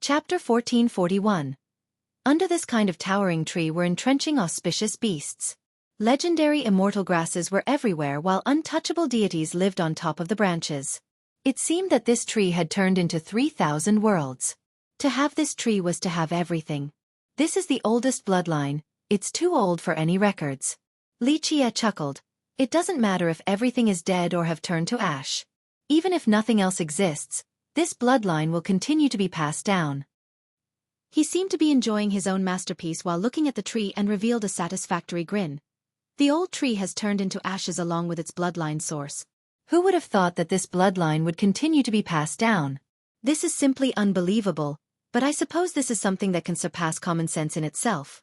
Chapter 1441. Under this kind of towering tree were entrenching auspicious beasts. Legendary immortal grasses were everywhere while untouchable deities lived on top of the branches. It seemed that this tree had turned into 3,000 worlds. To have this tree was to have everything. This is the oldest bloodline, it's too old for any records. Xueqi chuckled. It doesn't matter if everything is dead or have turned to ash. Even if nothing else exists, this bloodline will continue to be passed down. He seemed to be enjoying his own masterpiece while looking at the tree and revealed a satisfactory grin. The old tree has turned into ashes along with its bloodline source. Who would have thought that this bloodline would continue to be passed down? This is simply unbelievable, but I suppose this is something that can surpass common sense in itself.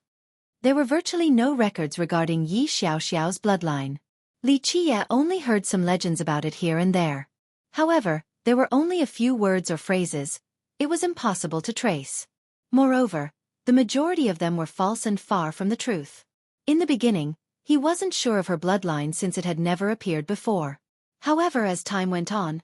There were virtually no records regarding Yi Xiaoxiao's bloodline. Xueqi only heard some legends about it here and there. However, there were only a few words or phrases. It was impossible to trace. Moreover, the majority of them were false and far from the truth. In the beginning, he wasn't sure of her bloodline since it had never appeared before. However, as time went on,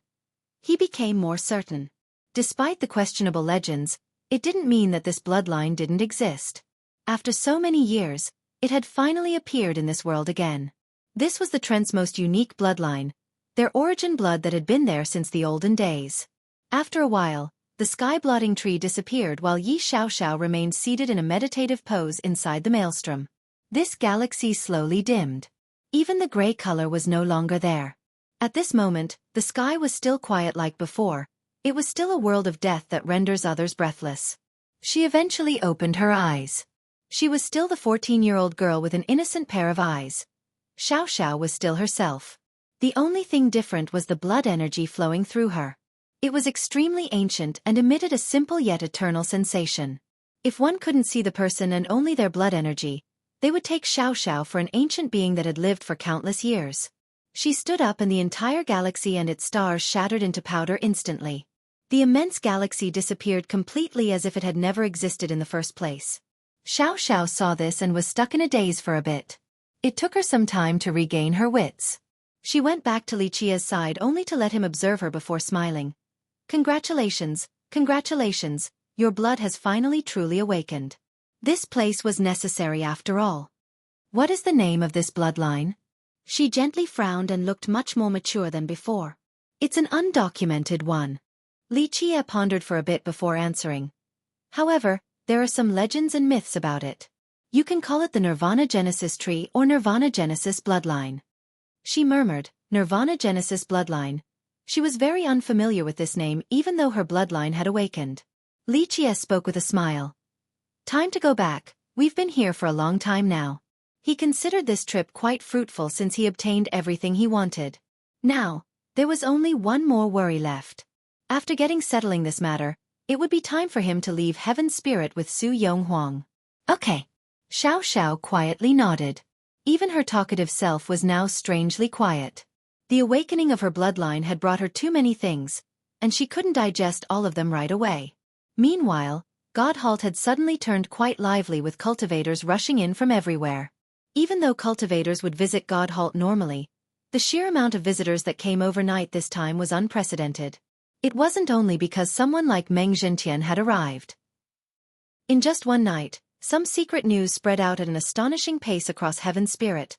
he became more certain. Despite the questionable legends, it didn't mean that this bloodline didn't exist. After so many years, it had finally appeared in this world again. This was the Trent's most unique bloodline, their origin blood that had been there since the olden days. After a while, the sky-blotting tree disappeared while Yi Xiaoxiao remained seated in a meditative pose inside the maelstrom. This galaxy slowly dimmed. Even the gray color was no longer there. At this moment, the sky was still quiet like before. It was still a world of death that renders others breathless. She eventually opened her eyes. She was still the 14-year-old girl with an innocent pair of eyes. Xiaoxiao was still herself. The only thing different was the blood energy flowing through her. It was extremely ancient and emitted a simple yet eternal sensation. If one couldn't see the person and only their blood energy, they would take Xiaoxiao for an ancient being that had lived for countless years. She stood up and the entire galaxy and its stars shattered into powder instantly. The immense galaxy disappeared completely as if it had never existed in the first place. Xiaoxiao saw this and was stuck in a daze for a bit. It took her some time to regain her wits. She went back to Xueqi's side only to let him observe her before smiling. Congratulations, congratulations, your blood has finally truly awakened. This place was necessary after all. What is the name of this bloodline? She gently frowned and looked much more mature than before. It's an undocumented one. Xueqi pondered for a bit before answering. However, there are some legends and myths about it. You can call it the Nirvana Genesis tree or Nirvana Genesis bloodline. She murmured, Nirvana Genesis bloodline. She was very unfamiliar with this name even though her bloodline had awakened. Xueqi spoke with a smile. Time to go back, we've been here for a long time now. He considered this trip quite fruitful since he obtained everything he wanted. Now, there was only one more worry left. After settling this matter, it would be time for him to leave Heaven's Spirit with Su Yonghuang. Okay. Xiaoxiao quietly nodded. Even her talkative self was now strangely quiet. The awakening of her bloodline had brought her too many things, and she couldn't digest all of them right away. Meanwhile, Godhalt had suddenly turned quite lively with cultivators rushing in from everywhere. Even though cultivators would visit Godhalt normally, the sheer amount of visitors that came overnight this time was unprecedented. It wasn't only because someone like Meng Zhentian had arrived. In just one night, some secret news spread out at an astonishing pace across Heaven's Spirit.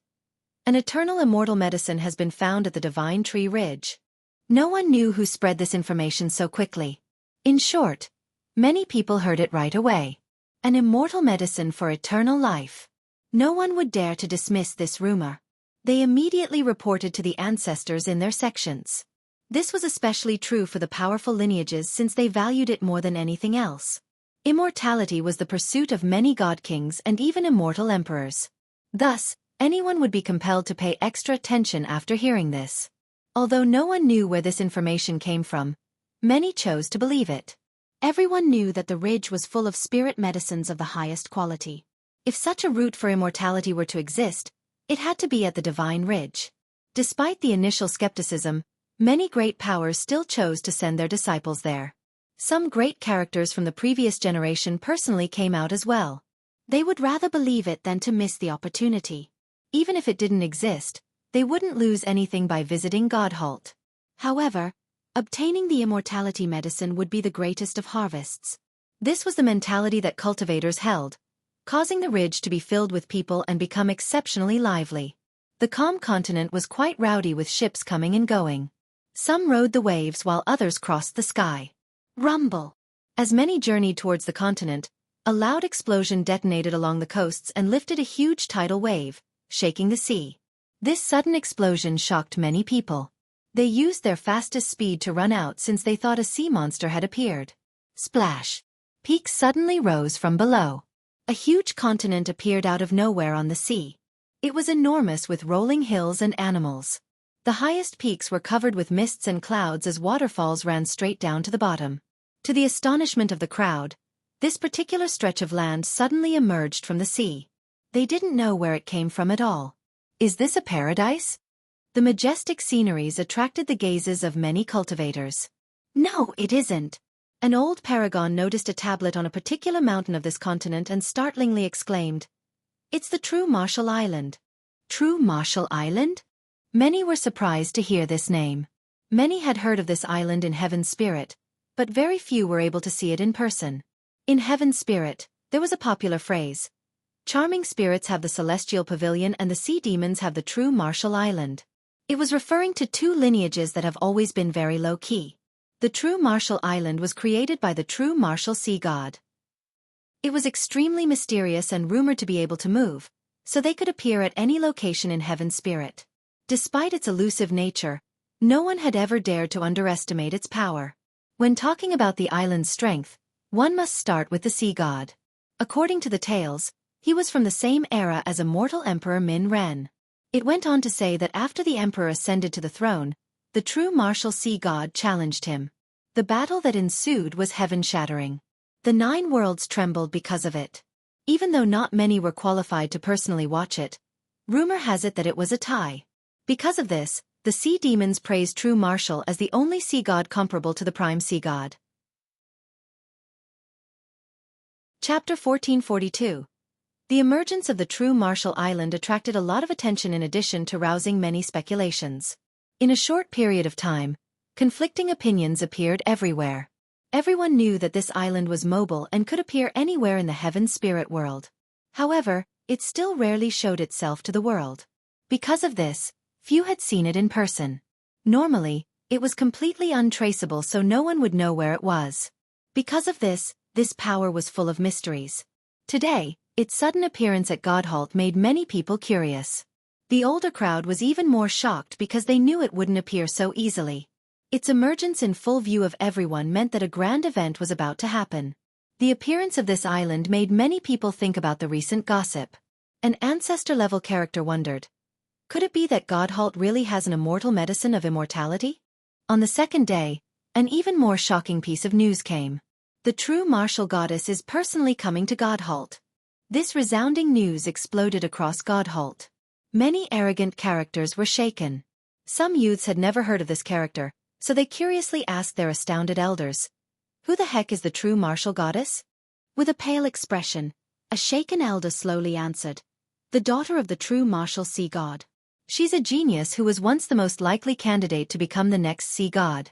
An eternal immortal medicine has been found at the Divine Tree Ridge. No one knew who spread this information so quickly. In short, many people heard it right away. An immortal medicine for eternal life. No one would dare to dismiss this rumor. They immediately reported to the ancestors in their sections. This was especially true for the powerful lineages since they valued it more than anything else. Immortality was the pursuit of many god kings and even immortal emperors. Thus, anyone would be compelled to pay extra attention after hearing this. Although no one knew where this information came from, many chose to believe it. Everyone knew that the ridge was full of spirit medicines of the highest quality. If such a route for immortality were to exist, it had to be at the Divine Ridge. Despite the initial skepticism, many great powers still chose to send their disciples there. Some great characters from the previous generation personally came out as well. They would rather believe it than to miss the opportunity. Even if it didn't exist, they wouldn't lose anything by visiting Godhalt. However, obtaining the immortality medicine would be the greatest of harvests. This was the mentality that cultivators held, causing the ridge to be filled with people and become exceptionally lively. The calm continent was quite rowdy with ships coming and going. Some rode the waves while others crossed the sky. Rumble! As many journeyed towards the continent, a loud explosion detonated along the coasts and lifted a huge tidal wave, shaking the sea. This sudden explosion shocked many people. They used their fastest speed to run out since they thought a sea monster had appeared. Splash! Peaks suddenly rose from below. A huge continent appeared out of nowhere on the sea. It was enormous with rolling hills and animals. The highest peaks were covered with mists and clouds as waterfalls ran straight down to the bottom. To the astonishment of the crowd, this particular stretch of land suddenly emerged from the sea. They didn't know where it came from at all. Is this a paradise? The majestic sceneries attracted the gazes of many cultivators. No, it isn't. An old paragon noticed a tablet on a particular mountain of this continent and startlingly exclaimed, "It's the true Marshall Island." True Marshall Island? Many were surprised to hear this name. Many had heard of this island in Heaven's Spirit, but very few were able to see it in person. In Heaven's Spirit, there was a popular phrase, "Charming spirits have the celestial pavilion and the sea demons have the true Marshall Island." It was referring to two lineages that have always been very low-key. The true Marshall Island was created by the true Marshall sea god. It was extremely mysterious and rumored to be able to move, so they could appear at any location in Heaven's Spirit. Despite its elusive nature, no one had ever dared to underestimate its power. When talking about the island's strength, one must start with the sea god. According to the tales, he was from the same era as immortal Emperor Min Ren. It went on to say that after the emperor ascended to the throne, the true Marshall sea god challenged him. The battle that ensued was heaven-shattering. The 9 worlds trembled because of it. Even though not many were qualified to personally watch it, rumor has it that it was a tie. Because of this, the sea demons praised true Marshall as the only sea god comparable to the prime sea god. Chapter 1442. The emergence of the true Marshall Island attracted a lot of attention in addition to rousing many speculations. In a short period of time, conflicting opinions appeared everywhere. Everyone knew that this island was mobile and could appear anywhere in the Heaven's Spirit world. However, it still rarely showed itself to the world. Because of this, few had seen it in person. Normally, it was completely untraceable so no one would know where it was. Because of this power was full of mysteries. Today, its sudden appearance at Godhalt made many people curious. The older crowd was even more shocked because they knew it wouldn't appear so easily. Its emergence in full view of everyone meant that a grand event was about to happen. The appearance of this island made many people think about the recent gossip. An ancestor-level character wondered, could it be that Godhalt really has an immortal medicine of immortality? On the second day, an even more shocking piece of news came. The true Marshall goddess is personally coming to Godhalt. This resounding news exploded across Godhalt. Many arrogant characters were shaken. Some youths had never heard of this character, so they curiously asked their astounded elders, "Who the heck is the true Marshall goddess?" With a pale expression, a shaken elder slowly answered, "The daughter of the true Marshall sea god. She's a genius who was once the most likely candidate to become the next sea god."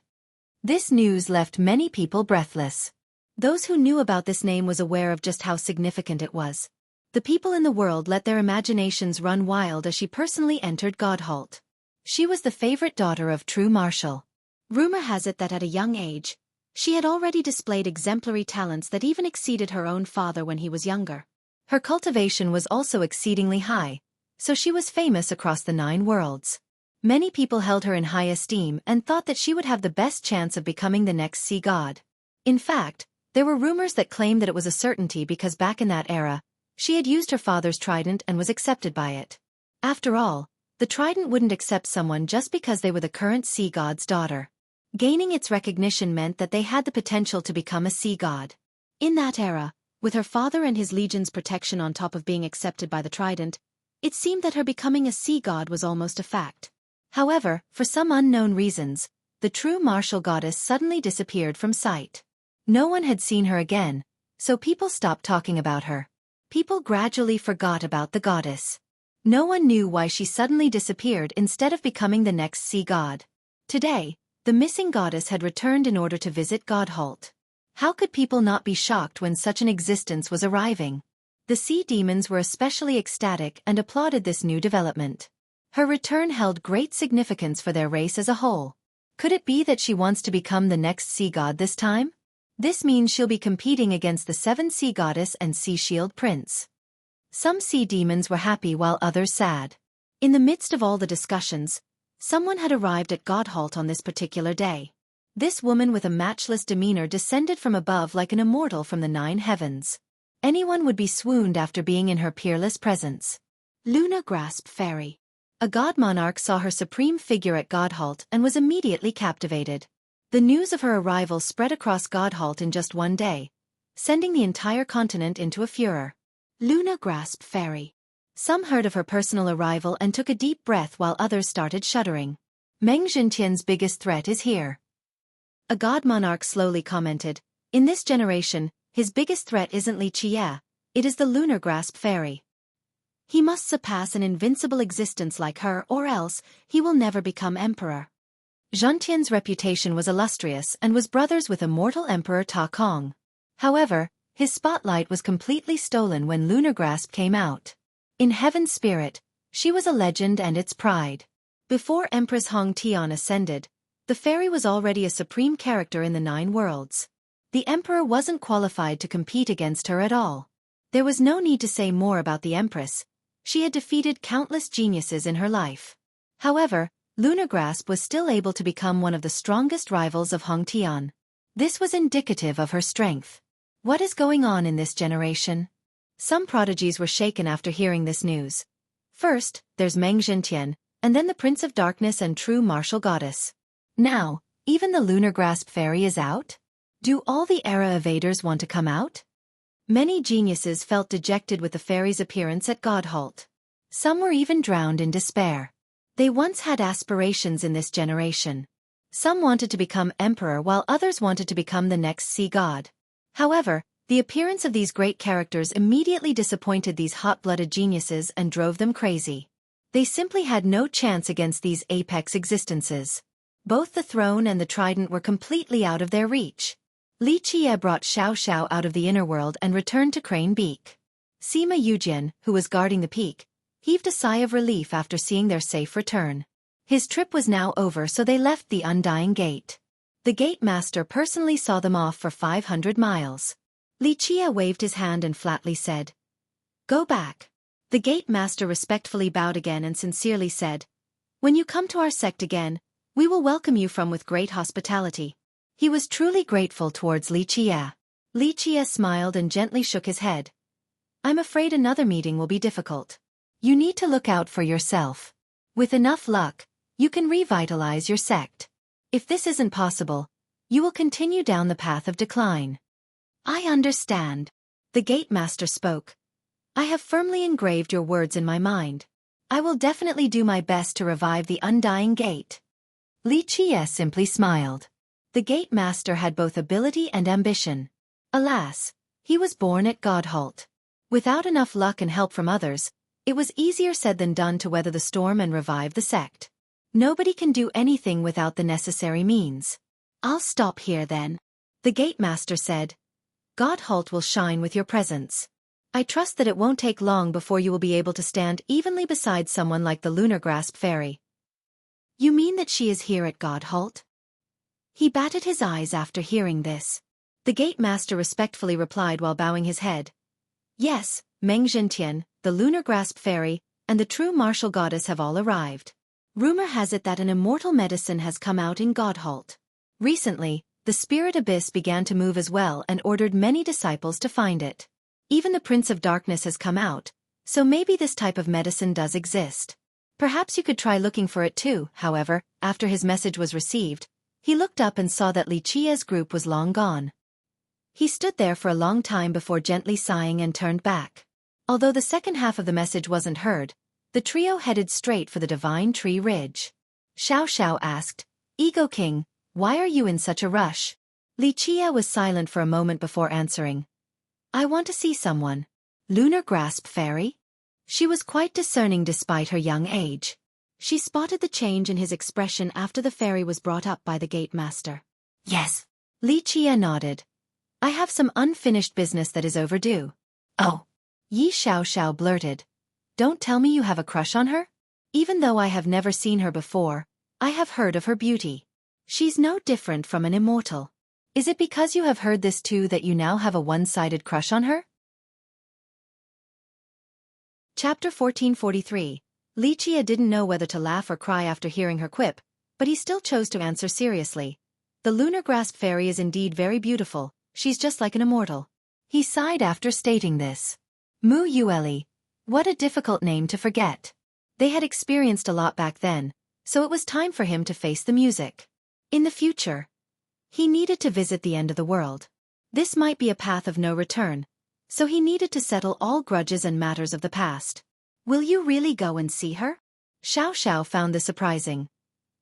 This news left many people breathless. Those who knew about this name was aware of just how significant it was. The people in the world let their imaginations run wild as she personally entered Godhalt. She was the favorite daughter of true Marshall. Rumor has it that at a young age, she had already displayed exemplary talents that even exceeded her own father when he was younger. Her cultivation was also exceedingly high, so she was famous across the 9 worlds. Many people held her in high esteem and thought that she would have the best chance of becoming the next sea god. In fact, there were rumors that claimed that it was a certainty because back in that era, she had used her father's trident and was accepted by it. After all, the trident wouldn't accept someone just because they were the current sea god's daughter. Gaining its recognition meant that they had the potential to become a sea god. In that era, with her father and his legion's protection on top of being accepted by the trident, it seemed that her becoming a sea god was almost a fact. However, for some unknown reasons, the true Marshall goddess suddenly disappeared from sight. No one had seen her again, so people stopped talking about her. People gradually forgot about the goddess. No one knew why she suddenly disappeared instead of becoming the next sea god. Today, the missing goddess had returned in order to visit Godhalt. How could people not be shocked when such an existence was arriving? The sea demons were especially ecstatic and applauded this new development. Her return held great significance for their race as a whole. Could it be that she wants to become the next sea god this time? This means she'll be competing against the 7 sea goddess and sea shield prince. Some sea demons were happy while others sad. In the midst of all the discussions, someone had arrived at Godhalt on this particular day. This woman with a matchless demeanor descended from above like an immortal from the 9 heavens. Anyone would be swooned after being in her peerless presence. Luna Grasp Fairy. A god monarch saw her supreme figure at Godhalt and was immediately captivated. The news of her arrival spread across Godhalt in just one day, sending the entire continent into a furor. Luna Grasp Fairy. Some heard of her personal arrival and took a deep breath while others started shuddering. Meng Xintian's biggest threat is here. A god monarch slowly commented, in this generation, his biggest threat isn't Li Qie, it is the Lunar Grasp Fairy. He must surpass an invincible existence like her or else he will never become emperor. Zhentian's reputation was illustrious and was brothers with immortal Emperor Ta Kong. However, his spotlight was completely stolen when Lunar Grasp came out. In Heaven's spirit, she was a legend and its pride. Before Empress Hong Tian ascended, the fairy was already a supreme character in the 9 worlds. The emperor wasn't qualified to compete against her at all. There was no need to say more about the empress. She had defeated countless geniuses in her life. However, Lunar Grasp was still able to become one of the strongest rivals of Hong Tian. This was indicative of her strength. What is going on in this generation? Some prodigies were shaken after hearing this news. First, there's Meng Xintian, and then the Prince of Darkness and true martial goddess. Now, even the Lunar Grasp Fairy is out? Do all the era evaders want to come out? Many geniuses felt dejected with the fairy's appearance at Godhalt. Some were even drowned in despair. They once had aspirations in this generation. Some wanted to become emperor while others wanted to become the next sea god. However, the appearance of these great characters immediately disappointed these hot-blooded geniuses and drove them crazy. They simply had no chance against these apex existences. Both the throne and the trident were completely out of their reach. Li Qie brought Xiao Xiao out of the inner world and returned to Crane Beak. Sima Yujian, who was guarding the peak, heaved a sigh of relief after seeing their safe return. His trip was now over, so they left the Undying Gate. The gate master personally saw them off for 500 miles. Li Qie waved his hand and flatly said, "Go back." The gate master respectfully bowed again and sincerely said, "When you come to our sect again, we will welcome you with great hospitality." He was truly grateful towards Li Qie. Li Qie smiled and gently shook his head. "I'm afraid another meeting will be difficult. You need to look out for yourself. With enough luck, you can revitalize your sect. If this isn't possible, you will continue down the path of decline." "I understand." The gate master spoke. "I have firmly engraved your words in my mind. I will definitely do my best to revive the Undying Gate." Li Qie simply smiled. The gate master had both ability and ambition. Alas, he was born at Godhalt. Without enough luck and help from others, it was easier said than done to weather the storm and revive the sect. Nobody can do anything without the necessary means. "I'll stop here then," the gate master said. "Godhalt will shine with your presence. I trust that it won't take long before you will be able to stand evenly beside someone like the Lunar Grasp Fairy." "You mean that she is here at Godhalt?" He batted his eyes after hearing this. The gate master respectfully replied while bowing his head. "Yes, Meng Xintian, the Lunar Grasp Fairy, and the true martial goddess have all arrived. Rumor has it that an immortal medicine has come out in Godhalt. Recently, the spirit abyss began to move as well and ordered many disciples to find it. Even the Prince of Darkness has come out, so maybe this type of medicine does exist. Perhaps you could try looking for it too." However, after his message was received, he looked up and saw that Li Qie's group was long gone. He stood there for a long time before gently sighing and turned back. Although the second half of the message wasn't heard, the trio headed straight for the Divine Tree Ridge. Xiao Xiao asked, "Ego King, why are you in such a rush?" Li Qie was silent for a moment before answering. "I want to see someone." "Lunar Grasp Fairy?" She was quite discerning despite her young age. She spotted the change in his expression after the fairy was brought up by the gate master. "Yes." Li Qie nodded. I have some unfinished business that is overdue. Oh. Yi Xiao blurted. Don't tell me you have a crush on her? Even though I have never seen her before, I have heard of her beauty. She's no different from an immortal. Is it because you have heard this too that you now have a one-sided crush on her? Chapter 1443. Li Qie didn't know whether to laugh or cry after hearing her quip, but he still chose to answer seriously. The lunar grass fairy is indeed very beautiful, she's just like an immortal. He sighed after stating this. Mu Yueli. What a difficult name to forget. They had experienced a lot back then, so it was time for him to face the music. In the future, he needed to visit the end of the world. This might be a path of no return, so he needed to settle all grudges and matters of the past. Will you really go and see her? Xiao found this surprising.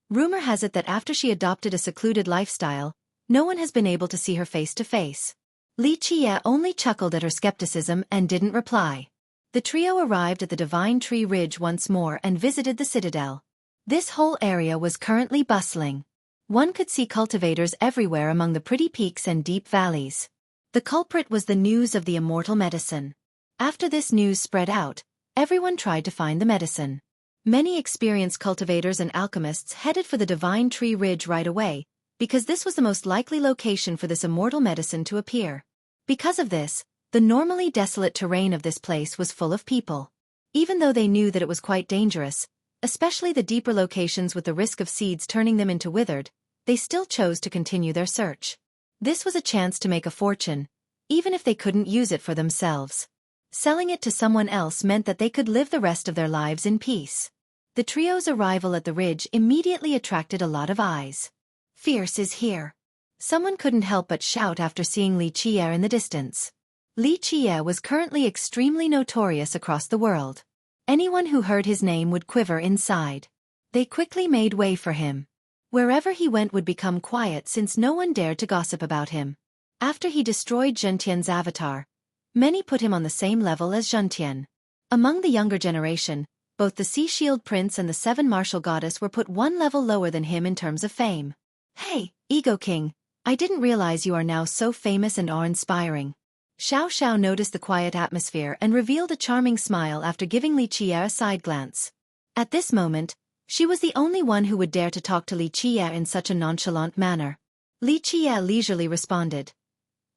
Rumor has it that after she adopted a secluded lifestyle, no one has been able to see her face to face. Li Qie only chuckled at her skepticism and didn't reply. The trio arrived at the Divine Tree Ridge once more and visited the citadel. This whole area was currently bustling. One could see cultivators everywhere among the pretty peaks and deep valleys. The culprit was the news of the immortal medicine. After this news spread out, everyone tried to find the medicine. Many experienced cultivators and alchemists headed for the Divine Tree Ridge right away, because this was the most likely location for this immortal medicine to appear. Because of this, the normally desolate terrain of this place was full of people. Even though they knew that it was quite dangerous, especially the deeper locations with the risk of seeds turning them into withered, they still chose to continue their search. This was a chance to make a fortune, even if they couldn't use it for themselves. Selling it to someone else meant that they could live the rest of their lives in peace. The trio's arrival at the ridge immediately attracted a lot of eyes. Fierce is here. Someone couldn't help but shout after seeing Li Qie in the distance. Li Qie was currently extremely notorious across the world. Anyone who heard his name would quiver inside. They quickly made way for him. Wherever he went would become quiet since no one dared to gossip about him. After he destroyed Zhentian's avatar, many put him on the same level as Zhentian. Among the younger generation, both the Sea Shield Prince and the Seven Martial Goddess were put one level lower than him in terms of fame. Hey, Ego King, I didn't realize you are now so famous and awe-inspiring. Xiao noticed the quiet atmosphere and revealed a charming smile after giving Li Qie a side glance. At this moment, she was the only one who would dare to talk to Li Qie in such a nonchalant manner. Li Qie leisurely responded.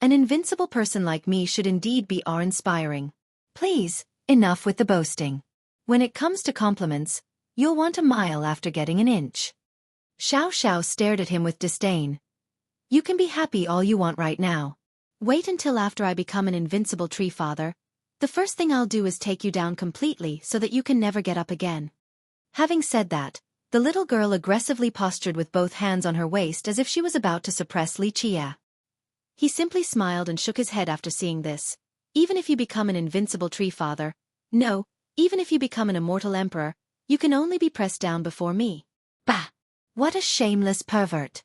An invincible person like me should indeed be awe-inspiring. Please, enough with the boasting. When it comes to compliments, you'll want a mile after getting an inch. Xiao stared at him with disdain. You can be happy all you want right now. Wait until after I become an invincible tree father. The first thing I'll do is take you down completely so that you can never get up again. Having said that, the little girl aggressively postured with both hands on her waist as if she was about to suppress Li Qie. He simply smiled and shook his head after seeing this. Even if you become an invincible tree father, no, even if you become an immortal emperor, you can only be pressed down before me. Bah! What a shameless pervert.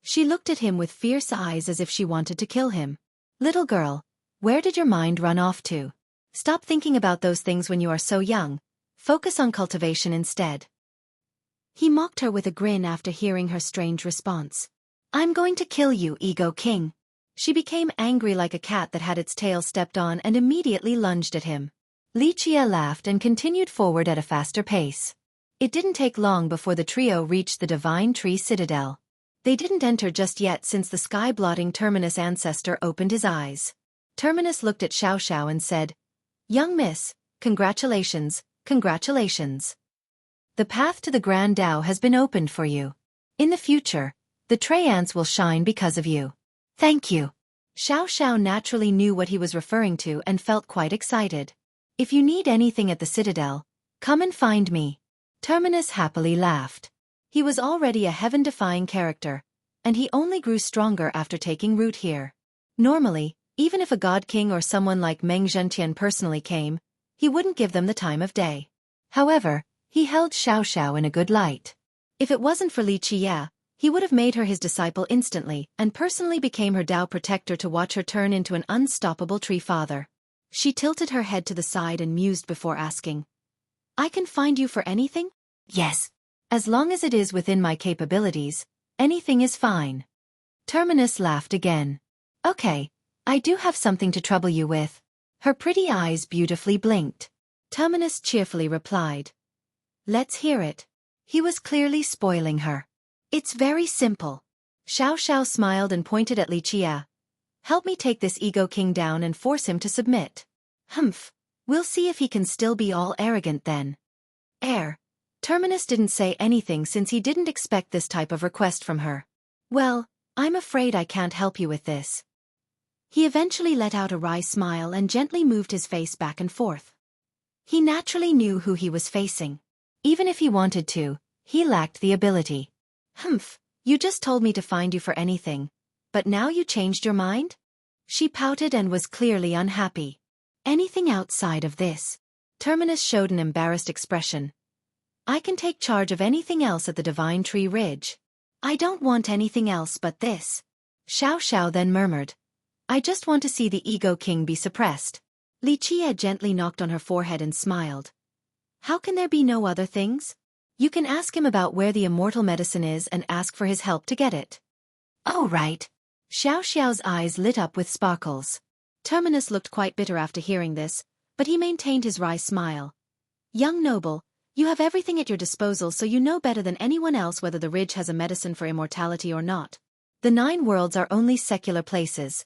She looked at him with fierce eyes as if she wanted to kill him. Little girl, where did your mind run off to? Stop thinking about those things when you are so young. Focus on cultivation instead. He mocked her with a grin after hearing her strange response. I'm going to kill you, Ego King. She became angry like a cat that had its tail stepped on and immediately lunged at him. Li Qie laughed and continued forward at a faster pace. It didn't take long before the trio reached the Divine Tree Citadel. They didn't enter just yet since the sky-blotting Terminus ancestor opened his eyes. Terminus looked at Xiao and said, Young miss, congratulations, congratulations. The path to the Grand Dao has been opened for you. In the future, the Traians will shine because of you. Thank you. Xiao naturally knew what he was referring to and felt quite excited. If you need anything at the Citadel, come and find me. Terminus happily laughed. He was already a heaven-defying character, and he only grew stronger after taking root here. Normally, even if a god king or someone like Meng Zhentian personally came, he wouldn't give them the time of day. However, he held Xiao in a good light. If it wasn't for Li Qie, he would have made her his disciple instantly and personally became her Dao protector to watch her turn into an unstoppable tree father. She tilted her head to the side and mused before asking, I can find you for anything? Yes. As long as it is within my capabilities, anything is fine. Terminus laughed again. Okay, I do have something to trouble you with. Her pretty eyes beautifully blinked. Terminus cheerfully replied. Let's hear it. He was clearly spoiling her. It's very simple. Xiao smiled and pointed at Li Qia. Help me take this ego king down and force him to submit. Humph. We'll see if he can still be all arrogant then. Terminus didn't say anything since he didn't expect this type of request from her. Well, I'm afraid I can't help you with this. He eventually let out a wry smile and gently moved his face back and forth. He naturally knew who he was facing. Even if he wanted to, he lacked the ability. Humph, you just told me to find you for anything, but now you changed your mind? She pouted and was clearly unhappy. Anything outside of this? Terminus showed an embarrassed expression. I can take charge of anything else at the Divine Tree Ridge. I don't want anything else but this. Xiao then murmured. I just want to see the Ego King be suppressed. Li Qia gently knocked on her forehead and smiled. How can there be no other things? You can ask him about where the immortal medicine is and ask for his help to get it. Oh right. Xiao's eyes lit up with sparkles. Terminus looked quite bitter after hearing this, but he maintained his wry smile. Young noble, you have everything at your disposal, so you know better than anyone else whether the ridge has a medicine for immortality or not. The 9 worlds are only secular places.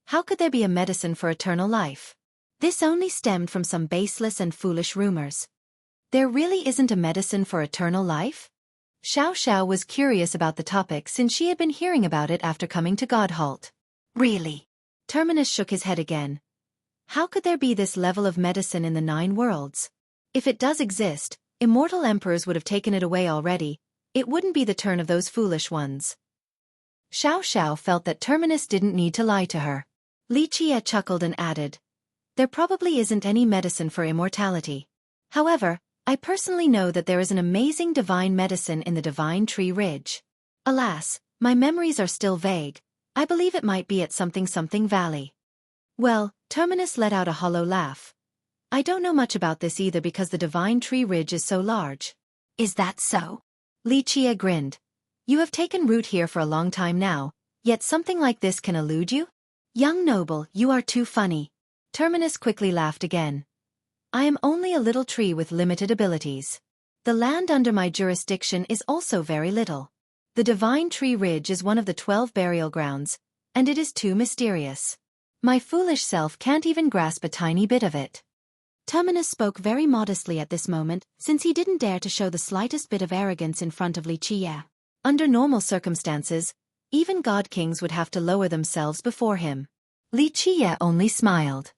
How could there be a medicine for eternal life? This only stemmed from some baseless and foolish rumors. There really isn't a medicine for eternal life? Xiao was curious about the topic since she had been hearing about it after coming to Godhalt. Really? Terminus shook his head again. How could there be this level of medicine in the 9 worlds? If it does exist, immortal emperors would have taken it away already. It wouldn't be the turn of those foolish ones. Xiao felt that Terminus didn't need to lie to her. Li Qia chuckled and added, there probably isn't any medicine for immortality. However, I personally know that there is an amazing divine medicine in the Divine Tree Ridge. Alas, my memories are still vague. I believe it might be at something Valley. Well, Terminus let out a hollow laugh. I don't know much about this either because the Divine Tree Ridge is so large. Is that so? Li Qia grinned. You have taken root here for a long time now, yet something like this can elude you? Young noble, you are too funny. Terminus quickly laughed again. I am only a little tree with limited abilities. The land under my jurisdiction is also very little. The Divine Tree Ridge is one of the 12 burial grounds, and it is too mysterious. My foolish self can't even grasp a tiny bit of it. Terminus spoke very modestly at this moment, since he didn't dare to show the slightest bit of arrogance in front of Li Qia. Under normal circumstances, even god kings would have to lower themselves before him. Li Qia only smiled.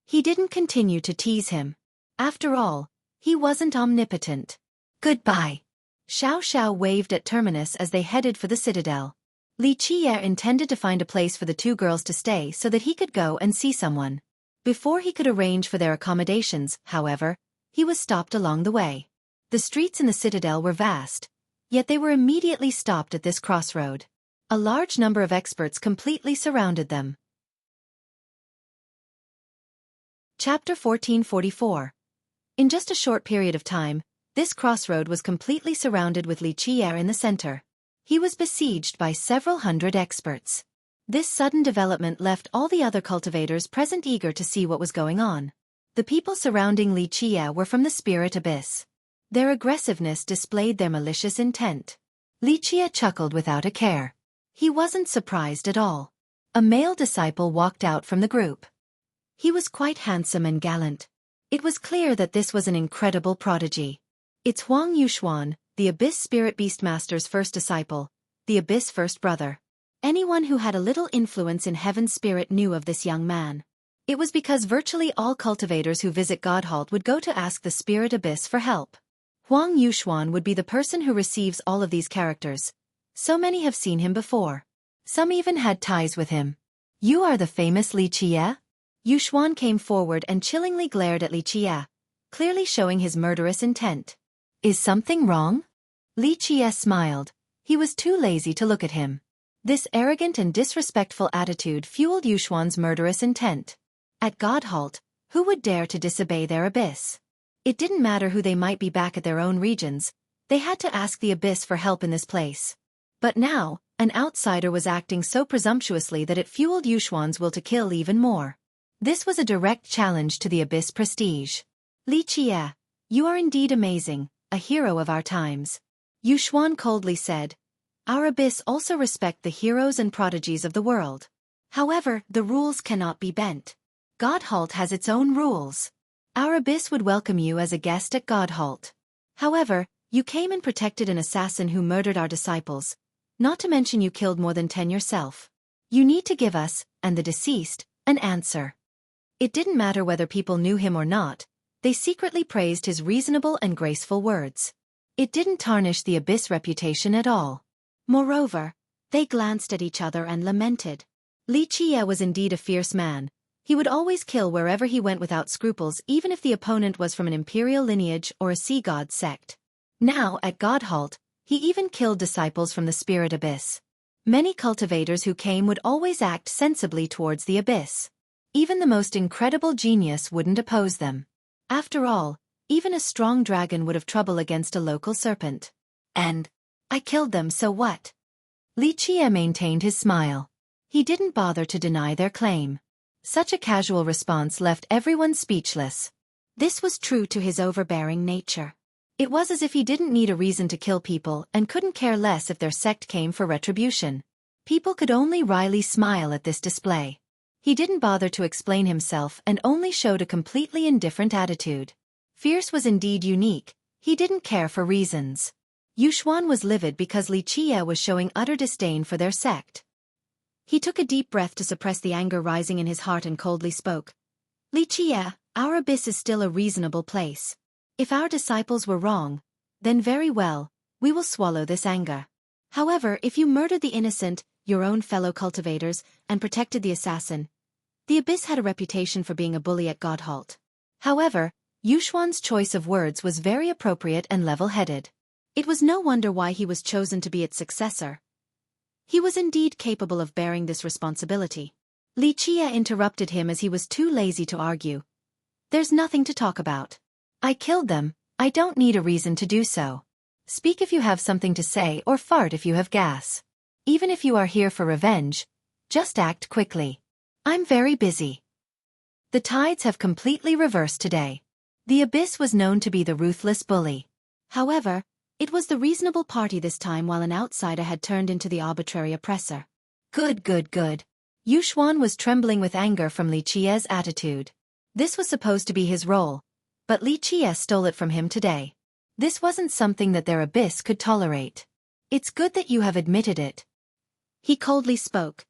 He didn't continue to tease him. After all, he wasn't omnipotent. Goodbye. Xiao waved at Terminus as they headed for the citadel. Li Qia intended to find a place for the 2 girls to stay so that he could go and see someone. Before he could arrange for their accommodations, however, he was stopped along the way. The streets in the citadel were vast, yet they were immediately stopped at this crossroad. A large number of experts completely surrounded them. Chapter 1444. In just a short period of time, this crossroad was completely surrounded with Li Qia in the center. He was besieged by several hundred experts. This sudden development left all the other cultivators present eager to see what was going on. The people surrounding Li Qia were from the spirit abyss. Their aggressiveness displayed their malicious intent. Li Qia chuckled without a care. He wasn't surprised at all. A male disciple walked out from the group. He was quite handsome and gallant. It was clear that this was an incredible prodigy. It's Huang Yuxuan, the Abyss Spirit Beastmaster's first disciple, the Abyss First Brother. Anyone who had a little influence in Heaven's spirit knew of this young man. It was because virtually all cultivators who visit Godhalt would go to ask the Spirit Abyss for help. Huang Yuxuan would be the person who receives all of these characters. So many have seen him before. Some even had ties with him. You are the famous Li Qia? Yuxuan came forward and chillingly glared at Li Qia, clearly showing his murderous intent. Is something wrong? Li Qia smiled. He was too lazy to look at him. This arrogant and disrespectful attitude fueled Yuxuan's murderous intent. At Godhalt, who would dare to disobey their abyss? It didn't matter who they might be back at their own regions, they had to ask the abyss for help in this place. But now, An outsider was acting so presumptuously that it fueled Yuxuan's will to kill even more. This was a direct challenge to the abyss prestige. Li Qie, you are indeed amazing, a hero of our times. Yuxuan coldly said. Our abyss also respect the heroes and prodigies of the world. However, the rules cannot be bent. Godhalt has its own rules. Our abyss would welcome you as a guest at Godhalt. However, you came and protected an assassin who murdered our disciples, not to mention you killed more than 10 yourself. You need to give us, and the deceased, an answer. It didn't matter whether people knew him or not, they secretly praised his reasonable and graceful words. It didn't tarnish the abyss reputation at all. Moreover, they glanced at each other and lamented. Li Qie was indeed a fierce man. He would always kill wherever he went without scruples, even if the opponent was from an imperial lineage or a sea god sect. Now, at Godhalt, he even killed disciples from the spirit abyss. Many cultivators who came would always act sensibly towards the abyss. Even the most incredible genius wouldn't oppose them. After all, even a strong dragon would have trouble against a local serpent. And I killed them, so what? Li Qie maintained his smile. He didn't bother to deny their claim. Such a casual response left everyone speechless. This was true to his overbearing nature. It was as if he didn't need a reason to kill people and couldn't care less if their sect came for retribution. People could only wryly smile at this display. He didn't bother to explain himself and only showed a completely indifferent attitude. Fierce was indeed unique, he didn't care for reasons. Yuxuan was livid because Li Qie was showing utter disdain for their sect. He took a deep breath to suppress the anger rising in his heart and coldly spoke. Li Qie, our abyss is still a reasonable place. If our disciples were wrong, then very well, we will swallow this anger. However, if you murdered the innocent, your own fellow cultivators, and protected the assassin, the abyss had a reputation for being a bully at Godhalt. However, Yuxuan's choice of words was very appropriate and level-headed. It was no wonder why he was chosen to be its successor. He was indeed capable of bearing this responsibility. Li Qie interrupted him as he was too lazy to argue. There's nothing to talk about. I killed them, I don't need a reason to do so. Speak if you have something to say or fart if you have gas. Even if you are here for revenge, just act quickly. I'm very busy. The tides have completely reversed today. The abyss was known to be the ruthless bully. However, it was the reasonable party this time while an outsider had turned into the arbitrary oppressor. Good. Yuxuan was trembling with anger from Li Qie's attitude. This was supposed to be his role, but Li Qie stole it from him today. This wasn't something that their abyss could tolerate. It's good that you have admitted it. He coldly spoke.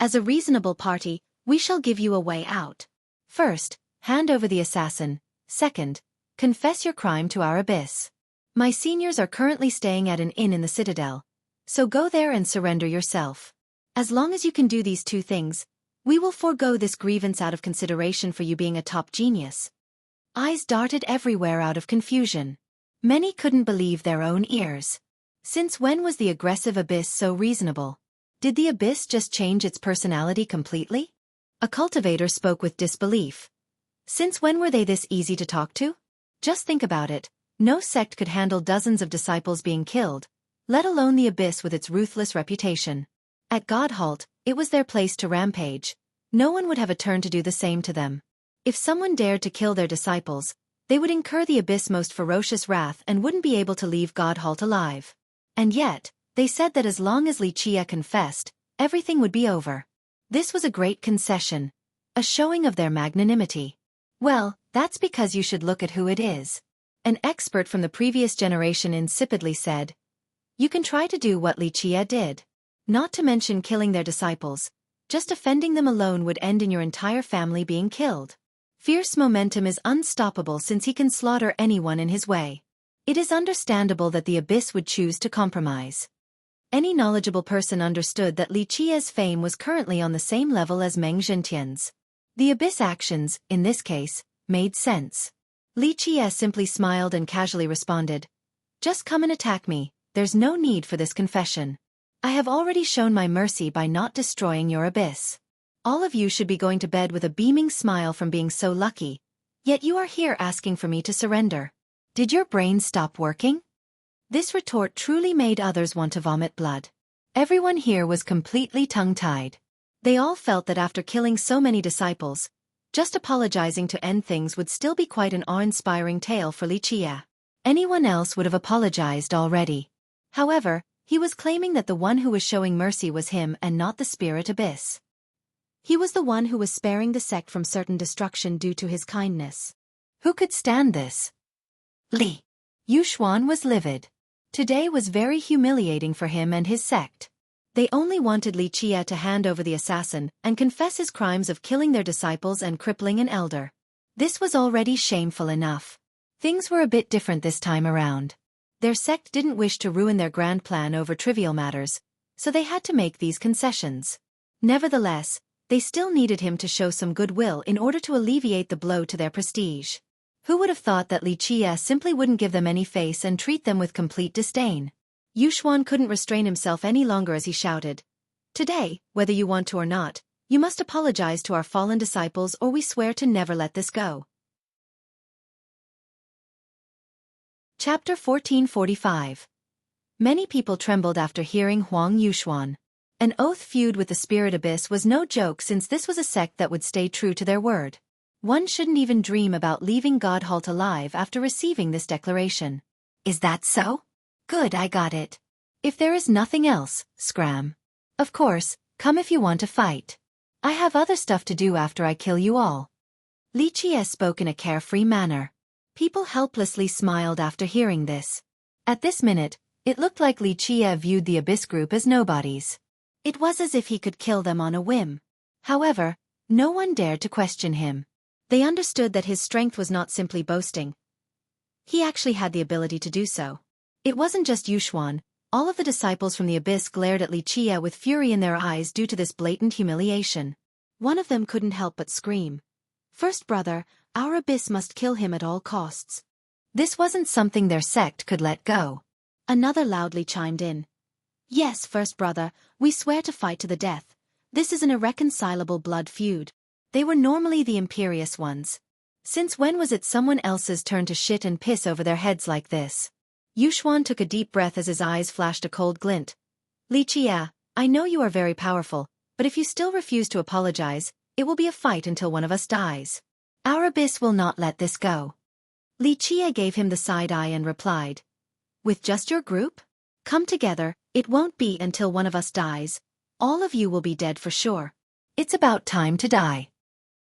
As a reasonable party, we shall give you a way out. First, hand over the assassin. Second, confess your crime to our abyss. My seniors are currently staying at an inn in the citadel, so go there and surrender yourself. As long as you can do these two things, we will forego this grievance out of consideration for you being a top genius. Eyes darted everywhere out of confusion. Many couldn't believe their own ears. Since when was the aggressive abyss so reasonable? Did the abyss just change its personality completely? A cultivator spoke with disbelief. Since when were they this easy to talk to? Just think about it. No sect could handle dozens of disciples being killed, let alone the abyss with its ruthless reputation. At Godhalt, it was their place to rampage. No one would have a turn to do the same to them. If someone dared to kill their disciples, they would incur the abyss' most ferocious wrath and wouldn't be able to leave Godhalt alive. And yet, they said that as long as Li Qie confessed, everything would be over. This was a great concession, a showing of their magnanimity. Well, that's because you should look at who it is. An expert from the previous generation insipidly said. You can try to do what Li Qie did. Not to mention killing their disciples. Just offending them alone would end in your entire family being killed. Fierce momentum is unstoppable since he can slaughter anyone in his way. It is understandable that the abyss would choose to compromise. Any knowledgeable person understood that Li Qie's fame was currently on the same level as Meng Zhentian's. The abyss actions, in this case, made sense. Li Qie simply smiled and casually responded. Just come and attack me, there's no need for this confession. I have already shown my mercy by not destroying your abyss. All of you should be going to bed with a beaming smile from being so lucky, yet you are here asking for me to surrender. Did your brain stop working? This retort truly made others want to vomit blood. Everyone here was completely tongue-tied. They all felt that after killing so many disciples, just apologizing to end things would still be quite an awe-inspiring tale for Xueqi. Anyone else would have apologized already. However, he was claiming that the one who was showing mercy was him and not the spirit abyss. He was the one who was sparing the sect from certain destruction due to his kindness. Who could stand this? Li Yuxuan was livid. Today was very humiliating for him and his sect. They only wanted Xueqi to hand over the assassin and confess his crimes of killing their disciples and crippling an elder. This was already shameful enough. Things were a bit different this time around. Their sect didn't wish to ruin their grand plan over trivial matters, so they had to make these concessions. Nevertheless, they still needed him to show some goodwill in order to alleviate the blow to their prestige. Who would have thought that Xueqi simply wouldn't give them any face and treat them with complete disdain? Yuxuan couldn't restrain himself any longer as he shouted, "Today, whether you want to or not, you must apologize to our fallen disciples or we swear to never let this go." Chapter 1445. Many people trembled after hearing Huang Yuxuan. An oath feud with the Spirit Abyss was no joke since this was a sect that would stay true to their word. One shouldn't even dream about leaving Godhalt alive after receiving this declaration. Is that so? Good, I got it. If there is nothing else, scram. Of course, come if you want to fight. I have other stuff to do after I kill you all. Xueqi spoke in a carefree manner. People helplessly smiled after hearing this. At this minute, it looked like Xueqi viewed the Abyss group as nobodies. It was as if he could kill them on a whim. However, no one dared to question him. They understood that his strength was not simply boasting. He actually had the ability to do so. It wasn't just Yuxuan, all of the disciples from the Abyss glared at Xueqi with fury in their eyes due to this blatant humiliation. One of them couldn't help but scream, "First brother, our Abyss must kill him at all costs." This wasn't something their sect could let go. Another loudly chimed in, "Yes, first brother, we swear to fight to the death. This is an irreconcilable blood feud." They were normally the imperious ones. Since when was it someone else's turn to shit and piss over their heads like this? Yuxuan took a deep breath as his eyes flashed a cold glint. "Xueqi, I know you are very powerful, but if you still refuse to apologize, it will be a fight until one of us dies. Our Abyss will not let this go." Xueqi gave him the side eye and replied, "With just your group? Come together, it won't be until one of us dies. All of you will be dead for sure. It's about time to die."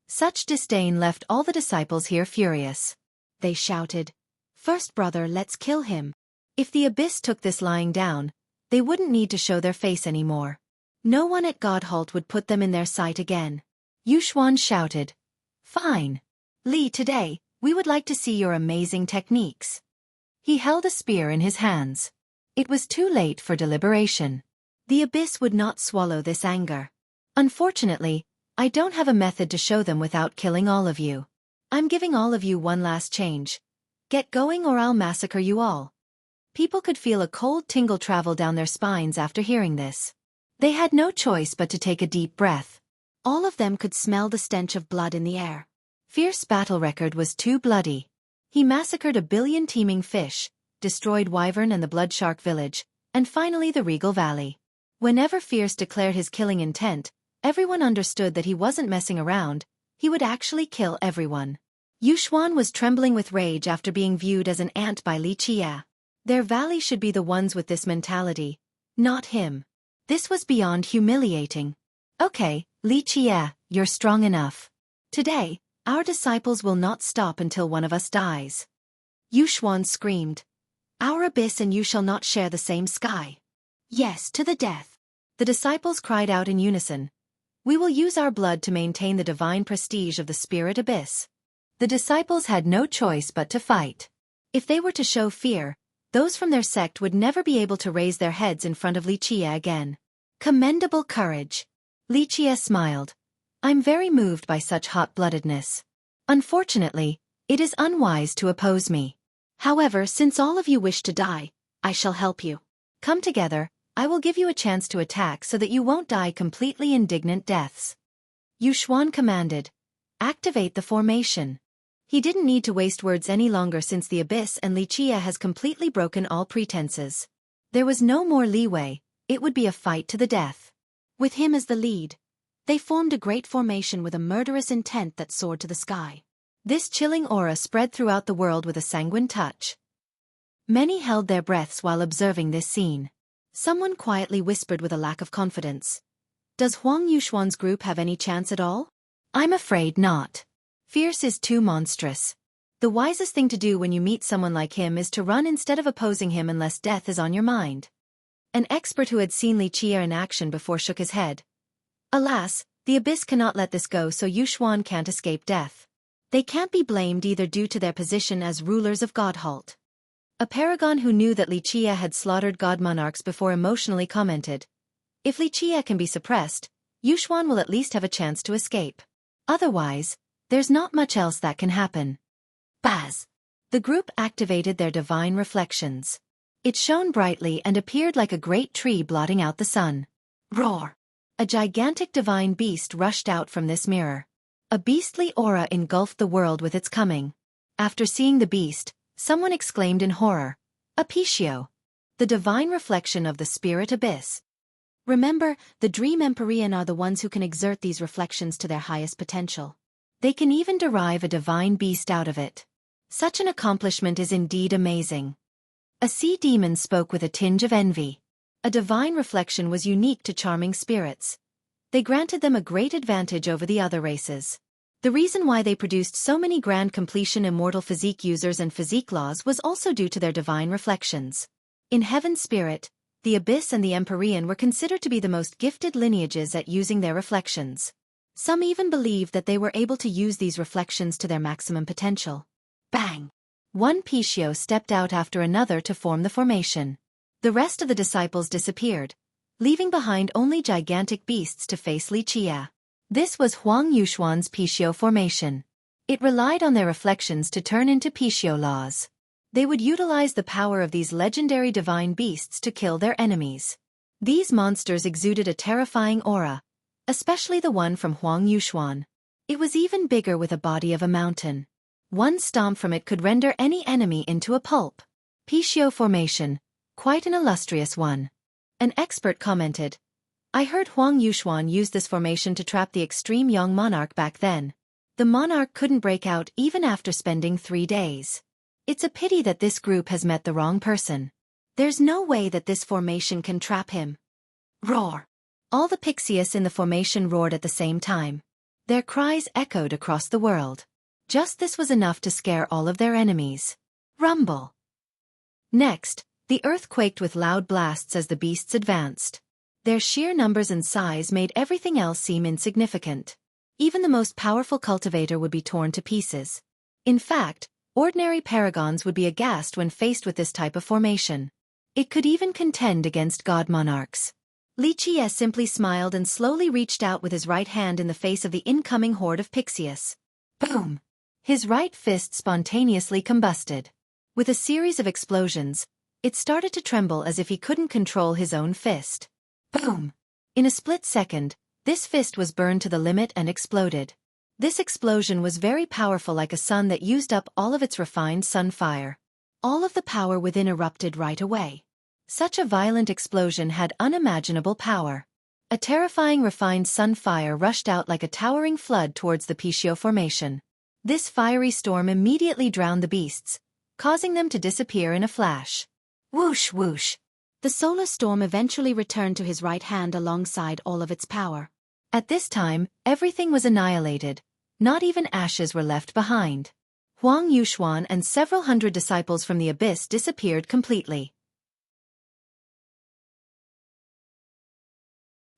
Such disdain left all the disciples here furious. They shouted, "First brother, let's kill him." If the Abyss took this lying down, they wouldn't need to show their face anymore. No one at Godhalt would put them in their sight again. Yuxuan shouted, "Fine. Li, today, we would like to see your amazing techniques." He held a spear in his hands. It was too late for deliberation. The Abyss would not swallow this anger. "Unfortunately, I don't have a method to show them without killing all of you. I'm giving all of you one last change. Get going or I'll massacre you all." People could feel a cold tingle travel down their spines after hearing this. They had no choice but to take a deep breath. All of them could smell the stench of blood in the air. Fierce battle record was too bloody. He massacred 1 billion teeming fish, destroyed Wyvern and the Blood Shark village, and finally the Regal Valley. Whenever Fierce declared his killing intent, everyone understood that he wasn't messing around, he would actually kill everyone. Yuxuan was trembling with rage after being viewed as an ant by Xueqi. Their valley should be the ones with this mentality, not him. This was beyond humiliating. "Okay, Xueqi, you're strong enough. Today, our disciples will not stop until one of us dies." Yuxuan screamed, "Our Abyss and you shall not share the same sky. Yes, to the death." The disciples cried out in unison, "We will use our blood to maintain the divine prestige of the Spirit Abyss." The disciples had no choice but to fight. If they were to show fear, those from their sect would never be able to raise their heads in front of Xueqi again. Commendable courage. Xueqi smiled. "I'm very moved by such hot-bloodedness. Unfortunately, it is unwise to oppose me. However, since all of you wish to die, I shall help you. Come together, I will give you a chance to attack so that you won't die completely indignant deaths." Yuxuan commanded, "Activate the formation." He didn't need to waste words any longer since the Abyss and Xueqi has completely broken all pretenses. There was no more leeway, It would be a fight to the death. With him as the lead, they formed a great formation with a murderous intent that soared to the sky. This chilling aura spread throughout the world with a sanguine touch. Many held their breaths while observing this scene. Someone quietly whispered with a lack of confidence. Does Huang Yuxuan's group have any chance at all? I'm afraid not. Fierce is too monstrous. The wisest thing to do when you meet someone like him is to run instead of opposing him unless death is on your mind. An expert who had seen Li Qie in action before shook his head. Alas, the abyss cannot let this go, so Yuxuan can't escape death. They can't be blamed either due to their position as rulers of Godhalt. A paragon who knew that Li Qie had slaughtered god monarchs before emotionally commented. If Li Qie can be suppressed, Yuxuan will at least have a chance to escape. Otherwise, there's not much else that can happen. Baz! The group activated their divine reflections. It shone brightly and appeared like a great tree blotting out the sun. Roar! A gigantic divine beast rushed out from this mirror. A beastly aura engulfed the world with its coming. After seeing the beast, someone exclaimed in horror. Apiccio! The divine reflection of the spirit abyss. Remember, the Dream Empyrean are the ones who can exert these reflections to their highest potential. They can even derive a divine beast out of it. Such an accomplishment is indeed amazing. A sea demon spoke with a tinge of envy. A divine reflection was unique to charming spirits. They granted them a great advantage over the other races. The reason why they produced so many grand completion immortal physique users and physique laws was also due to their divine reflections. In Heaven's spirit, the Abyss and the Empyrean were considered to be the most gifted lineages at using their reflections. Some even believed that they were able to use these reflections to their maximum potential. Bang! One Piccio stepped out after another to form the formation. The rest of the disciples disappeared, leaving behind only gigantic beasts to face Li Qie. This was Huang Yuxuan's Piccio formation. It relied on their reflections to turn into Piccio laws. They would utilize the power of these legendary divine beasts to kill their enemies. These monsters exuded a terrifying aura, especially the one from Huang Yuxuan. It was even bigger with a body of a mountain. One stomp from it could render any enemy into a pulp. Piccio formation, quite an illustrious one. An expert commented. I heard Huang Yuxuan used this formation to trap the extreme young monarch back then. The monarch couldn't break out even after spending 3 days. It's a pity that this group has met the wrong person. There's no way that this formation can trap him. Roar! All the Pixius in the formation roared at the same time. Their cries echoed across the world. Just this was enough to scare all of their enemies. Rumble! Next, the earth quaked with loud blasts as the beasts advanced. Their sheer numbers and size made everything else seem insignificant. Even the most powerful cultivator would be torn to pieces. In fact, ordinary paragons would be aghast when faced with this type of formation. It could even contend against god monarchs. Li Qie simply smiled and slowly reached out with his right hand in the face of the incoming horde of Pixius. Boom! His right fist spontaneously combusted. With a series of explosions, it started to tremble as if he couldn't control his own fist. Boom! In a split second, this fist was burned to the limit and exploded. This explosion was very powerful, like a sun that used up all of its refined sun fire. All of the power within erupted right away. Such a violent explosion had unimaginable power. A terrifying refined sun fire rushed out like a towering flood towards the Piccio formation. This fiery storm immediately drowned the beasts, causing them to disappear in a flash. Whoosh whoosh! The solar storm eventually returned to his right hand alongside all of its power. At this time, everything was annihilated. Not even ashes were left behind. Huang Yuxuan and several hundred disciples from the abyss disappeared completely.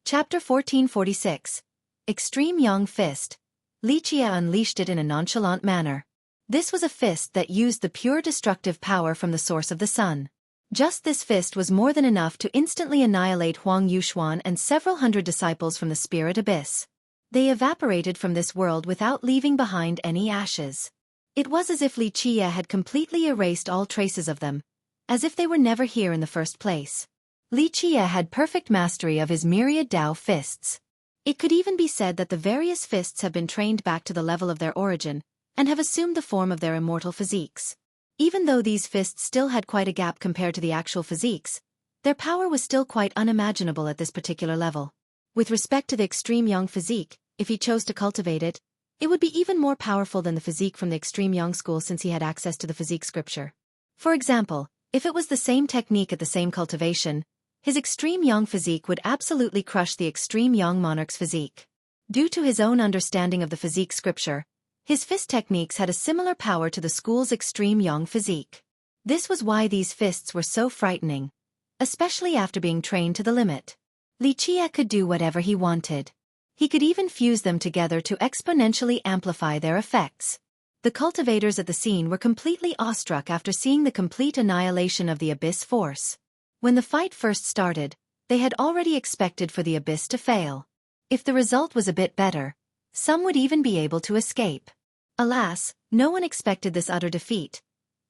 Chapter 1446. Extreme Yang Fist. Li Qie unleashed it in a nonchalant manner. This was a fist that used the pure destructive power from the source of the sun. Just this fist was more than enough to instantly annihilate Huang Yuxuan and several hundred disciples from the spirit abyss. They evaporated from this world without leaving behind any ashes. It was as if Li Qie had completely erased all traces of them, as if they were never here in the first place. Li Qie had perfect mastery of his myriad Dao fists. It could even be said that the various fists have been trained back to the level of their origin, and have assumed the form of their immortal physiques. Even though these fists still had quite a gap compared to the actual physiques, Their power was still quite unimaginable at this particular level. With respect to the extreme yang physique, if he chose to cultivate it, it would be even more powerful than the physique from the extreme yang school since he had access to the physique scripture. For example, if it was the same technique at the same cultivation, his extreme yang physique would absolutely crush the extreme yang monarch's physique. Due to his own understanding of the physique scripture, his fist techniques had a similar power to the school's extreme yang physique. This was why these fists were so frightening, especially after being trained to the limit. Li Qie could do whatever he wanted. He could even fuse them together to exponentially amplify their effects. The cultivators at the scene were completely awestruck after seeing the complete annihilation of the Abyss force. When the fight first started, they had already expected for the Abyss to fail. If the result was a bit better, some would even be able to escape. Alas, no one expected this utter defeat.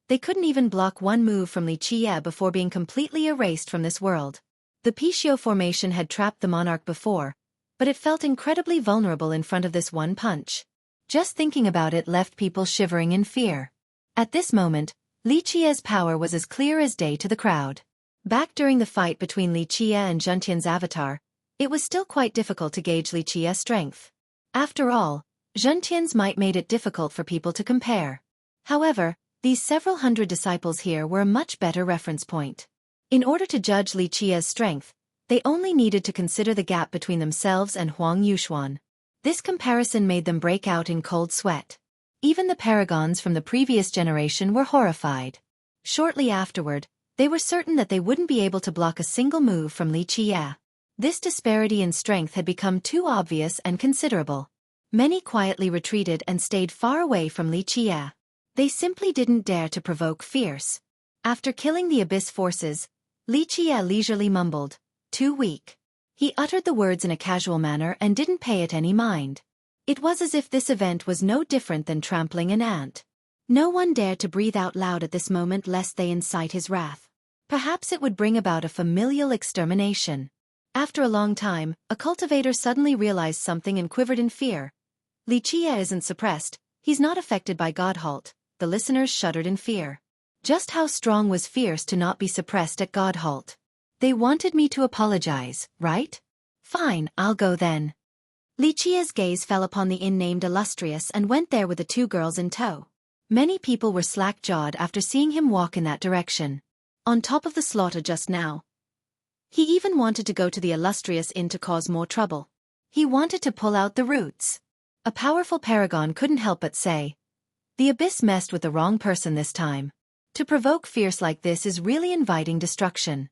They couldn't even block one move from Li Qie before being completely erased from this world. The Pishio formation had trapped the monarch before, but it felt incredibly vulnerable in front of this one punch. Just thinking about it left people shivering in fear. At this moment, Li Qie's power was as clear as day to the crowd. Back during the fight between Li Qie and Zhentian's avatar, it was still quite difficult to gauge Li Qie's strength. After all, Zhentian's might made it difficult for people to compare. However, these several hundred disciples here were a much better reference point. In order to judge Li Qie's strength, they only needed to consider the gap between themselves and Huang Yuxuan. This comparison made them break out in cold sweat. Even the paragons from the previous generation were horrified. Shortly afterward, they were certain that they wouldn't be able to block a single move from Li Qie. This disparity in strength had become too obvious and considerable. Many quietly retreated and stayed far away from Li Qie. They simply didn't dare to provoke fierce. After killing the Abyss forces, Li Qie leisurely mumbled, "Too weak." He uttered the words in a casual manner and didn't pay it any mind. It was as if this event was no different than trampling an ant. No one dared to breathe out loud at this moment lest they incite his wrath. Perhaps it would bring about a familial extermination. After a long time, a cultivator suddenly realized something and quivered in fear. Li Qie isn't suppressed, he's not affected by Godhalt. The listeners shuddered in fear. Just how strong was fierce to not be suppressed at Godhalt? They wanted me to apologize, right? Fine, I'll go then. Li Qie's gaze fell upon the inn named Illustrious and went there with the two girls in tow. Many people were slack-jawed after seeing him walk in that direction. On top of the slaughter just now. He even wanted to go to the Illustrious inn to cause more trouble. He wanted to pull out the roots. A powerful paragon couldn't help but say, "The Abyss messed with the wrong person this time. To provoke fierce like this is really inviting destruction.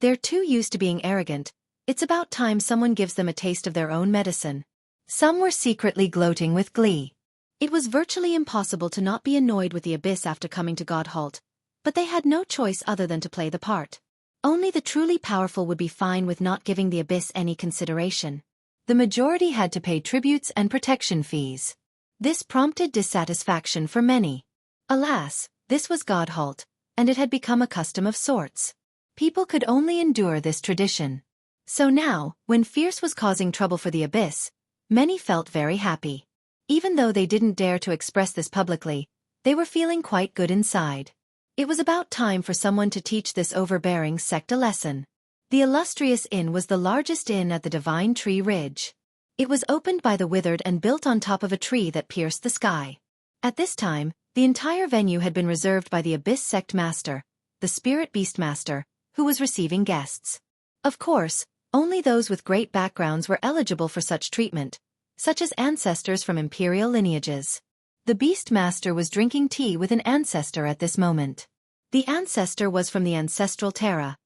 They're too used to being arrogant. It's about time someone gives them a taste of their own medicine." Some were secretly gloating with glee. It was virtually impossible to not be annoyed with the Abyss after coming to Godhalt, but they had no choice other than to play the part. Only the truly powerful would be fine with not giving the Abyss any consideration. The majority had to pay tributes and protection fees. This prompted dissatisfaction for many. Alas, this was Godhalt, and it had become a custom of sorts. People could only endure this tradition. So now, when Fierce was causing trouble for the Abyss, many felt very happy. Even though they didn't dare to express this publicly, they were feeling quite good inside. It was about time for someone to teach this overbearing sect a lesson. The Illustrious Inn was the largest inn at the Divine Tree Ridge. It was opened by the Withered and built on top of a tree that pierced the sky. At this time, the entire venue had been reserved by the Abyss Sect Master, the Spirit Beast Master, who was receiving guests. Of course, only those with great backgrounds were eligible for such treatment, such as ancestors from imperial lineages. The Beast Master was drinking tea with an ancestor at this moment. The ancestor was from the ancestral Terra,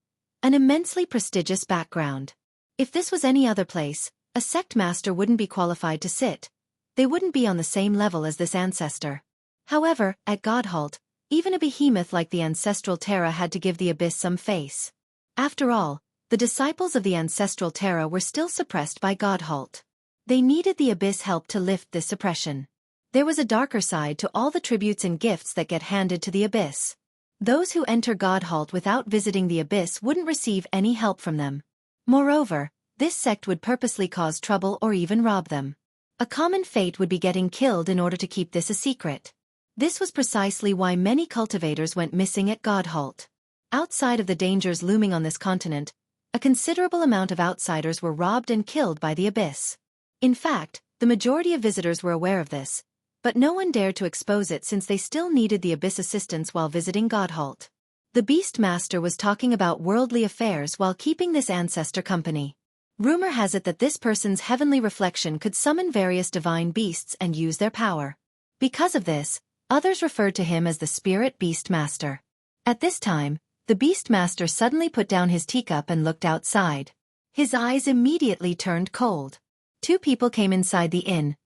an immensely prestigious background. If this was any other place, a sect master wouldn't be qualified to sit. They wouldn't be on the same level as this ancestor. However, at Godhalt, even a behemoth like the ancestral Terra had to give the Abyss some face. After all, the disciples of the ancestral Terra were still suppressed by Godhalt. They needed the Abyss help to lift this suppression. There was a darker side to all the tributes and gifts that get handed to the Abyss. Those who enter Godhalt without visiting the Abyss wouldn't receive any help from them. Moreover, this sect would purposely cause trouble or even rob them. A common fate would be getting killed in order to keep this a secret. This was precisely why many cultivators went missing at Godhalt. Outside of the dangers looming on this continent, a considerable amount of outsiders were robbed and killed by the abyss. In fact, the majority of visitors were aware of this, but no one dared to expose it since they still needed the abyss assistance while visiting Godhalt. The Beast Master was talking about worldly affairs while keeping this ancestor company. Rumor has it that this person's heavenly reflection could summon various divine beasts and use their power. Because of this, others referred to him as the Spirit Beast Master. At this time, the Beast Master suddenly put down his teacup and looked outside. His eyes immediately turned cold. Two people came inside the inn,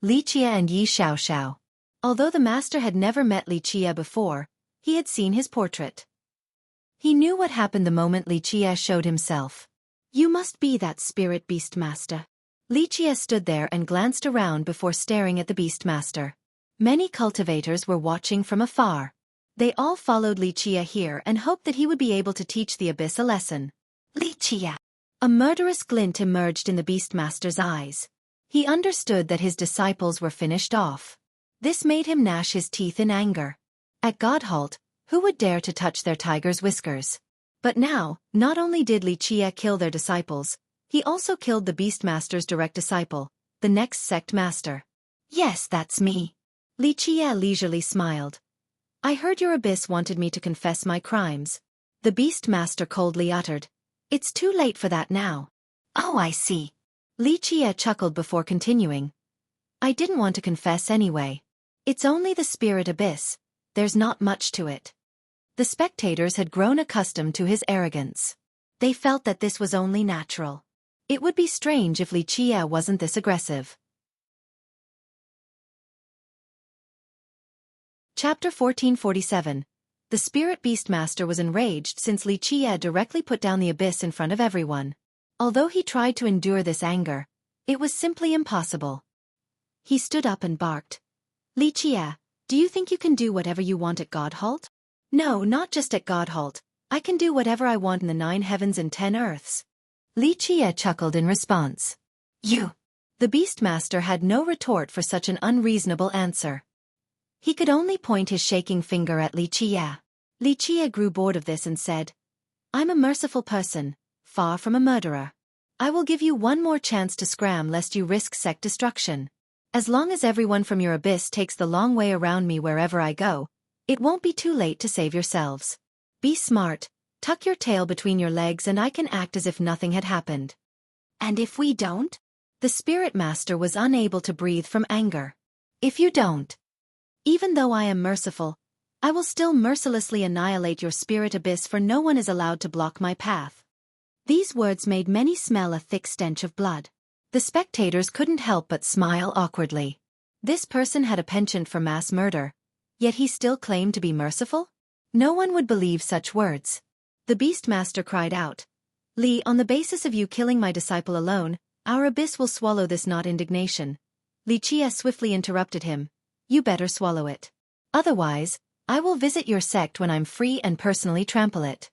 Li Qie and Yi Xiaoxiao. Although the master had never met Li Qie before, he had seen his portrait. He knew what happened the moment Li Qie showed himself. "You must be that Spirit Beast Master." Li Qie stood there and glanced around before staring at the Beast Master. Many cultivators were watching from afar. They all followed Li Qie here and hoped that he would be able to teach the abyss a lesson. Li Qie. A murderous glint emerged in the Beastmaster's eyes. He understood that his disciples were finished off. This made him gnash his teeth in anger. At Godhalt, who would dare to touch their tiger's whiskers? But now, not only did Li Qie kill their disciples, he also killed the Beastmaster's direct disciple, the next sect master. "Yes, that's me." Li Qie leisurely smiled. "I heard your abyss wanted me to confess my crimes." The Beastmaster coldly uttered, "It's too late for that now." "Oh, I see." Li Qie chuckled before continuing. "I didn't want to confess anyway. It's only the spirit abyss. There's not much to it." The spectators had grown accustomed to his arrogance. They felt that this was only natural. It would be strange if Li Qie wasn't this aggressive. Chapter 1447. The Spirit Beastmaster was enraged since Li Qie directly put down the abyss in front of everyone. Although he tried to endure this anger, it was simply impossible. He stood up and barked. "Li Qie, do you think you can do whatever you want at Godhalt?" "No, not just at Godhalt. I can do whatever I want in the 9 heavens and 10 earths." Li Qie chuckled in response. "You." The Beastmaster had no retort for such an unreasonable answer. He could only point his shaking finger at Li Qie. Li Qie grew bored of this and said, "I'm a merciful person, far from a murderer. I will give you one more chance to scram lest you risk sect destruction. As long as everyone from your abyss takes the long way around me wherever I go, it won't be too late to save yourselves. Be smart, tuck your tail between your legs and I can act as if nothing had happened." "And if we don't?" The Spirit Master was unable to breathe from anger. "If you don't? Even though I am merciful, I will still mercilessly annihilate your spirit abyss, for no one is allowed to block my path." These words made many smell a thick stench of blood. The spectators couldn't help but smile awkwardly. This person had a penchant for mass murder, yet he still claimed to be merciful? No one would believe such words. The Beastmaster cried out, "Li, on the basis of you killing my disciple alone, our abyss will swallow this, not indignation." Li Qie swiftly interrupted him, "You better swallow it. Otherwise, I will visit your sect when I'm free and personally trample it."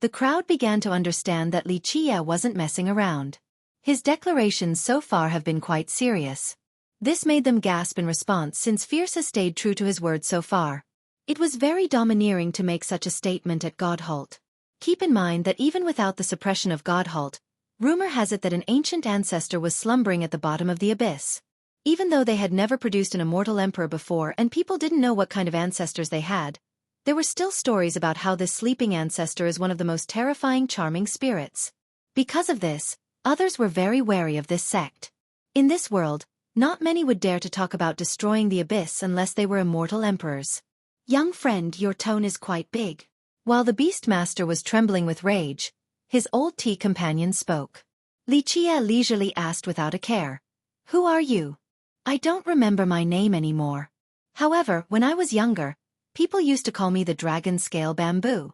The crowd began to understand that Li Qie wasn't messing around. His declarations so far have been quite serious. This made them gasp in response since Fierce has stayed true to his word so far. It was very domineering to make such a statement at Godhalt. Keep in mind that even without the suppression of Godhalt, rumor has it that an ancient ancestor was slumbering at the bottom of the abyss. Even though they had never produced an immortal emperor before and people didn't know what kind of ancestors they had, there were still stories about how this sleeping ancestor is one of the most terrifying, charming spirits. Because of this, others were very wary of this sect. In this world, not many would dare to talk about destroying the abyss unless they were immortal emperors. "Young friend, your tone is quite big." While the Beastmaster was trembling with rage, his old tea companion spoke. Li Qie leisurely asked without a care, "Who are you?" "I don't remember my name anymore. However, when I was younger, people used to call me the Dragon Scale Bamboo."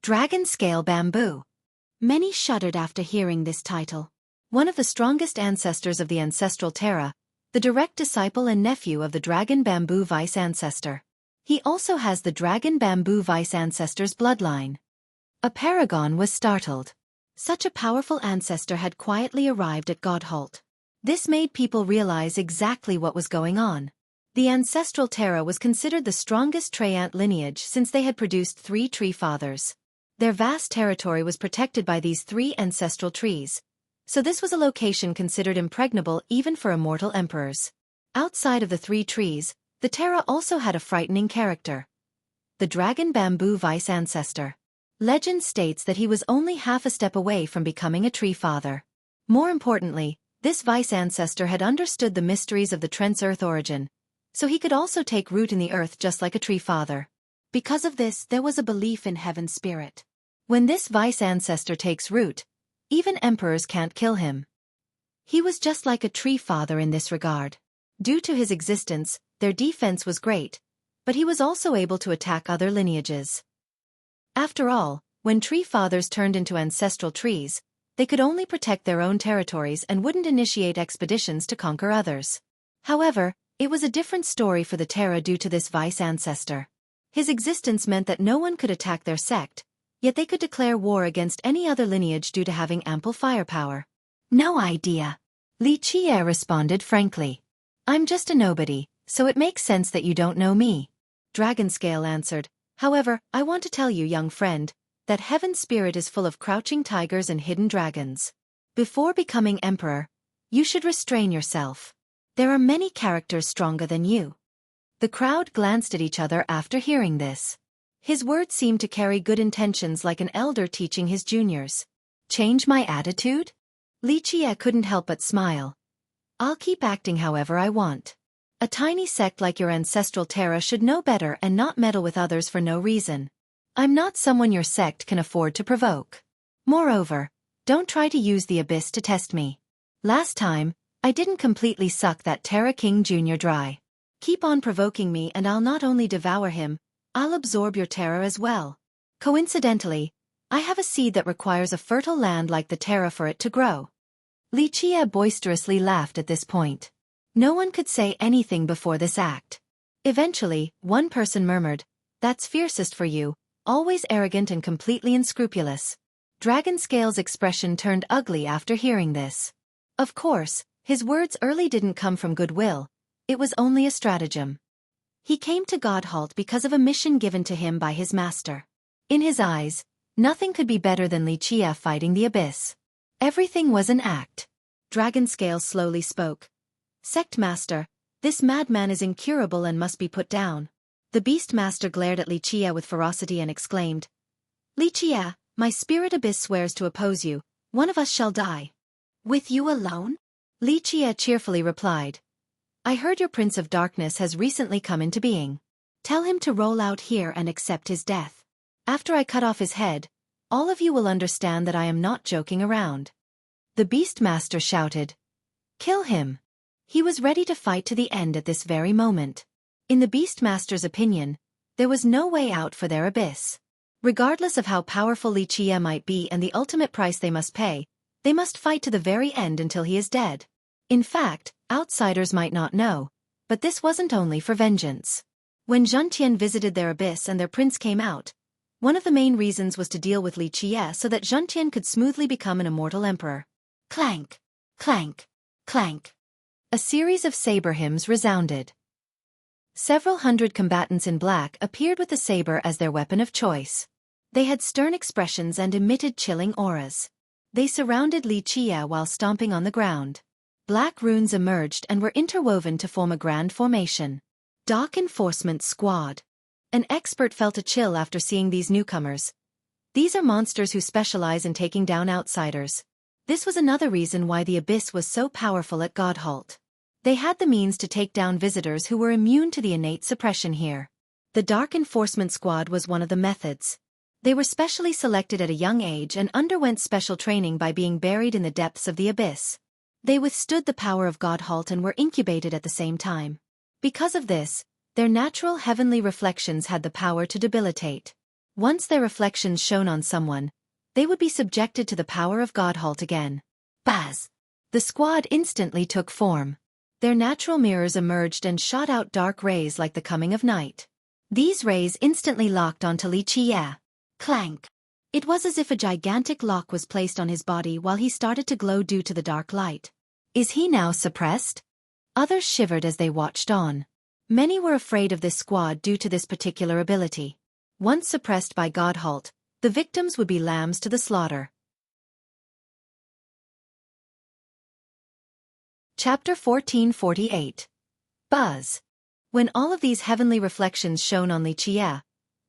Dragon Scale Bamboo. Many shuddered after hearing this title. One of the strongest ancestors of the ancestral Terra, the direct disciple and nephew of the Dragon Bamboo Vice Ancestor. He also has the Dragon Bamboo Vice Ancestor's bloodline. A paragon was startled. Such a powerful ancestor had quietly arrived at Godhalt. This made people realize exactly what was going on. The ancestral Terra was considered the strongest Treant lineage since they had produced 3 tree fathers. Their vast territory was protected by these 3 ancestral trees, so this was a location considered impregnable even for immortal emperors. Outside of the 3 trees, the Terra also had a frightening character. The dragon bamboo vice ancestor. Legend states that he was only half a step away from becoming a tree father. More importantly, this vice ancestor had understood the mysteries of the Trent's earth origin, so he could also take root in the earth just like a tree father. Because of this, there was a belief in heaven's spirit. When this vice ancestor takes root, even emperors can't kill him. He was just like a tree father in this regard. Due to his existence, their defense was great, but he was also able to attack other lineages. After all, when tree fathers turned into ancestral trees, they could only protect their own territories and wouldn't initiate expeditions to conquer others. However, it was a different story for the Terra due to this vice ancestor. His existence meant that no one could attack their sect, yet they could declare war against any other lineage due to having ample firepower. No idea. Li Qie responded frankly. I'm just a nobody, so it makes sense that you don't know me. Dragonscale answered, however, I want to tell you, young friend, that heaven's spirit is full of crouching tigers and hidden dragons. Before becoming emperor, you should restrain yourself. There are many characters stronger than you. The crowd glanced at each other after hearing this. His words seemed to carry good intentions like an elder teaching his juniors. Change my attitude? Li Qie couldn't help but smile. I'll keep acting however I want. A tiny sect like your ancestral Terra should know better and not meddle with others for no reason. I'm not someone your sect can afford to provoke. Moreover, don't try to use the abyss to test me. Last time, I didn't completely suck that Terra King Jr. dry. Keep on provoking me and I'll not only devour him, I'll absorb your Terra as well. Coincidentally, I have a seed that requires a fertile land like the Terra for it to grow. Li Qie boisterously laughed at this point. No one could say anything before this act. Eventually, one person murmured, "That's fiercest for you, always arrogant and completely unscrupulous." Dragonscale's expression turned ugly after hearing this. Of course, his words early didn't come from goodwill, it was only a stratagem. He came to Godhalt because of a mission given to him by his master. In his eyes, nothing could be better than Li Qie fighting the abyss. Everything was an act. Dragonscale slowly spoke. Sect Master, this madman is incurable and must be put down. The Beast Master glared at Li Qie with ferocity and exclaimed, Li Qie, my spirit abyss swears to oppose you, one of us shall die. With you alone? Li Qie cheerfully replied. I heard your Prince of Darkness has recently come into being. Tell him to roll out here and accept his death. After I cut off his head, all of you will understand that I am not joking around. The Beastmaster shouted. Kill him. He was ready to fight to the end at this very moment. In the Beastmaster's opinion, there was no way out for their abyss. Regardless of how powerful Li Qie might be and the ultimate price they must pay, they must fight to the very end until he is dead. In fact, outsiders might not know, but this wasn't only for vengeance. When Zhentian visited their abyss and their prince came out, one of the main reasons was to deal with Li Qie so that Zhentian could smoothly become an immortal emperor. Clank, clank, clank. A series of saber hymns resounded. Several hundred combatants in black appeared with the saber as their weapon of choice. They had stern expressions and emitted chilling auras. They surrounded Li Qie while stomping on the ground. Black runes emerged and were interwoven to form a grand formation. Dark Enforcement Squad. An expert felt a chill after seeing these newcomers. These are monsters who specialize in taking down outsiders. This was another reason why the Abyss was so powerful at Godhalt. They had the means to take down visitors who were immune to the innate suppression here. The Dark Enforcement Squad was one of the methods. They were specially selected at a young age and underwent special training by being buried in the depths of the Abyss. They withstood the power of Godhalt and were incubated at the same time. Because of this, their natural heavenly reflections had the power to debilitate. Once their reflections shone on someone, they would be subjected to the power of Godhalt again. Baz! The squad instantly took form. Their natural mirrors emerged and shot out dark rays like the coming of night. These rays instantly locked onto Li Qie. Clank! It was as if a gigantic lock was placed on his body while he started to glow due to the dark light. Is he now suppressed? Others shivered as they watched on. Many were afraid of this squad due to this particular ability. Once suppressed by Godhalt, The victims would be lambs to the slaughter. Chapter 1448. Buzz. When all of these heavenly reflections shone on Xueqi,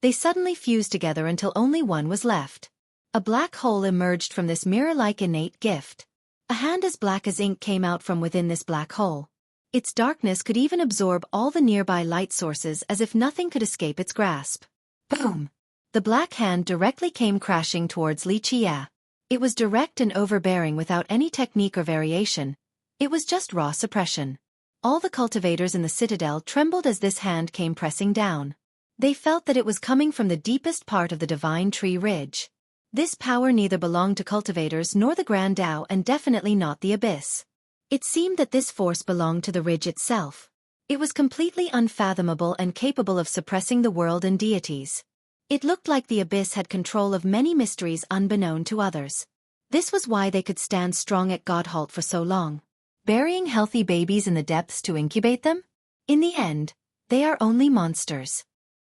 they suddenly fused together until only one was left. A black hole emerged from this mirror-like innate gift. A hand as black as ink came out from within this black hole. Its darkness could even absorb all the nearby light sources as if nothing could escape its grasp. Boom! The black hand directly came crashing towards Xueqi. It was direct and overbearing without any technique or variation. It was just raw suppression. All the cultivators in the citadel trembled as this hand came pressing down. They felt that it was coming from the deepest part of the divine tree ridge. This power neither belonged to cultivators nor the Grand Tao and definitely not the abyss. It seemed that this force belonged to the ridge itself. It was completely unfathomable and capable of suppressing the world and deities. It looked like the abyss had control of many mysteries unbeknown to others. This was why they could stand strong at Godhalt for so long. Burying healthy babies in the depths to incubate them? In the end, they are only monsters.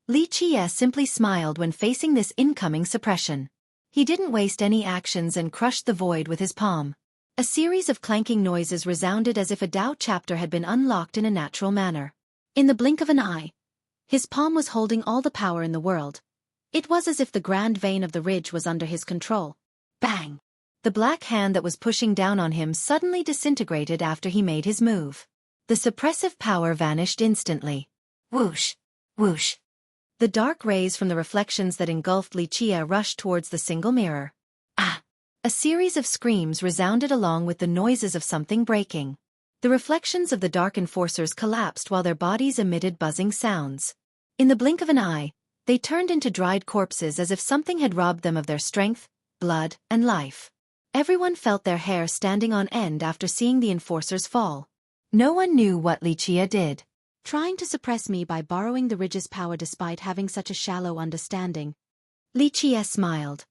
Xueqi simply smiled when facing this incoming suppression. He didn't waste any actions and crushed the void with his palm. A series of clanking noises resounded as if a Tao chapter had been unlocked in a natural manner. In the blink of an eye, his palm was holding all the power in the world. It was as if the grand vein of the ridge was under his control. Bang! The black hand that was pushing down on him suddenly disintegrated after he made his move. The suppressive power vanished instantly. Whoosh! Whoosh! The dark rays from the reflections that engulfed Xueqi rushed towards the single mirror. Ah! A series of screams resounded along with the noises of something breaking. The reflections of the dark enforcers collapsed while their bodies emitted buzzing sounds. In the blink of an eye, they turned into dried corpses as if something had robbed them of their strength, blood, and life. Everyone felt their hair standing on end after seeing the enforcers fall. No one knew what Xueqi did. Trying to suppress me by borrowing the ridge's power despite having such a shallow understanding. Xueqi smiled.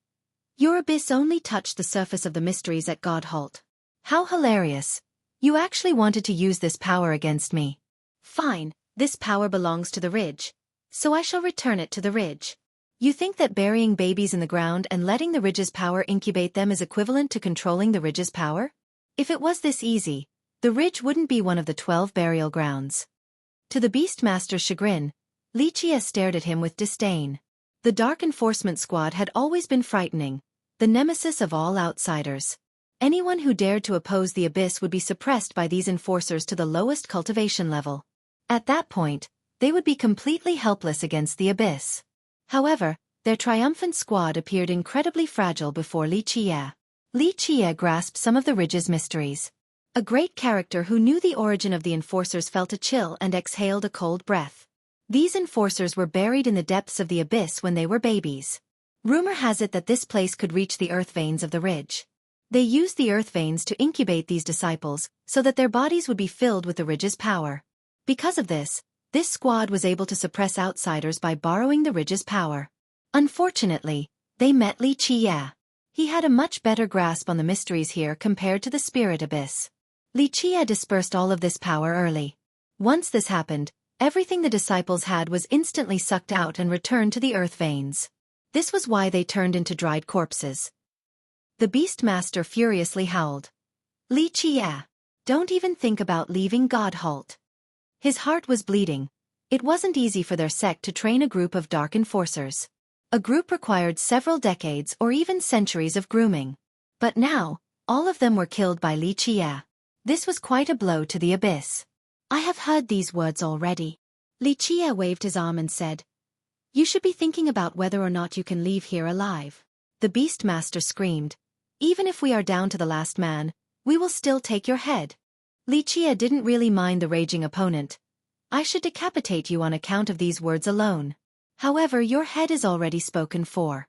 Your abyss only touched the surface of the mysteries at Godhalt. How hilarious. You actually wanted to use this power against me. Fine, this power belongs to the ridge. So I shall return it to the ridge. You think that burying babies in the ground and letting the ridge's power incubate them is equivalent to controlling the ridge's power? If it was this easy, the ridge wouldn't be one of the 12 burial grounds. To the Beastmaster's chagrin, Xueqi stared at him with disdain. The Dark Enforcement Squad had always been frightening, the nemesis of all outsiders. Anyone who dared to oppose the abyss would be suppressed by these enforcers to the lowest cultivation level. At that point, they would be completely helpless against the abyss. However, their triumphant squad appeared incredibly fragile before Xueqi. Xueqi grasped some of the ridge's mysteries. A great character who knew the origin of the enforcers felt a chill and exhaled a cold breath. These enforcers were buried in the depths of the abyss when they were babies. Rumor has it that this place could reach the earth veins of the ridge. They used the earth veins to incubate these disciples, so that their bodies would be filled with the ridge's power. Because of this squad was able to suppress outsiders by borrowing the ridge's power. Unfortunately, they met Xueqi. He had a much better grasp on the mysteries here compared to the spirit abyss. Xueqi dispersed all of this power early. Once this happened, everything the disciples had was instantly sucked out and returned to the earth veins. This was why they turned into dried corpses. The Beastmaster furiously howled. Xueqi, don't even think about leaving Godhalt. His heart was bleeding. It wasn't easy for their sect to train a group of dark enforcers. A group required several decades or even centuries of grooming. But now, all of them were killed by Xueqi. This was quite a blow to the abyss. I have heard these words already. Xueqi waved his arm and said, You should be thinking about whether or not you can leave here alive. The Beastmaster screamed, Even if we are down to the last man, we will still take your head. Xueqi didn't really mind the raging opponent. I should decapitate you on account of these words alone. However, your head is already spoken for.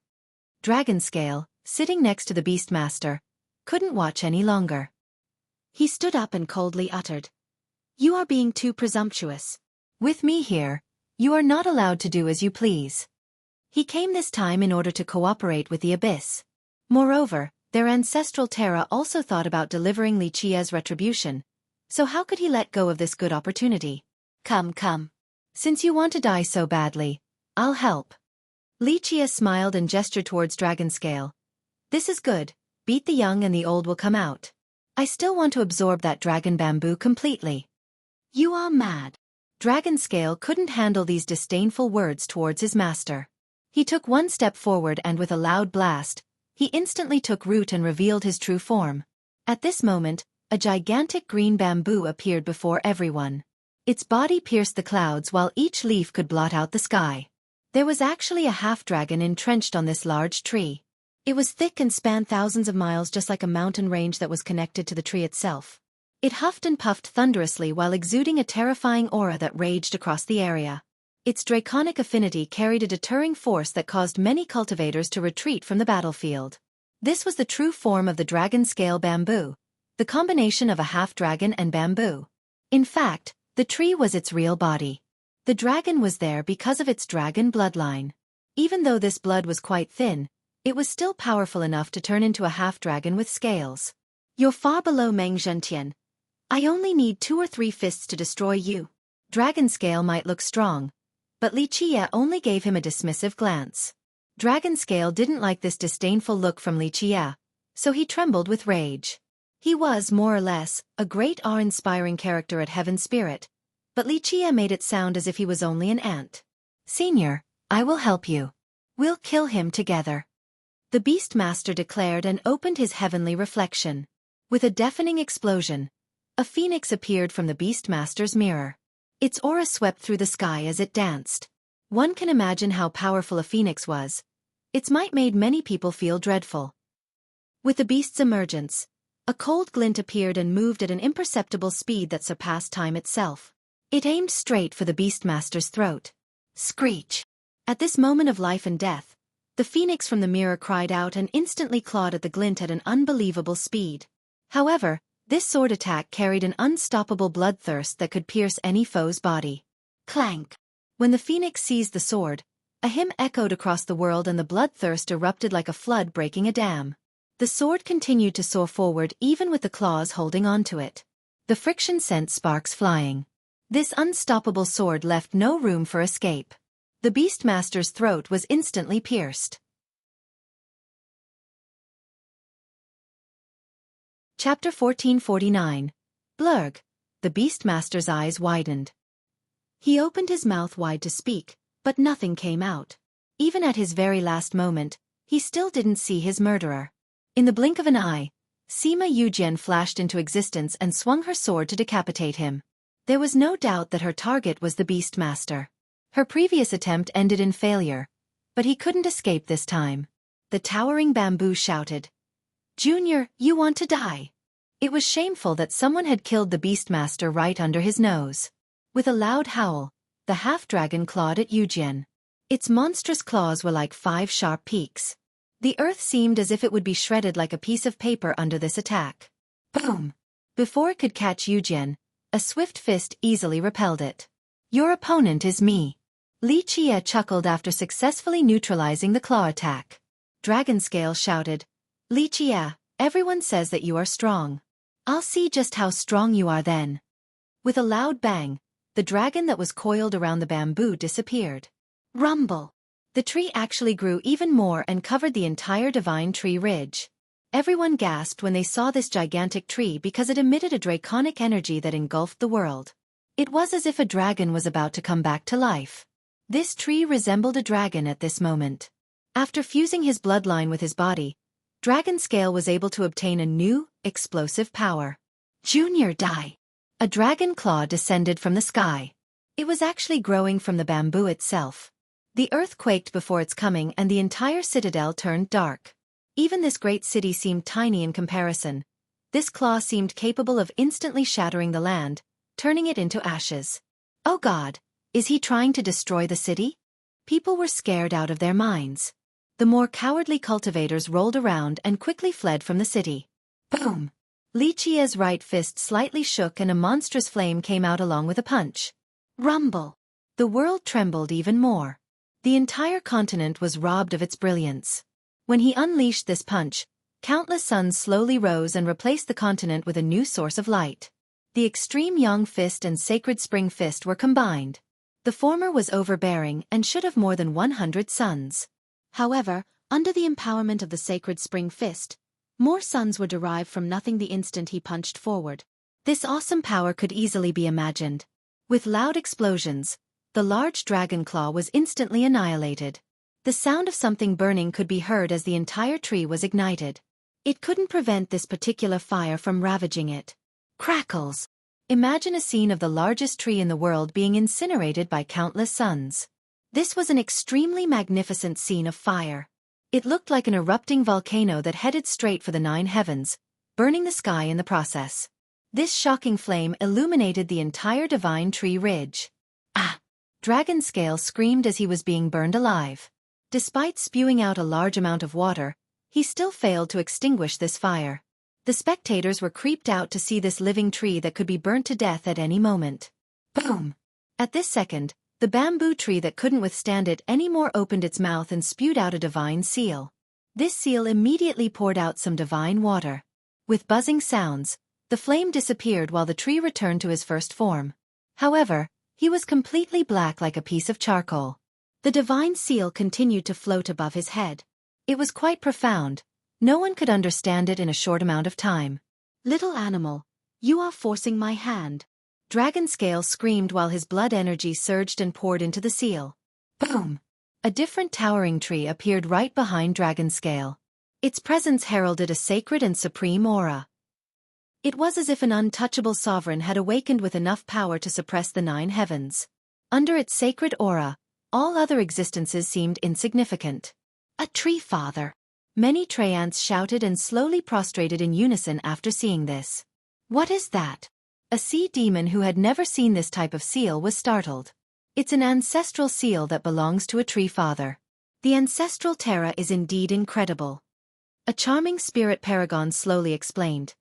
Dragonscale, sitting next to the Beastmaster, couldn't watch any longer. He stood up and coldly uttered, You are being too presumptuous. With me here, you are not allowed to do as you please. He came this time in order to cooperate with the abyss. Moreover, their ancestral Terra also thought about delivering Xueqi's retribution, so how could he let go of this good opportunity? Come. Since you want to die so badly, I'll help. Li Chia smiled and gestured towards Dragonscale. This is good, beat the young and the old will come out. I still want to absorb that dragon bamboo completely. You are mad. Dragonscale couldn't handle these disdainful words towards his master. He took one step forward and with a loud blast, he instantly took root and revealed his true form. At this moment, a gigantic green bamboo appeared before everyone. Its body pierced the clouds while each leaf could blot out the sky. There was actually a half-dragon entrenched on this large tree. It was thick and spanned thousands of miles just like a mountain range that was connected to the tree itself. It huffed and puffed thunderously while exuding a terrifying aura that raged across the area. Its draconic affinity carried a deterring force that caused many cultivators to retreat from the battlefield. This was the true form of the dragon-scale bamboo, the combination of a half-dragon and bamboo. In fact, the tree was its real body. The dragon was there because of its dragon bloodline. Even though this blood was quite thin, it was still powerful enough to turn into a half-dragon with scales. You're far below Meng Zhentian. I only need 2 or 3 fists to destroy you. Dragonscale might look strong, but Li Chia only gave him a dismissive glance. Dragonscale didn't like this disdainful look from Li Chia, so he trembled with rage. He was, more or less, a great awe-inspiring character at Heaven Spirit, but Li Chia made it sound as if he was only an ant. Senior, I will help you. We'll kill him together. The Beastmaster declared and opened his heavenly reflection. With a deafening explosion, a phoenix appeared from the Beastmaster's mirror. Its aura swept through the sky as it danced. One can imagine how powerful a phoenix was. Its might made many people feel dreadful. With the beast's emergence, a cold glint appeared and moved at an imperceptible speed that surpassed time itself. It aimed straight for the Beastmaster's throat. Screech! At this moment of life and death, the phoenix from the mirror cried out and instantly clawed at the glint at an unbelievable speed. However, this sword attack carried an unstoppable bloodthirst that could pierce any foe's body. Clank! When the phoenix seized the sword, a hymn echoed across the world and the bloodthirst erupted like a flood breaking a dam. The sword continued to soar forward even with the claws holding onto it. The friction sent sparks flying. This unstoppable sword left no room for escape. The Beastmaster's throat was instantly pierced. Chapter 1449. Blurg. The Beastmaster's eyes widened. He opened his mouth wide to speak, but nothing came out. Even at his very last moment, he still didn't see his murderer. In the blink of an eye, Sima Yujian flashed into existence and swung her sword to decapitate him. There was no doubt that her target was the Beastmaster. Her previous attempt ended in failure, but he couldn't escape this time. The towering bamboo shouted, "Junior, you want to die." It was shameful that someone had killed the Beastmaster right under his nose. With a loud howl, the half-dragon clawed at Yujian. Its monstrous claws were like 5 sharp peaks. The earth seemed as if it would be shredded like a piece of paper under this attack. Boom! Before it could catch Yujian, a swift fist easily repelled it. Your opponent is me. Li Chia chuckled after successfully neutralizing the claw attack. Dragonscale shouted, Li Chia, everyone says that you are strong. I'll see just how strong you are then. With a loud bang, the dragon that was coiled around the bamboo disappeared. Rumble! The tree actually grew even more and covered the entire divine tree ridge. Everyone gasped when they saw this gigantic tree because it emitted a draconic energy that engulfed the world. It was as if a dragon was about to come back to life. This tree resembled a dragon at this moment. After fusing his bloodline with his body, Dragonscale was able to obtain a new, explosive power. Junior, die! A dragon claw descended from the sky. It was actually growing from the bamboo itself. The earth quaked before its coming and the entire citadel turned dark. Even this great city seemed tiny in comparison. This claw seemed capable of instantly shattering the land, turning it into ashes. Oh God, is he trying to destroy the city? People were scared out of their minds. The more cowardly cultivators rolled around and quickly fled from the city. Boom! Li Chia's right fist slightly shook and a monstrous flame came out along with a punch. Rumble! The world trembled even more. The entire continent was robbed of its brilliance. When he unleashed this punch, countless suns slowly rose and replaced the continent with a new source of light. The extreme Yang Fist and Sacred Spring Fist were combined. The former was overbearing and should have more than 100 sons. However, under the empowerment of the sacred spring fist, more sons were derived from nothing the instant he punched forward. This awesome power could easily be imagined. With loud explosions, the large dragon claw was instantly annihilated. The sound of something burning could be heard as the entire tree was ignited. It couldn't prevent this particular fire from ravaging it. Crackles! Imagine a scene of the largest tree in the world being incinerated by countless suns. This was an extremely magnificent scene of fire. It looked like an erupting volcano that headed straight for the 9 heavens, burning the sky in the process. This shocking flame illuminated the entire divine tree ridge. Ah! Dragon Scale screamed as he was being burned alive. Despite spewing out a large amount of water, he still failed to extinguish this fire. The spectators were creeped out to see this living tree that could be burnt to death at any moment. Boom! At this second, the bamboo tree that couldn't withstand it anymore opened its mouth and spewed out a divine seal. This seal immediately poured out some divine water. With buzzing sounds, the flame disappeared while the tree returned to his first form. However, he was completely black like a piece of charcoal. The divine seal continued to float above his head. It was quite profound. No one could understand it in a short amount of time. "Little animal, you are forcing my hand." Dragon Scale screamed while his blood energy surged and poured into the seal. Boom! A different towering tree appeared right behind Dragon Scale. Its presence heralded a sacred and supreme aura. It was as if an untouchable sovereign had awakened with enough power to suppress the 9 heavens. Under its sacred aura, all other existences seemed insignificant. A tree father! Many Treants shouted and slowly prostrated in unison after seeing this. What is that? A sea demon who had never seen this type of seal was startled. It's an ancestral seal that belongs to a tree father. The ancestral terra is indeed incredible. A charming spirit paragon slowly explained.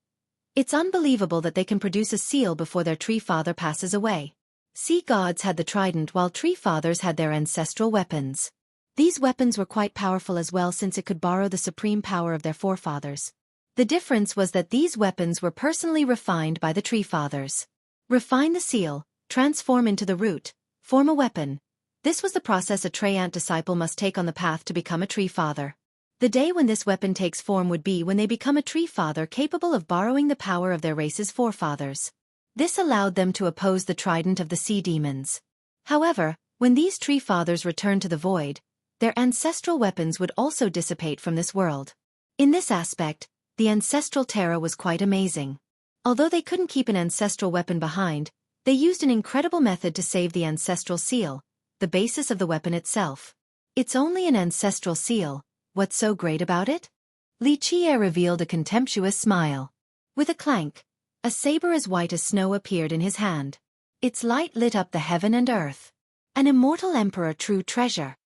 It's unbelievable that they can produce a seal before their tree father passes away. Sea gods had the trident while tree fathers had their ancestral weapons. These weapons were quite powerful as well since it could borrow the supreme power of their forefathers. The difference was that these weapons were personally refined by the tree fathers. Refine the seal, transform into the root, form a weapon. This was the process a Treant disciple must take on the path to become a tree father. The day when this weapon takes form would be when they become a tree father capable of borrowing the power of their race's forefathers. This allowed them to oppose the trident of the sea demons. However, when these tree fathers returned to the void, their ancestral weapons would also dissipate from this world. In this aspect, the ancestral terra was quite amazing. Although they couldn't keep an ancestral weapon behind, they used an incredible method to save the ancestral seal, the basis of the weapon itself. It's only an ancestral seal, what's so great about it? Xueqi revealed a contemptuous smile. With a clank, a saber as white as snow appeared in his hand. Its light lit up the heaven and earth. An immortal emperor, true treasure.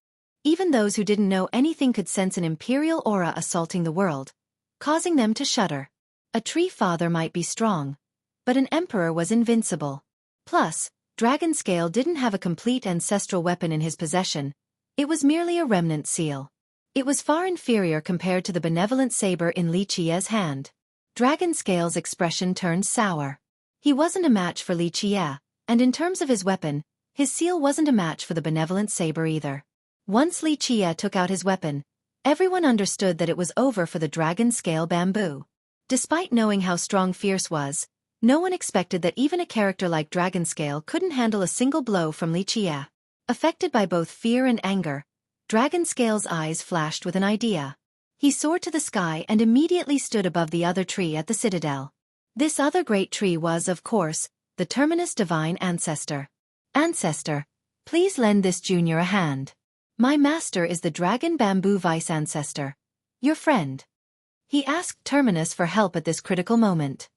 Even those who didn't know anything could sense an imperial aura assaulting the world, causing them to shudder. A tree father might be strong, but an emperor was invincible. Plus, Dragon Scale didn't have a complete ancestral weapon in his possession. It was merely a remnant seal. It was far inferior compared to the benevolent saber in Xueqi's hand. Dragon Scale's expression turned sour. He wasn't a match for Xueqi, and in terms of his weapon, his seal wasn't a match for the benevolent saber either. Once Xueqi took out his weapon, everyone understood that it was over for the Dragon Scale bamboo. Despite knowing how strong Fierce was, no one expected that even a character like Dragon Scale couldn't handle a single blow from Xueqi. Affected by both fear and anger, Dragon Scale's eyes flashed with an idea. He soared to the sky and immediately stood above the other tree at the citadel. This other great tree was, of course, the Terminus Divine Ancestor. Ancestor, please lend this junior a hand. My master is the Dragon Bamboo Vice Ancestor. Your friend. He asked Terminus for help at this critical moment.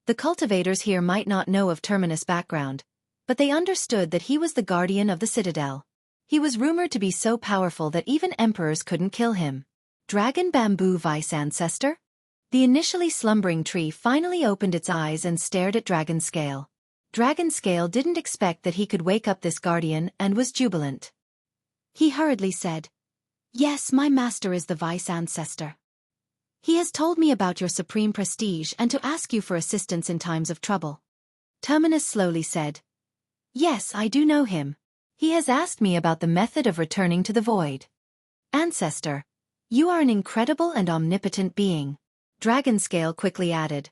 The cultivators here might not know of Terminus' background, but they understood that he was the guardian of the citadel. He was rumored to be so powerful that even emperors couldn't kill him. Dragon Bamboo Vice Ancestor? The initially slumbering tree finally opened its eyes and stared at Dragon Scale. Dragon Scale didn't expect that he could wake up this guardian and was jubilant. He hurriedly said, "Yes, my master is the Vice Ancestor. He has told me about your supreme prestige and to ask you for assistance in times of trouble." Terminus slowly said, "Yes, I do know him. He has asked me about the method of returning to the void. Ancestor, you are an incredible and omnipotent being. Dragonscale quickly added.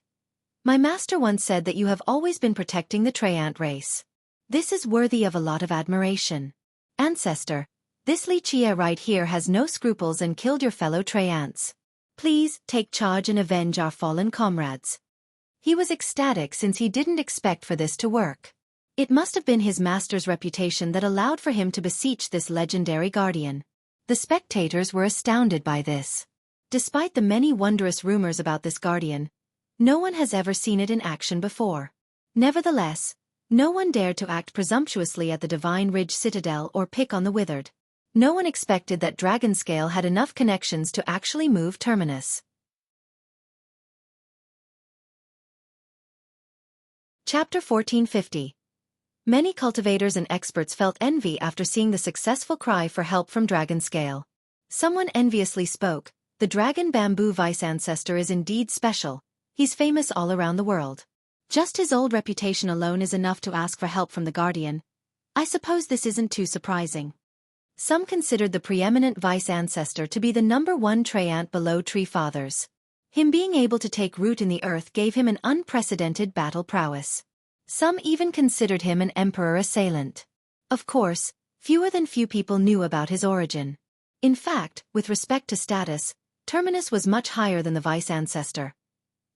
My master once said that you have always been protecting the Treant race. This is worthy of a lot of admiration. Ancestor, this Xueqi right here has no scruples and killed your fellow Treants. Please, take charge and avenge our fallen comrades. He was ecstatic since he didn't expect for this to work. It must have been his master's reputation that allowed for him to beseech this legendary guardian. The spectators were astounded by this. Despite the many wondrous rumors about this guardian, no one has ever seen it in action before. Nevertheless, no one dared to act presumptuously at the Divine Ridge Citadel or pick on the withered. No one expected that Dragonscale had enough connections to actually move Terminus. Chapter 1450. Many cultivators and experts felt envy after seeing the successful cry for help from Dragonscale. Someone enviously spoke, the Dragon Bamboo Vice Ancestor is indeed special, he's famous all around the world. Just his old reputation alone is enough to ask for help from the Guardian. I suppose this isn't too surprising. Some considered the preeminent Vice Ancestor to be the #1 Treant below Tree Fathers. Him being able to take root in the earth gave him an unprecedented battle prowess. Some even considered him an Emperor Assailant. Of course, few people knew about his origin. In fact, with respect to status, Terminus was much higher than the Vice Ancestor.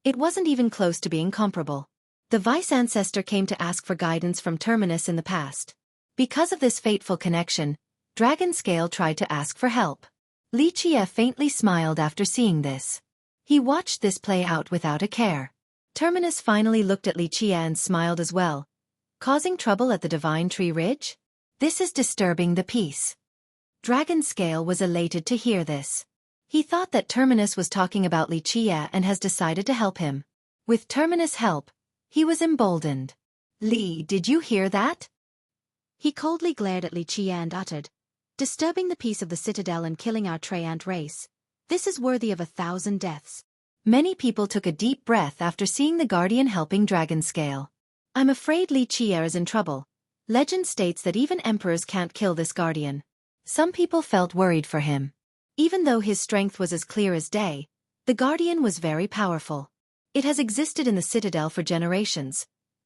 It wasn't even close to being comparable. The Vice Ancestor came to ask for guidance from Terminus in the past. Because of this fateful connection, Dragonscale tried to ask for help. Xueqi faintly smiled after seeing this. He watched this play out without a care. Terminus finally looked at Xueqi and smiled as well. Causing trouble at the Divine Tree Ridge? This is disturbing the peace. Dragonscale was elated to hear this. He thought that Terminus was talking about Xueqi and has decided to help him. With Terminus' help, he was emboldened. Li, did you hear that? He coldly glared at Xueqi and uttered, disturbing the peace of the citadel and killing our Treant race. This is worthy of 1,000 deaths. Many people took a deep breath after seeing the Guardian helping Dragonscale. I'm afraid Xueqi is in trouble. Legend states that even emperors can't kill this Guardian. Some people felt worried for him. Even though his strength was as clear as day, the Guardian was very powerful. It has existed in the citadel for generations.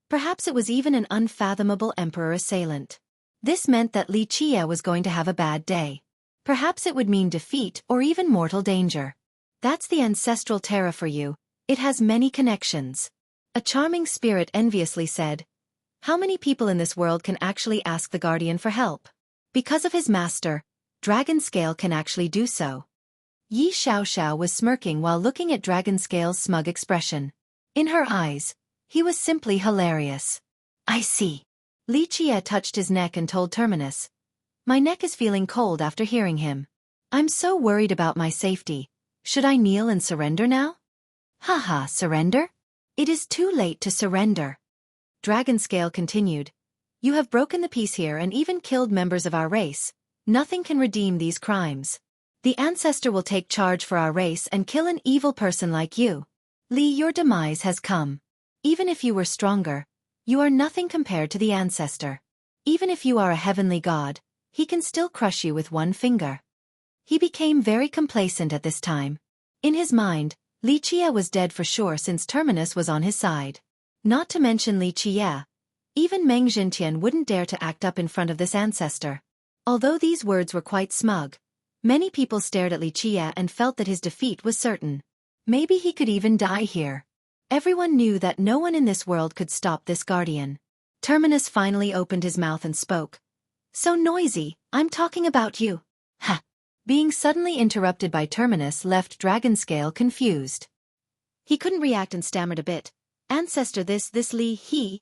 Perhaps it was even an unfathomable Emperor Assailant. This meant that Xueqi was going to have a bad day. Perhaps it would mean defeat or even mortal danger. That's the ancestral Terra for you, it has many connections. A charming spirit enviously said. How many people in this world can actually ask the Guardian for help? Because of his master, Dragonscale can actually do so. Yi Xiaoxiao was smirking while looking at Dragonscale's smug expression. In her eyes, he was simply hilarious. I see. Xueqi touched his neck and told Terminus. My neck is feeling cold after hearing him. I'm so worried about my safety. Should I kneel and surrender now? Haha, surrender? It is too late to surrender. Dragonscale continued. You have broken the peace here and even killed members of our race. Nothing can redeem these crimes. The Ancestor will take charge for our race and kill an evil person like you. Li, your demise has come. Even if you were stronger, you are nothing compared to the Ancestor. Even if you are a heavenly god, he can still crush you with one finger. He became very complacent at this time. In his mind, Xueqi was dead for sure since Terminus was on his side. Not to mention Xueqi, even Meng Xintian wouldn't dare to act up in front of this Ancestor. Although these words were quite smug, many people stared at Xueqi and felt that his defeat was certain. Maybe he could even die here. Everyone knew that no one in this world could stop this Guardian. Terminus finally opened his mouth and spoke. So noisy, I'm talking about you. Ha! Being suddenly interrupted by Terminus left Dragonscale confused. He couldn't react and stammered a bit. Ancestor this Li, he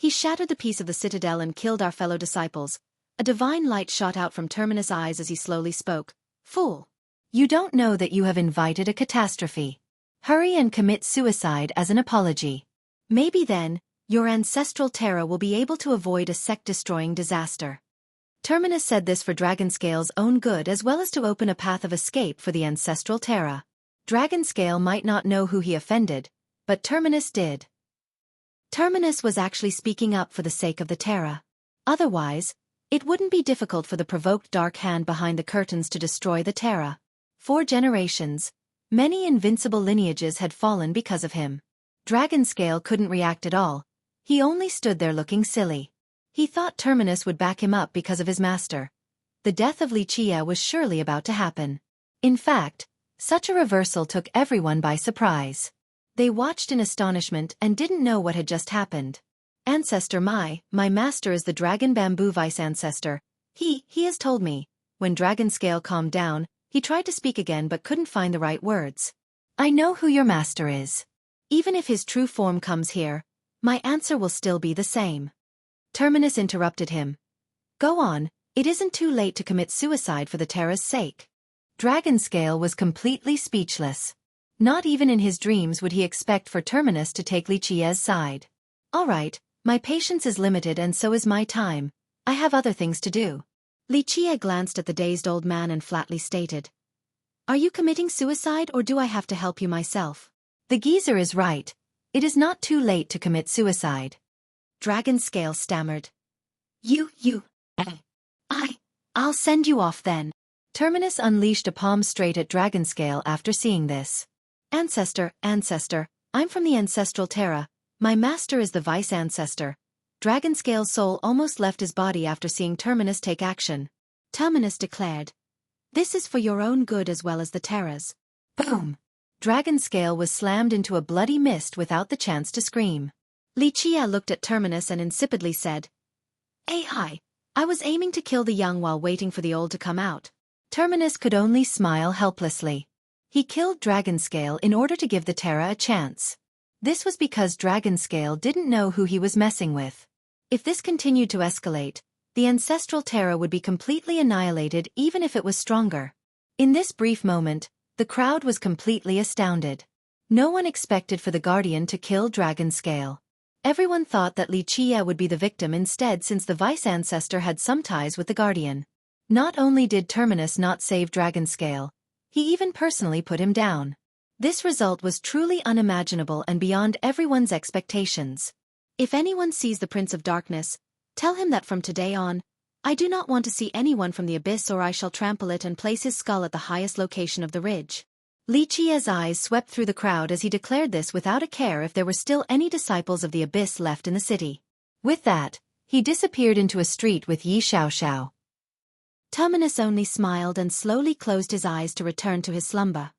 shattered the peace of the citadel and killed our fellow disciples. A divine light shot out from Terminus' eyes as he slowly spoke. Fool! You don't know that you have invited a catastrophe. Hurry and commit suicide as an apology. Maybe then, your ancestral Terra will be able to avoid a sect-destroying disaster. Terminus said this for Dragonscale's own good as well as to open a path of escape for the ancestral Terra. Dragonscale might not know who he offended, but Terminus did. Terminus was actually speaking up for the sake of the Terra. Otherwise, It wouldn't be difficult for the provoked dark hand behind the curtains to destroy the Terra. For generations, many invincible lineages had fallen because of him. Dragonscale couldn't react at all. He only stood there looking silly. He thought Terminus would back him up because of his master. The death of Lichia was surely about to happen. In fact, such a reversal took everyone by surprise. They watched in astonishment and didn't know what had just happened. Ancestor, my master is the Dragon Bamboo Vice Ancestor. He has told me. When Dragonscale calmed down, he tried to speak again but couldn't find the right words. I know who your master is. Even if his true form comes here, my answer will still be the same. Terminus interrupted him. Go on, it isn't too late to commit suicide for the Terra's sake. Dragonscale was completely speechless. Not even in his dreams would he expect for Terminus to take Lichia's side. All right, my patience is limited and so is my time. I have other things to do. Lichia glanced at the dazed old man and flatly stated. Are you committing suicide or do I have to help you myself? The geezer is right. It is not too late to commit suicide. Dragonscale stammered. I'll send you off then. Terminus unleashed a palm straight at Dragonscale after seeing this. Ancestor, I'm from the ancestral Terra. My master is the Vice Ancestor. Dragonscale's soul almost left his body after seeing Terminus take action. Terminus declared. This is for your own good as well as the Terra's. Boom! Dragonscale was slammed into a bloody mist without the chance to scream. Lichia looked at Terminus and insipidly said, Hi, I was aiming to kill the young while waiting for the old to come out. Terminus could only smile helplessly. He killed Dragonscale in order to give the Terra a chance. This was because Dragonscale didn't know who he was messing with. If this continued to escalate, the ancestral Terra would be completely annihilated even if it was stronger. In this brief moment, the crowd was completely astounded. No one expected for the Guardian to kill Dragonscale. Everyone thought that Lichia would be the victim instead since the Vice Ancestor had some ties with the Guardian. Not only did Terminus not save Dragonscale, he even personally put him down. This result was truly unimaginable and beyond everyone's expectations. If anyone sees the Prince of Darkness, tell him that from today on, I do not want to see anyone from the abyss or I shall trample it and place his skull at the highest location of the ridge. Lichia's eyes swept through the crowd as he declared this without a care if there were still any disciples of the abyss left in the city. With that, he disappeared into a street with Yi Xiaoxiao. Terminus only smiled and slowly closed his eyes to return to his slumber.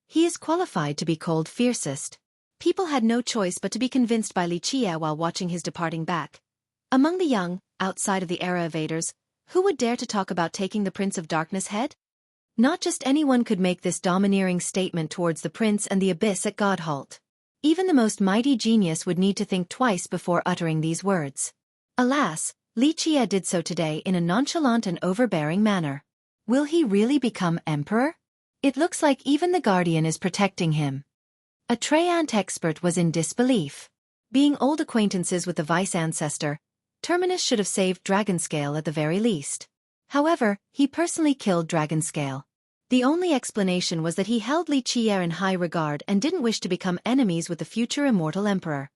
He is qualified to be called fiercest. People had no choice but to be convinced by Lichia while watching his departing back. Among the young, outside of the era evaders, who would dare to talk about taking the Prince of Darkness' head? Not just anyone could make this domineering statement towards the Prince and the Abyss at Godhalt. Even the most mighty genius would need to think twice before uttering these words. Alas, Lichia did so today in a nonchalant and overbearing manner. Will he really become emperor? It looks like even the Guardian is protecting him. A Treant expert was in disbelief. Being old acquaintances with the Vice Ancestor, Terminus should have saved Dragonscale at the very least. However, he personally killed Dragonscale. The only explanation was that he held Lichia in high regard and didn't wish to become enemies with the future immortal emperor.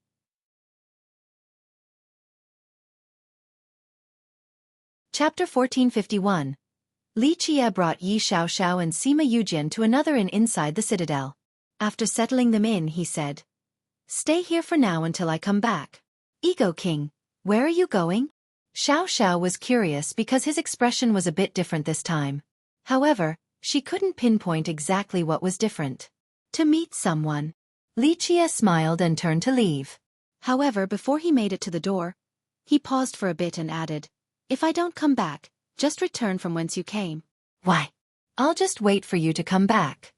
Chapter 1451. Lichia brought Yi Xiaoxiao and Sima Yujian to another inn inside the citadel. After settling them in, he said, Stay here for now until I come back. Ego King, where are you going? Xiaoxiao was curious because his expression was a bit different this time. However, she couldn't pinpoint exactly what was different. To meet someone. Lichia smiled and turned to leave. However, before he made it to the door, he paused for a bit and added, If I don't come back, just return from whence you came. Why? I'll just wait for you to come back.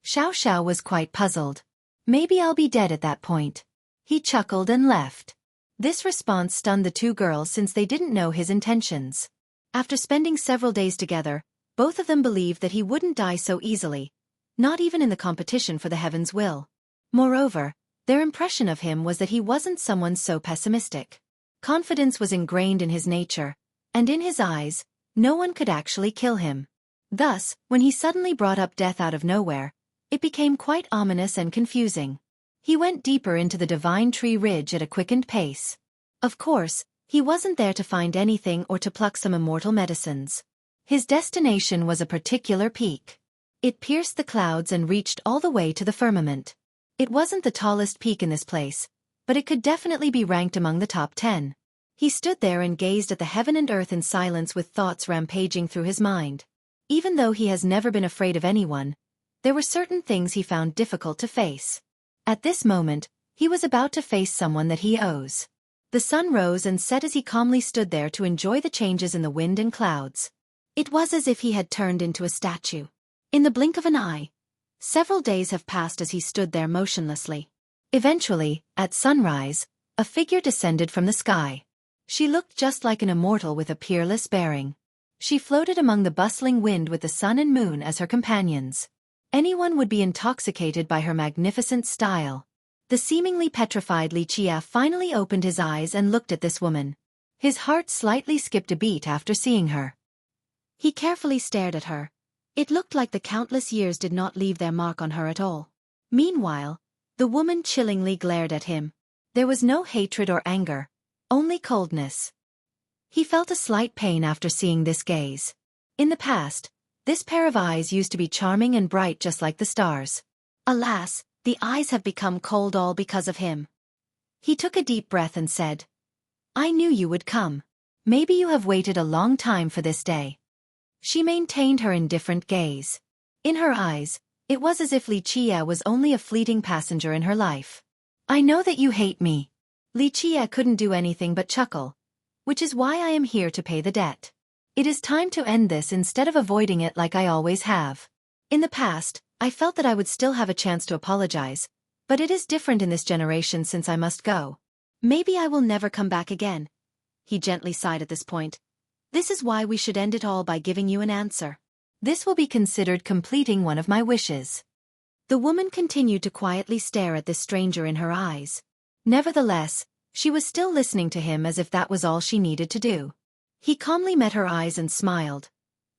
Xiaoxiao was quite puzzled. Maybe I'll be dead at that point. He chuckled and left. This response stunned the two girls since they didn't know his intentions. After spending several days together, both of them believed that he wouldn't die so easily, not even in the competition for the Heaven's Will. Moreover, their impression of him was that he wasn't someone so pessimistic. Confidence was ingrained in his nature, and in his eyes, no one could actually kill him. Thus, when he suddenly brought up death out of nowhere, it became quite ominous and confusing. He went deeper into the Divine Tree Ridge at a quickened pace. Of course, He wasn't there to find anything or to pluck some immortal medicines. His destination was a particular peak. It pierced the clouds and reached all the way to the firmament. It wasn't the tallest peak in this place, but it could definitely be ranked among the top 10. He stood there and gazed at the heaven and earth in silence with thoughts rampaging through his mind. Even though he has never been afraid of anyone, there were certain things he found difficult to face. At this moment, he was about to face someone that he owes. The sun rose and set as he calmly stood there to enjoy the changes in the wind and clouds. It was as if he had turned into a statue. In the blink of an eye, several days have passed as he stood there motionlessly. Eventually, at sunrise, a figure descended from the sky. She looked just like an immortal with a peerless bearing. She floated among the bustling wind with the sun and moon as her companions. Anyone would be intoxicated by her magnificent style. The seemingly petrified Xueqi finally opened his eyes and looked at this woman. His heart slightly skipped a beat after seeing her. He carefully stared at her. It looked like the countless years did not leave their mark on her at all. Meanwhile, the woman chillingly glared at him. There was no hatred or anger, only coldness. He felt a slight pain after seeing this gaze. In the past, this pair of eyes used to be charming and bright just like the stars. Alas, the eyes have become cold all because of him. He took a deep breath and said, "I knew you would come. Maybe you have waited a long time for this day." She maintained her indifferent gaze. In her eyes, it was as if Xueqi was only a fleeting passenger in her life. "I know that you hate me." Xueqi couldn't do anything but chuckle. "Which is why I am here to pay the debt. It is time to end this instead of avoiding it like I always have. In the past, I felt that I would still have a chance to apologize, but it is different in this generation since I must go. Maybe I will never come back again." He gently sighed at this point. "This is why we should end it all by giving you an answer. This will be considered completing one of my wishes." The woman continued to quietly stare at this stranger in her eyes. Nevertheless, she was still listening to him as if that was all she needed to do. He calmly met her eyes and smiled.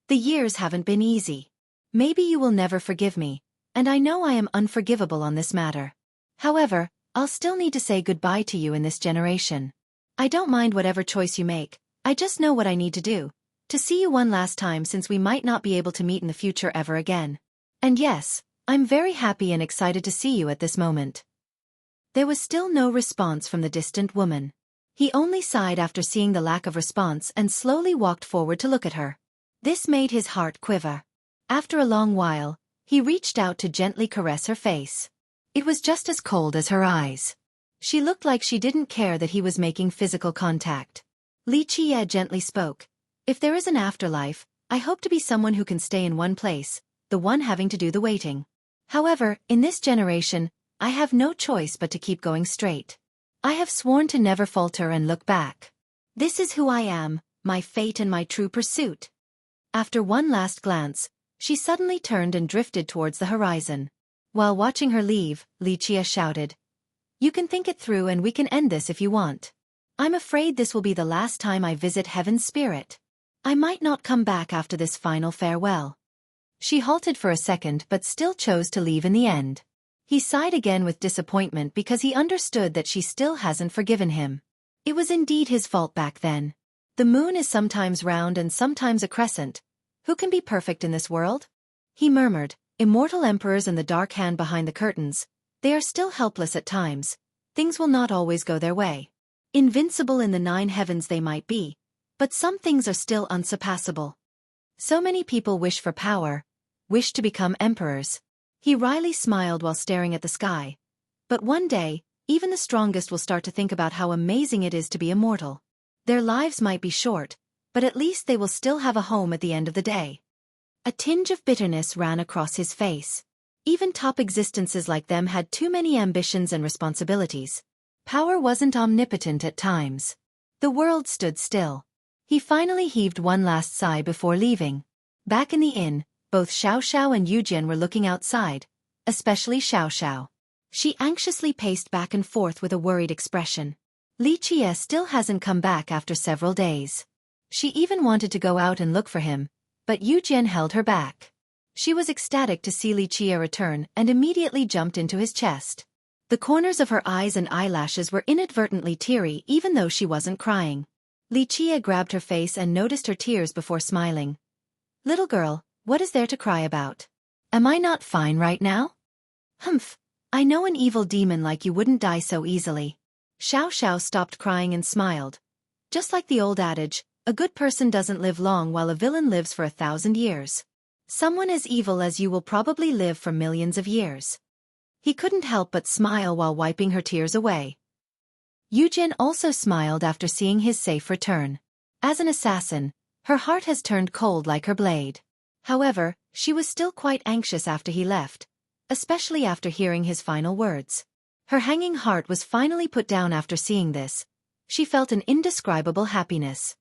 "The years haven't been easy. Maybe you will never forgive me, and I know I am unforgivable on this matter. However, I'll still need to say goodbye to you in this generation. I don't mind whatever choice you make, I just know what I need to do, to see you one last time since we might not be able to meet in the future ever again. And yes, I'm very happy and excited to see you at this moment." There was still no response from the distant woman. He only sighed after seeing the lack of response and slowly walked forward to look at her. This made his heart quiver. After a long while, he reached out to gently caress her face. It was just as cold as her eyes. She looked like she didn't care that he was making physical contact. Xueqi gently spoke. "If there is an afterlife, I hope to be someone who can stay in one place, the one having to do the waiting. However, in this generation, I have no choice but to keep going straight. I have sworn to never falter and look back. This is who I am, my fate and my true pursuit." After one last glance, she suddenly turned and drifted towards the horizon. While watching her leave, Xueqi shouted, "You can think it through and we can end this if you want. I'm afraid this will be the last time I visit Heaven's spirit. I might not come back after this final farewell." She halted for a second but still chose to leave in the end. He sighed again with disappointment because he understood that she still hasn't forgiven him. It was indeed his fault back then. The moon is sometimes round and sometimes a crescent. Who can be perfect in this world? He murmured, "Immortal emperors and the dark hand behind the curtains, they are still helpless at times. Things will not always go their way. Invincible in the 9 heavens they might be, but some things are still unsurpassable. So many people wish for power, wish to become emperors." He wryly smiled while staring at the sky. "But one day, even the strongest will start to think about how amazing it is to be immortal. Their lives might be short, but at least they will still have a home at the end of the day." A tinge of bitterness ran across his face. Even top existences like them had too many ambitions and responsibilities. Power wasn't omnipotent at times. The world stood still. He finally heaved one last sigh before leaving. Back in the inn, both Xiao and Yujian were looking outside, especially Xiao. She anxiously paced back and forth with a worried expression. Xueqi still hasn't come back after several days. She even wanted to go out and look for him, but Yujian held her back. She was ecstatic to see Xueqi return and immediately jumped into his chest. The corners of her eyes and eyelashes were inadvertently teary even though she wasn't crying. Lichia grabbed her face and noticed her tears before smiling. Little girl, what is there to cry about? Am I not fine right now? Humph, I know an evil demon like you wouldn't die so easily. Xiao stopped crying and smiled. Just like the old adage, a good person doesn't live long while a villain lives for 1,000 years. Someone as evil as you will probably live for millions of years. He couldn't help but smile while wiping her tears away. Yujin also smiled after seeing his safe return. As an assassin, her heart has turned cold like her blade. However, she was still quite anxious after he left, especially after hearing his final words. Her hanging heart was finally put down after seeing this. She felt an indescribable happiness.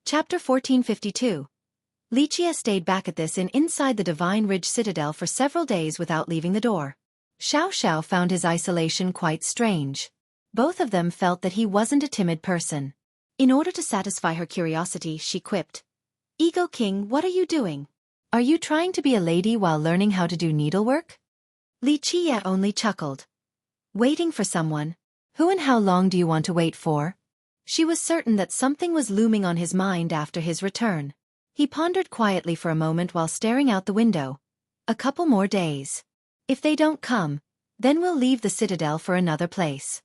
Chapter 1452. Lichia stayed back at this inn inside the Divine Ridge Citadel for several days without leaving the door. Xiao found his isolation quite strange. Both of them felt that he wasn't a timid person. In order to satisfy her curiosity, she quipped, "Ego King, what are you doing? Are you trying to be a lady while learning how to do needlework?" Lichia only chuckled. "Waiting for someone? Who and how long do you want to wait for?" She was certain that something was looming on his mind after his return. He pondered quietly for a moment while staring out the window. A couple more days. If they don't come, then we'll leave the citadel for another place.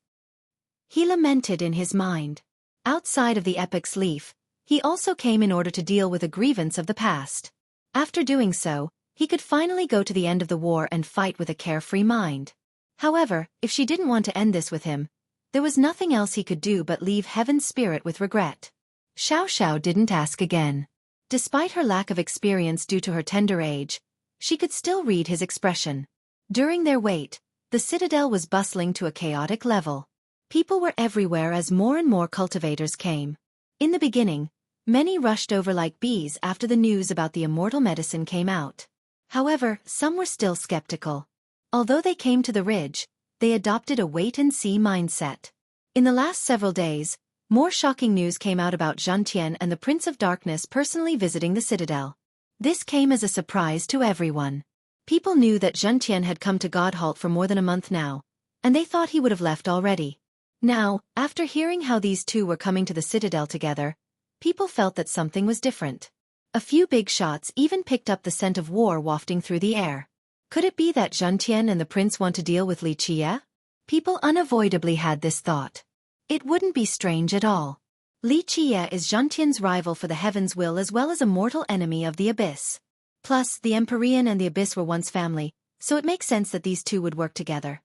He lamented in his mind. Outside of the epic's leaf, he also came in order to deal with a grievance of the past. After doing so, he could finally go to the end of the war and fight with a carefree mind. However, if she didn't want to end this with him, there was nothing else he could do but leave Heaven's spirit with regret. Xiao didn't ask again. Despite her lack of experience due to her tender age, she could still read his expression. During their wait, the citadel was bustling to a chaotic level. People were everywhere as more and more cultivators came. In the beginning, many rushed over like bees after the news about the immortal medicine came out. However, some were still skeptical. Although they came to the ridge, they adopted a wait-and-see mindset. In the last several days, more shocking news came out about Zhantian and the Prince of Darkness personally visiting the citadel. This came as a surprise to everyone. People knew that Zhantian had come to Godhalt for more than a month now, and they thought he would have left already. Now, after hearing how these two were coming to the citadel together, people felt that something was different. A few big shots even picked up the scent of war wafting through the air. Could it be that Zhantian and the prince want to deal with Lichia? People unavoidably had this thought. It wouldn't be strange at all. Lichia is Zhantian's rival for the Heaven's Will as well as a mortal enemy of the Abyss. Plus, the Empyrean and the Abyss were once family, so it makes sense that these two would work together.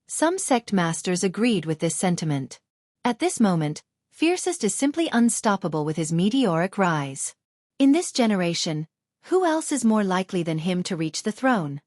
Some sect masters agreed with this sentiment. At this moment, Fiercest is simply unstoppable with his meteoric rise. In this generation, who else is more likely than him to reach the throne?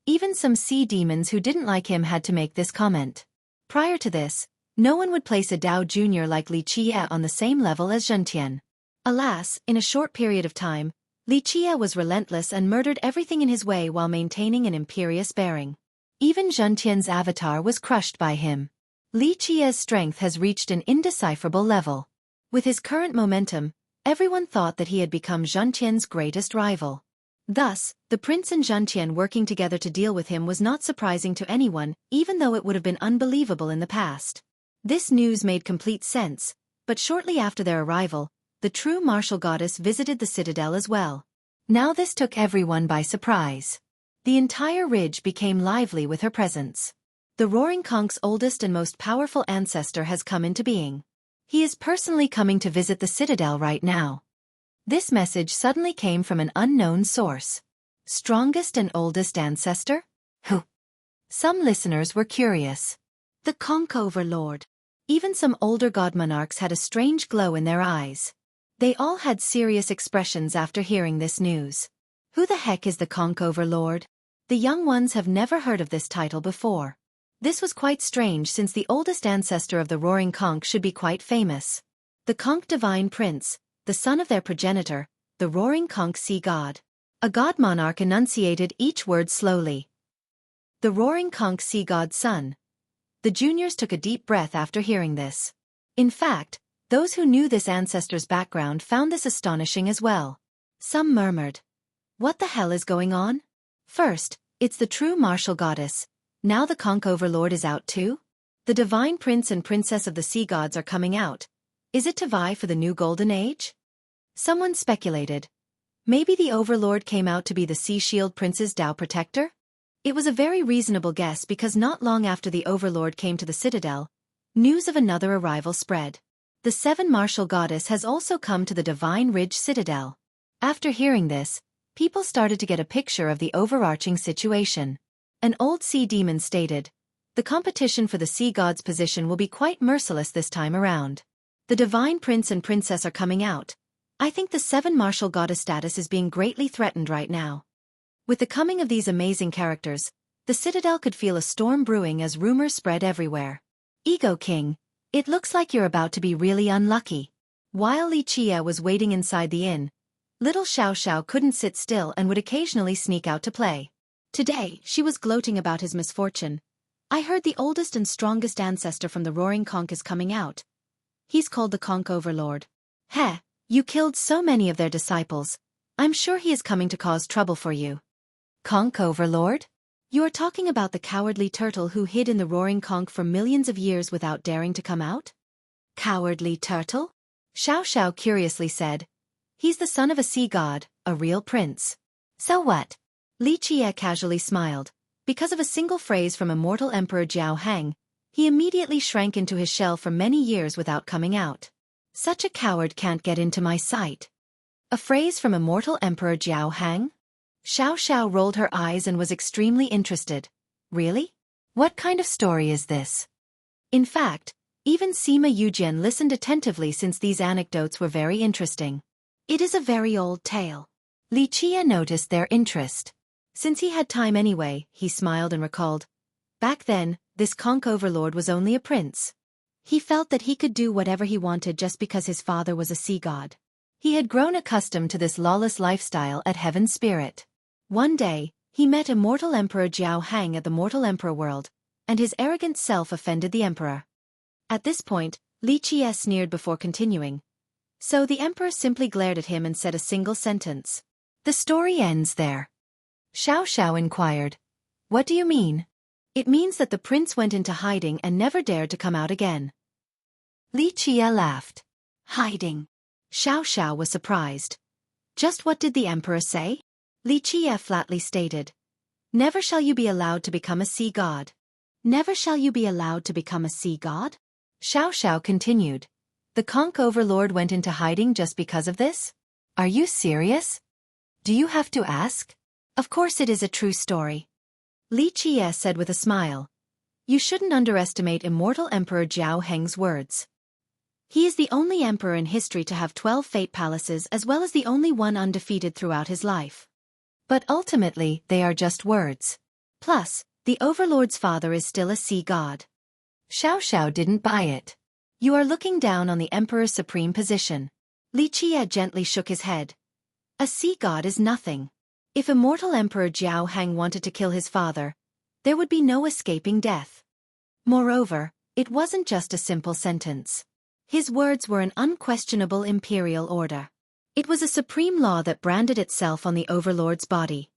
Even some sea demons who didn't like him had to make this comment. Prior to this, no one would place a Dao Jr. like Lichia on the same level as Zhantian. Alas, in a short period of time, Lichia was relentless and murdered everything in his way while maintaining an imperious bearing. Even Zhantian's avatar was crushed by him. Lichia's strength has reached an indecipherable level. With his current momentum, everyone thought that he had become Zhantian's greatest rival. Thus, the prince and Zhantian working together to deal with him was not surprising to anyone, even though it would have been unbelievable in the past. This news made complete sense, but shortly after their arrival, the true martial goddess visited the citadel as well. Now this took everyone by surprise. The entire ridge became lively with her presence. The Roaring Conch's oldest and most powerful ancestor has come into being. He is personally coming to visit the citadel right now. This message suddenly came from an unknown source. Strongest and oldest ancestor? Who? Some listeners were curious. The Conch Overlord. Even some older god monarchs had a strange glow in their eyes. They all had serious expressions after hearing this news. Who the heck is the Conch Overlord? The young ones have never heard of this title before. This was quite strange since the oldest ancestor of the Roaring Conch should be quite famous. The Conch Divine Prince, the son of their progenitor, the Roaring Conch Sea God. A god monarch enunciated each word slowly. The Roaring Conch Sea God's son. The juniors took a deep breath after hearing this. In fact, those who knew this ancestor's background found this astonishing as well. Some murmured, "What the hell is going on? First, it's the true martial goddess, now the Conch Overlord is out too? The divine prince and princess of the sea gods are coming out. Is it to vie for the new golden age? Someone speculated. Maybe the overlord came out to be the Sea Shield Prince's Tao protector? It was a very reasonable guess because not long after the overlord came to the citadel, news of another arrival spread. The seven martial goddess has also come to the Divine Ridge Citadel. After hearing this, people started to get a picture of the overarching situation. An old sea demon stated, "The competition for the sea god's position will be quite merciless this time around. The divine prince and princess are coming out. I think the seven martial goddess status is being greatly threatened right now." With the coming of these amazing characters, the citadel could feel a storm brewing as rumors spread everywhere. Ego King, it looks like you're about to be really unlucky. While Li Chia was waiting inside the inn, little Xiao Xiao couldn't sit still and would occasionally sneak out to play. Today, she was gloating about his misfortune. "I heard the oldest and strongest ancestor from the Roaring Conch is coming out. He's called the Conch Overlord. Heh, you killed so many of their disciples. I'm sure he is coming to cause trouble for you." Conch Overlord? You are talking about the cowardly turtle who hid in the Roaring Conch for millions of years without daring to come out? Cowardly turtle? Xiao Xiao curiously said. He's the son of a sea god, a real prince. So what? Li Chia casually smiled. Because of a single phrase from immortal Emperor Jiao Hang, he immediately shrank into his shell for many years without coming out. Such a coward can't get into my sight. A phrase from immortal Emperor Jiao Hang? Xiao Xiao rolled her eyes and was extremely interested. Really? What kind of story is this? In fact, even Sima Yujian listened attentively since these anecdotes were very interesting. It is a very old tale. Li Chia noticed their interest. Since he had time anyway, he smiled and recalled. Back then, this Conch Overlord was only a prince. He felt that he could do whatever he wanted just because his father was a sea god. He had grown accustomed to this lawless lifestyle at Heaven's Spirit. One day, he met immortal Emperor Jiao Hang at the Mortal Emperor world, and his arrogant self offended the emperor. At this point, Li Chia sneered before continuing. So the emperor simply glared at him and said a single sentence. The story ends there. Xiao Xiao inquired. What do you mean? It means that the prince went into hiding and never dared to come out again. Li Chia laughed. Hiding. Xiao Xiao was surprised. Just what did the emperor say? Li Chia flatly stated. Never shall you be allowed to become a sea god. Never shall you be allowed to become a sea god? Xiao Xiao continued. The Conch Overlord went into hiding just because of this? Are you serious? Do you have to ask? Of course it is a true story. Li Chia said with a smile. You shouldn't underestimate immortal Emperor Jiao Heng's words. He is the only emperor in history to have 12 fate palaces as well as the only one undefeated throughout his life. But ultimately, they are just words. Plus, the Overlord's father is still a sea god. Xiao Xiao didn't buy it. You are looking down on the emperor's supreme position. Li Chia gently shook his head. A sea god is nothing. If immortal Emperor Jiao Hang wanted to kill his father, there would be no escaping death. Moreover, it wasn't just a simple sentence. His words were an unquestionable imperial order. It was a supreme law that branded itself on the Overlord's body.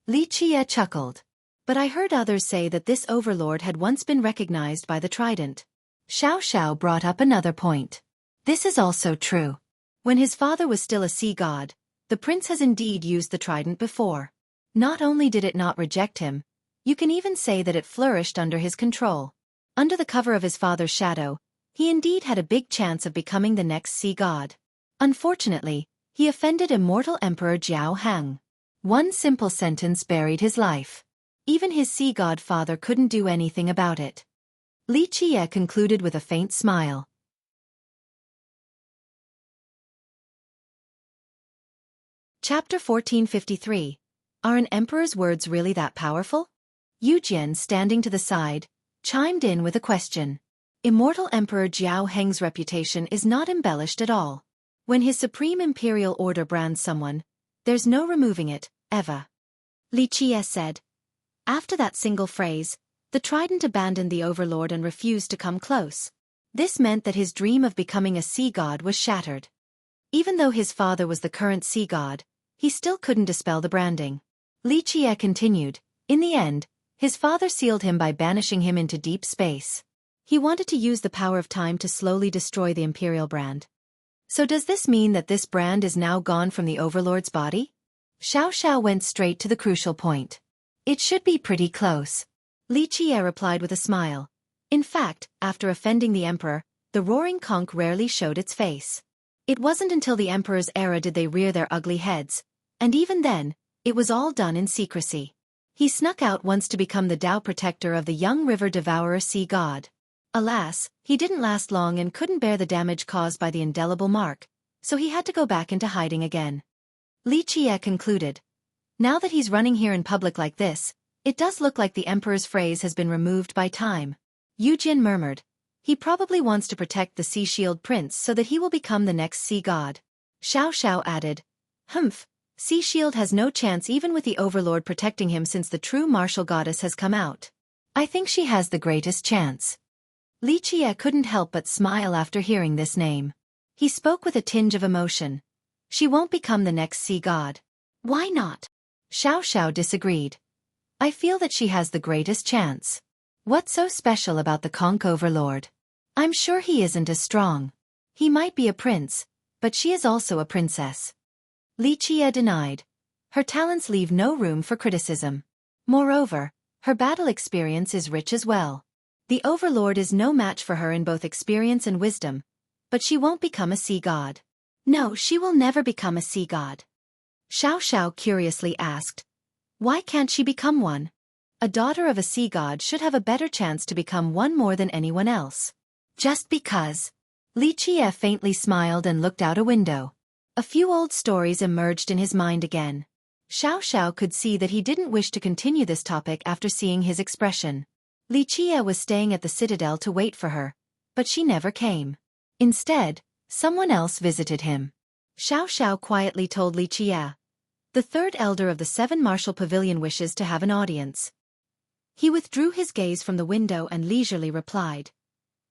Li Chia chuckled. But I heard others say that this Overlord had once been recognized by the Trident. Xiao Xiao brought up another point. This is also true. When his father was still a sea god, the prince has indeed used the Trident before. Not only did it not reject him, you can even say that it flourished under his control. Under the cover of his father's shadow, he indeed had a big chance of becoming the next sea god. Unfortunately, he offended immortal Emperor Jiao Hang. One simple sentence buried his life. Even his sea god father couldn't do anything about it. Li Chia concluded with a faint smile. Chapter 1453. Are an emperor's words really that powerful? Yu Jian, standing to the side, chimed in with a question. Immortal Emperor Jiao Heng's reputation is not embellished at all. When his supreme imperial order brands someone, there's no removing it, ever. Li Chia said. After that single phrase, the Trident abandoned the Overlord and refused to come close. This meant that his dream of becoming a sea god was shattered. Even though his father was the current sea god, he still couldn't dispel the branding. Li Chia continued. In the end, his father sealed him by banishing him into deep space. He wanted to use the power of time to slowly destroy the Imperial brand. So does this mean that this brand is now gone from the Overlord's body? Xiao went straight to the crucial point. It should be pretty close. Li Qie replied with a smile. In fact, after offending the Emperor, the roaring conch rarely showed its face. It wasn't until the Emperor's era did they rear their ugly heads, and even then, it was all done in secrecy. He snuck out once to become the Dao protector of the young river devourer sea god. Alas, he didn't last long and couldn't bear the damage caused by the indelible mark, so he had to go back into hiding again. Li Qie concluded. Now that he's running here in public like this, it does look like the Emperor's phrase has been removed by time. Yu Jin murmured. He probably wants to protect the Sea Shield Prince so that he will become the next sea god. Xiao added. Humph, Sea Shield has no chance even with the Overlord protecting him since the true martial goddess has come out. I think she has the greatest chance. Li Qie couldn't help but smile after hearing this name. He spoke with a tinge of emotion. She won't become the next sea god. Why not? Xiao disagreed. I feel that she has the greatest chance. What's so special about the Conch Overlord? I'm sure he isn't as strong. He might be a prince, but she is also a princess. Li Qie denied. Her talents leave no room for criticism. Moreover, her battle experience is rich as well. The Overlord is no match for her in both experience and wisdom, but she won't become a sea god. No, she will never become a sea god. Xiao curiously asked. Why can't she become one? A daughter of a sea god should have a better chance to become one more than anyone else. Just because. Li Qie faintly smiled and looked out a window. A few old stories emerged in his mind again. Xiao could see that he didn't wish to continue this topic after seeing his expression. Li Qie was staying at the citadel to wait for her, but she never came. Instead, someone else visited him. Xiao quietly told Li Qie. The third elder of the 7 Martial Pavilion wishes to have an audience. He withdrew his gaze from the window and leisurely replied.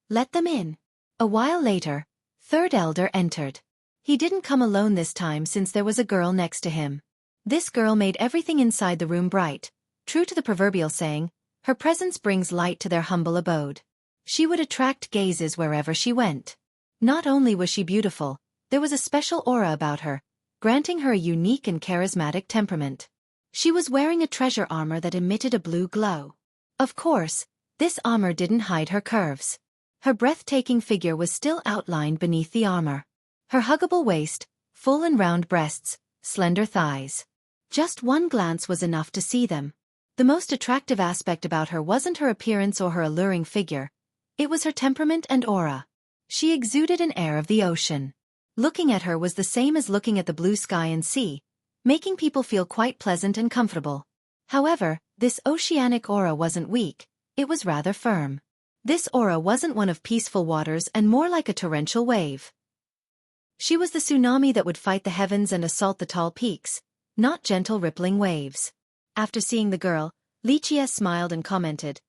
Let them in. A while later, third elder entered. He didn't come alone this time since there was a girl next to him. This girl made everything inside the room bright. True to the proverbial saying, her presence brings light to their humble abode. She would attract gazes wherever she went. Not only was she beautiful, there was a special aura about her, granting her a unique and charismatic temperament. She was wearing a treasure armor that emitted a blue glow. Of course, this armor didn't hide her curves. Her breathtaking figure was still outlined beneath the armor. Her huggable waist, full and round breasts, slender thighs. Just one glance was enough to see them. The most attractive aspect about her wasn't her appearance or her alluring figure. It was her temperament and aura. She exuded an air of the ocean. Looking at her was the same as looking at the blue sky and sea, making people feel quite pleasant and comfortable. However, this oceanic aura wasn't weak, it was rather firm. This aura wasn't one of peaceful waters and more like a torrential wave. She was the tsunami that would fight the heavens and assault the tall peaks, not gentle rippling waves. After seeing the girl, Li Qie smiled and commented.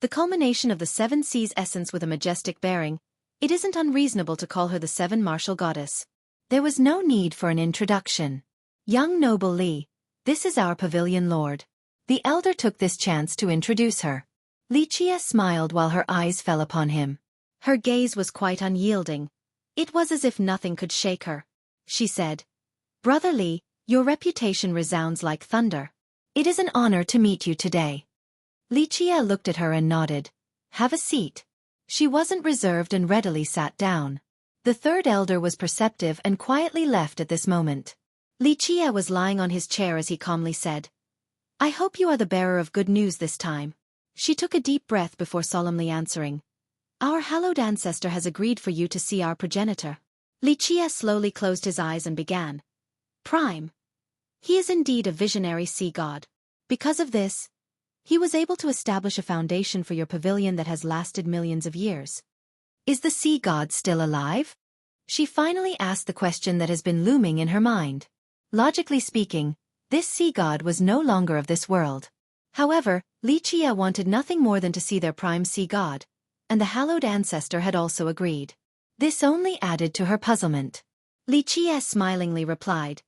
The culmination of the 7 seas essence with a majestic bearing, it isn't unreasonable to call her the 7 martial goddess. There was no need for an introduction. Young noble Li, this is our pavilion lord. The elder took this chance to introduce her. Li Qie smiled while her eyes fell upon him. Her gaze was quite unyielding. It was as if nothing could shake her. She said, Brother Li, your reputation resounds like thunder. It is an honor to meet you today. Li Qie looked at her and nodded. Have a seat. She wasn't reserved and readily sat down. The third elder was perceptive and quietly left at this moment. Li Qie was lying on his chair as he calmly said, I hope you are the bearer of good news this time. She took a deep breath before solemnly answering. Our hallowed ancestor has agreed for you to see our progenitor. Li Qie slowly closed his eyes and began. Prime. He is indeed a visionary sea god. Because of this, he was able to establish a foundation for your pavilion that has lasted millions of years. Is the sea god still alive? She finally asked the question that has been looming in her mind. Logically speaking, this sea god was no longer of this world. However, Li Qie wanted nothing more than to see their prime sea god, and the hallowed ancestor had also agreed. This only added to her puzzlement. Li Qie smilingly replied,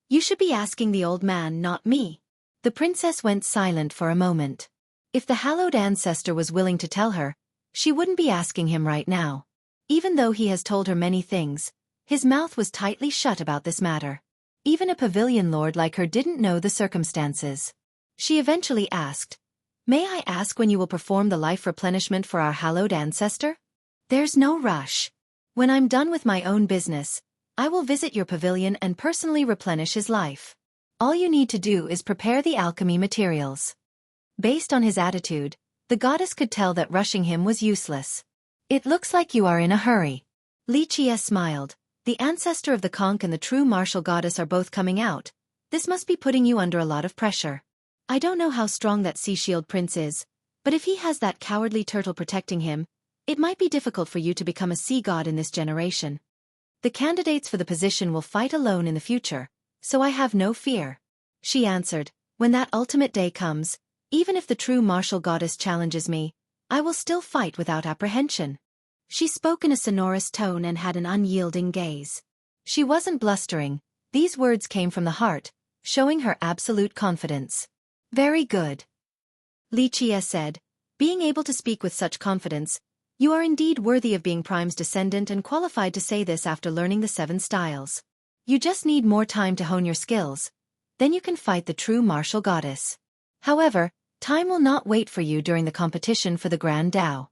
You should be asking the old man, not me. The princess went silent for a moment. If the hallowed ancestor was willing to tell her, She wouldn't be asking him right now. Even though he has told her many things, his mouth was tightly shut about this matter. Even a pavilion lord like her didn't know the circumstances. She eventually asked, "May I ask when you will perform the life replenishment for our hallowed ancestor?" "There's no rush. When I'm done with my own business, I will visit your pavilion and personally replenish his life. All you need to do is prepare the alchemy materials." Based on his attitude, the goddess could tell that rushing him was useless. "It looks like you are in a hurry." Lichia smiled. "The ancestor of the conch and the true martial goddess are both coming out. This must be putting you under a lot of pressure. I don't know how strong that sea shield prince is, but if he has that cowardly turtle protecting him, it might be difficult for you to become a sea god in this generation. The candidates for the position will fight alone in the future, so I have no fear," she answered. "When that ultimate day comes, even if the true martial goddess challenges me, I will still fight without apprehension." She spoke in a sonorous tone and had an unyielding gaze. She wasn't blustering, these words came from the heart, showing her absolute confidence. "Very good," Lichia said, being able to speak with such confidence. "You are indeed worthy of being Prime's descendant and qualified to say this after learning the 7 styles. You just need more time to hone your skills. Then you can fight the true martial goddess. However, time will not wait for you during the competition for the Grand Dao."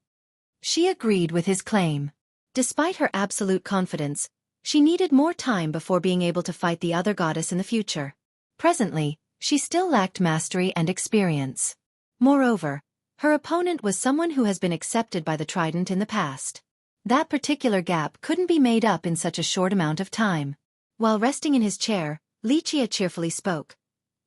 She agreed with his claim. Despite her absolute confidence, she needed more time before being able to fight the other goddess in the future. Presently, she still lacked mastery and experience. Moreover, her opponent was someone who has been accepted by the Trident in the past. That particular gap couldn't be made up in such a short amount of time. While resting in his chair, Lichia cheerfully spoke.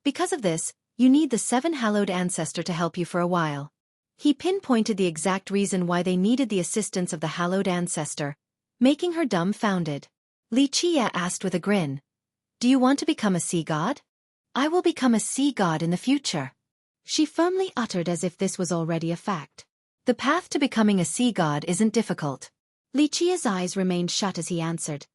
"Because of this, you need the 7 hallowed ancestor to help you for a while." He pinpointed the exact reason why they needed the assistance of the hallowed ancestor, making her dumbfounded. Lichia asked with a grin, "Do you want to become a sea god?" "I will become a sea god in the future," she firmly uttered as if this was already a fact. "The path to becoming a sea god isn't difficult." Lichia's eyes remained shut as he answered,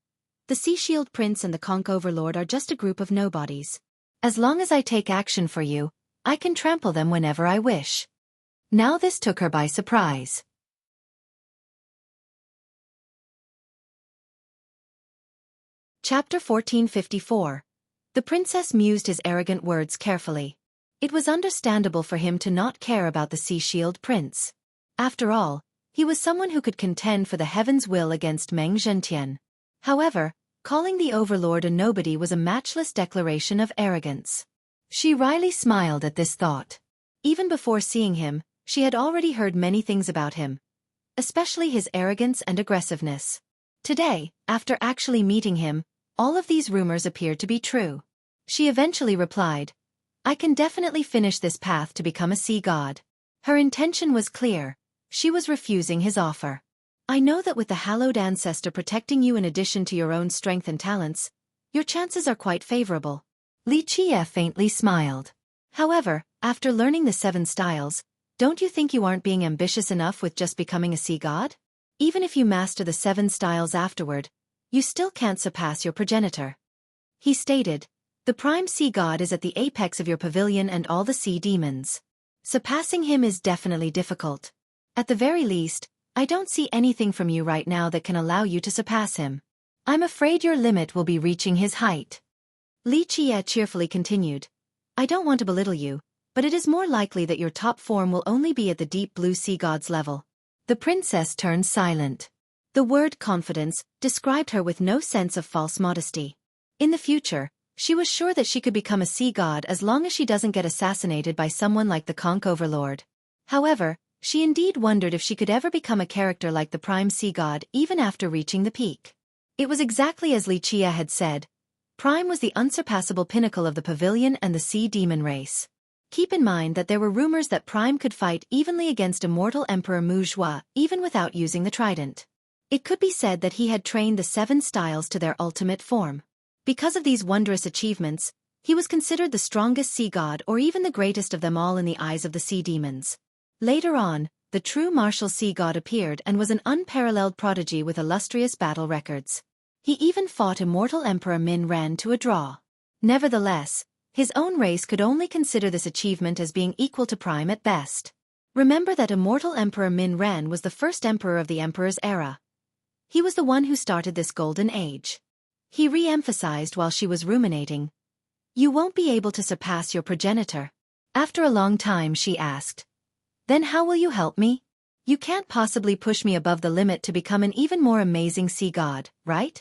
"The Sea Shield Prince and the Conch Overlord are just a group of nobodies. As long as I take action for you, I can trample them whenever I wish." Now this took her by surprise. Chapter 1454. The princess mused his arrogant words carefully. It was understandable for him to not care about the Sea Shield Prince. After all, he was someone who could contend for the heaven's will against Meng Zhentian. However, calling the Overlord a nobody was a matchless declaration of arrogance. She wryly smiled at this thought. Even before seeing him, she had already heard many things about him, especially his arrogance and aggressiveness. Today, after actually meeting him, all of these rumors appeared to be true. She eventually replied, "I can definitely finish this path to become a sea god." Her intention was clear. She was refusing his offer. "I know that with the hallowed ancestor protecting you in addition to your own strength and talents, your chances are quite favorable." Lichia faintly smiled. "However, after learning the 7 styles, don't you think you aren't being ambitious enough with just becoming a sea god? Even if you master the 7 styles afterward, you still can't surpass your progenitor." He stated, "The prime sea god is at the apex of your pavilion and all the sea demons. Surpassing him is definitely difficult. At the very least, I don't see anything from you right now that can allow you to surpass him. I'm afraid your limit will be reaching his height." Lichia cheerfully continued, "I don't want to belittle you, but it is more likely that your top form will only be at the deep blue sea god's level." The princess turned silent. The word confidence described her with no sense of false modesty. In the future, she was sure that she could become a sea god as long as she doesn't get assassinated by someone like the Conch Overlord. However, she indeed wondered if she could ever become a character like the Prime Sea God even after reaching the peak. It was exactly as Lichia had said. Prime was the unsurpassable pinnacle of the pavilion and the sea demon race. Keep in mind that there were rumors that Prime could fight evenly against immortal Emperor Mu Zhua even without using the trident. It could be said that he had trained the 7 styles to their ultimate form. Because of these wondrous achievements, he was considered the strongest sea god or even the greatest of them all in the eyes of the sea demons. Later on, the true martial sea god appeared and was an unparalleled prodigy with illustrious battle records. He even fought immortal Emperor Min Ren to a draw. Nevertheless, his own race could only consider this achievement as being equal to Prime at best. Remember that immortal Emperor Min Ren was the first emperor of the Emperor's era. He was the one who started this golden age. He re-emphasized while she was ruminating. You won't be able to surpass your progenitor. After a long time she asked. Then how will you help me? You can't possibly push me above the limit to become an even more amazing sea god, right?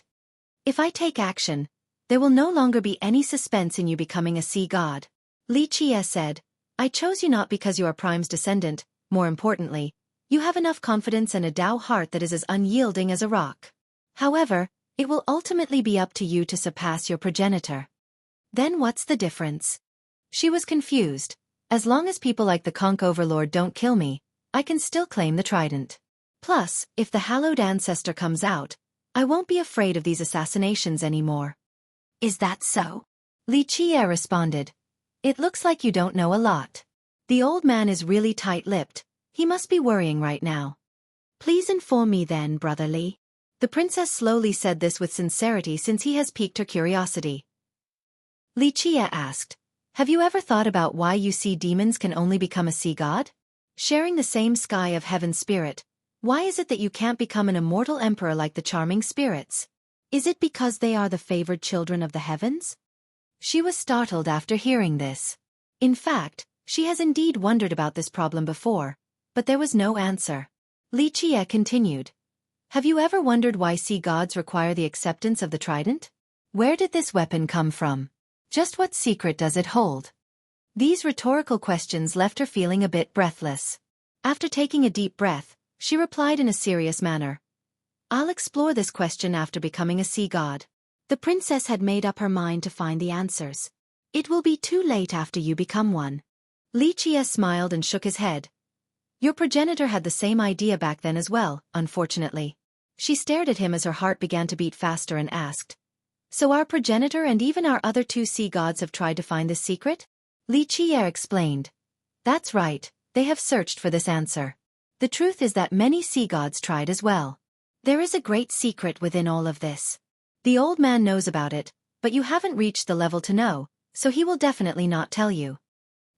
If I take action, there will no longer be any suspense in you becoming a sea god. Li Qie said, I chose you not because you are Prime's descendant, more importantly, you have enough confidence and a Tao heart that is as unyielding as a rock. However, it will ultimately be up to you to surpass your progenitor. Then what's the difference? She was confused. As long as people like the Conch Overlord don't kill me, I can still claim the trident. Plus, if the hallowed ancestor comes out, I won't be afraid of these assassinations anymore. Is that so? Li Qie responded. It looks like you don't know a lot. The old man is really tight-lipped. He must be worrying right now. Please inform me then, Brother Li. The princess slowly said this with sincerity since he has piqued her curiosity. Li Qie asked, have you ever thought about why you sea demons can only become a sea god? Sharing the same sky of heaven's spirit, why is it that you can't become an immortal emperor like the charming spirits? Is it because they are the favored children of the heavens? She was startled after hearing this. In fact, she has indeed wondered about this problem before, but there was no answer. Li Qie continued. Have you ever wondered why sea gods require the acceptance of the trident? Where did this weapon come from? Just what secret does it hold? These rhetorical questions left her feeling a bit breathless. After taking a deep breath, she replied in a serious manner. I'll explore this question after becoming a sea god. The princess had made up her mind to find the answers. It will be too late after you become one. Li Qie smiled and shook his head. Your progenitor had the same idea back then as well, unfortunately. She stared at him as her heart began to beat faster and asked. So our progenitor and even our other two sea gods have tried to find this secret? Li Qie explained. That's right, they have searched for this answer. The truth is that many sea gods tried as well. There is a great secret within all of this. The old man knows about it, but you haven't reached the level to know, so he will definitely not tell you.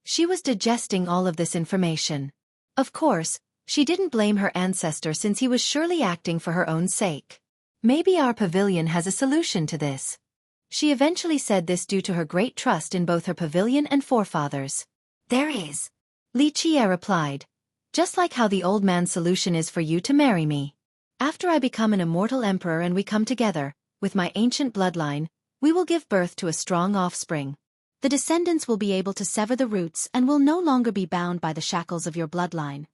She was digesting all of this information. Of course, she didn't blame her ancestor since he was surely acting for her own sake. Maybe our pavilion has a solution to this. She eventually said this due to her great trust in both her pavilion and forefathers. There is. Li Qie replied. Just like how the old man's solution is for you to marry me. After I become an immortal emperor and we come together, with my ancient bloodline, we will give birth to a strong offspring. The descendants will be able to sever the roots and will no longer be bound by the shackles of your bloodline.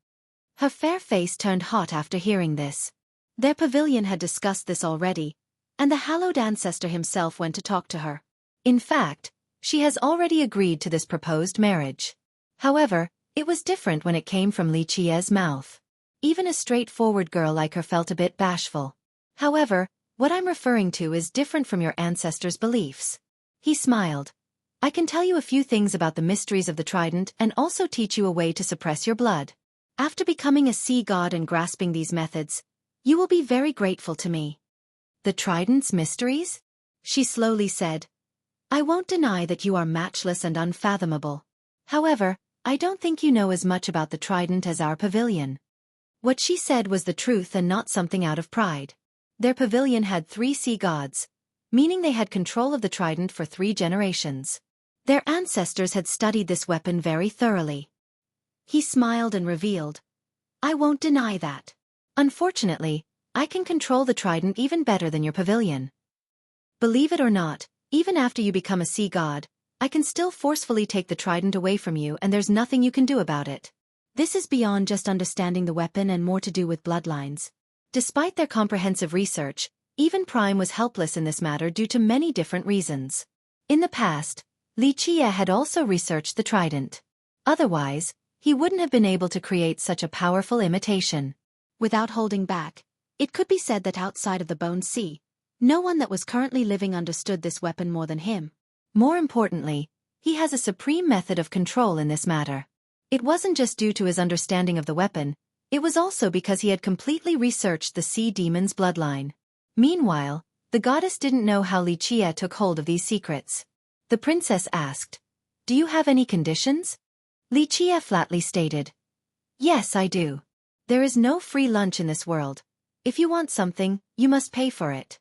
Her fair face turned hot after hearing this. Their pavilion had discussed this already, and the hallowed ancestor himself went to talk to her. In fact, she has already agreed to this proposed marriage. However, it was different when it came from Li Qie's mouth. Even a straightforward girl like her felt a bit bashful. However, what I'm referring to is different from your ancestors' beliefs. He smiled. I can tell you a few things about the mysteries of the trident and also teach you a way to suppress your blood. After becoming a sea god and grasping these methods, you will be very grateful to me. The trident's mysteries? She slowly said. I won't deny that you are matchless and unfathomable. However, I don't think you know as much about the trident as our pavilion. What she said was the truth and not something out of pride. Their pavilion had 3 sea gods, meaning they had control of the trident for 3 generations. Their ancestors had studied this weapon very thoroughly. He smiled and revealed. I won't deny that. Unfortunately, I can control the trident even better than your pavilion. Believe it or not, even after you become a sea god, I can still forcefully take the trident away from you and there's nothing you can do about it. This is beyond just understanding the weapon and more to do with bloodlines. Despite their comprehensive research, even Prime was helpless in this matter due to many different reasons. In the past, Li Qie had also researched the trident. Otherwise, he wouldn't have been able to create such a powerful imitation. Without holding back, it could be said that outside of the Bone Sea, no one that was currently living understood this weapon more than him. More importantly, he has a supreme method of control in this matter. It wasn't just due to his understanding of the weapon, it was also because he had completely researched the sea demon's bloodline. Meanwhile, the goddess didn't know how Li Qie took hold of these secrets. The princess asked, Do you have any conditions? Li Qie flatly stated, Yes, I do. There is no free lunch in this world. If you want something, you must pay for it.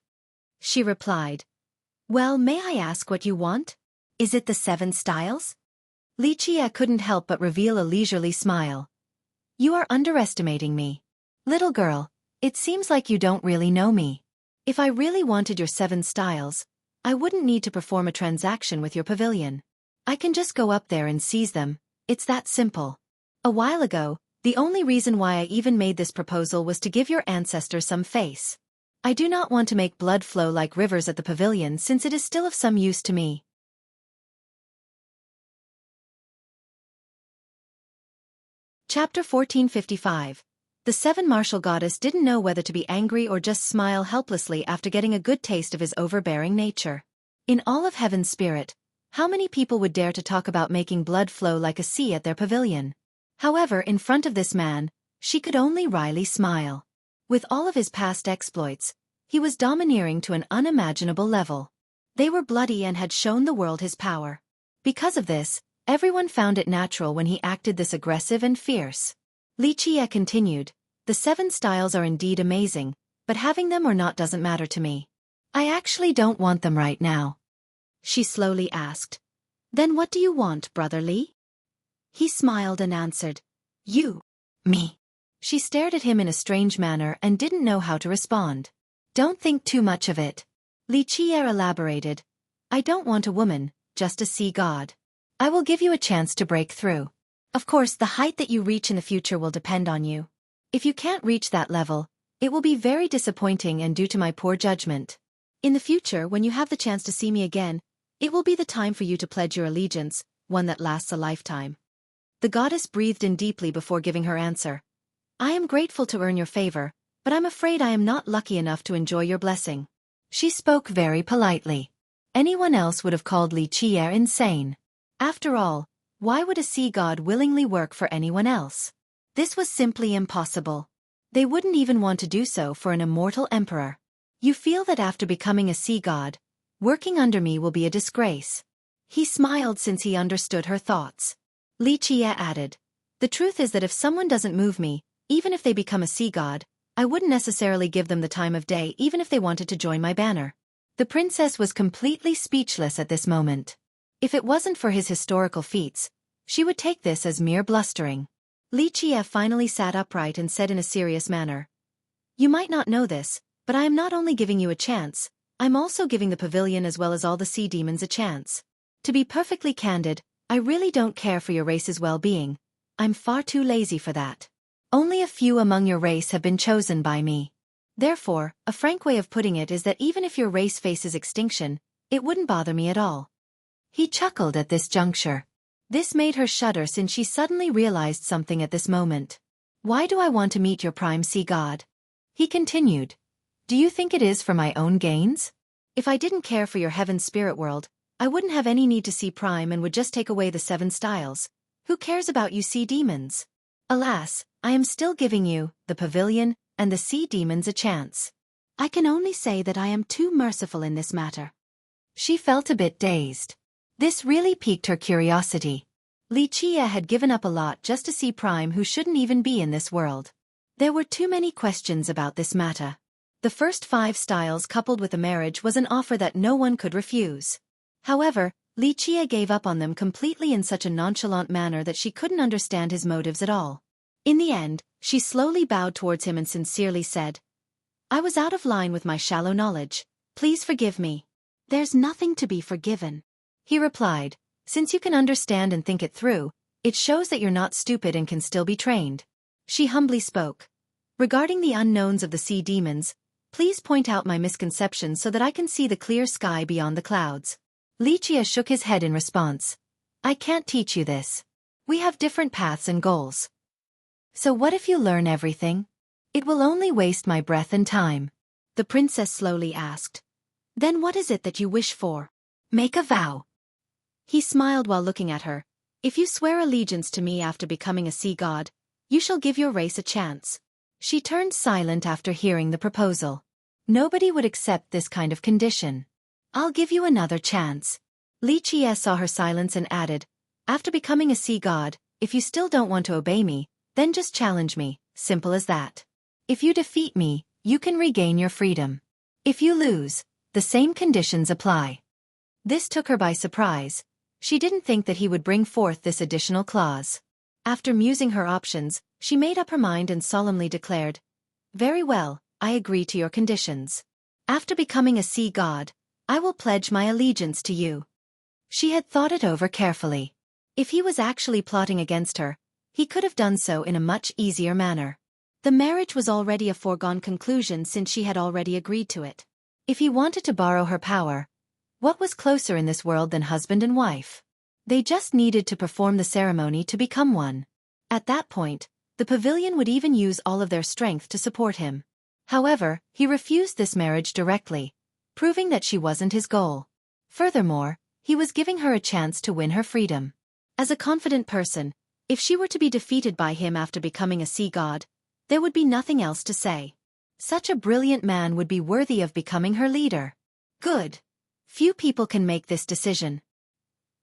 She replied. Well, may I ask what you want? Is it the 7 styles? Lichia couldn't help but reveal a leisurely smile. You are underestimating me. Little girl, it seems like you don't really know me. If I really wanted your 7 styles, I wouldn't need to perform a transaction with your pavilion. I can just go up there and seize them. It's that simple. A while ago, the only reason why I even made this proposal was to give your ancestor some face. I do not want to make blood flow like rivers at the pavilion since it is still of some use to me. Chapter 1455. The 7 martial goddess didn't know whether to be angry or just smile helplessly after getting a good taste of his overbearing nature. In all of heaven's spirit, how many people would dare to talk about making blood flow like a sea at their pavilion? However, in front of this man, she could only wryly smile. With all of his past exploits, he was domineering to an unimaginable level. They were bloody and had shown the world his power. Because of this, everyone found it natural when he acted this aggressive and fierce. Lichia continued, the 7 styles are indeed amazing, but having them or not doesn't matter to me. I actually don't want them right now. She slowly asked. Then what do you want, Brother Li? He smiled and answered. You. Me. She stared at him in a strange manner and didn't know how to respond. Don't think too much of it. Lichia elaborated. I don't want a woman, just a sea god. I will give you a chance to break through. Of course, the height that you reach in the future will depend on you. If you can't reach that level, it will be very disappointing and due to my poor judgment. In the future, when you have the chance to see me again, it will be the time for you to pledge your allegiance, one that lasts a lifetime. The goddess breathed in deeply before giving her answer. I am grateful to earn your favor, but I'm afraid I am not lucky enough to enjoy your blessing. She spoke very politely. Anyone else would have called Lichia insane. After all, why would a sea god willingly work for anyone else? This was simply impossible. They wouldn't even want to do so for an immortal emperor. You feel that after becoming a sea god, working under me will be a disgrace. He smiled since he understood her thoughts. Lichia added, the truth is that if someone doesn't move me, even if they become a sea god, I wouldn't necessarily give them the time of day even if they wanted to join my banner. The princess was completely speechless at this moment. If it wasn't for his historical feats, she would take this as mere blustering. Lichia finally sat upright and said in a serious manner, you might not know this, but I am not only giving you a chance, I'm also giving the pavilion as well as all the sea demons a chance. To be perfectly candid, I really don't care for your race's well-being. I'm far too lazy for that. Only a few among your race have been chosen by me. Therefore, a frank way of putting it is that even if your race faces extinction, it wouldn't bother me at all. He chuckled at this juncture. This made her shudder since she suddenly realized something at this moment. Why do I want to meet your prime sea god? He continued. Do you think it is for my own gains? If I didn't care for your heaven spirit world, I wouldn't have any need to see prime and would just take away the 7 styles. Who cares about you sea demons? Alas, I am still giving you, the pavilion, and the sea demons a chance. I can only say that I am too merciful in this matter. She felt a bit dazed. This really piqued her curiosity. Lichia had given up a lot just to see prime who shouldn't even be in this world. There were too many questions about this matter. The first 5 styles coupled with a marriage was an offer that no one could refuse. However, Lichia gave up on them completely in such a nonchalant manner that she couldn't understand his motives at all. In the end, she slowly bowed towards him and sincerely said, I was out of line with my shallow knowledge. Please forgive me. There's nothing to be forgiven. He replied, since you can understand and think it through, it shows that you're not stupid and can still be trained. She humbly spoke. Regarding the unknowns of the sea demons, please point out my misconceptions so that I can see the clear sky beyond the clouds. Lichia shook his head in response. I can't teach you this. We have different paths and goals. So what if you learn everything? It will only waste my breath and time. The princess slowly asked. Then what is it that you wish for? Make a vow. He smiled while looking at her. If you swear allegiance to me after becoming a sea god, you shall give your race a chance. She turned silent after hearing the proposal. Nobody would accept this kind of condition. I'll give you another chance. Lichia saw her silence and added, after becoming a sea god, if you still don't want to obey me, Then just challenge me, simple as that. If you defeat me, you can regain your freedom. If you lose, the same conditions apply. This took her by surprise. She didn't think that he would bring forth this additional clause. After musing her options, she made up her mind and solemnly declared, "Very well, I agree to your conditions. After becoming a sea god, I will pledge my allegiance to you." She had thought it over carefully. If he was actually plotting against her, he could have done so in a much easier manner. The marriage was already a foregone conclusion since she had already agreed to it. If he wanted to borrow her power, what was closer in this world than husband and wife? They just needed to perform the ceremony to become one. At that point, the pavilion would even use all of their strength to support him. However, he refused this marriage directly, proving that she wasn't his goal. Furthermore, he was giving her a chance to win her freedom. As a confident person, if she were to be defeated by him after becoming a sea god, there would be nothing else to say. Such a brilliant man would be worthy of becoming her leader. Good. Few people can make this decision.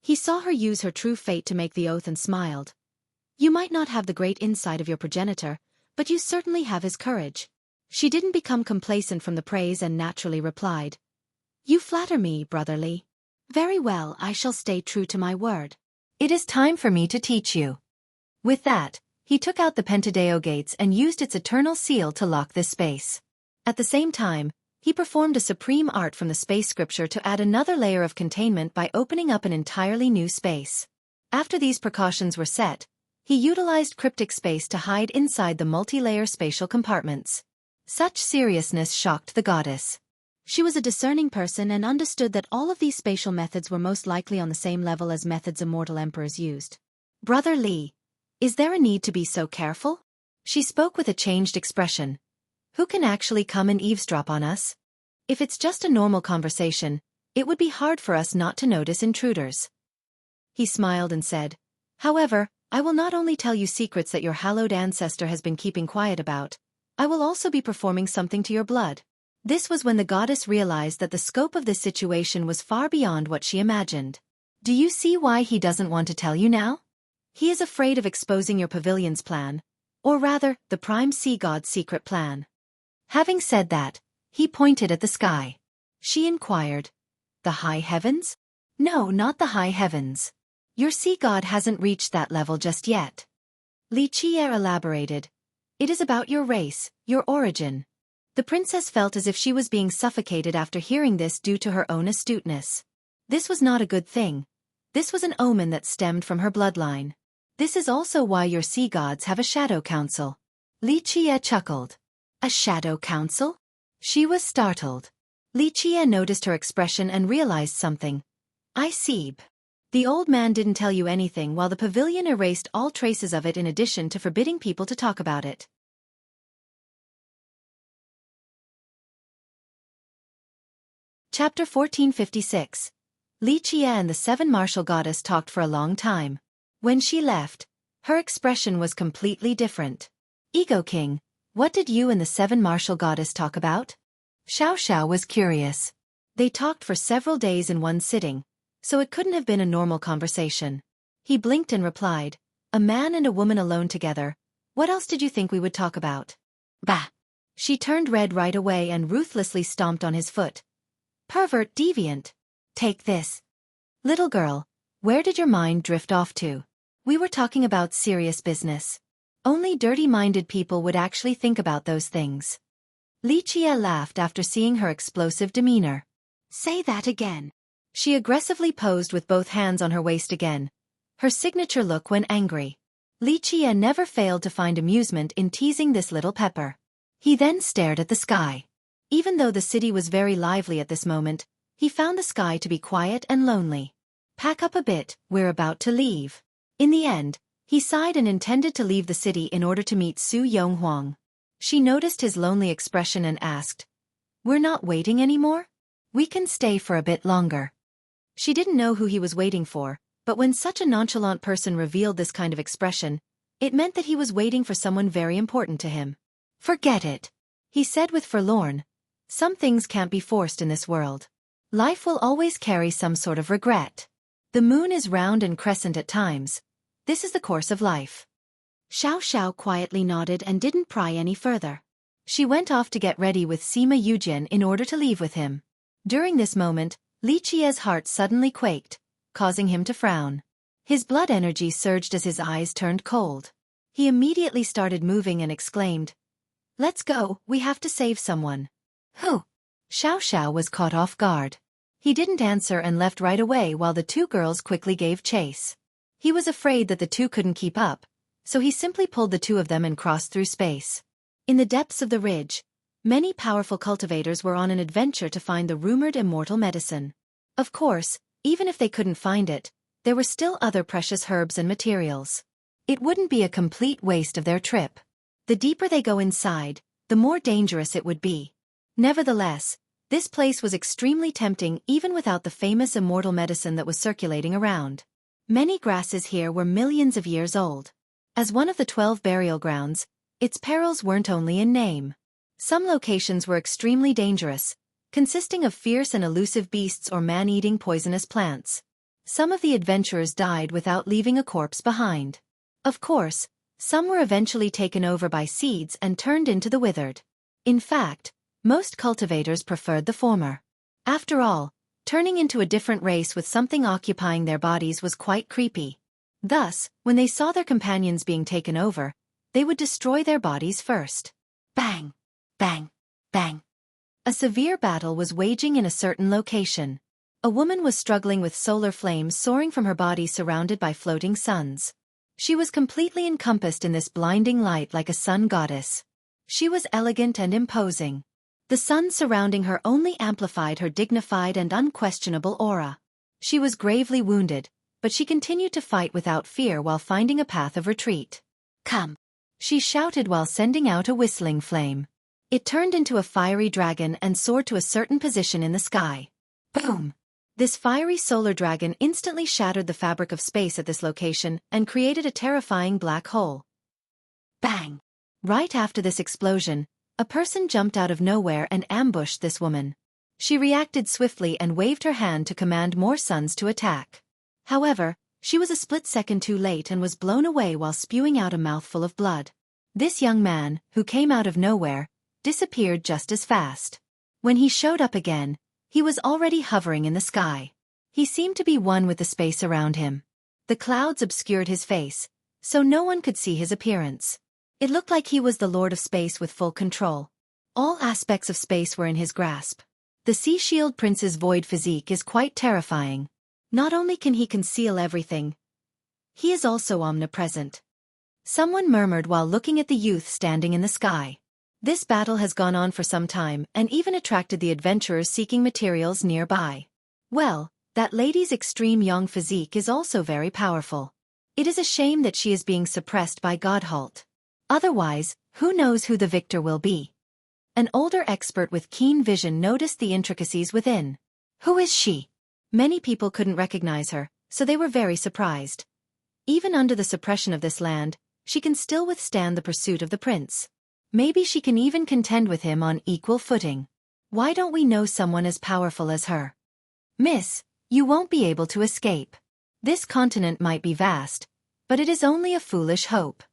He saw her use her true fate to make the oath and smiled. You might not have the great insight of your progenitor, but you certainly have his courage. She didn't become complacent from the praise and naturally replied, "You flatter me, brother Li. Very well, I shall stay true to my word. It is time for me to teach you." With that, he took out the Pentadeo gates and used its eternal seal to lock this space. At the same time, he performed a supreme art from the space scripture to add another layer of containment by opening up an entirely new space. After these precautions were set, he utilized cryptic space to hide inside the multi-layer spatial compartments. Such seriousness shocked the goddess. She was a discerning person and understood that all of these spatial methods were most likely on the same level as methods immortal emperors used. "Brother Li, is there a need to be so careful?" She spoke with a changed expression. "Who can actually come and eavesdrop on us? If it's just a normal conversation, it would be hard for us not to notice intruders." He smiled and said, "However, I will not only tell you secrets that your hallowed ancestor has been keeping quiet about, I will also be performing something to your blood." This was when the goddess realized that the scope of this situation was far beyond what she imagined. "Do you see why he doesn't want to tell you now? He is afraid of exposing your pavilion's plan, or rather, the prime sea god's secret plan." Having said that, he pointed at the sky. She inquired, "The high heavens?" "No, not the high heavens. Your sea god hasn't reached that level just yet." Li Qi'er elaborated, "It is about your race, your origin." The princess felt as if she was being suffocated after hearing this due to her own astuteness. This was not a good thing. This was an omen that stemmed from her bloodline. "This is also why your sea gods have a shadow council." Li Qi'er chuckled. "A shadow council?" She was startled. Li Qi'er noticed her expression and realized something. "I see. The old man didn't tell you anything while the pavilion erased all traces of it in addition to forbidding people to talk about it." Chapter 1456. Li Qi'er and the seven martial goddess talked for a long time. When she left, her expression was completely different. "Ego King, what did you and the seven martial goddess talk about?" Xiao was curious. They talked for several days in one sitting, so it couldn't have been a normal conversation. He blinked and replied, "A man and a woman alone together. What else did you think we would talk about?" "Bah!" She turned red right away and ruthlessly stomped on his foot. "Pervert deviant! Take this." "Little girl, where did your mind drift off to? We were talking about serious business. Only dirty-minded people would actually think about those things." Li Qi'er laughed after seeing her explosive demeanor. "Say that again." She aggressively posed with both hands on her waist again, her signature look when angry. Li Qi'er never failed to find amusement in teasing this little pepper. He then stared at the sky. Even though the city was very lively at this moment, he found the sky to be quiet and lonely. "Pack up a bit, we're about to leave." In the end, he sighed and intended to leave the city in order to meet Su Yonghuang. She noticed his lonely expression and asked, "We're not waiting anymore? We can stay for a bit longer." She didn't know who he was waiting for, but when such a nonchalant person revealed this kind of expression, it meant that he was waiting for someone very important to him. "Forget it," he said with forlorn. "Some things can't be forced in this world. Life will always carry some sort of regret. The moon is round and crescent at times. This is the course of life." Xiao quietly nodded and didn't pry any further. She went off to get ready with Sima Yujian in order to leave with him. During this moment, Li Qia's heart suddenly quaked, causing him to frown. His blood energy surged as his eyes turned cold. He immediately started moving and exclaimed, "Let's go, we have to save someone." Who? Xiao was caught off guard. He didn't answer and left right away while the two girls quickly gave chase. He was afraid that the two couldn't keep up, so he simply pulled the two of them and crossed through space. In the depths of the ridge, many powerful cultivators were on an adventure to find the rumored immortal medicine. Of course, even if they couldn't find it, there were still other precious herbs and materials. It wouldn't be a complete waste of their trip. The deeper they go inside, the more dangerous it would be. Nevertheless, this place was extremely tempting even without the famous immortal medicine that was circulating around. Many grasses here were millions of years old. As one of the 12 burial grounds, its perils weren't only in name. Some locations were extremely dangerous, consisting of fierce and elusive beasts or man-eating poisonous plants. Some of the adventurers died without leaving a corpse behind. Of course, some were eventually taken over by seeds and turned into the withered. In fact, most cultivators preferred the former. After all, turning into a different race with something occupying their bodies was quite creepy. Thus, when they saw their companions being taken over, they would destroy their bodies first. Bang! Bang! Bang! A severe battle was waging in a certain location. A woman was struggling with solar flames soaring from her body surrounded by floating suns. She was completely encompassed in this blinding light like a sun goddess. She was elegant and imposing. The sun surrounding her only amplified her dignified and unquestionable aura. She was gravely wounded, but she continued to fight without fear while finding a path of retreat. "Come!" she shouted while sending out a whistling flame. It turned into a fiery dragon and soared to a certain position in the sky. Boom! This fiery solar dragon instantly shattered the fabric of space at this location and created a terrifying black hole. Bang! Right after this explosion, a person jumped out of nowhere and ambushed this woman. She reacted swiftly and waved her hand to command more suns to attack. However, she was a split second too late and was blown away while spewing out a mouthful of blood. This young man, who came out of nowhere, disappeared just as fast. When he showed up again, he was already hovering in the sky. He seemed to be one with the space around him. The clouds obscured his face, so no one could see his appearance. It looked like he was the Lord of Space with full control. All aspects of space were in his grasp. The Sea Shield Prince's void physique is quite terrifying. Not only can he conceal everything, he is also omnipresent. Someone murmured while looking at the youth standing in the sky. This battle has gone on for some time and even attracted the adventurers seeking materials nearby. Well, that lady's extreme young physique is also very powerful. It is a shame that she is being suppressed by Godhalt. Otherwise, who knows who the victor will be? An older expert with keen vision noticed the intricacies within. Who is she? Many people couldn't recognize her, so they were very surprised. Even under the suppression of this land, she can still withstand the pursuit of the prince. Maybe she can even contend with him on equal footing. Why don't we know someone as powerful as her? Miss, you won't be able to escape. This continent might be vast, but it is only a foolish hope.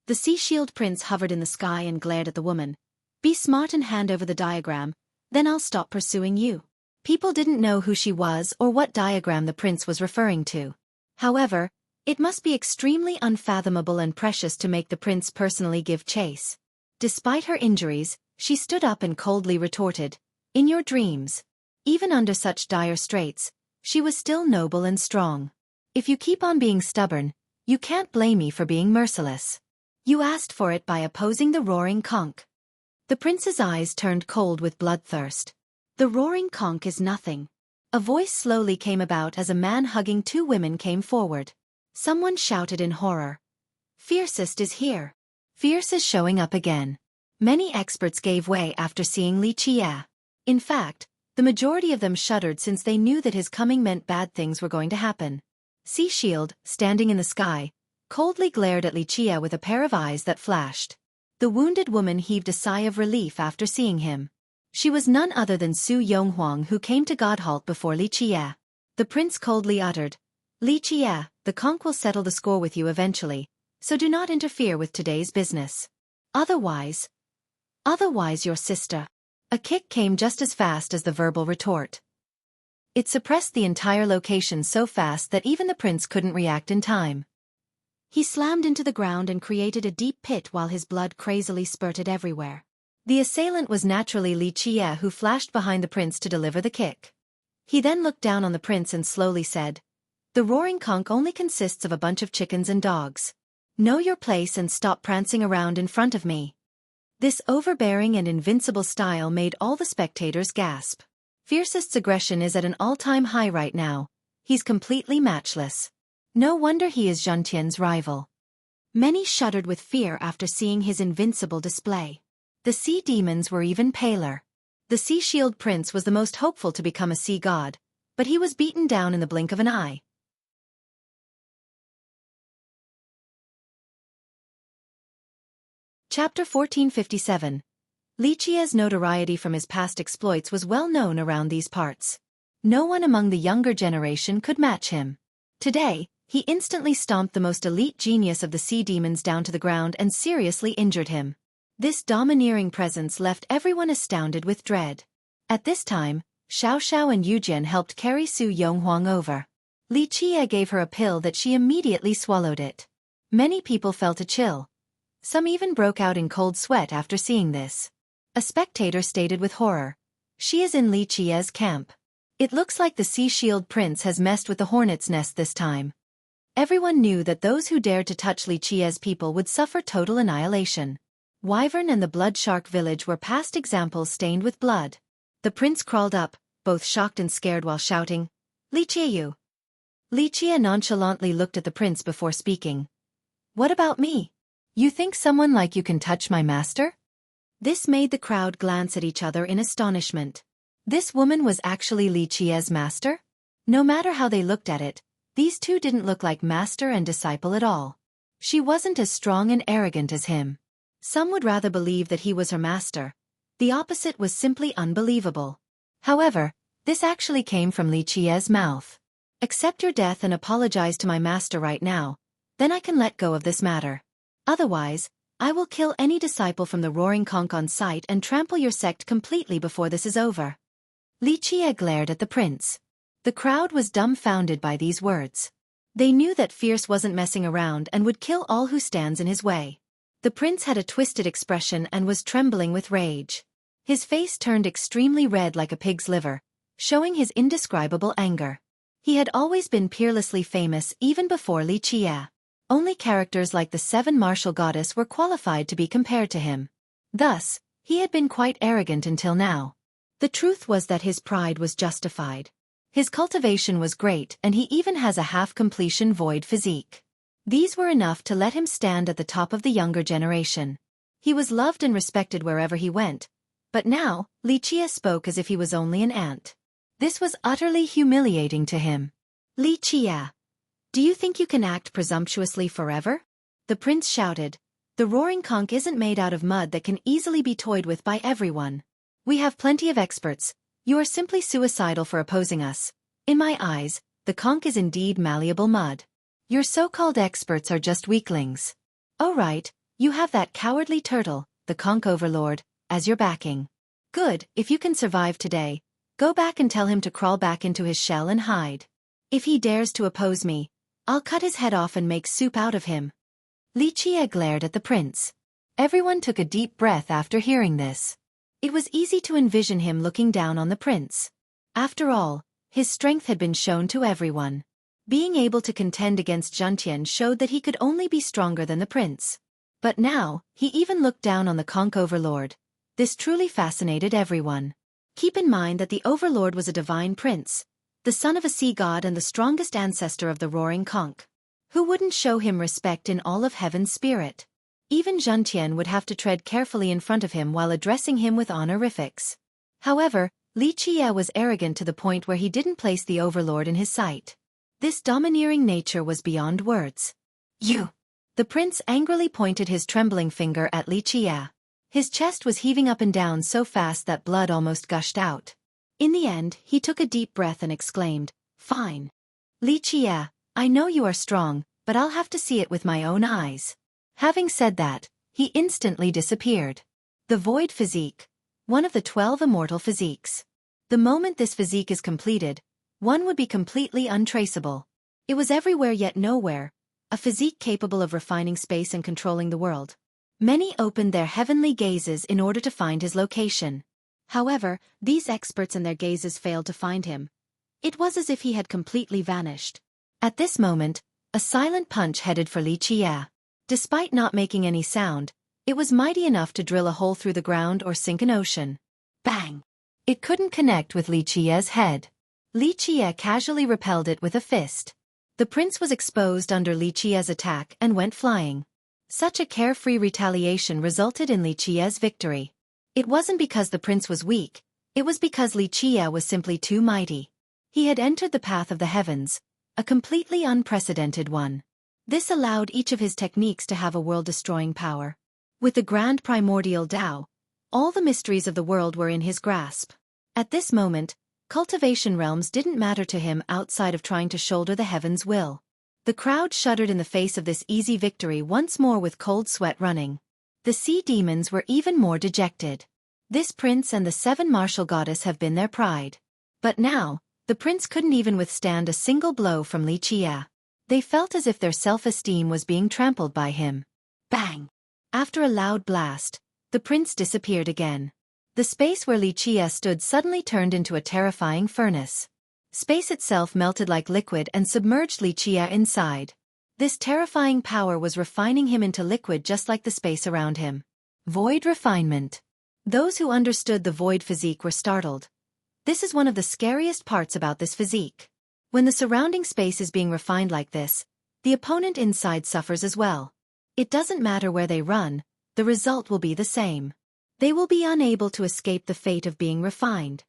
The Sea Shield Prince hovered in the sky and glared at the woman. Be smart and hand over the diagram, then I'll stop pursuing you. People didn't know who she was or what diagram the prince was referring to. However, it must be extremely unfathomable and precious to make the prince personally give chase. Despite her injuries, she stood up and coldly retorted, "In your dreams." Even under such dire straits, she was still noble and strong. If you keep on being stubborn, you can't blame me for being merciless. You asked for it by opposing the roaring conch. The prince's eyes turned cold with bloodthirst. The roaring conch is nothing. A voice slowly came about as a man hugging two women came forward. Someone shouted in horror. Fiercest is here. Fierce is showing up again. Many experts gave way after seeing Li Qia. In fact, the majority of them shuddered since they knew that his coming meant bad things were going to happen. Sea Shield, standing in the sky, coldly glared at Li Qia with a pair of eyes that flashed. The wounded woman heaved a sigh of relief after seeing him. She was none other than Su Yonghuang, who came to Godhalt before Li Qia. The prince coldly uttered, "Li Qia, the conch will settle the score with you eventually, so do not interfere with today's business. Otherwise your sister. A kick came just as fast as the verbal retort. It suppressed the entire location so fast that even the prince couldn't react in time. He slammed into the ground and created a deep pit while his blood crazily spurted everywhere. The assailant was naturally Li Qie, who flashed behind the prince to deliver the kick. He then looked down on the prince and slowly said, "The roaring conch only consists of a bunch of chickens and dogs. Know your place and stop prancing around in front of me." This overbearing and invincible style made all the spectators gasp. Fiercest's aggression is at an all-time high right now. He's completely matchless. No wonder he is Zhentian's rival. Many shuddered with fear after seeing his invincible display. The sea demons were even paler. The Sea Shield Prince was the most hopeful to become a sea god, but he was beaten down in the blink of an eye. Chapter 1457. Li Qie's notoriety from his past exploits was well known around these parts. No one among the younger generation could match him. Today, he instantly stomped the most elite genius of the sea demons down to the ground and seriously injured him. This domineering presence left everyone astounded with dread. At this time, Xiao Xiao and Yujian helped carry Su Yonghuang over. Li Qie gave her a pill that she immediately swallowed it. Many people felt a chill. Some even broke out in cold sweat after seeing this. A spectator stated with horror, "She is in Li Qie's camp. It looks like the Sea Shield Prince has messed with the hornet's nest this time." Everyone knew that those who dared to touch Li Qie's people would suffer total annihilation. Wyvern and the Blood Shark village were past examples stained with blood. The prince crawled up, both shocked and scared while shouting, "Li Qie you!" Li Qie nonchalantly looked at the prince before speaking. "What about me? You think someone like you can touch my master?" This made the crowd glance at each other in astonishment. This woman was actually Li Qie's master? No matter how they looked at it, these two didn't look like master and disciple at all. She wasn't as strong and arrogant as him. Some would rather believe that he was her master. The opposite was simply unbelievable. However, this actually came from Li Qie's mouth. "Accept your death and apologize to my master right now, then I can let go of this matter. Otherwise, I will kill any disciple from the roaring conch on sight and trample your sect completely before this is over." Li Qie glared at the prince. The crowd was dumbfounded by these words. They knew that Fierce wasn't messing around and would kill all who stands in his way. The prince had a twisted expression and was trembling with rage. His face turned extremely red like a pig's liver, showing his indescribable anger. He had always been peerlessly famous even before Li Qie. Only characters like the Seven Martial Goddess were qualified to be compared to him. Thus, he had been quite arrogant until now. The truth was that his pride was justified. His cultivation was great and he even has a half-completion void physique. These were enough to let him stand at the top of the younger generation. He was loved and respected wherever he went, but now, Li Qie spoke as if he was only an ant. This was utterly humiliating to him. "Li Qie, do you think you can act presumptuously forever?" The prince shouted. "The roaring conch isn't made out of mud that can easily be toyed with by everyone. We have plenty of experts. You are simply suicidal for opposing us. In my eyes, the conch is indeed malleable mud. Your so-called experts are just weaklings. Oh right, you have that cowardly turtle, the conch overlord, as your backing. Good, if you can survive today, go back and tell him to crawl back into his shell and hide. If he dares to oppose me, I'll cut his head off and make soup out of him." Li Qie glared at the prince. Everyone took a deep breath after hearing this. It was easy to envision him looking down on the prince. After all, his strength had been shown to everyone. Being able to contend against Zhentian showed that he could only be stronger than the prince. But now, he even looked down on the conch overlord. This truly fascinated everyone. Keep in mind that the overlord was a divine prince, the son of a sea god and the strongest ancestor of the roaring conch. Who wouldn't show him respect in all of heaven's spirit? Even Zhentian would have to tread carefully in front of him while addressing him with honorifics. However, Li Qie was arrogant to the point where he didn't place the overlord in his sight. This domineering nature was beyond words. "You!" The prince angrily pointed his trembling finger at Li Qie. His chest was heaving up and down so fast that blood almost gushed out. In the end, he took a deep breath and exclaimed, "Fine. Li Qie, I know you are strong, but I'll have to see it with my own eyes. Having said that, he instantly disappeared. The Void Physique, one of the 12 immortal physiques. The moment this physique is completed, one would be completely untraceable. It was everywhere yet nowhere, a physique capable of refining space and controlling the world. Many opened their heavenly gazes in order to find his location. However, these experts and their gazes failed to find him. It was as if he had completely vanished. At this moment, a silent punch headed for Li Qie. Despite not making any sound, it was mighty enough to drill a hole through the ground or sink an ocean. Bang! It couldn't connect with Li Qie's head. Li Qie casually repelled it with a fist. The prince was exposed under Li Qie's attack and went flying. Such a carefree retaliation resulted in Li Qie's victory. It wasn't because the prince was weak, it was because Li Qie was simply too mighty. He had entered the path of the heavens, a completely unprecedented one. This allowed each of his techniques to have a world-destroying power. With the grand primordial Tao, all the mysteries of the world were in his grasp. At this moment, cultivation realms didn't matter to him outside of trying to shoulder the heavens' will. The crowd shuddered in the face of this easy victory once more with cold sweat running. The sea demons were even more dejected. This prince and the 7 martial goddess have been their pride. But now, the prince couldn't even withstand a single blow from Li Qie. They felt as if their self-esteem was being trampled by him. Bang! After a loud blast, the prince disappeared again. The space where Li Qie stood suddenly turned into a terrifying furnace. Space itself melted like liquid and submerged Li Qie inside. This terrifying power was refining him into liquid just like the space around him. Void refinement. Those who understood the void physique were startled. This is one of the scariest parts about this physique. When the surrounding space is being refined like this, the opponent inside suffers as well. It doesn't matter where they run, the result will be the same. They will be unable to escape the fate of being refined.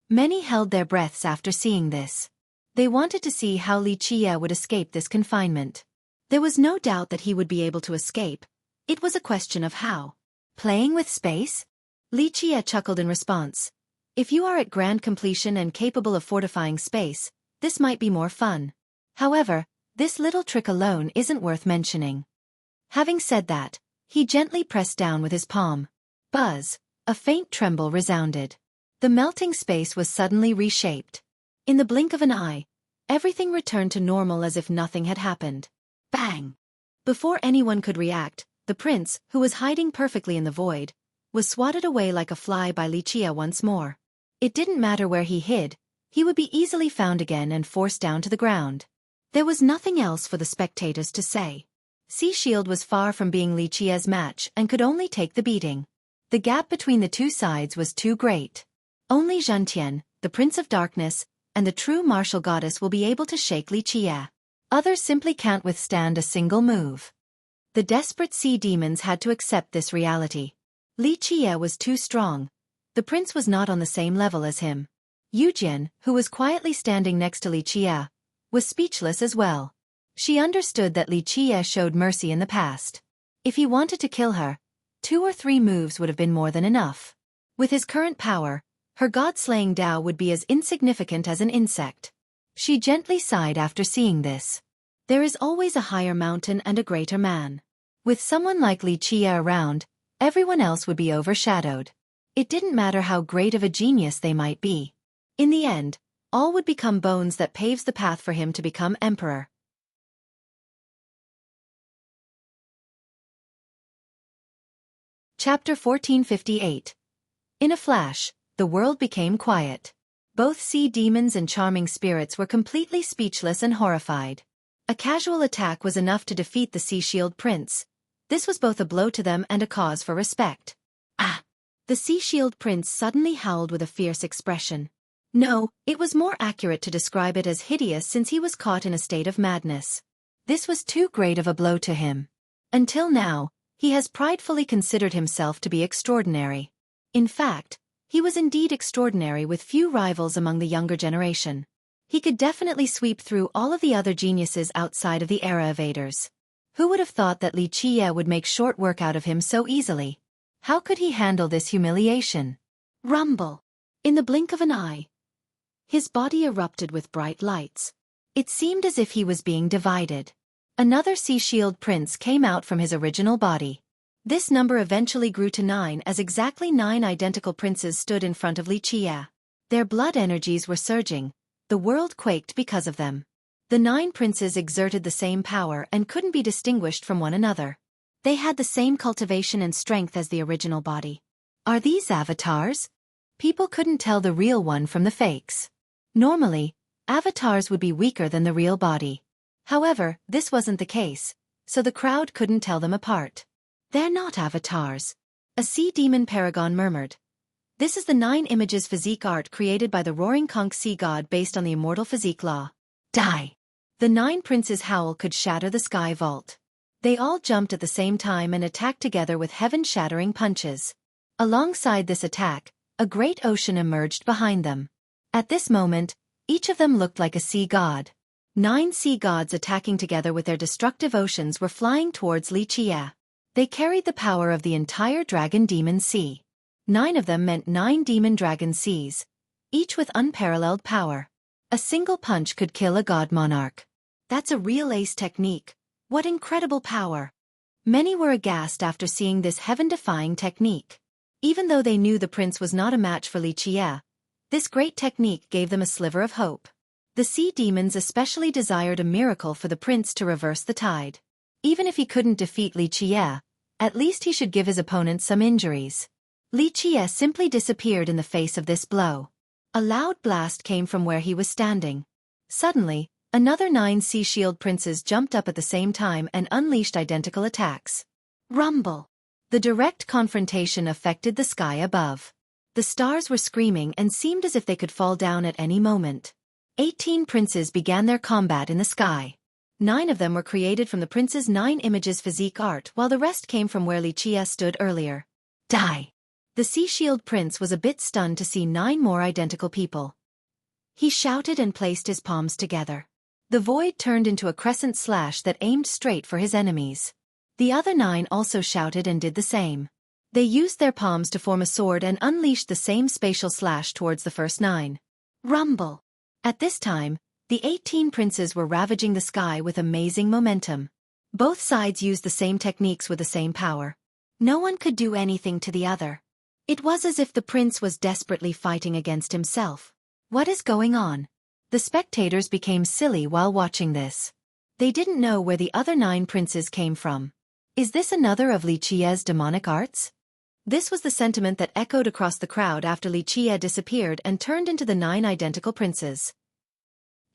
Many held their breaths after seeing this. They wanted to see how Li Qie would escape this confinement. There was no doubt that he would be able to escape. It was a question of how. Playing with space? Li Qie chuckled in response. If you are at grand completion and capable of fortifying space, this might be more fun. However, this little trick alone isn't worth mentioning. Having said that, he gently pressed down with his palm. Buzz! A faint tremble resounded. The melting space was suddenly reshaped. In the blink of an eye, everything returned to normal as if nothing had happened. Bang! Before anyone could react, the prince, who was hiding perfectly in the void, was swatted away like a fly by Li Qie once more. It didn't matter where he hid, he would be easily found again and forced down to the ground. There was nothing else for the spectators to say. Sea Shield was far from being Li Qie's match and could only take the beating. The gap between the two sides was too great. Only Zhentian, the Prince of Darkness, and the true martial goddess will be able to shake Li Qie. Others simply can't withstand a single move. The desperate sea demons had to accept this reality. Li Qie was too strong. The prince was not on the same level as him. Yujian, who was quietly standing next to Li Qie, was speechless as well. She understood that Li Qie showed mercy in the past. If he wanted to kill her, 2 or 3 moves would have been more than enough. With his current power, her god-slaying Tao would be as insignificant as an insect. She gently sighed after seeing this. There is always a higher mountain and a greater man. With someone like Li Qie around, everyone else would be overshadowed. It didn't matter how great of a genius they might be. In the end, all would become bones that paves the path for him to become emperor. Chapter 1458. In a flash, the world became quiet. Both sea demons and charming spirits were completely speechless and horrified. A casual attack was enough to defeat the Sea Shield Prince. This was both a blow to them and a cause for respect. Ah! The Sea Shield Prince suddenly howled with a fierce expression. No, it was more accurate to describe it as hideous since he was caught in a state of madness. This was too great of a blow to him. Until now, he has pridefully considered himself to be extraordinary. In fact, he was indeed extraordinary with few rivals among the younger generation. He could definitely sweep through all of the other geniuses outside of the era evaders. Who would have thought that Li Qie would make short work out of him so easily? How could he handle this humiliation? Rumble! In the blink of an eye, his body erupted with bright lights. It seemed as if he was being divided. Another sea shield prince came out from his original body. This number eventually grew to 9 as exactly 9 identical princes stood in front of Li Qie. Their blood energies were surging. The world quaked because of them. The 9 princes exerted the same power and couldn't be distinguished from one another. They had the same cultivation and strength as the original body. Are these avatars? People couldn't tell the real one from the fakes. Normally, avatars would be weaker than the real body. However, this wasn't the case, so the crowd couldn't tell them apart. They're not avatars. A sea demon paragon murmured. This is the 9 images physique art created by the roaring conch sea god based on the immortal physique law. Die! The 9 princes' howl could shatter the sky vault. They all jumped at the same time and attacked together with heaven-shattering punches. Alongside this attack, a great ocean emerged behind them. At this moment, each of them looked like a sea god. 9 sea gods attacking together with their destructive oceans were flying towards Li Qie. They carried the power of the entire dragon demon sea. 9 of them meant 9 demon dragon seas, each with unparalleled power. A single punch could kill a god monarch. That's a real ace technique. What incredible power! Many were aghast after seeing this heaven-defying technique. Even though they knew the prince was not a match for Li Qie, this great technique gave them a sliver of hope. The sea demons especially desired a miracle for the prince to reverse the tide. Even if he couldn't defeat Li Qie, at least he should give his opponent some injuries. Li Qie simply disappeared in the face of this blow. A loud blast came from where he was standing. Suddenly, another 9 sea shield princes jumped up at the same time and unleashed identical attacks. Rumble! The direct confrontation affected the sky above. The stars were screaming and seemed as if they could fall down at any moment. 18 princes began their combat in the sky. 9 of them were created from the prince's 9 images physique art while the rest came from where Li Qie stood earlier. Die! The sea shield prince was a bit stunned to see 9 more identical people. He shouted and placed his palms together. The void turned into a crescent slash that aimed straight for his enemies. The other 9 also shouted and did the same. They used their palms to form a sword and unleashed the same spatial slash towards the first 9. Rumble! At this time, the 18 princes were ravaging the sky with amazing momentum. Both sides used the same techniques with the same power. No one could do anything to the other. It was as if the prince was desperately fighting against himself. What is going on? The spectators became silly while watching this. They didn't know where the other 9 princes came from. Is this another of Li Qie's demonic arts? This was the sentiment that echoed across the crowd after Li Qie disappeared and turned into the 9 identical princes.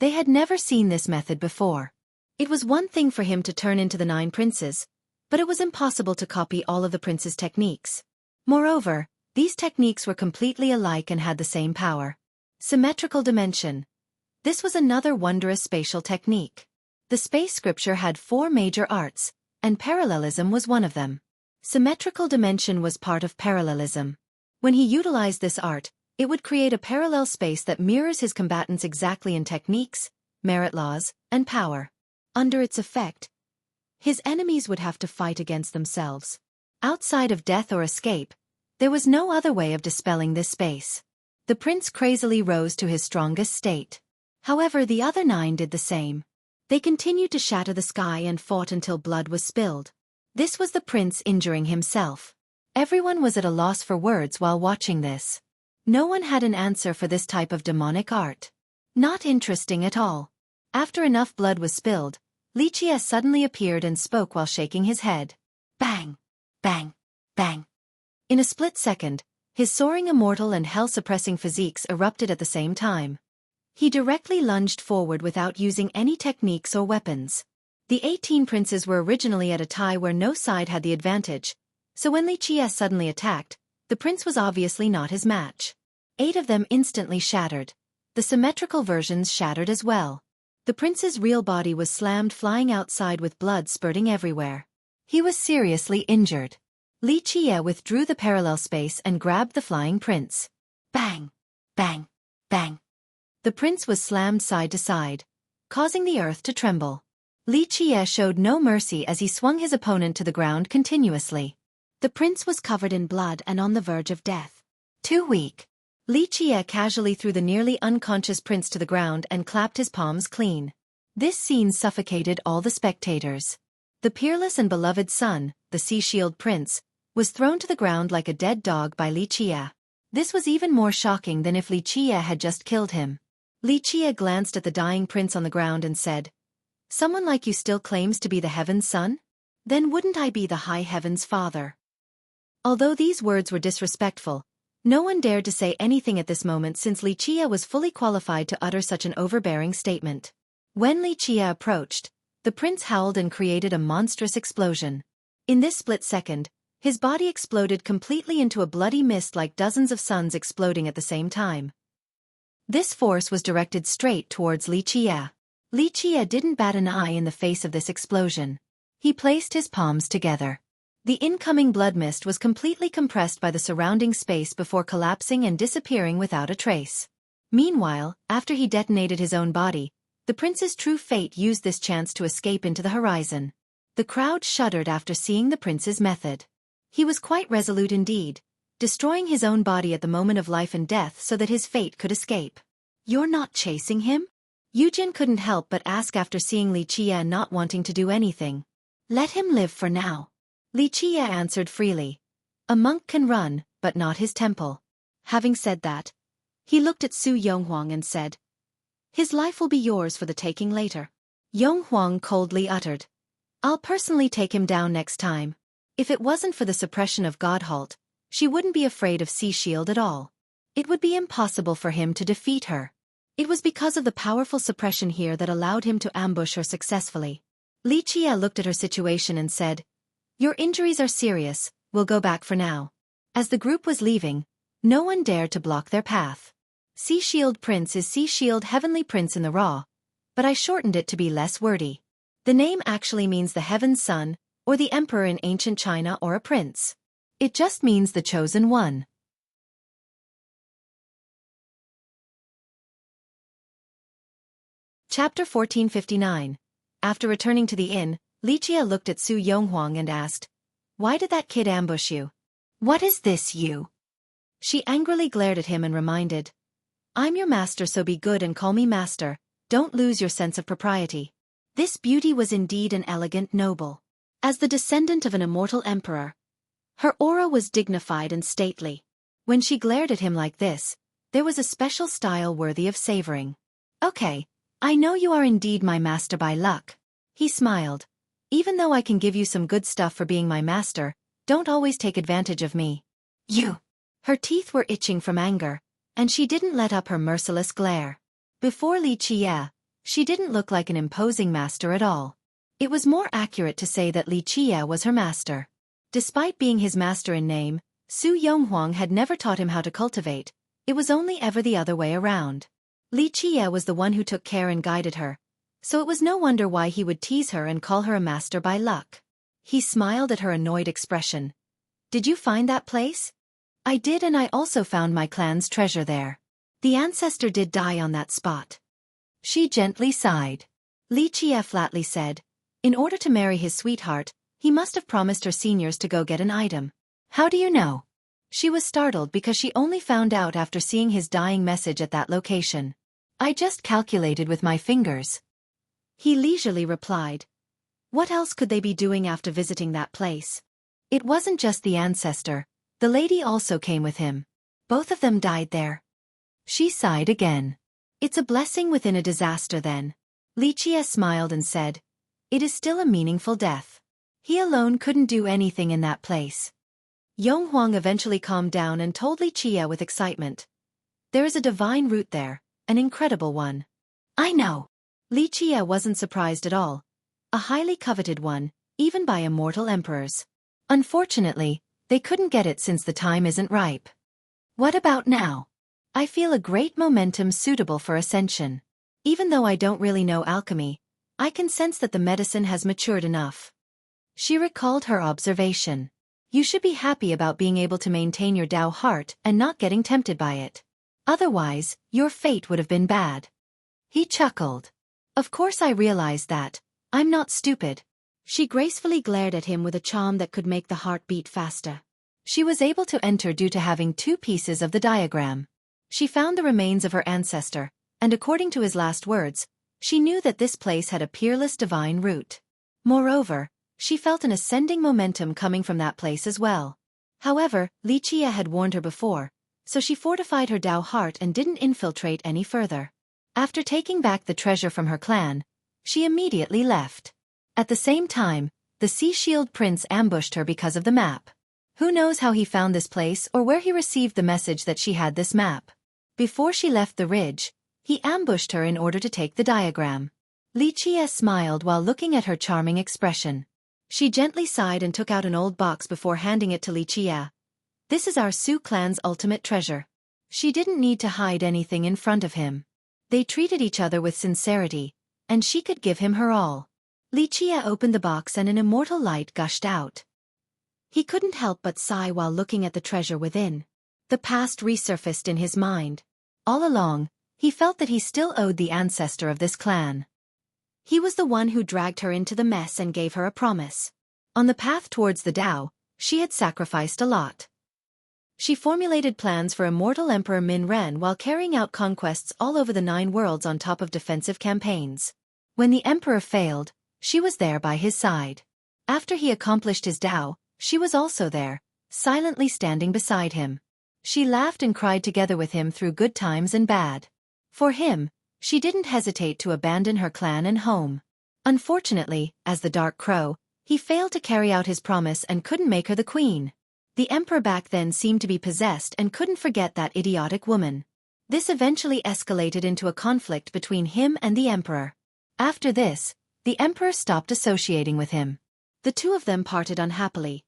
They had never seen this method before. It was one thing for him to turn into the 9 princes, but it was impossible to copy all of the prince's techniques. Moreover, these techniques were completely alike and had the same power. Symmetrical dimension. This was another wondrous spatial technique. The space scripture had 4 major arts, and parallelism was one of them. Symmetrical dimension was part of parallelism. When he utilized this art, it would create a parallel space that mirrors his combatants exactly in techniques, merit laws, and power. Under its effect, his enemies would have to fight against themselves. Outside of death or escape, there was no other way of dispelling this space. The prince crazily rose to his strongest state. However, the other 9 did the same. They continued to shatter the sky and fought until blood was spilled. This was the prince injuring himself. Everyone was at a loss for words while watching this. No one had an answer for this type of demonic art. Not interesting at all. After enough blood was spilled, Li Qie suddenly appeared and spoke while shaking his head. Bang! Bang! Bang! In a split second, his soaring immortal and hell-suppressing physiques erupted at the same time. He directly lunged forward without using any techniques or weapons. The 18 princes were originally at a tie where no side had the advantage, so when Li Qie suddenly attacked, the prince was obviously not his match. 8 of them instantly shattered. The symmetrical versions shattered as well. The prince's real body was slammed flying outside with blood spurting everywhere. He was seriously injured. Li Qie withdrew the parallel space and grabbed the flying prince. Bang! Bang! Bang! The prince was slammed side to side, causing the earth to tremble. Li Qie showed no mercy as he swung his opponent to the ground continuously. The prince was covered in blood and on the verge of death. Too weak. Li Qie casually threw the nearly unconscious prince to the ground and clapped his palms clean. This scene suffocated all the spectators. The peerless and beloved son, the Sea Shield Prince, was thrown to the ground like a dead dog by Li Chia. This was even more shocking than if Li Chia had just killed him. Li Chia glanced at the dying prince on the ground and said, "Someone like you still claims to be the Heaven's son? Then wouldn't I be the High Heaven's father?" Although these words were disrespectful, no one dared to say anything at this moment since Li Chia was fully qualified to utter such an overbearing statement. When Li Chia approached, the prince howled and created a monstrous explosion. In this split second, his body exploded completely into a bloody mist like dozens of suns exploding at the same time. This force was directed straight towards Li Chia. Li Chia didn't bat an eye in the face of this explosion. He placed his palms together. The incoming blood mist was completely compressed by the surrounding space before collapsing and disappearing without a trace. Meanwhile, after he detonated his own body, the prince's true fate used this chance to escape into the horizon. The crowd shuddered after seeing the prince's method. He was quite resolute indeed, destroying his own body at the moment of life and death so that his fate could escape. "You're not chasing him?" Yujin couldn't help but ask after seeing Li Chia not wanting to do anything. "Let him live for now." Li Chia answered freely. "A monk can run, but not his temple." Having said that, he looked at Su Yonghuang and said, "His life will be yours for the taking later." Yonghuang coldly uttered, "I'll personally take him down next time." If it wasn't for the suppression of Godhalt, she wouldn't be afraid of Sea Shield at all. It would be impossible for him to defeat her. It was because of the powerful suppression here that allowed him to ambush her successfully. Li Chia looked at her situation and said, "Your injuries are serious, we'll go back for now." As the group was leaving, no one dared to block their path. Sea Shield Prince is Sea Shield Heavenly Prince in the raw, but I shortened it to be less wordy. The name actually means the Heaven's Son, or the Emperor in ancient China, or a prince. It just means the chosen one. Chapter 1459. After returning to the inn, Li Chia looked at Su Yonghuang and asked, "Why did that kid ambush you?" "What is this, you?" She angrily glared at him and reminded, "I'm your master, so be good and call me master, don't lose your sense of propriety." This beauty was indeed an elegant noble. As the descendant of an immortal emperor, her aura was dignified and stately. When she glared at him like this, there was a special style worthy of savoring. "Okay, I know you are indeed my master by luck." He smiled. "Even though I can give you some good stuff for being my master, don't always take advantage of me." "You!" Her teeth were itching from anger, and she didn't let up her merciless glare. Before Li Chia, she didn't look like an imposing master at all. It was more accurate to say that Li Chia was her master. Despite being his master in name, Su Yonghuang had never taught him how to cultivate. It was only ever the other way around. Li Chia was the one who took care and guided her, so it was no wonder why he would tease her and call her a master by luck. He smiled at her annoyed expression. "Did you find that place?" "I did, and I also found my clan's treasure there. The ancestor did die on that spot." She gently sighed. Li Chia flatly said, in order to marry his sweetheart, he must have promised her seniors to go get an item. "How do you know?" She was startled because she only found out after seeing his dying message at that location. "I just calculated with my fingers." He leisurely replied. What else could they be doing after visiting that place? It wasn't just the ancestor, the lady also came with him. Both of them died there. She sighed again. "It's a blessing within a disaster then." Li Chia smiled and said, "It is still a meaningful death. He alone couldn't do anything in that place." Yonghuang eventually calmed down and told Li Chia with excitement. "There is a divine root there, an incredible one." "I know." Li Chia wasn't surprised at all. A highly coveted one, even by immortal emperors. Unfortunately, they couldn't get it since the time isn't ripe. "What about now?" "I feel a great momentum suitable for ascension. Even though I don't really know alchemy, I can sense that the medicine has matured enough." She recalled her observation. "You should be happy about being able to maintain your Tao heart and not getting tempted by it. Otherwise, your fate would have been bad." He chuckled. "Of course I realize that. I'm not stupid." She gracefully glared at him with a charm that could make the heart beat faster. She was able to enter due to having 2 pieces of the diagram. She found the remains of her ancestor, and according to his last words, She knew that this place had a peerless divine root. Moreover, she felt an ascending momentum coming from that place as well. However, Lichia had warned her before, so she fortified her Dao heart and didn't infiltrate any further. After taking back the treasure from her clan, she immediately left. At the same time, the Sea Shield Prince ambushed her because of the map. Who knows how he found this place or where he received the message that she had this map. Before she left the ridge, he ambushed her in order to take the diagram. Lichia smiled while looking at her charming expression. She gently sighed and took out an old box before handing it to Lichia. This is our Su clan's ultimate treasure. She didn't need to hide anything in front of him. They treated each other with sincerity, and she could give him her all. Lichia opened the box and an immortal light gushed out. He couldn't help but sigh while looking at the treasure within. The past resurfaced in his mind. All along, he felt that he still owed the ancestor of this clan. He was the one who dragged her into the mess and gave her a promise. On the path towards the Tao, she had sacrificed a lot. She formulated plans for immortal Emperor Min Ren while carrying out conquests all over the 9 worlds on top of defensive campaigns. When the Emperor failed, she was there by his side. After he accomplished his Tao, she was also there, silently standing beside him. She laughed and cried together with him through good times and bad. For him, she didn't hesitate to abandon her clan and home. Unfortunately, as the Dark Crow, he failed to carry out his promise and couldn't make her the queen. The emperor back then seemed to be possessed and couldn't forget that idiotic woman. This eventually escalated into a conflict between him and the emperor. After this, the emperor stopped associating with him. The two of them parted unhappily.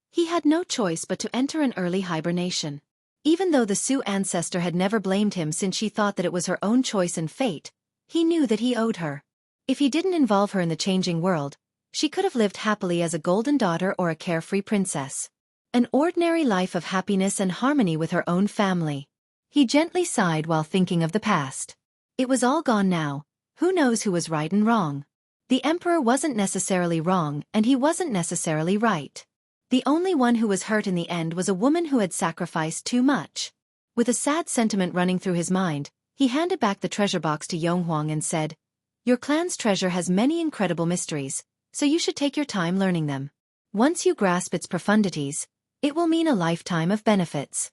He had no choice but to enter an early hibernation. Even though the Su ancestor had never blamed him since she thought that it was her own choice and fate, he knew that he owed her. If he didn't involve her in the changing world, she could have lived happily as a golden daughter or a carefree princess. An ordinary life of happiness and harmony with her own family. He gently sighed while thinking of the past. It was all gone now. Who knows who was right and wrong? The emperor wasn't necessarily wrong and he wasn't necessarily right. The only one who was hurt in the end was a woman who had sacrificed too much. With a sad sentiment running through his mind, he handed back the treasure box to Yonghuang and said, "Your clan's treasure has many incredible mysteries, so you should take your time learning them. Once you grasp its profundities, it will mean a lifetime of benefits."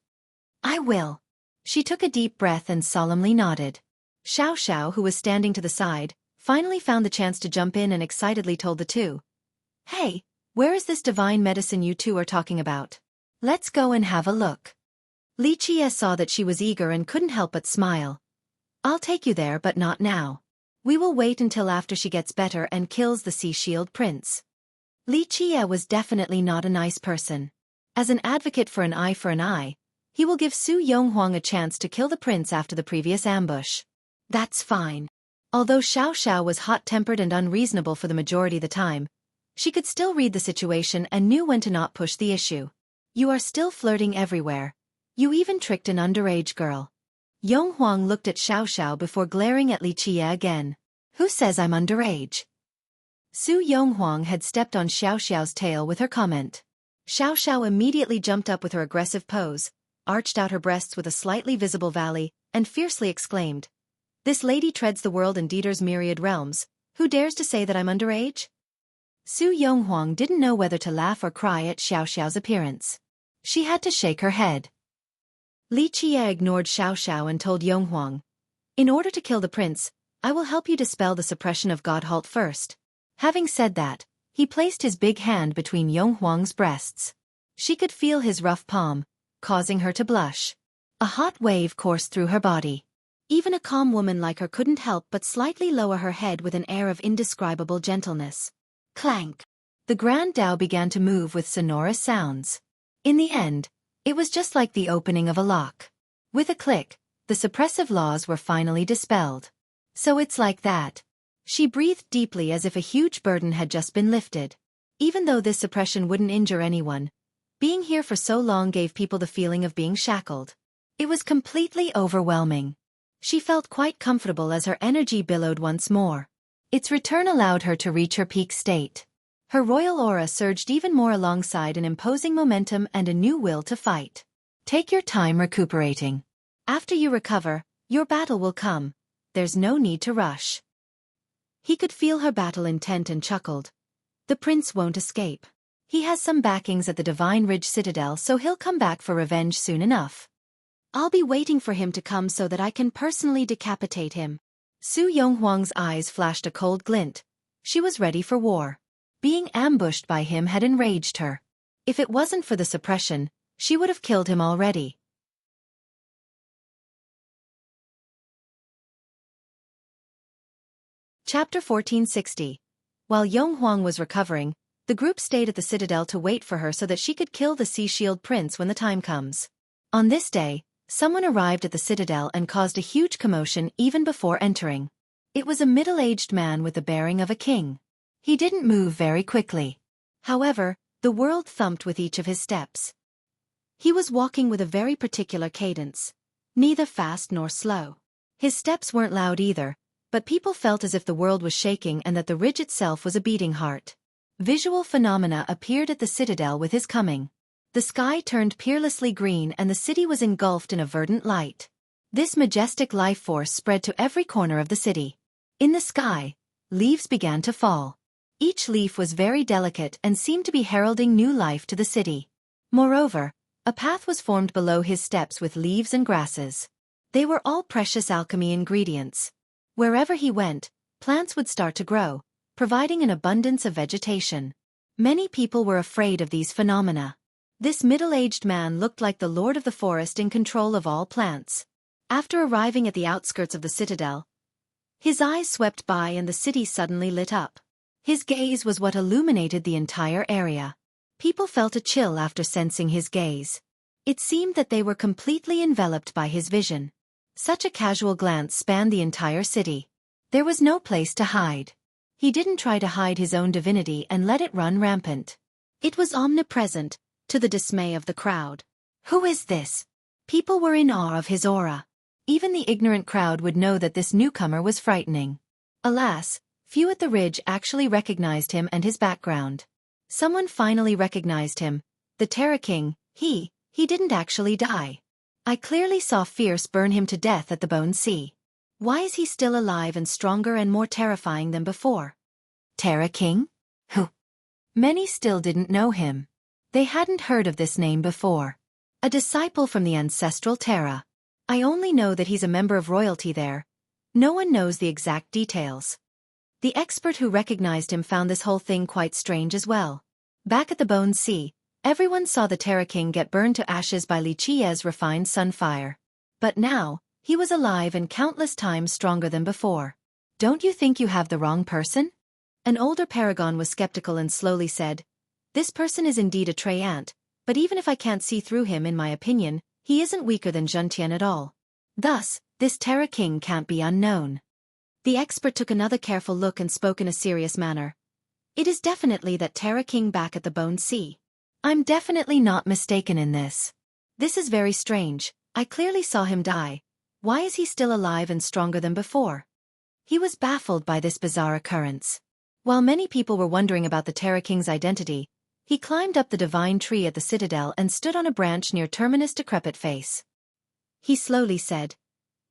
"I will." She took a deep breath and solemnly nodded. Xiao Xiao, who was standing to the side, finally found the chance to jump in and excitedly told the two, "Hey, where is this divine medicine you two are talking about? Let's go and have a look." Lichia saw that she was eager and couldn't help but smile. "I'll take you there but not now. We will wait until after she gets better and kills the Sea Shield Prince." Lichia was definitely not a nice person. As an advocate for an eye, he will give Su Yonghuang a chance to kill the prince after the previous ambush. That's fine. Although Xiao Xiao was hot-tempered and unreasonable for the majority of the time, she could still read the situation and knew when to not push the issue. "You are still flirting everywhere. You even tricked an underage girl." Yonghuang looked at Xiao Xiao before glaring at Lichia again. "Who says I'm underage?" Su Yonghuang had stepped on Xiao Xiao's tail with her comment. Xiao Xiao immediately jumped up with her aggressive pose, arched out her breasts with a slightly visible valley, and fiercely exclaimed, "This lady treads the world in Dieter's myriad realms. Who dares to say that I'm underage?" Su Yonghuang didn't know whether to laugh or cry at Xiao Xiao's appearance. She had to shake her head. Lichia ignored Xiao Xiao and told Yonghuang, "In order to kill the prince, I will help you dispel the suppression of Godhalt first." Having said that, he placed his big hand between Yonghuang's breasts. She could feel his rough palm, causing her to blush. A hot wave coursed through her body. Even a calm woman like her couldn't help but slightly lower her head with an air of indescribable gentleness. Clank! The Grand Tao began to move with sonorous sounds. In the end, it was just like the opening of a lock. With a click, the suppressive laws were finally dispelled. So it's like that. She breathed deeply as if a huge burden had just been lifted. Even though this suppression wouldn't injure anyone, being here for so long gave people the feeling of being shackled. It was completely overwhelming. She felt quite comfortable as her energy billowed once more. Its return allowed her to reach her peak state. Her royal aura surged even more alongside an imposing momentum and a new will to fight. Take your time recuperating. After you recover, your battle will come. There's no need to rush. He could feel her battle intent and chuckled. The prince won't escape. He has some backings at the Divine Ridge Citadel, so he'll come back for revenge soon enough. I'll be waiting for him to come so that I can personally decapitate him. Su Yonghuang's eyes flashed a cold glint. She was ready for war. Being ambushed by him had enraged her. If it wasn't for the suppression, she would have killed him already. Chapter 1460. While Yonghuang was recovering, the group stayed at the citadel to wait for her so that she could kill the Sea Shield Prince when the time comes. On this day, someone arrived at the citadel and caused a huge commotion even before entering. It was a middle-aged man with the bearing of a king. He didn't move very quickly. However, the world thumped with each of his steps. He was walking with a very particular cadence, neither fast nor slow. His steps weren't loud either, but people felt as if the world was shaking and that the ridge itself was a beating heart. Visual phenomena appeared at the citadel with his coming. The sky turned peerlessly green and the city was engulfed in a verdant light. This majestic life force spread to every corner of the city. In the sky, leaves began to fall. Each leaf was very delicate and seemed to be heralding new life to the city. Moreover, a path was formed below his steps with leaves and grasses. They were all precious alchemy ingredients. Wherever he went, plants would start to grow, providing an abundance of vegetation. Many people were afraid of these phenomena. This middle-aged man looked like the lord of the forest in control of all plants. After arriving at the outskirts of the citadel, his eyes swept by and the city suddenly lit up. His gaze was what illuminated the entire area. People felt a chill after sensing his gaze. It seemed that they were completely enveloped by his vision. Such a casual glance spanned the entire city. There was no place to hide. He didn't try to hide his own divinity and let it run rampant. It was omnipresent, to the dismay of the crowd. Who is this? People were in awe of his aura. Even the ignorant crowd would know that this newcomer was frightening. Alas, few at the ridge actually recognized him and his background. Someone finally recognized him. The Terra King. He didn't actually die. I clearly saw Fierce burn him to death at the Bone Sea. Why is he still alive and stronger and more terrifying than before? Terra King? Who? Many still didn't know him. They hadn't heard of this name before. A disciple from the ancestral Terra. I only know that he's a member of royalty there. No one knows the exact details. The expert who recognized him found this whole thing quite strange as well. Back at the Bone Sea, everyone saw the Terra King get burned to ashes by Li Qie's refined sunfire. But now, he was alive and countless times stronger than before. Don't you think you have the wrong person? An older paragon was skeptical and slowly said, this person is indeed a Treant, but even if I can't see through him in my opinion, he isn't weaker than Zhentian at all. Thus, this Terra King can't be unknown. The expert took another careful look and spoke in a serious manner. It is definitely that Terra King back at the Bone Sea. I'm definitely not mistaken in this. This is very strange. I clearly saw him die. Why is he still alive and stronger than before? He was baffled by this bizarre occurrence. While many people were wondering about the Terra King's identity, he climbed up the divine tree at the citadel and stood on a branch near Terminus' decrepit face. He slowly said,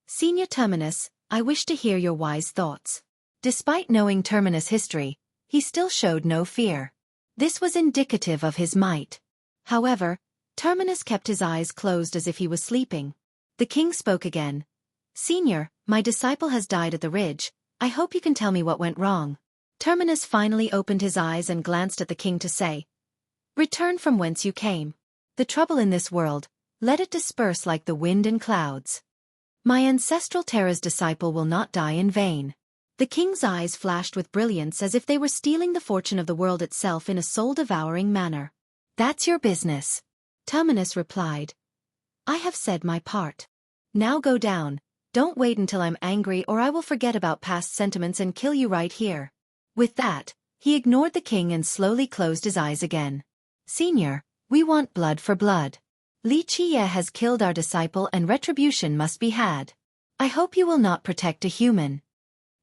Senior Terminus, I wish to hear your wise thoughts. Despite knowing Terminus' history, he still showed no fear. This was indicative of his might. However, Terminus kept his eyes closed as if he was sleeping. The king spoke again. Senior, my disciple has died at the ridge. I hope you can tell me what went wrong. Terminus finally opened his eyes and glanced at the king to say, Return from whence you came. The trouble in this world, let it disperse like the wind and clouds. My ancestral Terra's disciple will not die in vain. The king's eyes flashed with brilliance as if they were stealing the fortune of the world itself in a soul-devouring manner. That's your business. Terminus replied. I have said my part. Now go down. Don't wait until I'm angry or I will forget about past sentiments and kill you right here. With that, he ignored the king and slowly closed his eyes again. Senior, we want blood for blood. Li Qie has killed our disciple and retribution must be had. I hope you will not protect a human.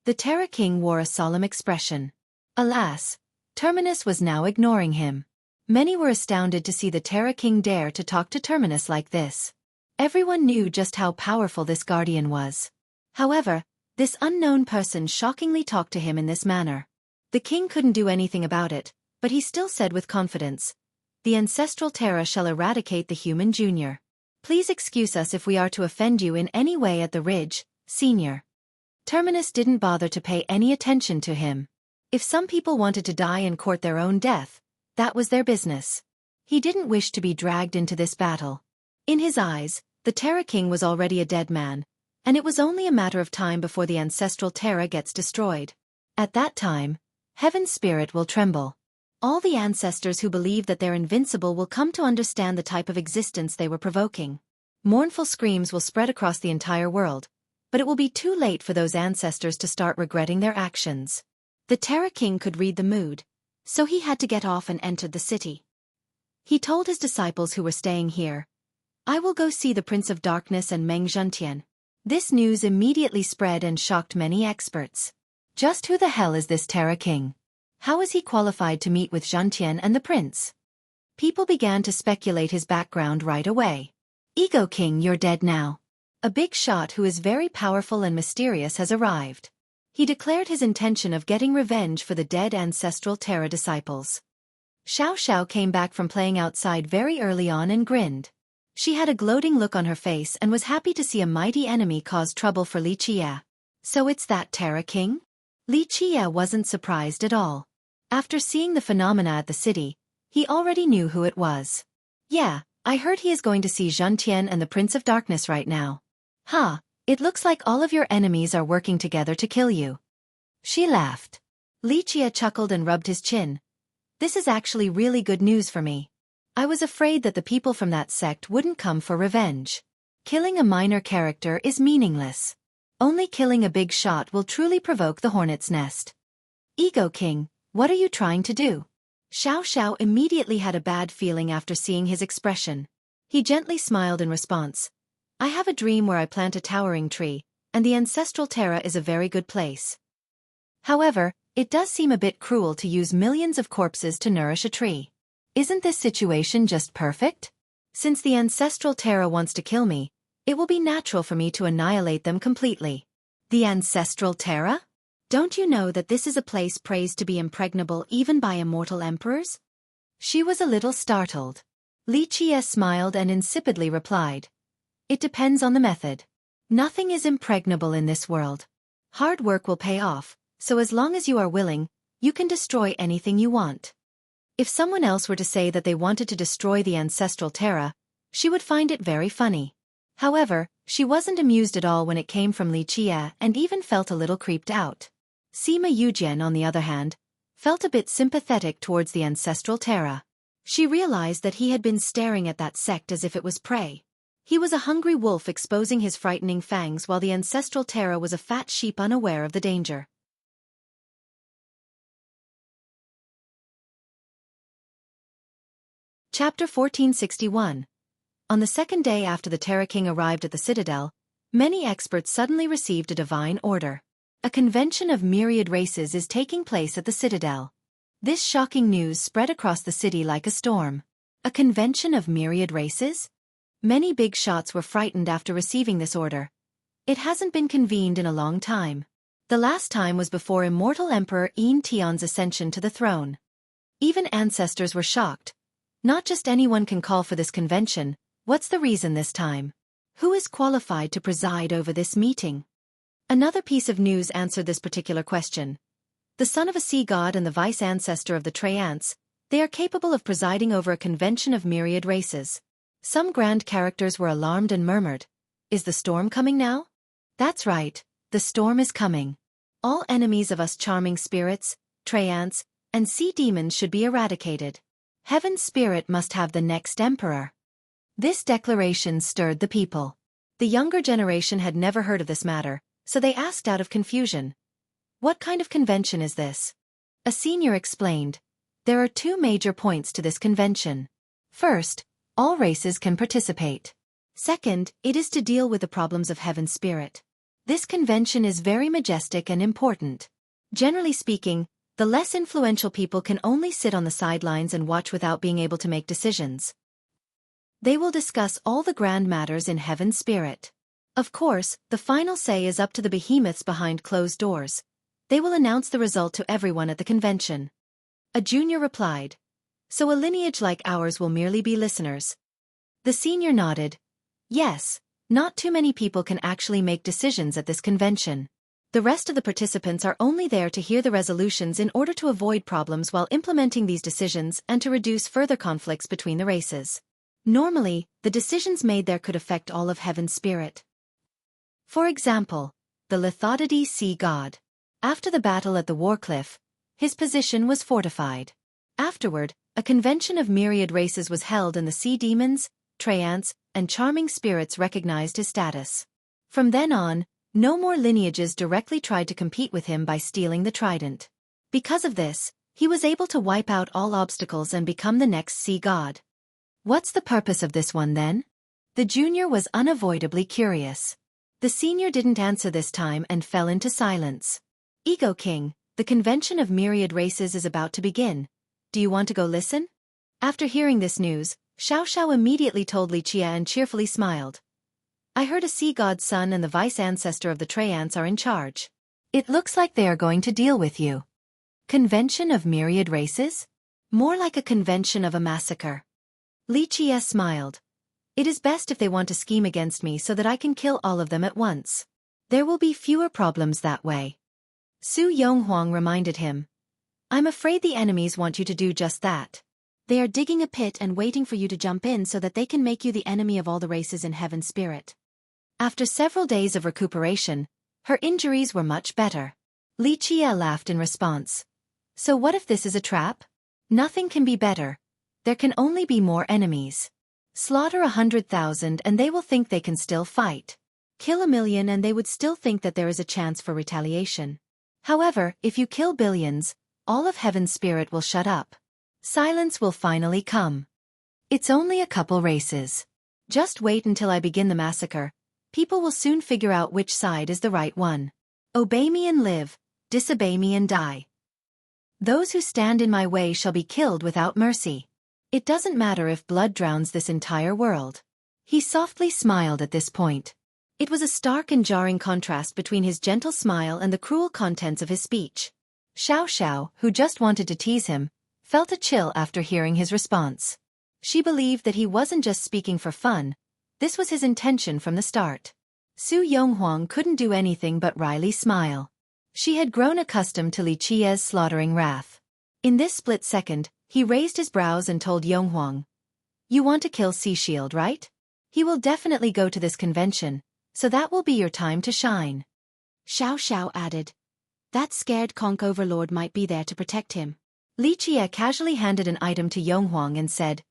The Terra King wore a solemn expression. Alas, Terminus was now ignoring him. Many were astounded to see the Terra King dare to talk to Terminus like this. Everyone knew just how powerful this guardian was. However, This unknown person shockingly talked to him in this manner. The king couldn't do anything about it, but he still said with confidence, "The ancestral Terra shall eradicate the human junior. Please excuse us if we are to offend you in any way at the Ridge, Senior." Terminus didn't bother to pay any attention to him. If some people wanted to die and court their own death, that was their business. He didn't wish to be dragged into this battle. In his eyes, the Terra King was already a dead man, and it was only a matter of time before the ancestral Terra gets destroyed. At that time, Heaven's spirit will tremble. All the ancestors who believe that they're invincible will come to understand the type of existence they were provoking. Mournful screams will spread across the entire world, but it will be too late for those ancestors to start regretting their actions. The Terra King could read the mood, so he had to get off and entered the city. He told his disciples who were staying here, "I will go see the Prince of Darkness and Meng Zhentian." This news immediately spread and shocked many experts. Just who the hell is this Terra King? How is he qualified to meet with Zhentian and the prince? People began to speculate his background right away. "Ego King, you're dead now. A big shot who is very powerful and mysterious has arrived." He declared his intention of getting revenge for the dead ancestral Terra disciples. Xiao Xiao came back from playing outside very early on and grinned. She had a gloating look on her face and was happy to see a mighty enemy cause trouble for Li Qia. "So it's that Terra King?" Li Qia wasn't surprised at all. After seeing the phenomena at the city, he already knew who it was. "Yeah, I heard he is going to see Zhentian and the Prince of Darkness right now." "Huh, it looks like all of your enemies are working together to kill you." She laughed. Li Qia chuckled and rubbed his chin. "This is actually really good news for me. I was afraid that the people from that sect wouldn't come for revenge. Killing a minor character is meaningless. Only killing a big shot will truly provoke the hornet's nest." "Ego King, what are you trying to do?" Xiao Xiao immediately had a bad feeling after seeing his expression. He gently smiled in response. "I have a dream where I plant a towering tree, and the ancestral Terra is a very good place. However, it does seem a bit cruel to use millions of corpses to nourish a tree. Isn't this situation just perfect? Since the ancestral Terra wants to kill me, it will be natural for me to annihilate them completely." "The ancestral Terra? Don't you know that this is a place praised to be impregnable even by immortal emperors?" She was a little startled. Li Qia smiled and insipidly replied, "It depends on the method. Nothing is impregnable in this world. Hard work will pay off, so as long as you are willing, you can destroy anything you want." If someone else were to say that they wanted to destroy the ancestral Terra, she would find it very funny. However, she wasn't amused at all when it came from Li Qia and even felt a little creeped out. Sima Yujian, on the other hand, felt a bit sympathetic towards the ancestral Terra. She realized that he had been staring at that sect as if it was prey. He was a hungry wolf exposing his frightening fangs while the ancestral Terra was a fat sheep unaware of the danger. Chapter 1461. On the second day after the Terra King arrived at the citadel, many experts suddenly received a divine order. A convention of myriad races is taking place at the citadel. This shocking news spread across the city like a storm. A convention of myriad races? Many big shots were frightened after receiving this order. It hasn't been convened in a long time. The last time was before immortal Emperor Yin Tian's ascension to the throne. Even ancestors were shocked. Not just anyone can call for this convention. What's the reason this time? Who is qualified to preside over this meeting? Another piece of news answered this particular question. The son of a sea god and the vice ancestor of the Treants, they are capable of presiding over a convention of myriad races. Some grand characters were alarmed and murmured, "Is the storm coming now?" That's right, the storm is coming. All enemies of us charming spirits, Treants, and sea demons should be eradicated. Heaven's spirit must have the next emperor. This declaration stirred the people. The younger generation had never heard of this matter, so they asked out of confusion, "What kind of convention is this?" A senior explained, "There are two major points to this convention. First, all races can participate. Second, it is to deal with the problems of Heaven's spirit. This convention is very majestic and important. Generally speaking, the less influential people can only sit on the sidelines and watch without being able to make decisions. They will discuss all the grand matters in Heaven's spirit. Of course, the final say is up to the behemoths behind closed doors. They will announce the result to everyone at the convention. A junior replied. So a lineage like ours will merely be listeners. The senior nodded. Yes, not too many people can actually make decisions at this convention. The rest of the participants are only there to hear the resolutions in order to avoid problems while implementing these decisions and to reduce further conflicts between the races. Normally, the decisions made there could affect all of heaven's spirit. For example, the Lithodity sea god. After the battle at the Warcliff, his position was fortified. Afterward, a convention of myriad races was held and the sea demons, treants, and charming spirits recognized his status. From then on, no more lineages directly tried to compete with him by stealing the trident. Because of this, he was able to wipe out all obstacles and become the next sea god. What's the purpose of this one then? The junior was unavoidably curious. The senior didn't answer this time and fell into silence. Ego King, the convention of myriad races is about to begin. Do you want to go listen? After hearing this news, Xiao immediately told Li Qie and cheerfully smiled. I heard a sea god's son and the vice ancestor of the treants are in charge. It looks like they are going to deal with you. Convention of myriad races? More like a convention of a massacre. Li Qie smiled. It is best if they want to scheme against me so that I can kill all of them at once. There will be fewer problems that way. Su Yonghuang reminded him. I'm afraid the enemies want you to do just that. They are digging a pit and waiting for you to jump in so that they can make you the enemy of all the races in heaven's spirit. After several days of recuperation, her injuries were much better. Li Qie laughed in response. So what if this is a trap? Nothing can be better. There can only be more enemies. Slaughter 100,000 and they will think they can still fight. Kill 1,000,000 and they would still think that there is a chance for retaliation. However, if you kill billions, all of heaven's spirit will shut up. Silence will finally come. It's only a couple races. Just wait until I begin the massacre. People will soon figure out which side is the right one. Obey me and live, disobey me and die. Those who stand in my way shall be killed without mercy. It doesn't matter if blood drowns this entire world. He softly smiled at this point. It was a stark and jarring contrast between his gentle smile and the cruel contents of his speech. Xiao, who just wanted to tease him, felt a chill after hearing his response. She believed that he wasn't just speaking for fun. This was his intention from the start. Su Yonghuang couldn't do anything but wryly smile. She had grown accustomed to Li Qie's slaughtering wrath. In this split second, he raised his brows and told Yonghuang. You want to kill Sea Shield, right? He will definitely go to this convention, so that will be your time to shine. Xiao added. That scared conch overlord might be there to protect him. Li Qie casually handed an item to Yonghuang and said,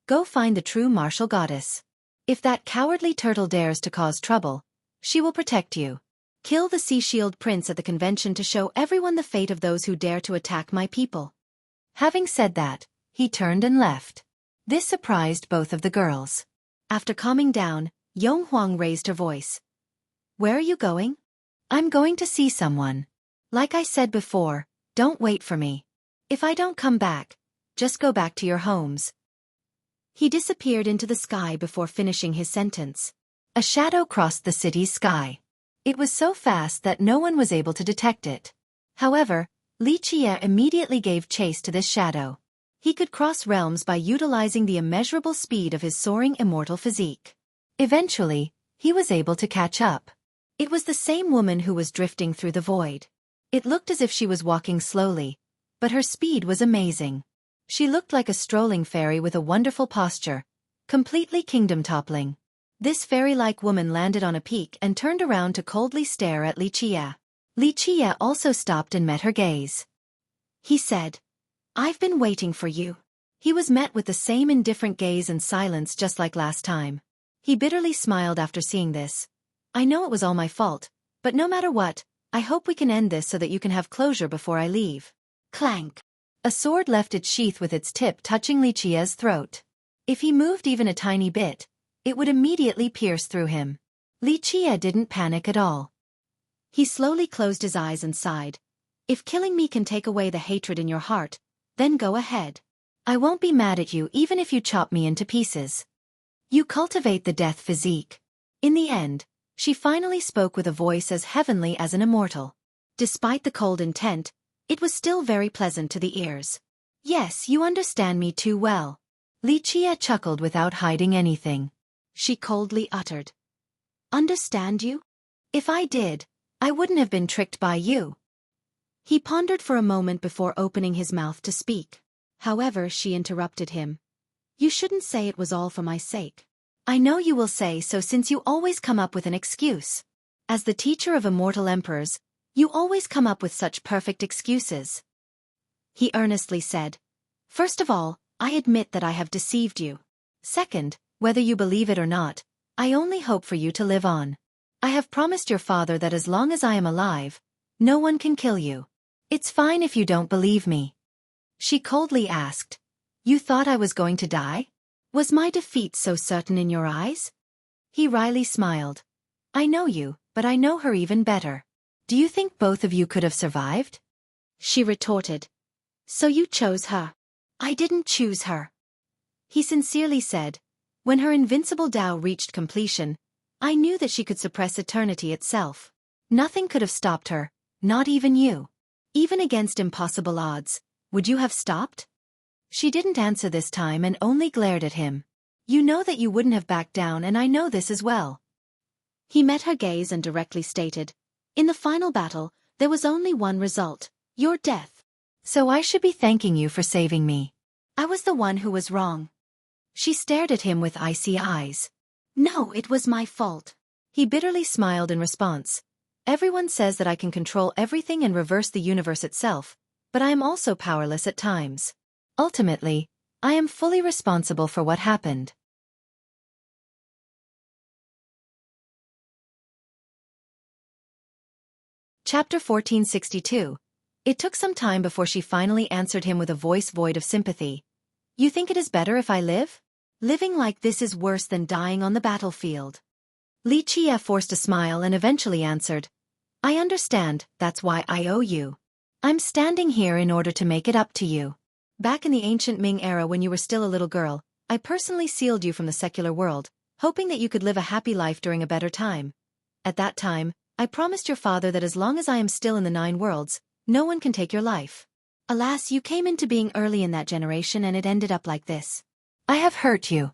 Go find the true martial goddess. If that cowardly turtle dares to cause trouble, she will protect you. Kill the Sea Shield Prince at the convention to show everyone the fate of those who dare to attack my people. Having said that, he turned and left. This surprised both of the girls. After calming down, Yonghuang raised her voice. Where are you going? I'm going to see someone. Like I said before, don't wait for me. If I don't come back, just go back to your homes. He disappeared into the sky before finishing his sentence. A shadow crossed the city's sky. It was so fast that no one was able to detect it. However, Li Qie immediately gave chase to this shadow. He could cross realms by utilizing the immeasurable speed of his soaring immortal physique. Eventually, he was able to catch up. It was the same woman who was drifting through the void. It looked as if she was walking slowly, but her speed was amazing. She looked like a strolling fairy with a wonderful posture, completely kingdom-toppling. This fairy-like woman landed on a peak and turned around to coldly stare at Li Qie. Li Qie also stopped and met her gaze. He said, I've been waiting for you. He was met with the same indifferent gaze and silence just like last time. He bitterly smiled after seeing this. I know it was all my fault, but no matter what, I hope we can end this so that you can have closure before I leave. Clank. A sword left its sheath with its tip touching Li Qie's throat. If he moved even a tiny bit, it would immediately pierce through him. Li Qie didn't panic at all. He slowly closed his eyes and sighed. If killing me can take away the hatred in your heart, then go ahead. I won't be mad at you even if you chop me into pieces. You cultivate the death physique. In the end, She finally spoke with a voice as heavenly as an immortal. Despite the cold intent, it was still very pleasant to the ears. Yes, you understand me too well. Lichia chuckled without hiding anything. She coldly uttered. Understand you? If I did, I wouldn't have been tricked by you. He pondered for a moment before opening his mouth to speak. However, she interrupted him. You shouldn't say it was all for my sake. I know you will say so since you always come up with an excuse. As the teacher of immortal emperors, you always come up with such perfect excuses. He earnestly said. First of all, I admit that I have deceived you. Second, whether you believe it or not, I only hope for you to live on. I have promised your father that as long as I am alive, no one can kill you. It's fine if you don't believe me. She coldly asked. You thought I was going to die? Was my defeat so certain in your eyes? He wryly smiled. I know you, but I know her even better. Do you think both of you could have survived? She retorted. So you chose her. I didn't choose her. He sincerely said. When her invincible Tao reached completion, I knew that she could suppress eternity itself. Nothing could have stopped her, not even you. Even against impossible odds, would you have stopped? She didn't answer this time and only glared at him. You know that you wouldn't have backed down, and I know this as well. He met her gaze and directly stated, in the final battle, there was only one result, your death. So I should be thanking you for saving me. I was the one who was wrong. She stared at him with icy eyes. No, it was my fault. He bitterly smiled in response. Everyone says that I can control everything and reverse the universe itself, but I am also powerless at times. Ultimately, I am fully responsible for what happened. Chapter 1462. It took some time before she finally answered him with a voice void of sympathy. You think it is better if I live? Living like this is worse than dying on the battlefield. Li Chia forced a smile and eventually answered. I understand, that's why I owe you. I'm standing here in order to make it up to you. Back in the ancient Ming era when you were still a little girl, I personally sealed you from the secular world, hoping that you could live a happy life during a better time. At that time, I promised your father that as long as I am still in the 9 worlds, no one can take your life. Alas, you came into being early in that generation and it ended up like this. I have hurt you.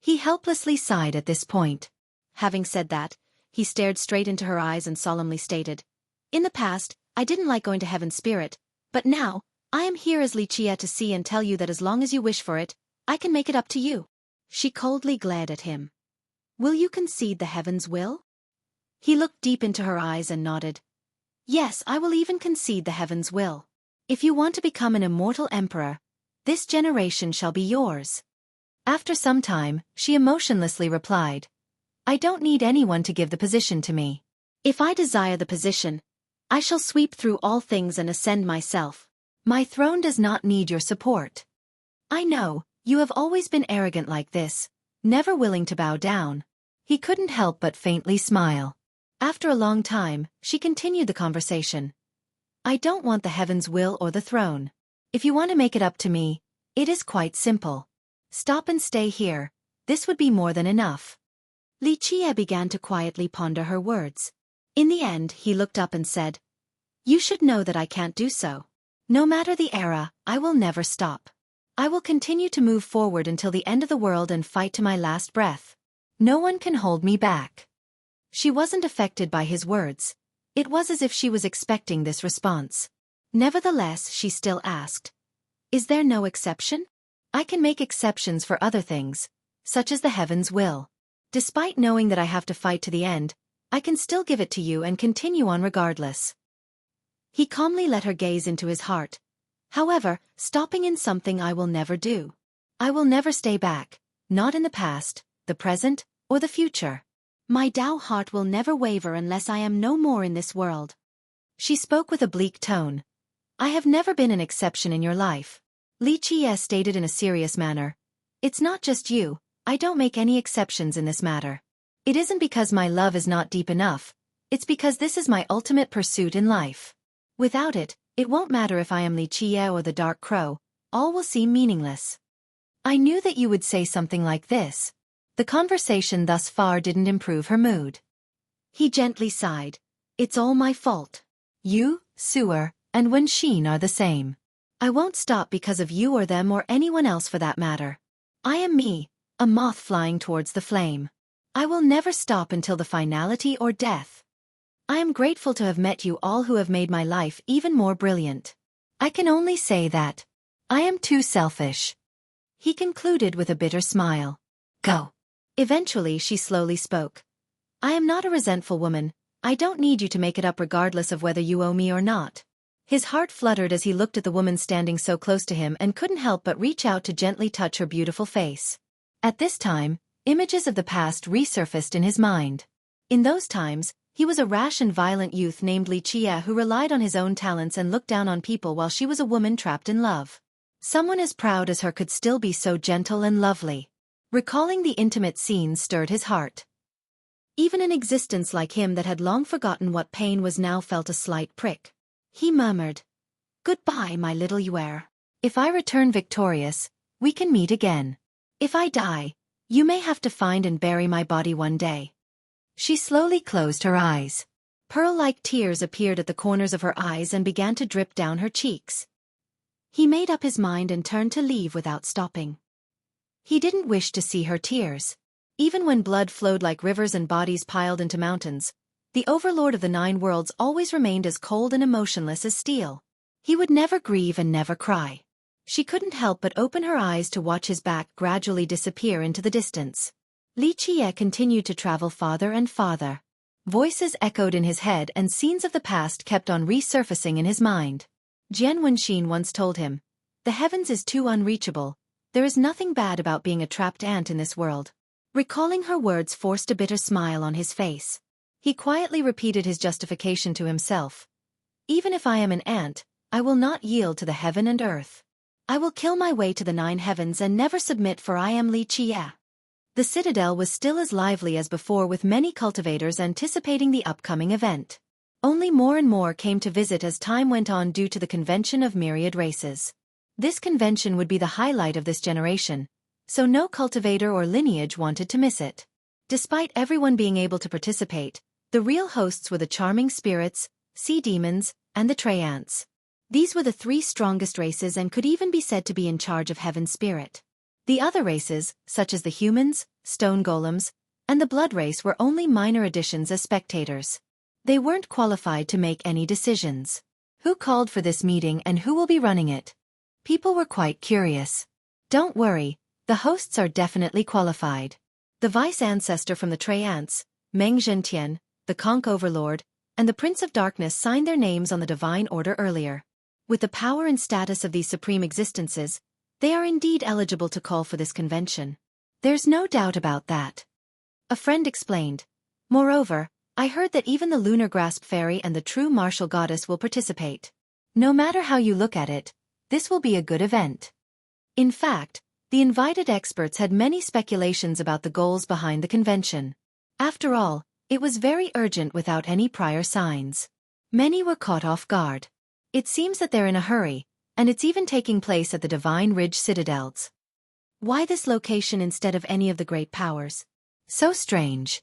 He helplessly sighed at this point. Having said that, he stared straight into her eyes and solemnly stated, in the past, I didn't like going to Heaven's Spirit, but now, I am here as Lichia to see and tell you that as long as you wish for it, I can make it up to you. She coldly glared at him. Will you concede the heavens' will? He looked deep into her eyes and nodded. Yes, I will even concede the heavens' will. If you want to become an immortal emperor, this generation shall be yours. After some time, she emotionlessly replied. I don't need anyone to give the position to me. If I desire the position, I shall sweep through all things and ascend myself. My throne does not need your support. I know, you have always been arrogant like this, never willing to bow down. He couldn't help but faintly smile. After a long time, she continued the conversation. I don't want the heavens' will or the throne. If you want to make it up to me, it is quite simple. Stop and stay here, this would be more than enough. Li Chia began to quietly ponder her words. In the end, he looked up and said, You should know that I can't do so. No matter the era, I will never stop. I will continue to move forward until the end of the world and fight to my last breath. No one can hold me back. She wasn't affected by his words. It was as if she was expecting this response. Nevertheless, she still asked, Is there no exception? I can make exceptions for other things, such as the heavens' will. Despite knowing that I have to fight to the end, I can still give it to you and continue on regardless. He calmly let her gaze into his heart. However, stopping in something I will never do. I will never stay back, not in the past, the present, or the future. My Tao heart will never waver unless I am no more in this world. She spoke with a bleak tone. I have never been an exception in your life. Li Chia stated in a serious manner. It's not just you, I don't make any exceptions in this matter. It isn't because my love is not deep enough, it's because this is my ultimate pursuit in life. Without it, it won't matter if I am Li Chia or the Dark Crow, all will seem meaningless. I knew that you would say something like this. The conversation thus far didn't improve her mood. He gently sighed. It's all my fault. You, Sewer, and Wenxin are the same. I won't stop because of you or them or anyone else for that matter. I am me, a moth flying towards the flame. I will never stop until the finality or death. I am grateful to have met you all who have made my life even more brilliant. I can only say that I am too selfish. He concluded with a bitter smile. Go. Eventually she slowly spoke. I am not a resentful woman. I don't need you to make it up regardless of whether you owe me or not. His heart fluttered as he looked at the woman standing so close to him and couldn't help but reach out to gently touch her beautiful face. At this time, images of the past resurfaced in his mind. In those times, he was a rash and violent youth named Li Chia who relied on his own talents and looked down on people while she was a woman trapped in love. Someone as proud as her could still be so gentle and lovely. Recalling the intimate scenes stirred his heart. Even an existence like him that had long forgotten what pain was now felt a slight prick. He murmured, Goodbye, my little Yuer. If I return victorious, we can meet again. If I die, you may have to find and bury my body one day. She slowly closed her eyes. Pearl-like tears appeared at the corners of her eyes and began to drip down her cheeks. He made up his mind and turned to leave without stopping. He didn't wish to see her tears. Even when blood flowed like rivers and bodies piled into mountains, the overlord of the 9 worlds always remained as cold and emotionless as steel. He would never grieve and never cry. She couldn't help but open her eyes to watch his back gradually disappear into the distance. Li Chia continued to travel farther and farther. Voices echoed in his head and scenes of the past kept on resurfacing in his mind. Jian Wenxin once told him, The heavens is too unreachable. There is nothing bad about being a trapped ant in this world. Recalling her words forced a bitter smile on his face. He quietly repeated his justification to himself. Even if I am an ant, I will not yield to the heaven and earth. I will kill my way to the 9 heavens and never submit, for I am Li Chia. The citadel was still as lively as before, with many cultivators anticipating the upcoming event. Only more and more came to visit as time went on due to the convention of myriad races. This convention would be the highlight of this generation, so no cultivator or lineage wanted to miss it. Despite everyone being able to participate, the real hosts were the charming spirits, sea demons, and the Trey ants. These were the 3 strongest races and could even be said to be in charge of heaven's spirit. The other races, such as the humans, stone golems, and the blood race, were only minor additions as spectators. They weren't qualified to make any decisions. Who called for this meeting and who will be running it? People were quite curious. Don't worry, the hosts are definitely qualified. The vice ancestor from the Trey ants, Meng Zhentian, the Conch Overlord, and the Prince of Darkness signed their names on the divine order earlier. With the power and status of these supreme existences, they are indeed eligible to call for this convention. There's no doubt about that. A friend explained. Moreover, I heard that even the Lunar Grasp Fairy and the true martial goddess will participate. No matter how you look at it, this will be a good event. In fact, the invited experts had many speculations about the goals behind the convention. After all, it was very urgent without any prior signs. Many were caught off guard. It seems that they're in a hurry, and it's even taking place at the Divine Ridge Citadels. Why this location instead of any of the great powers? So strange.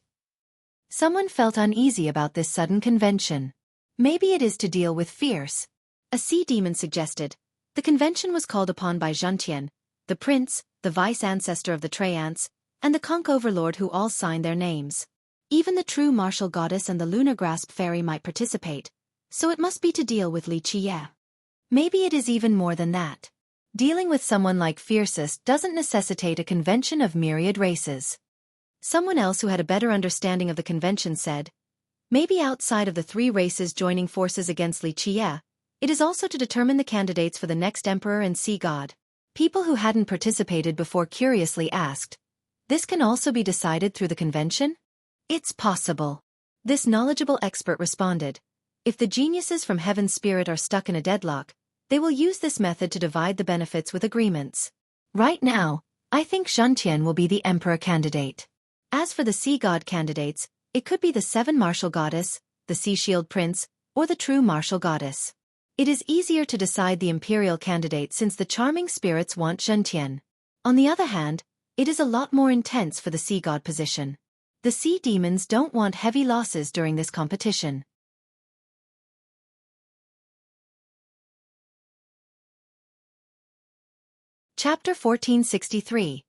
Someone felt uneasy about this sudden convention. Maybe it is to deal with fierce. A sea demon suggested. The convention was called upon by Zhentian, the prince, the vice ancestor of the Trey ants, and the Conch Overlord, who all signed their names. Even the true martial goddess and the Lunar Grasp Fairy might participate, so it must be to deal with Li Chia. Maybe it is even more than that. Dealing with someone like Fiercest doesn't necessitate a convention of myriad races. Someone else who had a better understanding of the convention said, maybe outside of the 3 races joining forces against Li Chia, it is also to determine the candidates for the next emperor and sea god. People who hadn't participated before curiously asked, this can also be decided through the convention? It's possible. This knowledgeable expert responded, if the geniuses from Heaven's Spirit are stuck in a deadlock, they will use this method to divide the benefits with agreements. Right now, I think Zhentian will be the emperor candidate. As for the sea god candidates, it could be the 7 martial goddess, the sea shield prince, or the true martial goddess. It is easier to decide the imperial candidate since the charming spirits want Zhentian. On the other hand, it is a lot more intense for the sea god position. The sea demons don't want heavy losses during this competition. Chapter 1463.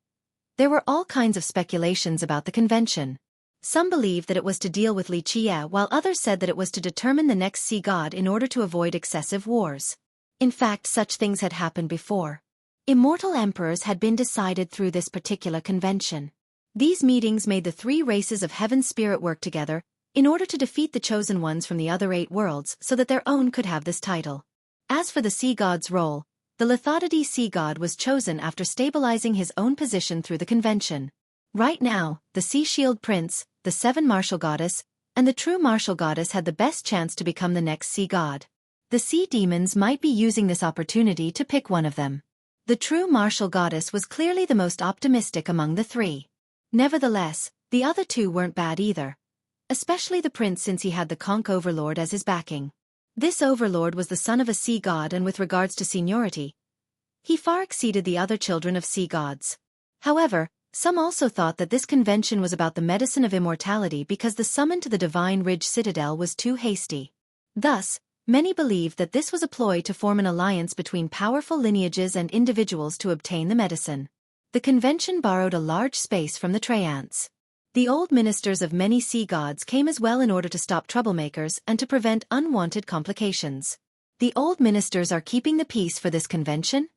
There were all kinds of speculations about the convention. Some believed that it was to deal with Li Qie, while others said that it was to determine the next sea god in order to avoid excessive wars. In fact, such things had happened before. Immortal emperors had been decided through this particular convention. These meetings made the three races of heaven's spirit work together in order to defeat the chosen ones from the other 8 worlds so that their own could have this title. As for the sea god's role, the Lithodity sea god was chosen after stabilizing his own position through the convention. Right now, the Sea Shield Prince, the 7 Martial Goddess, and the True Martial Goddess had the best chance to become the next sea god. The sea demons might be using this opportunity to pick one of them. The True Martial Goddess was clearly the most optimistic among the 3. Nevertheless, the other 2 weren't bad either. Especially the prince, since he had the Conch Overlord as his backing. This overlord was the son of a sea god, and with regards to seniority, he far exceeded the other children of sea gods. However, some also thought that this convention was about the medicine of immortality because the summon to the Divine Ridge Citadel was too hasty. Thus, many believed that this was a ploy to form an alliance between powerful lineages and individuals to obtain the medicine. The convention borrowed a large space from the Treants. The old ministers of many sea gods came as well in order to stop troublemakers and to prevent unwanted complications. The old ministers are keeping the peace for this convention?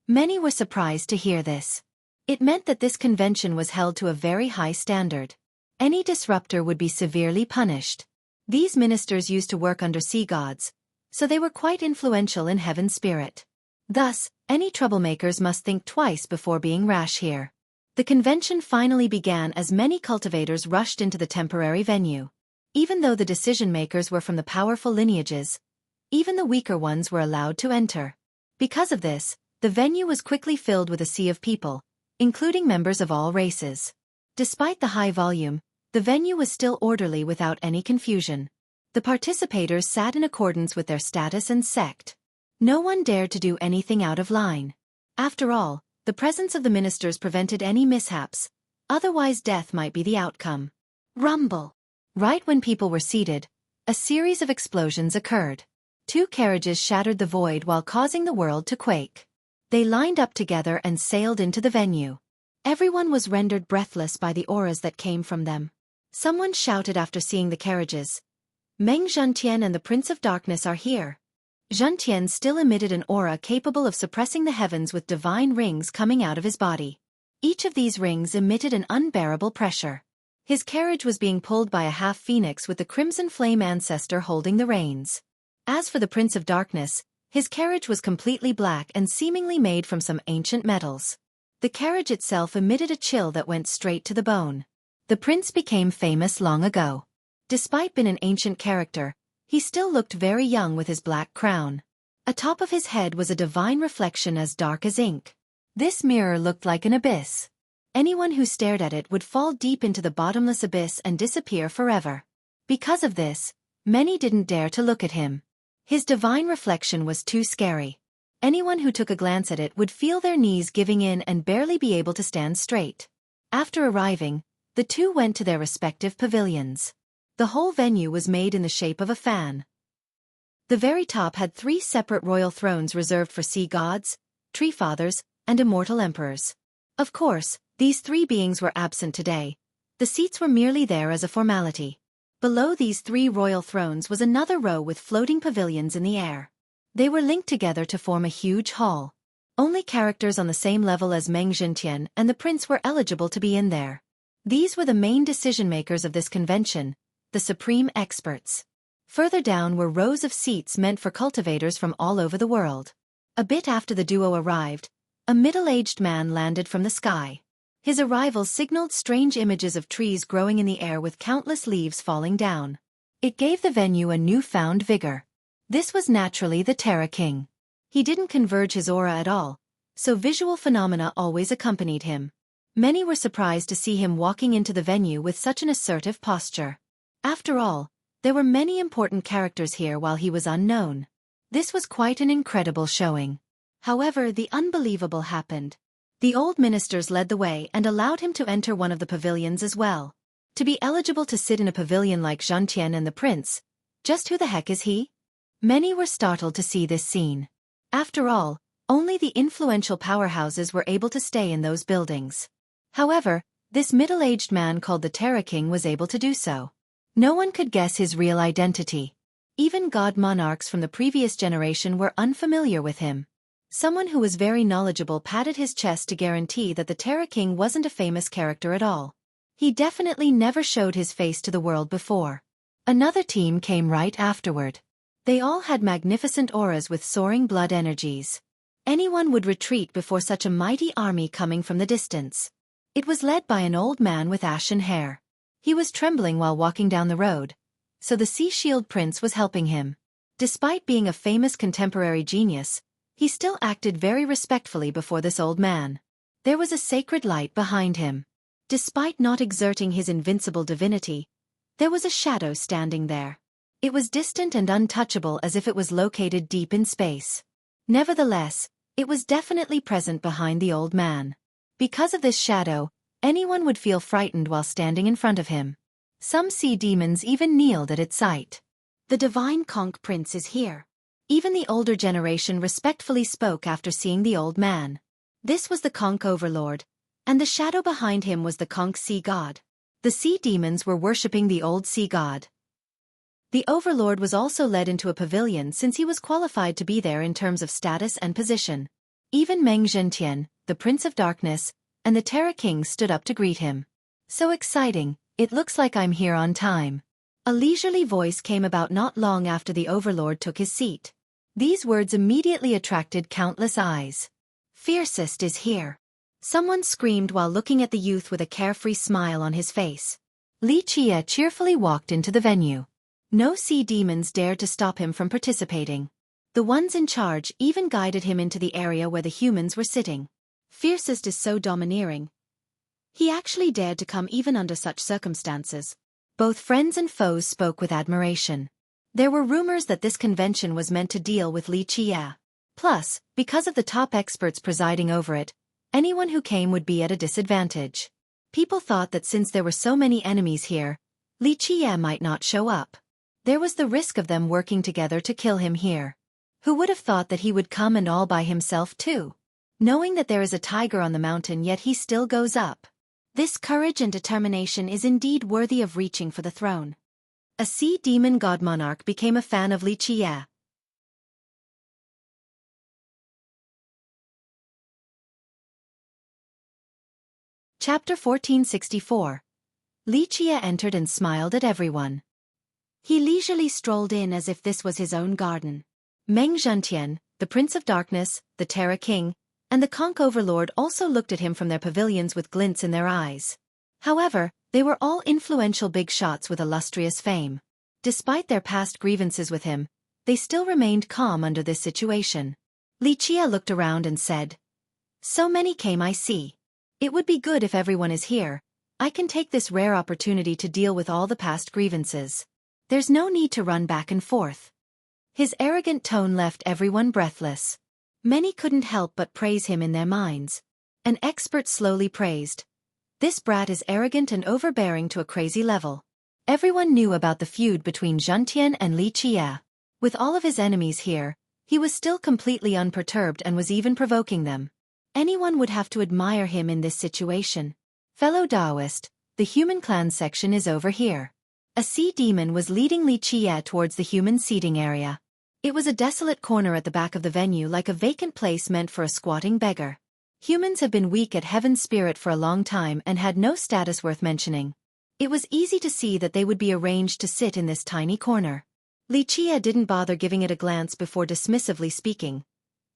Many were surprised to hear this. It meant that this convention was held to a very high standard. Any disruptor would be severely punished. These ministers used to work under sea gods, so they were quite influential in heaven's spirit. Thus, any troublemakers must think twice before being rash here. The convention finally began as many cultivators rushed into the temporary venue. Even though the decision-makers were from the powerful lineages, even the weaker ones were allowed to enter. Because of this, the venue was quickly filled with a sea of people, including members of all races. Despite the high volume, the venue was still orderly without any confusion. The participators sat in accordance with their status and sect. No one dared to do anything out of line. After all, the presence of the ministers prevented any mishaps, otherwise death might be the outcome. Rumble! Right when people were seated, a series of explosions occurred. 2 carriages shattered the void while causing the world to quake. They lined up together and sailed into the venue. Everyone was rendered breathless by the auras that came from them. Someone shouted after seeing the carriages, "Meng Zhentian and the Prince of Darkness are here." Zhentian still emitted an aura capable of suppressing the heavens with divine rings coming out of his body. Each of these rings emitted an unbearable pressure. His carriage was being pulled by a half-phoenix with the Crimson Flame ancestor holding the reins. As for the Prince of Darkness, his carriage was completely black and seemingly made from some ancient metals. The carriage itself emitted a chill that went straight to the bone. The prince became famous long ago. Despite being an ancient character, he still looked very young with his black crown. Atop of his head was a divine reflection as dark as ink. This mirror looked like an abyss. Anyone who stared at it would fall deep into the bottomless abyss and disappear forever. Because of this, many didn't dare to look at him. His divine reflection was too scary. Anyone who took a glance at it would feel their knees giving in and barely be able to stand straight. After arriving, the 2 went to their respective pavilions. The whole venue was made in the shape of a fan. The very top had 3 separate royal thrones reserved for sea gods, tree fathers, and immortal emperors. Of course, these 3 beings were absent today. The seats were merely there as a formality. Below these 3 royal thrones was another row with floating pavilions in the air. They were linked together to form a huge hall. Only characters on the same level as Meng Zhentian and the prince were eligible to be in there. These were the main decision-makers of this convention, the supreme experts. Further down were rows of seats meant for cultivators from all over the world. A bit after the duo arrived, a middle-aged man landed from the sky. His arrival signaled strange images of trees growing in the air with countless leaves falling down. It gave the venue a newfound vigor. This was naturally the Terra King. He didn't converge his aura at all, so visual phenomena always accompanied him. Many were surprised to see him walking into the venue with such an assertive posture. After all, there were many important characters here while he was unknown. This was quite an incredible showing. However, the unbelievable happened. The old ministers led the way and allowed him to enter one of the pavilions as well. To be eligible to sit in a pavilion like Zhantian and the prince, just who the heck is he? Many were startled to see this scene. After all, only the influential powerhouses were able to stay in those buildings. However, this middle-aged man called the Terra King was able to do so. No one could guess his real identity. Even god monarchs from the previous generation were unfamiliar with him. Someone who was very knowledgeable patted his chest to guarantee that the Terra King wasn't a famous character at all. He definitely never showed his face to the world before. Another team came right afterward. They all had magnificent auras with soaring blood energies. Anyone would retreat before such a mighty army coming from the distance. It was led by an old man with ashen hair. He was trembling while walking down the road, so the Sea Shield Prince was helping him. Despite being a famous contemporary genius, he still acted very respectfully before this old man. There was a sacred light behind him. Despite not exerting his invincible divinity, there was a shadow standing there. It was distant and untouchable as if it was located deep in space. Nevertheless, it was definitely present behind the old man. Because of this shadow, anyone would feel frightened while standing in front of him. Some sea demons even kneeled at its sight. The divine conch prince is here. Even the older generation respectfully spoke after seeing the old man. This was the conch overlord, and the shadow behind him was the conch sea god. The sea demons were worshipping the old sea god. The overlord was also led into a pavilion since he was qualified to be there in terms of status and position. Even Meng Zhentian, the Prince of Darkness, and the Terra King stood up to greet him. So exciting, it looks like I'm here on time. A leisurely voice came about not long after the overlord took his seat. These words immediately attracted countless eyes. Fiercest is here. Someone screamed while looking at the youth with a carefree smile on his face. Li Chia cheerfully walked into the venue. No sea demons dared to stop him from participating. The ones in charge even guided him into the area where the humans were sitting. Fiercest is so domineering. He actually dared to come even under such circumstances. Both friends and foes spoke with admiration. There were rumors that this convention was meant to deal with Li Chia. Plus, because of the top experts presiding over it, anyone who came would be at a disadvantage. People thought that since there were so many enemies here, Li Chia might not show up. There was the risk of them working together to kill him here. Who would have thought that he would come and all by himself too? Knowing that there is a tiger on the mountain, yet he still goes up. This courage and determination is indeed worthy of reaching for the throne. A sea demon god monarch became a fan of Li Chia. Chapter 1464. Li Chia entered and smiled at everyone. He leisurely strolled in as if this was his own garden. Meng Zhentian, the Prince of Darkness, the Terra King, and the Conch Overlord also looked at him from their pavilions with glints in their eyes. However, they were all influential big shots with illustrious fame. Despite their past grievances with him, they still remained calm under this situation. Li Chia looked around and said, "So many came, I see. It would be good if everyone is here. I can take this rare opportunity to deal with all the past grievances. There's no need to run back and forth." His arrogant tone left everyone breathless. Many couldn't help but praise him in their minds. An expert slowly praised, "This brat is arrogant and overbearing to a crazy level." Everyone knew about the feud between Zhentian and Li Chia. With all of his enemies here, he was still completely unperturbed and was even provoking them. Anyone would have to admire him in this situation. Fellow Taoist, the human clan section is over here. A sea demon was leading Li Chia towards the human seating area. It was a desolate corner at the back of the venue, like a vacant place meant for a squatting beggar. Humans have been weak at Heaven's Spirit for a long time and had no status worth mentioning. It was easy to see that they would be arranged to sit in this tiny corner. Li Chia didn't bother giving it a glance before dismissively speaking.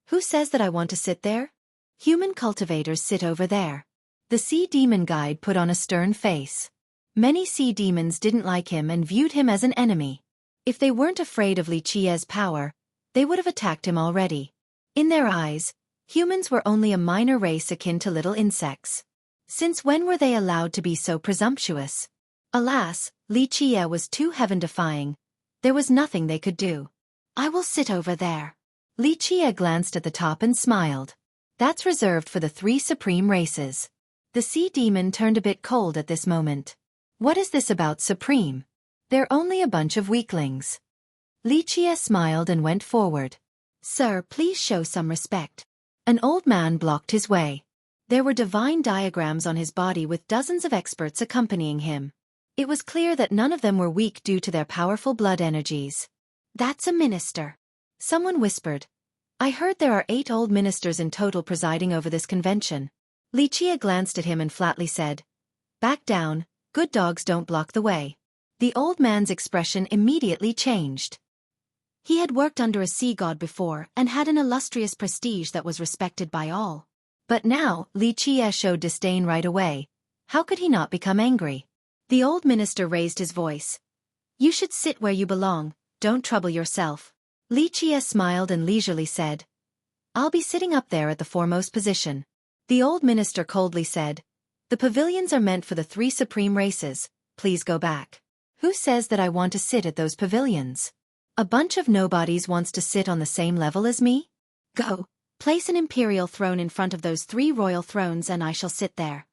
"Who says that I want to sit there? Human cultivators sit over there." The sea demon guide put on a stern face. Many sea demons didn't like him and viewed him as an enemy. If they weren't afraid of Li Chia's power, they would have attacked him already. In their eyes, humans were only a minor race akin to little insects. Since when were they allowed to be so presumptuous? Alas, Li Chia was too heaven-defying. There was nothing they could do. "I will sit over there." Li Chia glanced at the top and smiled. "That's reserved for the 3 supreme races." The sea demon turned a bit cold at this moment. What is this about Supreme? They're only a bunch of weaklings. Li Jie smiled and went forward. Sir, please show some respect. An old man blocked his way. There were divine diagrams on his body with dozens of experts accompanying him. It was clear that none of them were weak due to their powerful blood energies. That's a minister. Someone whispered. I heard there are 8 old ministers in total presiding over this convention. Li Jie glanced at him and flatly said, Back down, good dogs don't block the way. The old man's expression immediately changed. He had worked under a sea god before and had an illustrious prestige that was respected by all. But now, Li Jie showed disdain right away. How could he not become angry? The old minister raised his voice. You should sit where you belong, don't trouble yourself. Li Jie smiled and leisurely said, I'll be sitting up there at the foremost position. The old minister coldly said, The pavilions are meant for the 3 supreme races, please go back. Who says that I want to sit at those pavilions? A bunch of nobodies wants to sit on the same level as me? Go, place an imperial throne in front of those 3 royal thrones and I shall sit there.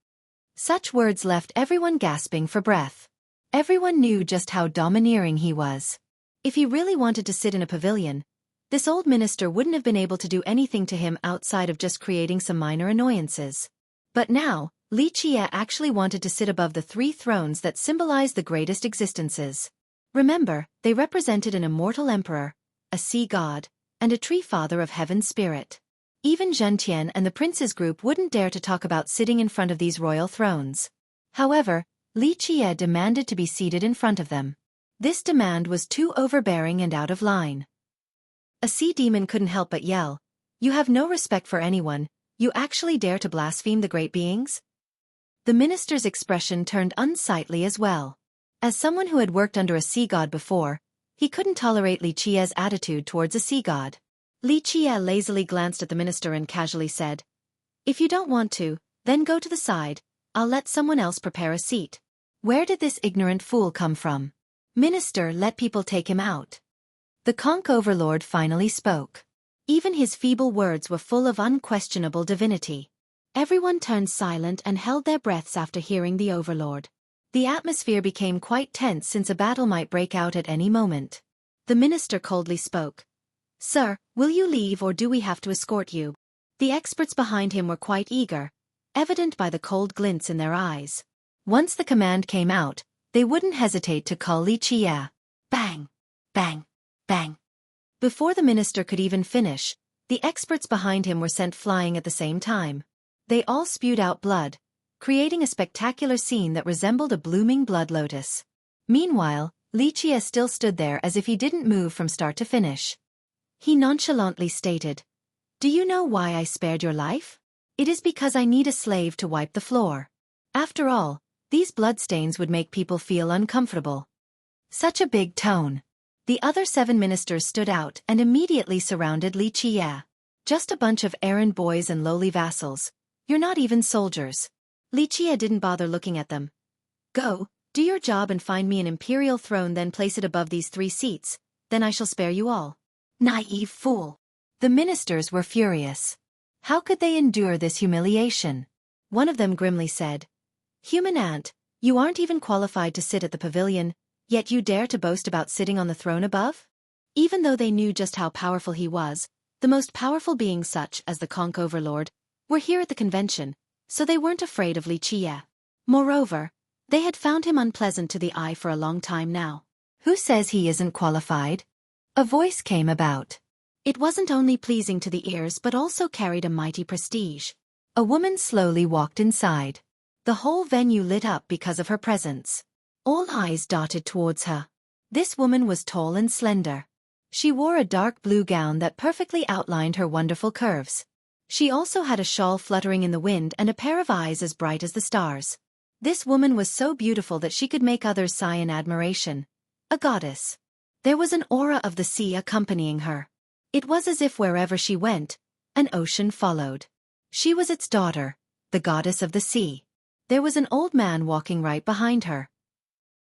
Such words left everyone gasping for breath. Everyone knew just how domineering he was. If he really wanted to sit in a pavilion, this old minister wouldn't have been able to do anything to him outside of just creating some minor annoyances. But now, Li Jie actually wanted to sit above the 3 thrones that symbolized the greatest existences. Remember, they represented an immortal emperor, a sea god, and a tree father of heaven's spirit. Even Zhentian and the prince's group wouldn't dare to talk about sitting in front of these royal thrones. However, Li Jie demanded to be seated in front of them. This demand was too overbearing and out of line. A sea demon couldn't help but yell, You have no respect for anyone, you actually dare to blaspheme the great beings? The minister's expression turned unsightly as well. As someone who had worked under a sea god before, he couldn't tolerate Li Jie's attitude towards a sea god. Li Jie lazily glanced at the minister and casually said, If you don't want to, then go to the side, I'll let someone else prepare a seat. Where did this ignorant fool come from? Minister, let people take him out. The conch overlord finally spoke. Even his feeble words were full of unquestionable divinity. Everyone turned silent and held their breaths after hearing the overlord. The atmosphere became quite tense since a battle might break out at any moment. The minister coldly spoke. Sir, will you leave or do we have to escort you? The experts behind him were quite eager, evident by the cold glints in their eyes. Once the command came out, they wouldn't hesitate to call Li Jie. Bang! Bang! Bang! Before the minister could even finish, the experts behind him were sent flying at the same time. They all spewed out blood, creating a spectacular scene that resembled a blooming blood lotus. Meanwhile, Li Jie still stood there as if he didn't move from start to finish. He nonchalantly stated, Do you know why I spared your life? It is because I need a slave to wipe the floor. After all, these bloodstains would make people feel uncomfortable. Such a big tone. The other 7 ministers stood out and immediately surrounded Li Jie. Just a bunch of errand boys and lowly vassals. You're not even soldiers. Li Jie didn't bother looking at them. Go, do your job and find me an imperial throne, then place it above these 3 seats, then I shall spare you all. Naive fool. The ministers were furious. How could they endure this humiliation? One of them grimly said, Human ant, you aren't even qualified to sit at the pavilion, yet you dare to boast about sitting on the throne above? Even though they knew just how powerful he was, the most powerful beings such as the conch overlord were here at the convention, so they weren't afraid of Li Jie. Moreover, they had found him unpleasant to the eye for a long time now. Who says he isn't qualified? A voice came about. It wasn't only pleasing to the ears but also carried a mighty prestige. A woman slowly walked inside. The whole venue lit up because of her presence. All eyes darted towards her. This woman was tall and slender. She wore a dark blue gown that perfectly outlined her wonderful curves. She also had a shawl fluttering in the wind and a pair of eyes as bright as the stars. This woman was so beautiful that she could make others sigh in admiration. A goddess. There was an aura of the sea accompanying her. It was as if wherever she went, an ocean followed. She was its daughter, the goddess of the sea. There was an old man walking right behind her.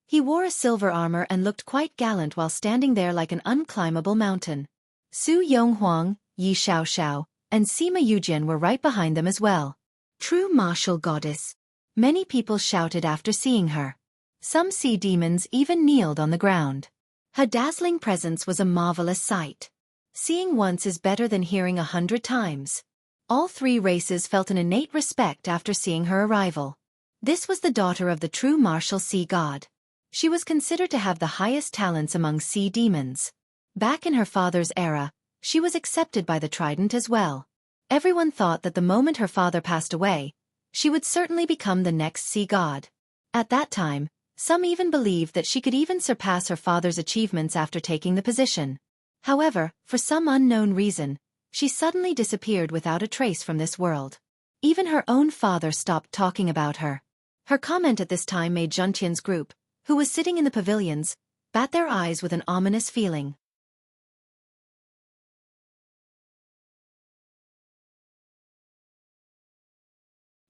He wore a silver armor and looked quite gallant while standing there like an unclimbable mountain. Su Yonghuang, Yi Xiaoxiao, and Sima Yujian were right behind them as well. True martial goddess. Many people shouted after seeing her. Some sea demons even kneeled on the ground. Her dazzling presence was a marvelous sight. Seeing once is better than hearing 100 times. All three races felt an innate respect after seeing her arrival. This was the daughter of the true martial sea god. She was considered to have the highest talents among sea demons. Back in her father's era, she was accepted by the Trident as well. Everyone thought that the moment her father passed away, she would certainly become the next sea god. At that time, some even believed that she could even surpass her father's achievements after taking the position. However, for some unknown reason, she suddenly disappeared without a trace from this world. Even her own father stopped talking about her. Her comment at this time made Zhentian's group, who was sitting in the pavilions, bat their eyes with an ominous feeling.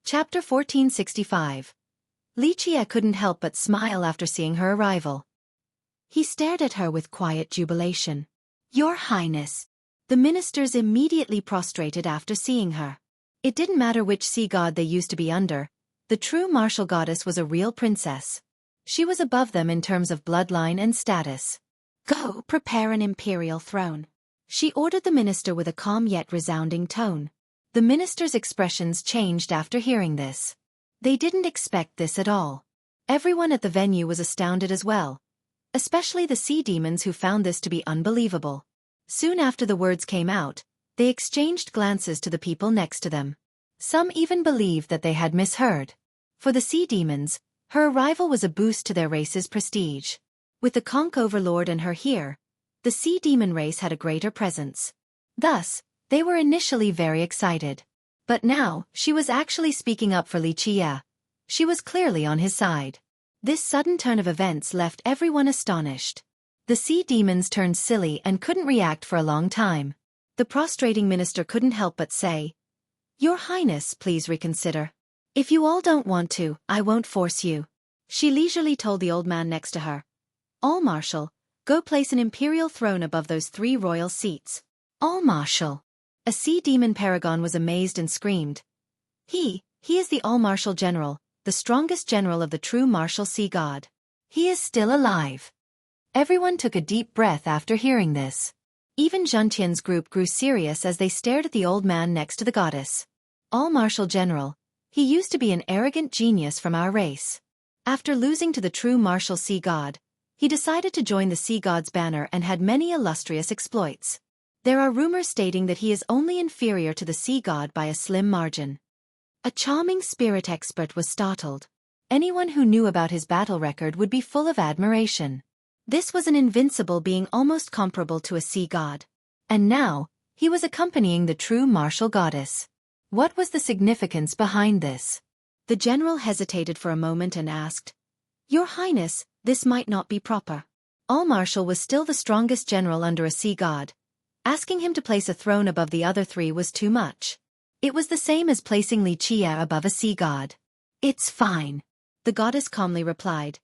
Chapter 1465. Li Qie couldn't help but smile after seeing her arrival. He stared at her with quiet jubilation. "Your Highness." The ministers immediately prostrated after seeing her. It didn't matter which sea god they used to be under, the true martial goddess was a real princess. She was above them in terms of bloodline and status. "Go prepare an imperial throne," she ordered the minister with a calm yet resounding tone. The minister's expressions changed after hearing this. They didn't expect this at all. Everyone at the venue was astounded as well, especially the sea demons who found this to be unbelievable. Soon after the words came out, they exchanged glances to the people next to them. Some even believed that they had misheard. For the sea demons, her arrival was a boost to their race's prestige. With the conch overlord and her here, the sea demon race had a greater presence. Thus, they were initially very excited. But now, she was actually speaking up for Li Qie. She was clearly on his side. This sudden turn of events left everyone astonished. The sea demons turned silly and couldn't react for a long time. The prostrating minister couldn't help but say, "Your Highness, please reconsider. If you all don't want to, I won't force you." She leisurely told the old man next to her, "All martial, go place an imperial throne above those 3 royal seats." All martial. A sea demon paragon was amazed and screamed, He is the all-martial general, the strongest general of the true martial sea god. He is still alive." Everyone took a deep breath after hearing this. Even Zhentian's group grew serious as they stared at the old man next to the goddess. All-martial general, he used to be an arrogant genius from our race. After losing to the true martial sea god, he decided to join the sea god's banner and had many illustrious exploits. There are rumors stating that he is only inferior to the sea god by a slim margin. A charming spirit expert was startled. Anyone who knew about his battle record would be full of admiration. This was an invincible being almost comparable to a sea god. And now, he was accompanying the true martial goddess. What was the significance behind this? The general hesitated for a moment and asked, "Your Highness, this might not be proper." All martial was still the strongest general under a sea god. Asking him to place a throne above the other 3 was too much. It was the same as placing Li Qie above a sea god. "It's fine," the goddess calmly replied.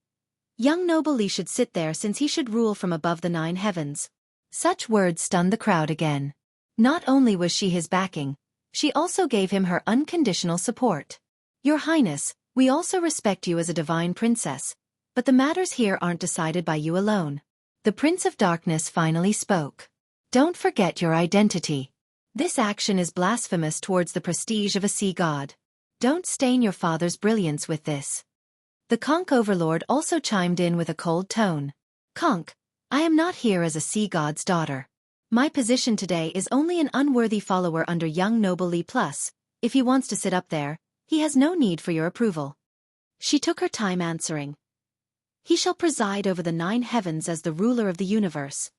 "Young noble Li should sit there since he should rule from above the 9 heavens." Such words stunned the crowd again. Not only was she his backing, she also gave him her unconditional support. "Your Highness, we also respect you as a divine princess, but the matters here aren't decided by you alone." The Prince of Darkness finally spoke. "Don't forget your identity. This action is blasphemous towards the prestige of a sea god. Don't stain your father's brilliance with this." The conch overlord also chimed in with a cold tone. "Conch, I am not here as a sea god's daughter. My position today is only an unworthy follower under young noble Li Plus. If he wants to sit up there, he has no need for your approval." She took her time answering. "He shall preside over the 9 heavens as the ruler of the universe."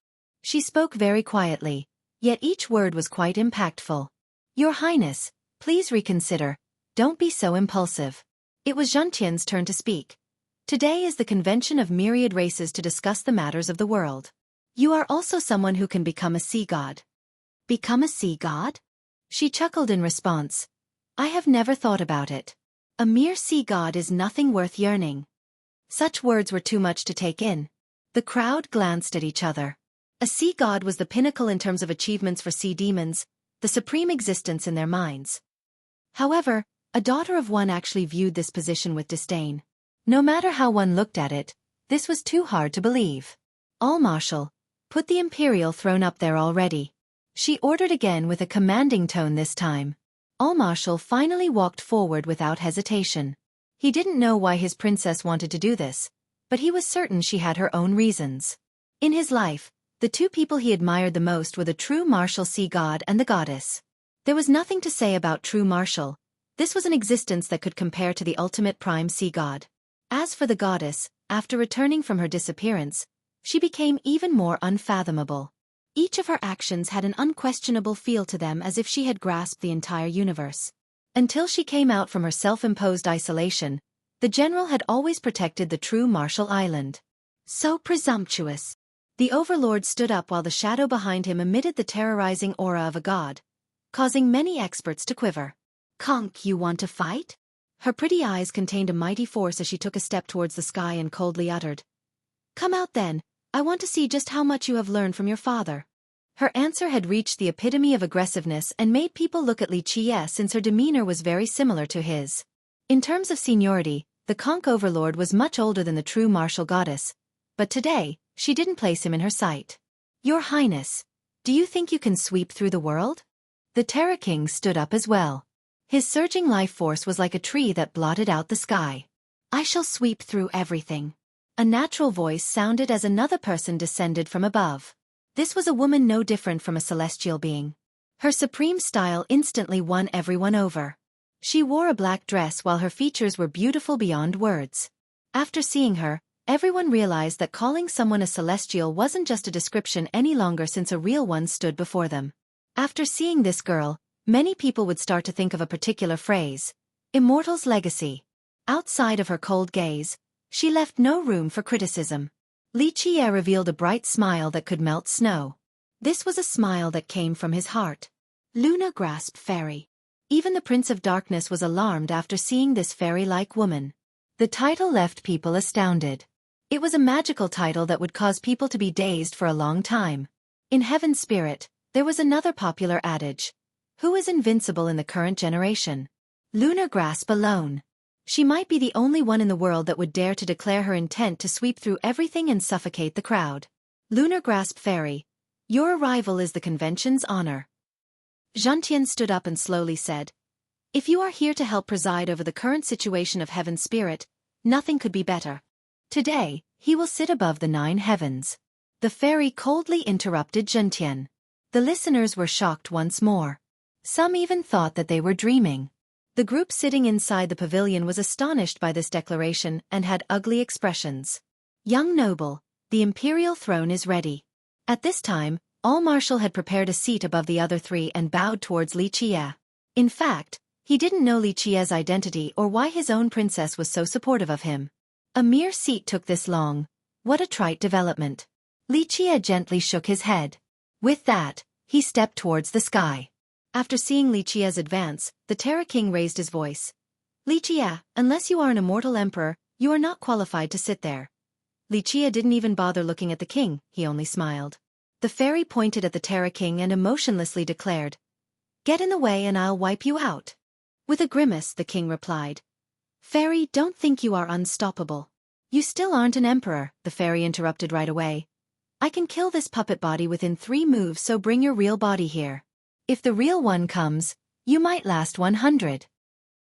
She spoke very quietly, yet each word was quite impactful. "Your Highness, please reconsider. Don't be so impulsive." It was Zhentian's turn to speak. "Today is the convention of myriad races to discuss the matters of the world. You are also someone who can become a sea god." "Become a sea god?" She chuckled in response. "I have never thought about it. A mere sea god is nothing worth yearning." Such words were too much to take in. The crowd glanced at each other. A sea god was the pinnacle in terms of achievements for sea demons, the supreme existence in their minds. However, a daughter of one actually viewed this position with disdain. No matter how one looked at it, this was too hard to believe. All Marshal, put the imperial throne up there already. She ordered again with a commanding tone this time. All Marshal finally walked forward without hesitation. He didn't know why his princess wanted to do this, but he was certain she had her own reasons. In his life, the two people he admired the most were the true martial sea god and the goddess. There was nothing to say about true martial. This was an existence that could compare to the ultimate prime sea god. As for the goddess, after returning from her disappearance, she became even more unfathomable. Each of her actions had an unquestionable feel to them, as if she had grasped the entire universe. Until she came out from her self-imposed isolation, the general had always protected the true martial island. So presumptuous. The overlord stood up while the shadow behind him emitted the terrorizing aura of a god, causing many experts to quiver. "Conk, you want to fight?" Her pretty eyes contained a mighty force as she took a step towards the sky and coldly uttered, "Come out then, I want to see just how much you have learned from your father." Her answer had reached the epitome of aggressiveness and made people look at Li Qie since her demeanor was very similar to his. In terms of seniority, the Conk overlord was much older than the true martial goddess, but today, she didn't place him in her sight. "Your Highness, do you think you can sweep through the world?" The Terra King stood up as well. His surging life force was like a tree that blotted out the sky. "I shall sweep through everything." A natural voice sounded as another person descended from above. This was a woman no different from a celestial being. Her supreme style instantly won everyone over. She wore a black dress while her features were beautiful beyond words. After seeing her, everyone realized that calling someone a celestial wasn't just a description any longer, since a real one stood before them. After seeing this girl, many people would start to think of a particular phrase: immortal's legacy. Outside of her cold gaze, she left no room for criticism. Li Qie revealed a bright smile that could melt snow. This was a smile that came from his heart. Luna grasped fairy. Even the Prince of Darkness was alarmed after seeing this fairy-like woman. The title left people astounded. It was a magical title that would cause people to be dazed for a long time. In Heaven's Spirit, there was another popular adage: who is invincible in the current generation? Lunar Grasp alone. She might be the only one in the world that would dare to declare her intent to sweep through everything and suffocate the crowd. Lunar Grasp Fairy, your arrival is the convention's honor. Zhentian stood up and slowly said, "If you are here to help preside over the current situation of Heaven's Spirit, nothing could be better. Today, he will sit above the 9 heavens." The fairy coldly interrupted Zhentian. The listeners were shocked once more. Some even thought that they were dreaming. The group sitting inside the pavilion was astonished by this declaration and had ugly expressions. "Young noble, the imperial throne is ready." At this time, All Marshal had prepared a seat above the other three and bowed towards Li Qie. In fact, he didn't know Li Qie's identity or why his own princess was so supportive of him. A mere seat took this long. What a trite development. Li Qie gently shook his head. With that, he stepped towards the sky. After seeing Li Qie's advance, the Terra King raised his voice. "Li Qie, unless you are an immortal emperor, you are not qualified to sit there." Li Qie didn't even bother looking at the king, he only smiled. The fairy pointed at the Terra King and emotionlessly declared, "Get in the way and I'll wipe you out." With a grimace, the king replied, "Fairy, don't think you are unstoppable." "You still aren't an emperor," the fairy interrupted right away. "I can kill this puppet body within 3 moves, so bring your real body here. If the real one comes, you might last 100.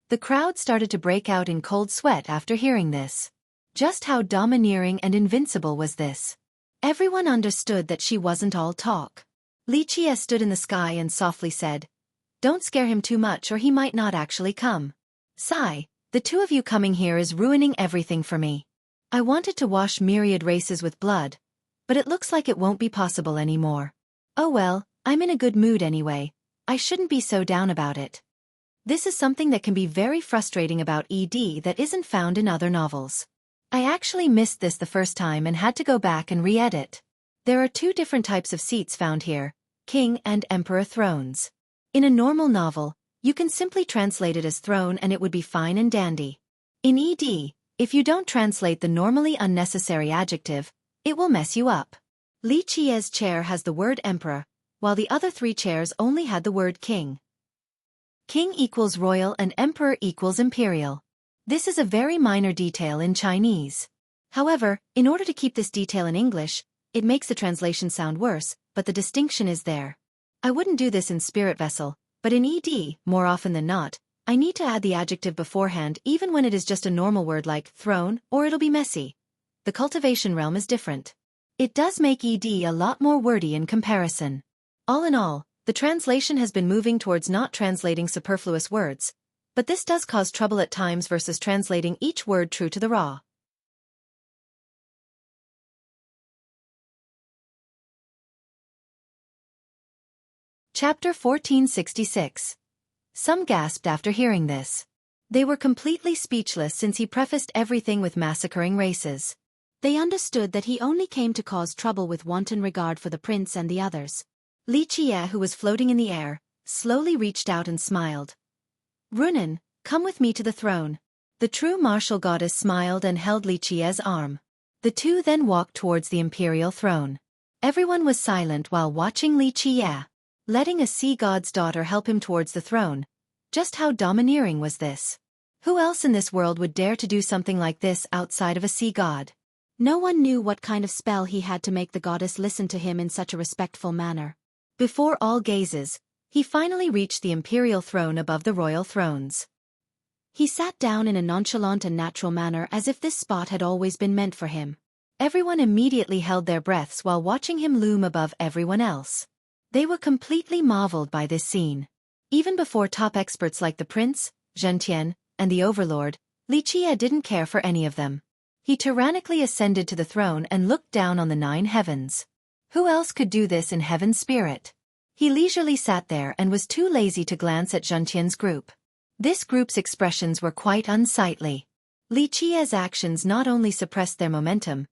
The crowd started to break out in cold sweat after hearing this. Just how domineering and invincible was this? Everyone understood that she wasn't all talk. Li Qie stood in the sky and softly said, "Don't scare him too much or he might not actually come. Sigh, the two of you coming here is ruining everything for me. I wanted to wash myriad races with blood, but it looks like it won't be possible anymore. Oh well, I'm in a good mood anyway. I shouldn't be so down about it." This is something that can be very frustrating about ED that isn't found in other novels. I actually missed this the first time and had to go back and re-edit. There are 2 different types of seats found here, king and emperor thrones. In a normal novel, you can simply translate it as throne and it would be fine and dandy. In ED, if you don't translate the normally unnecessary adjective, it will mess you up. Li Qie's chair has the word emperor, while the other 3 chairs only had the word king. King equals royal and emperor equals imperial. This is a very minor detail in Chinese. However, in order to keep this detail in English, it makes the translation sound worse, but the distinction is there. I wouldn't do this in spirit vessel, but in ED, more often than not, I need to add the adjective beforehand even when it is just a normal word like throne, or it'll be messy. The cultivation realm is different. It does make ED a lot more wordy in comparison. All in all, the translation has been moving towards not translating superfluous words, but this does cause trouble at times versus translating each word true to the raw. Chapter 1466. Some gasped after hearing this. They were completely speechless since he prefaced everything with massacring races. They understood that he only came to cause trouble with wanton regard for the prince and the others. Li Qie, who was floating in the air, slowly reached out and smiled. Runan, come with me to the throne. The true martial goddess smiled and held Li Qie's arm. The two then walked towards the imperial throne. Everyone was silent while watching Li Qie. Letting a sea god's daughter help him towards the throne. Just how domineering was this? Who else in this world would dare to do something like this outside of a sea god? No one knew what kind of spell he had to make the goddess listen to him in such a respectful manner. Before all gazes, he finally reached the imperial throne above the royal thrones. He sat down in a nonchalant and natural manner as if this spot had always been meant for him. Everyone immediately held their breaths while watching him loom above everyone else. They were completely marveled by this scene. Even before top experts like the prince, Zhentian, and the overlord, Li Qie didn't care for any of them. He tyrannically ascended to the throne and looked down on the 9 heavens. Who else could do this in heaven's spirit? He leisurely sat there and was too lazy to glance at Zhentian's group. This group's expressions were quite unsightly. Li Qie's actions not only suppressed their momentum,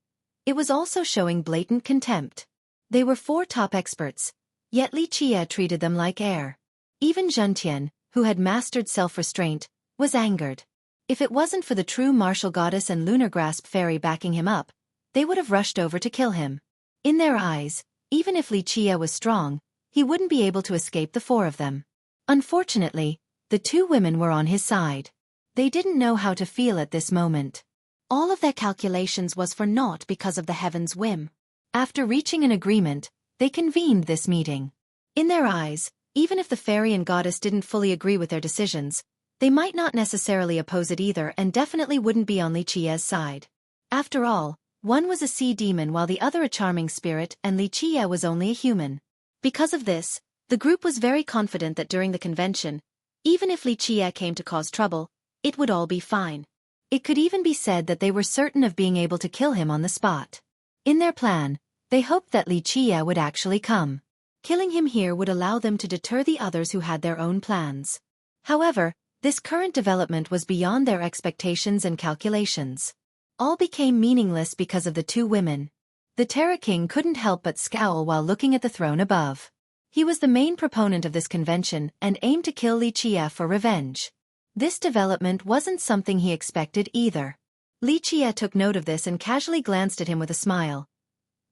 it was also showing blatant contempt. They were 4 top experts. Yet Li Qie treated them like air. Even Zhentian, who had mastered self-restraint, was angered. If it wasn't for the true martial goddess and lunar grasp fairy backing him up, they would have rushed over to kill him. In their eyes, even if Li Qie was strong, he wouldn't be able to escape the 4 of them. Unfortunately, the 2 women were on his side. They didn't know how to feel at this moment. All of their calculations was for naught because of the heavens' whim. After reaching an agreement, they convened this meeting. In their eyes, even if the fairy and goddess didn't fully agree with their decisions, they might not necessarily oppose it either and definitely wouldn't be on Li Qie's side. After all, one was a sea demon while the other a charming spirit and Li Qie was only a human. Because of this, the group was very confident that during the convention, even if Li Qie came to cause trouble, it would all be fine. It could even be said that they were certain of being able to kill him on the spot. In their plan, they hoped that Li Qie would actually come. Killing him here would allow them to deter the others who had their own plans. However, this current development was beyond their expectations and calculations. All became meaningless because of the 2 women. The Terra King couldn't help but scowl while looking at the throne above. He was the main proponent of this convention and aimed to kill Li Qie for revenge. This development wasn't something he expected either. Li Qie took note of this and casually glanced at him with a smile.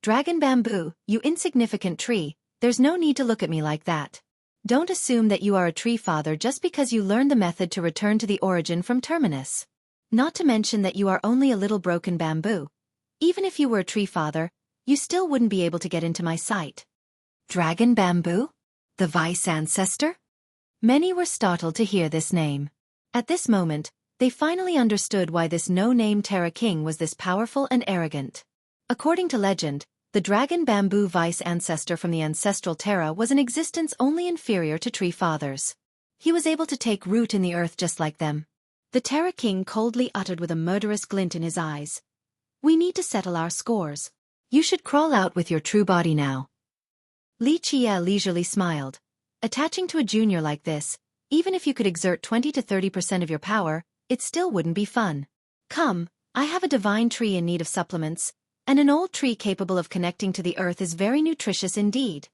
Dragon bamboo, you insignificant tree, there's no need to look at me like that. Don't assume that you are a tree father just because you learned the method to return to the origin from Terminus. Not to mention that you are only a little broken bamboo. Even if you were a tree father, you still wouldn't be able to get into my sight. Dragon bamboo? The vice ancestor? Many were startled to hear this name. At this moment, they finally understood why this no-name Terra King was this powerful and arrogant. According to legend, the dragon bamboo vice ancestor from the ancestral Terra was in existence only inferior to tree fathers. He was able to take root in the earth just like them. The Terra King coldly uttered with a murderous glint in his eyes. We need to settle our scores. You should crawl out with your true body now. Li Qie leisurely smiled. Attaching to a junior like this, even if you could exert 20 to 30% of your power, it still wouldn't be fun. Come, I have a divine tree in need of supplements, and an old tree capable of connecting to the earth is very nutritious indeed.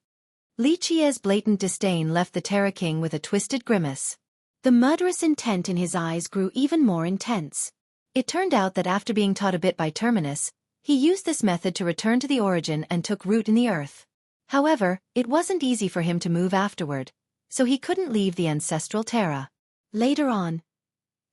Li Qie's blatant disdain left the Terra King with a twisted grimace. The murderous intent in his eyes grew even more intense. It turned out that after being taught a bit by Terminus, he used this method to return to the origin and took root in the earth. However, it wasn't easy for him to move afterward, so he couldn't leave the ancestral Terra. Later on,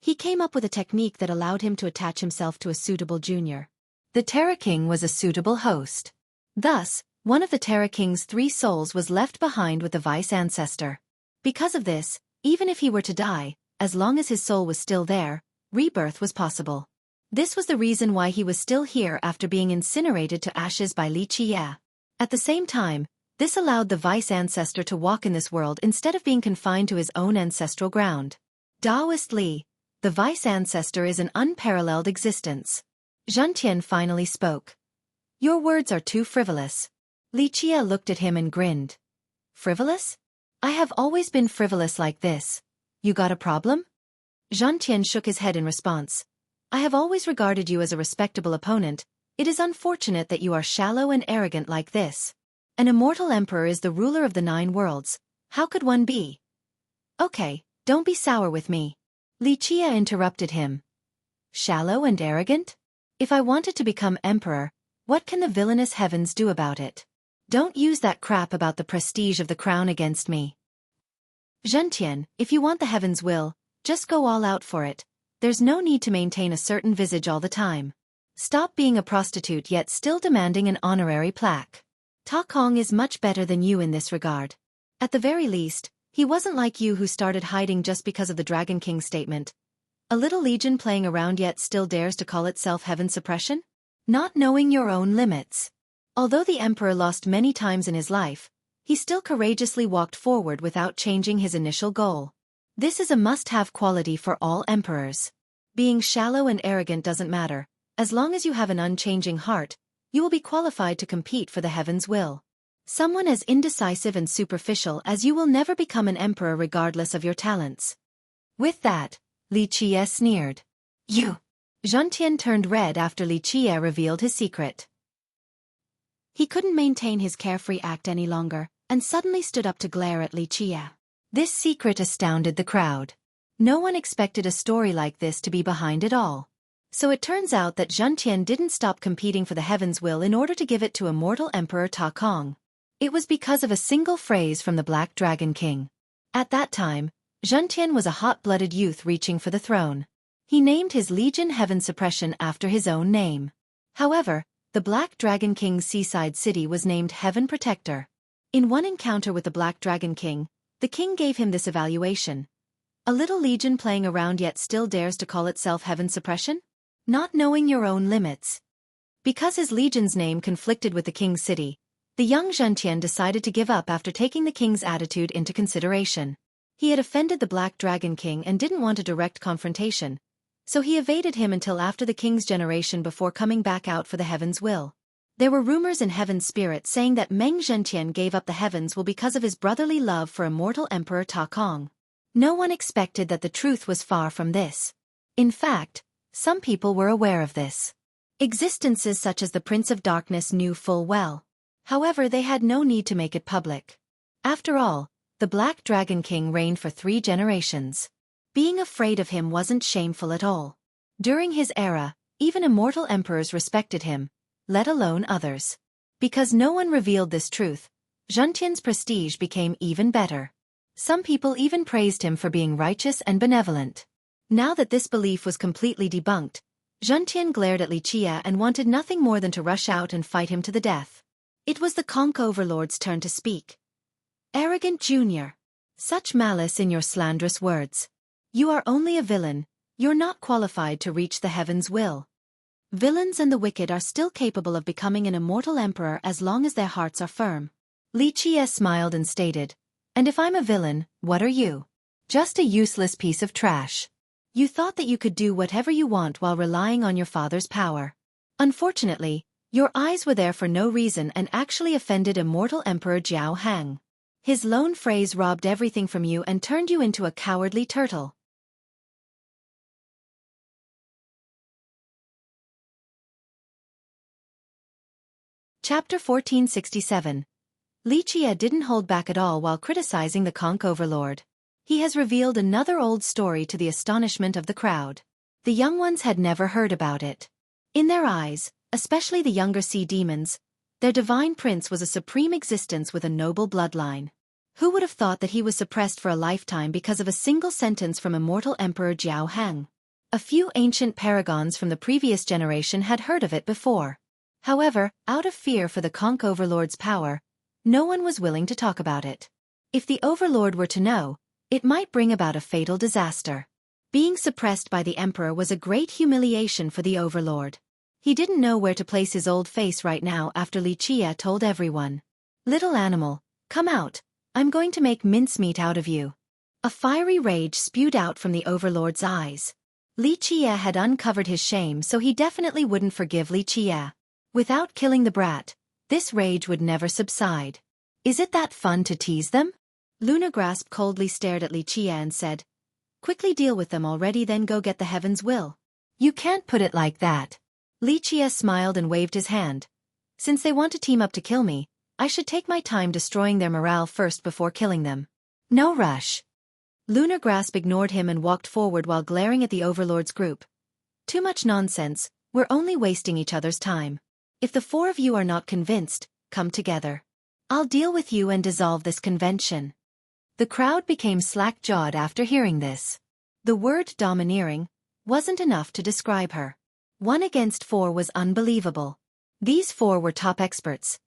He came up with a technique that allowed him to attach himself to a suitable junior. The Terra King was a suitable host. Thus, one of the Terra King's 3 souls was left behind with the vice ancestor. Because of this, even if he were to die, as long as his soul was still there, rebirth was possible. This was the reason why he was still here after being incinerated to ashes by Li Qie. At the same time, this allowed the vice ancestor to walk in this world instead of being confined to his own ancestral ground. Taoist Li, the vice ancestor is an unparalleled existence. Zhentian finally spoke. Your words are too frivolous. Li Qie looked at him and grinned. Frivolous? I have always been frivolous like this. You got a problem? Zhentian shook his head in response. I have always regarded you as a respectable opponent. It is unfortunate that you are shallow and arrogant like this. An immortal emperor is the ruler of the 9 worlds. How could one be? Okay, don't be sour with me. Li Qie interrupted him. Shallow and arrogant? If I wanted to become emperor, what can the villainous heavens do about it? Don't use that crap about the prestige of the crown against me. Zhentian, if you want the heavens' will, just go all out for it. There's no need to maintain a certain visage all the time. Stop being a prostitute yet still demanding an honorary plaque. Ta Kong is much better than you in this regard. At the very least, he wasn't like you who started hiding just because of the Dragon King statement. A little legion playing around yet still dares to call itself heaven suppression? Not knowing your own limits. Although the emperor lost many times in his life, he still courageously walked forward without changing his initial goal. This is a must-have quality for all emperors. Being shallow and arrogant doesn't matter. As long as you have an unchanging heart, you will be qualified to compete for the heaven's will. Someone as indecisive and superficial as you will never become an emperor regardless of your talents. With that, Li Qie sneered. You! Zhentian turned red after Li Qie revealed his secret. He couldn't maintain his carefree act any longer, and suddenly stood up to glare at Li Qie. This secret astounded the crowd. No one expected a story like this to be behind it all. So it turns out that Zhentian didn't stop competing for the heaven's will in order to give it to immortal Emperor Ta Kong. It was because of a single phrase from the Black Dragon King. At that time, Zhentian was a hot-blooded youth reaching for the throne. He named his legion Heaven Suppression after his own name. However, the Black Dragon King's seaside city was named Heaven Protector. In one encounter with the Black Dragon King, the king gave him this evaluation. A little legion playing around yet still dares to call itself Heaven Suppression? Not knowing your own limits. Because his legion's name conflicted with the king's city, the young Zhentian decided to give up after taking the king's attitude into consideration. He had offended the Black Dragon King and didn't want a direct confrontation, so he evaded him until after the king's generation before coming back out for the heaven's will. There were rumors in Heaven's spirit saying that Meng Zhentian gave up the heaven's will because of his brotherly love for immortal Emperor Ta Kong. No one expected that the truth was far from this. In fact, some people were aware of this. Existences such as the Prince of Darkness knew full well. However, they had no need to make it public. After all, the Black Dragon King reigned for 3 generations. Being afraid of him wasn't shameful at all. During his era, even immortal emperors respected him, let alone others. Because no one revealed this truth, Zhentian's prestige became even better. Some people even praised him for being righteous and benevolent. Now that this belief was completely debunked, Zhentian glared at Li Qie and wanted nothing more than to rush out and fight him to the death. It was the Conch Overlord's turn to speak. Arrogant Junior. Such malice in your slanderous words. You are only a villain, you're not qualified to reach the heaven's will. Villains and the wicked are still capable of becoming an immortal emperor as long as their hearts are firm. Li Qie smiled and stated, and if I'm a villain, what are you? Just a useless piece of trash. You thought that you could do whatever you want while relying on your father's power. Unfortunately, your eyes were there for no reason and actually offended immortal Emperor Jiao Hang. His lone phrase robbed everything from you and turned you into a cowardly turtle. Chapter 1467. Li Qie didn't hold back at all while criticizing the Conch Overlord. He has revealed another old story to the astonishment of the crowd. The young ones had never heard about it. In their eyes, especially the younger sea demons, their divine prince was a supreme existence with a noble bloodline. Who would have thought that he was suppressed for a lifetime because of a single sentence from immortal Emperor Jiao Hang? A few ancient paragons from the previous generation had heard of it before. However, out of fear for the Conch Overlord's power, no one was willing to talk about it. If the Overlord were to know, it might bring about a fatal disaster. Being suppressed by the Emperor was a great humiliation for the Overlord. He didn't know where to place his old face right now after Li Chia told everyone. "Little animal, come out, I'm going to make mincemeat out of you." A fiery rage spewed out from the Overlord's eyes. Li Chia had uncovered his shame, so he definitely wouldn't forgive Li Chia. Without killing the brat, this rage would never subside. "Is it that fun to tease them?" Luna Grasp coldly stared at Li Chia and said, "Quickly deal with them already, then go get the heaven's will." "You can't put it like that." Li Chia smiled and waved his hand. "Since they want to team up to kill me, I should take my time destroying their morale first before killing them. No rush." Lunar Grasp ignored him and walked forward while glaring at the Overlord's group. "Too much nonsense, we're only wasting each other's time. If the four of you are not convinced, come together. I'll deal with you and dissolve this convention." The crowd became slack-jawed after hearing this. The word domineering wasn't enough to describe her. 1 against 4 was unbelievable. These 4 were top experts.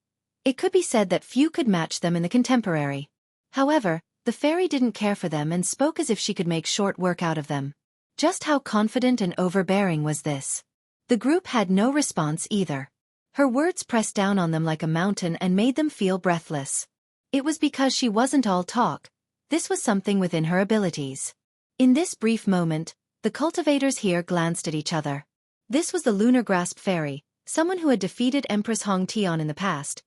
It could be said that few could match them in the contemporary. However, the fairy didn't care for them and spoke as if she could make short work out of them. Just how confident and overbearing was this? The group had no response either. Her words pressed down on them like a mountain and made them feel breathless. It was because she wasn't all talk. This was something within her abilities. In this brief moment, the cultivators here glanced at each other. This was the Lunar Grasp Fairy, someone who had defeated Empress Hong Tian in the past.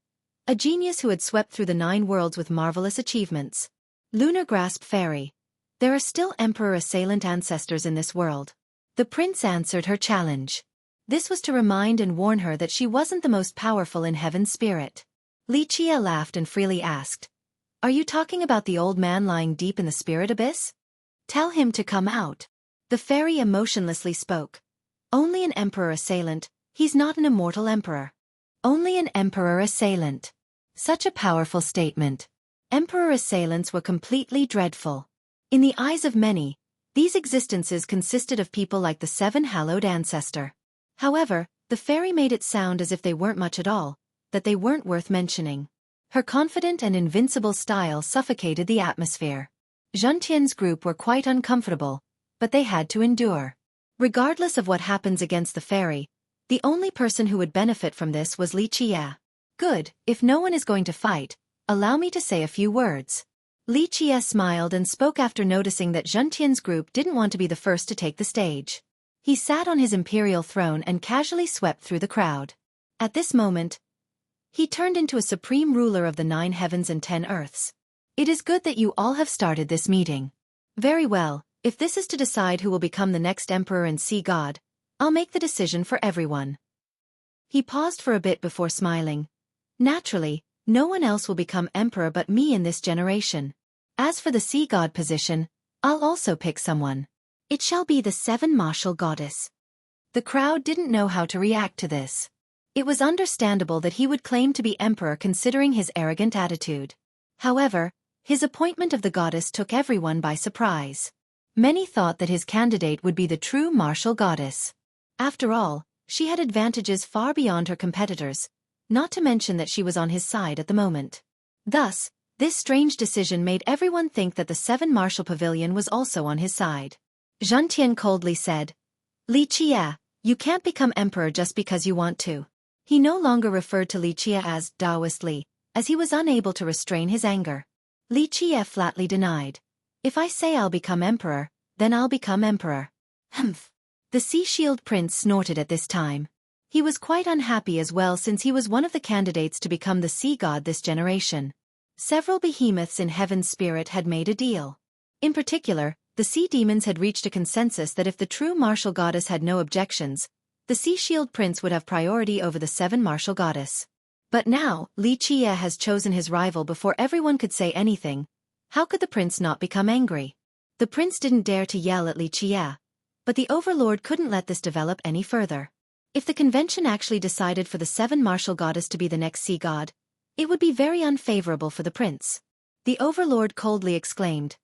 A genius who had swept through the 9 worlds with marvelous achievements. Lunar Grasp Fairy. There are still Emperor Assailant ancestors in this world. The prince answered her challenge. This was to remind and warn her that she wasn't the most powerful in Heaven's spirit. Li Chia laughed and freely asked, "Are you talking about the old man lying deep in the spirit abyss? Tell him to come out." The fairy emotionlessly spoke. "Only an Emperor Assailant, he's not an immortal emperor. Only an Emperor Assailant." Such a powerful statement. Emperor Assailants were completely dreadful. In the eyes of many, these existences consisted of people like the 7 hallowed ancestor. However, the fairy made it sound as if they weren't much at all, that they weren't worth mentioning. Her confident and invincible style suffocated the atmosphere. Zhentian's group were quite uncomfortable, but they had to endure. Regardless of what happens against the fairy, the only person who would benefit from this was Li Chia. "Good, if no one is going to fight, allow me to say a few words." Li Chia smiled and spoke after noticing that Zhentian's group didn't want to be the first to take the stage. He sat on his imperial throne and casually swept through the crowd. At this moment, he turned into a supreme ruler of the 9 heavens and 10 earths. "It is good that you all have started this meeting. Very well, if this is to decide who will become the next emperor and sea god, I'll make the decision for everyone." He paused for a bit before smiling. "Naturally, no one else will become emperor but me in this generation. As for the sea god position, I'll also pick someone. It shall be the 7 martial goddess." The crowd didn't know how to react to this. It was understandable that he would claim to be emperor considering his arrogant attitude. However, his appointment of the goddess took everyone by surprise. Many thought that his candidate would be the true martial goddess. After all, she had advantages far beyond her competitors, not to mention that she was on his side at the moment. Thus, this strange decision made everyone think that the 7 martial pavilion was also on his side. Zhentian coldly said, "Li Chia, you can't become emperor just because you want to." He no longer referred to Li Chia as Taoist Li, as he was unable to restrain his anger. Li Chia flatly denied. "If I say I'll become emperor, then I'll become emperor." Humph. The Sea Shield Prince snorted at this time. He was quite unhappy as well since he was one of the candidates to become the sea god this generation. Several behemoths in Heaven's spirit had made a deal. In particular, the sea demons had reached a consensus that if the true martial goddess had no objections, the Sea Shield Prince would have priority over the 7 martial goddess. But now, Li Chia has chosen his rival before everyone could say anything. How could the prince not become angry? The prince didn't dare to yell at Li Chia, but the overlord couldn't let this develop any further. If the convention actually decided for the 7 martial goddess to be the next sea god, it would be very unfavorable for the prince. The Overlord coldly exclaimed.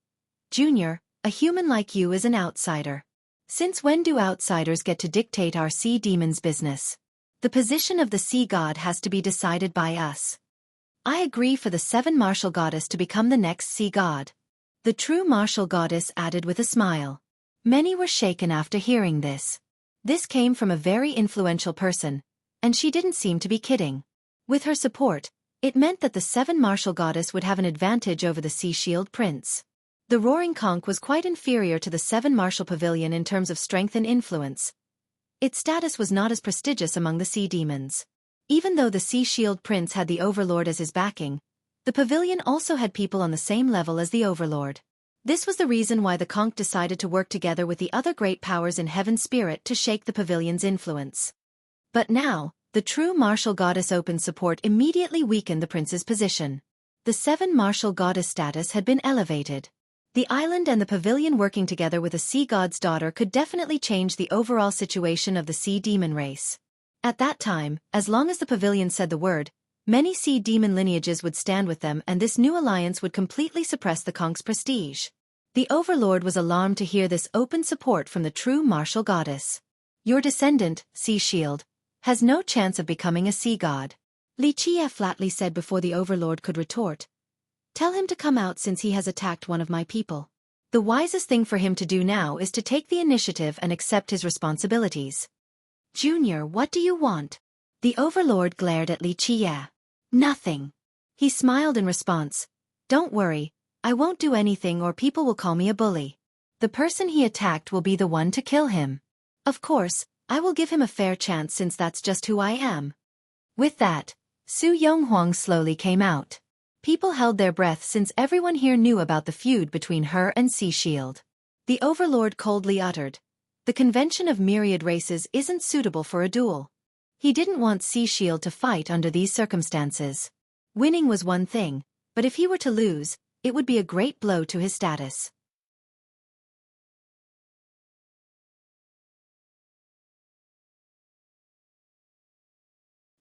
Junior, a human like you is an outsider. Since when do outsiders get to dictate our sea demon's business? The position of the sea god has to be decided by us. I agree for the 7 martial goddess to become the next sea god. The true martial goddess added with a smile. Many were shaken after hearing this. This came from a very influential person, and she didn't seem to be kidding. With her support, it meant that the 7 martial goddess would have an advantage over the Sea Shield Prince. The Roaring Conch was quite inferior to the 7 martial pavilion in terms of strength and influence. Its status was not as prestigious among the sea demons. Even though the Sea Shield Prince had the Overlord as his backing, the pavilion also had people on the same level as the Overlord. This was the reason why the Conch decided to work together with the other great powers in Heaven's spirit to shake the pavilion's influence. But now, the true martial goddess open support immediately weakened the prince's position. The 7 martial goddess status had been elevated. The island and the pavilion working together with a sea god's daughter could definitely change the overall situation of the sea demon race. At that time, as long as the pavilion said the word, many sea demon lineages would stand with them, and this new alliance would completely suppress the Conch's prestige. The Overlord was alarmed to hear this open support from the true martial goddess. Your descendant, Sea Shield, has no chance of becoming a sea god. Xueqi flatly said before the Overlord could retort. Tell him to come out since he has attacked one of my people. The wisest thing for him to do now is to take the initiative and accept his responsibilities. Junior, what do you want? The Overlord glared at Xueqi. Nothing. He smiled in response. Don't worry, I won't do anything or people will call me a bully. The person he attacked will be the one to kill him. Of course, I will give him a fair chance since that's just who I am. With that, Su Yonghuang slowly came out. People held their breath since everyone here knew about the feud between her and Sea Shield. The Overlord coldly uttered. The convention of myriad races isn't suitable for a duel. He didn't want Sea Shield to fight under these circumstances. Winning was one thing, but if he were to lose, it would be a great blow to his status.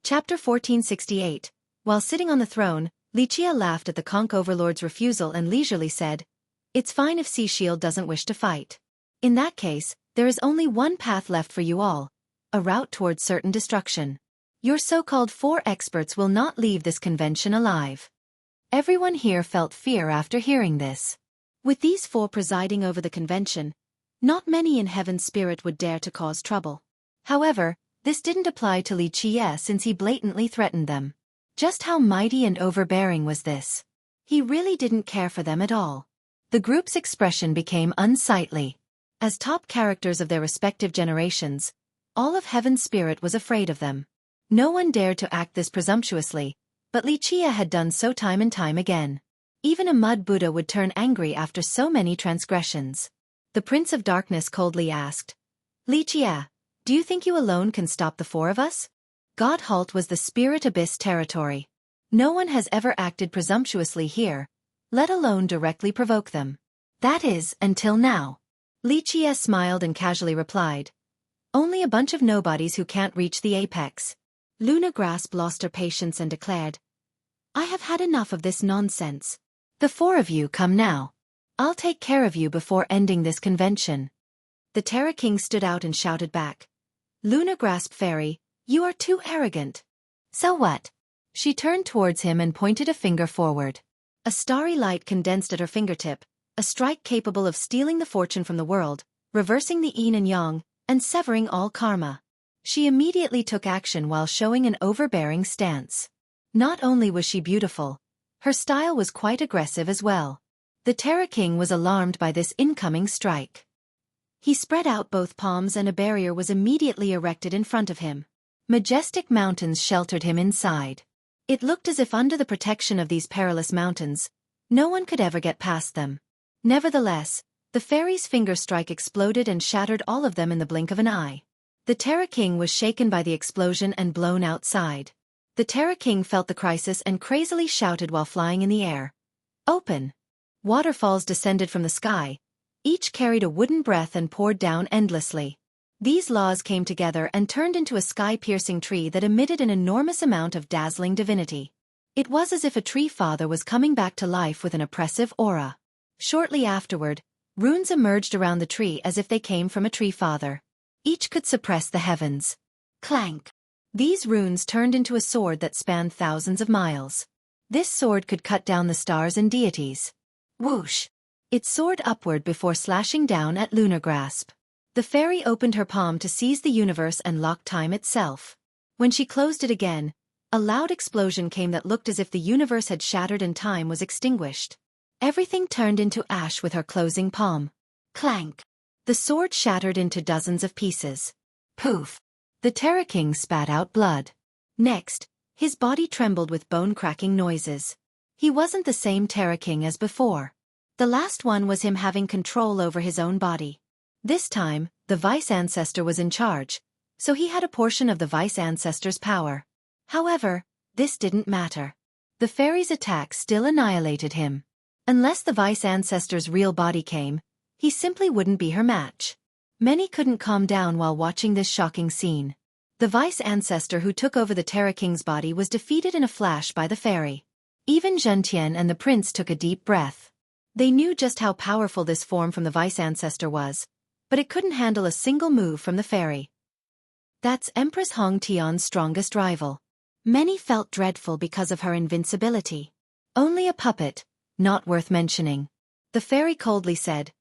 Chapter 1468. While sitting on the throne, Xueqi laughed at the Conch Overlord's refusal and leisurely said, It's fine if Sea Shield doesn't wish to fight. In that case, there is only one path left for you all, a route towards certain destruction. Your so-called 4 experts will not leave this convention alive. Everyone here felt fear after hearing this. With these 4 presiding over the convention, not many in Heaven's spirit would dare to cause trouble. However, this didn't apply to Xueqi since he blatantly threatened them. Just how mighty and overbearing was this? He really didn't care for them at all. The group's expression became unsightly. As top characters of their respective generations, all of Heaven's spirit was afraid of them. No one dared to act this presumptuously, but Xueqi had done so time and time again. Even a mud Buddha would turn angry after so many transgressions. The Prince of Darkness coldly asked, Xueqi, do you think you alone can stop the 4 of us? God Halt was the Spirit Abyss territory. No one has ever acted presumptuously here, let alone directly provoke them. That is, until now. Xueqi smiled and casually replied. Only a bunch of nobodies who can't reach the apex. Luna Grasp lost her patience and declared. I have had enough of this nonsense. The 4 of you come now. I'll take care of you before ending this convention. The Terra King stood out and shouted back. Luna Grasp Fairy, you are too arrogant. So what? She turned towards him and pointed a finger forward. A starry light condensed at her fingertip, a strike capable of stealing the fortune from the world, reversing the yin and yang, and severing all karma. She immediately took action while showing an overbearing stance. Not only was she beautiful, her style was quite aggressive as well. The Terra King was alarmed by this incoming strike. He spread out both palms and a barrier was immediately erected in front of him. Majestic mountains sheltered him inside. It looked as if under the protection of these perilous mountains, no one could ever get past them. Nevertheless, the fairy's finger strike exploded and shattered all of them in the blink of an eye. The Terra King was shaken by the explosion and blown outside. The Terra King felt the crisis and crazily shouted while flying in the air. Open! Waterfalls descended from the sky. Each carried a wooden breath and poured down endlessly. These laws came together and turned into a sky-piercing tree that emitted an enormous amount of dazzling divinity. It was as if a tree father was coming back to life with an oppressive aura. Shortly afterward, runes emerged around the tree as if they came from a tree father. Each could suppress the heavens. Clank! These runes turned into a sword that spanned thousands of miles. This sword could cut down the stars and deities. Whoosh! It soared upward before slashing down at Lunar Grasp. The fairy opened her palm to seize the universe and lock time itself. When she closed it again, a loud explosion came that looked as if the universe had shattered and time was extinguished. Everything turned into ash with her closing palm. Clank! The sword shattered into dozens of pieces. Poof! The Terra King spat out blood. Next, his body trembled with bone-cracking noises. He wasn't the same Terra King as before. The last one was him having control over his own body. This time, the Vice Ancestor was in charge, so he had a portion of the Vice Ancestor's power. However, this didn't matter. The fairy's attack still annihilated him. Unless the Vice Ancestor's real body came, he simply wouldn't be her match. Many couldn't calm down while watching this shocking scene. The Vice Ancestor who took over the Terra King's body was defeated in a flash by the fairy. Even Zhentian and the prince took a deep breath. They knew just how powerful this form from the Vice Ancestor was, but it couldn't handle a single move from the fairy. That's Empress Hong Tian's strongest rival. Many felt dreadful because of her invincibility. Only a puppet, not worth mentioning. The fairy coldly said,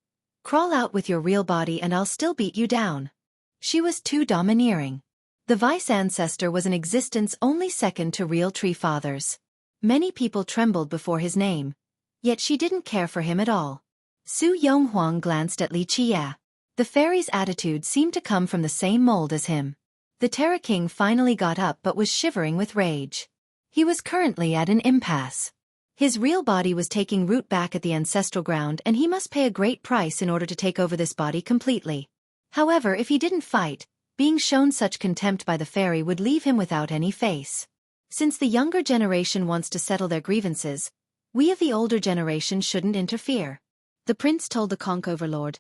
"Crawl out with your real body and I'll still beat you down." She was too domineering. The Vice Ancestor was in existence only second to real tree fathers. Many people trembled before his name, yet she didn't care for him at all. Su Yonghuang glanced at Li Qie. The fairy's attitude seemed to come from the same mold as him. The Terra King finally got up but was shivering with rage. He was currently at an impasse. His real body was taking root back at the ancestral ground and he must pay a great price in order to take over this body completely. However, if he didn't fight, being shown such contempt by the fairy would leave him without any face. Since the younger generation wants to settle their grievances, we of the older generation shouldn't interfere. The prince told the conch overlord,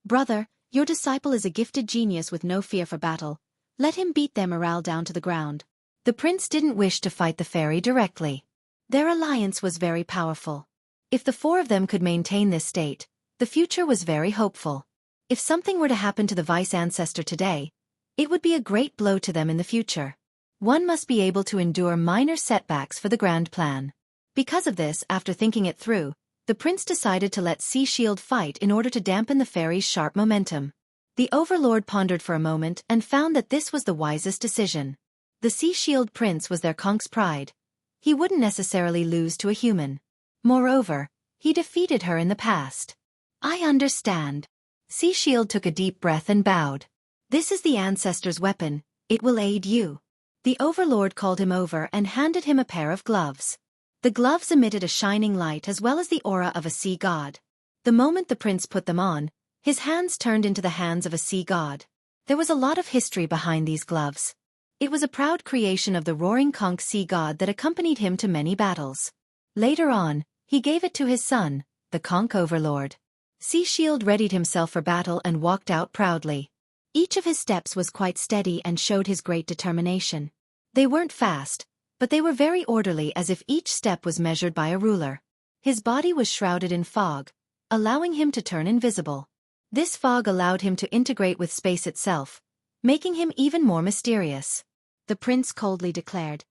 "Brother, your disciple is a gifted genius with no fear for battle. Let him beat their morale down to the ground." The prince didn't wish to fight the fairy directly. Their alliance was very powerful. If the four of them could maintain this state, the future was very hopeful. If something were to happen to the Vice Ancestor today, it would be a great blow to them in the future. One must be able to endure minor setbacks for the grand plan. Because of this, after thinking it through, the prince decided to let Sea Shield fight in order to dampen the fairy's sharp momentum. The overlord pondered for a moment and found that this was the wisest decision. The Sea Shield prince was their conch's pride. He wouldn't necessarily lose to a human. Moreover, he defeated her in the past. "I understand." Sea Shield took a deep breath and bowed. "This is the ancestor's weapon, it will aid you." The overlord called him over and handed him a pair of gloves. The gloves emitted a shining light as well as the aura of a sea god. The moment the prince put them on, his hands turned into the hands of a sea god. There was a lot of history behind these gloves. It was a proud creation of the roaring conch sea god that accompanied him to many battles. Later on, he gave it to his son, the conch overlord. Sea Shield readied himself for battle and walked out proudly. Each of his steps was quite steady and showed his great determination. They weren't fast, but they were very orderly as if each step was measured by a ruler. His body was shrouded in fog, allowing him to turn invisible. This fog allowed him to integrate with space itself, making him even more mysterious. The prince coldly declared,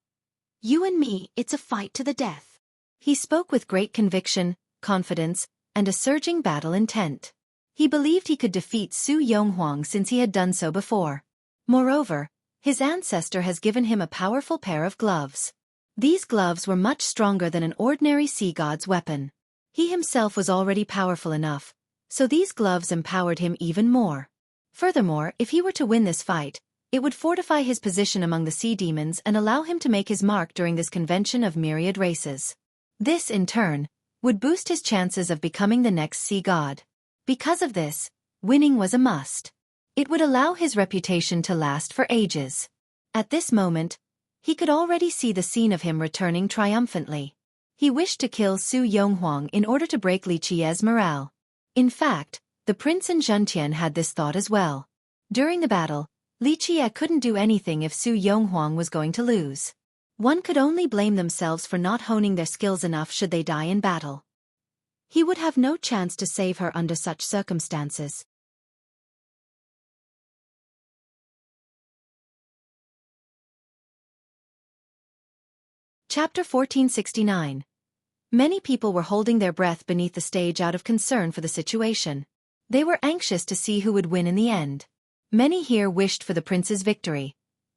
"You and me, it's a fight to the death." He spoke with great conviction, confidence, and a surging battle intent. He believed he could defeat Su Yonghuang since he had done so before. Moreover, his ancestor has given him a powerful pair of gloves. These gloves were much stronger than an ordinary sea god's weapon. He himself was already powerful enough, so these gloves empowered him even more. Furthermore, if he were to win this fight, it would fortify his position among the sea demons and allow him to make his mark during this convention of myriad races. This, in turn, would boost his chances of becoming the next sea god. Because of this, winning was a must. It would allow his reputation to last for ages. At this moment, he could already see the scene of him returning triumphantly. He wished to kill Su Yonghuang in order to break Li Qie's morale. In fact, the prince and Zhentian had this thought as well. During the battle, Li Qie couldn't do anything if Su Yonghuang was going to lose. One could only blame themselves for not honing their skills enough should they die in battle. He would have no chance to save her under such circumstances. Chapter 1469. Many people were holding their breath beneath the stage out of concern for the situation. They were anxious to see who would win in the end. Many here wished for the prince's victory,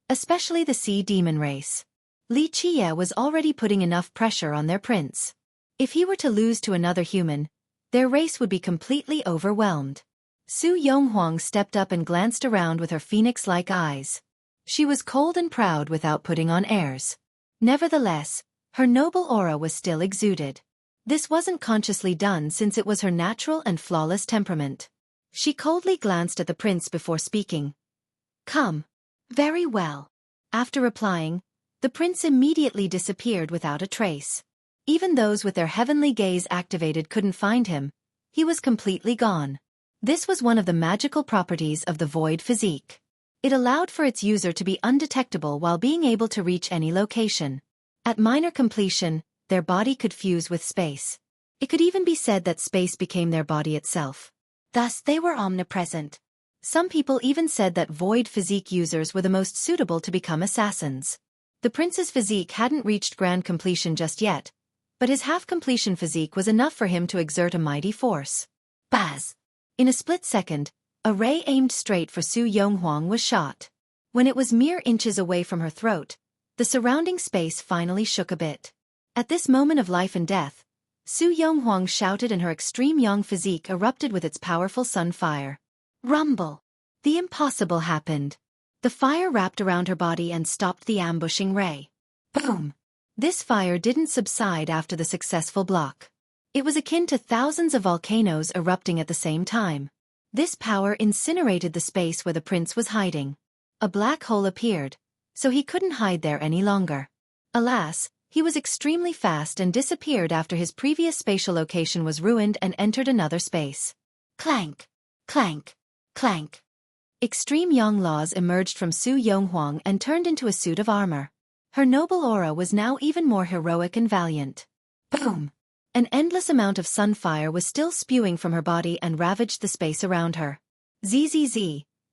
especially the sea demon race. Li Qiye was already putting enough pressure on their prince. If he were to lose to another human, their race would be completely overwhelmed. Su Yonghuang stepped up and glanced around with her phoenix-like eyes. She was cold and proud without putting on airs. Nevertheless, her noble aura was still exuded. This wasn't consciously done since it was her natural and flawless temperament. She coldly glanced at the prince before speaking. "Come." "Very well." After replying, the prince immediately disappeared without a trace. Even those with their heavenly gaze activated couldn't find him. He was completely gone. This was one of the magical properties of the void physique. It allowed for its user to be undetectable while being able to reach any location. At minor completion, their body could fuse with space. It could even be said that space became their body itself. Thus they were omnipresent. Some people even said that void physique users were the most suitable to become assassins. The prince's physique hadn't reached grand completion just yet, but his half-completion physique was enough for him to exert a mighty force. Baz! In a split second, a ray aimed straight for Su Yonghuang was shot. When it was mere inches away from her throat, the surrounding space finally shook a bit. At this moment of life and death, Su Yonghuang shouted and her extreme young physique erupted with its powerful sun fire. Rumble! The impossible happened. The fire wrapped around her body and stopped the ambushing ray. Boom! This fire didn't subside after the successful block. It was akin to thousands of volcanoes erupting at the same time. This power incinerated the space where the prince was hiding. A black hole appeared, so he couldn't hide there any longer. Alas, he was extremely fast and disappeared after his previous spatial location was ruined and entered another space. Clank! Clank! Clank! Extreme yang laws emerged from Su Yonghuang and turned into a suit of armor. Her noble aura was now even more heroic and valiant. Boom! An endless amount of sunfire was still spewing from her body and ravaged the space around her. Zzz.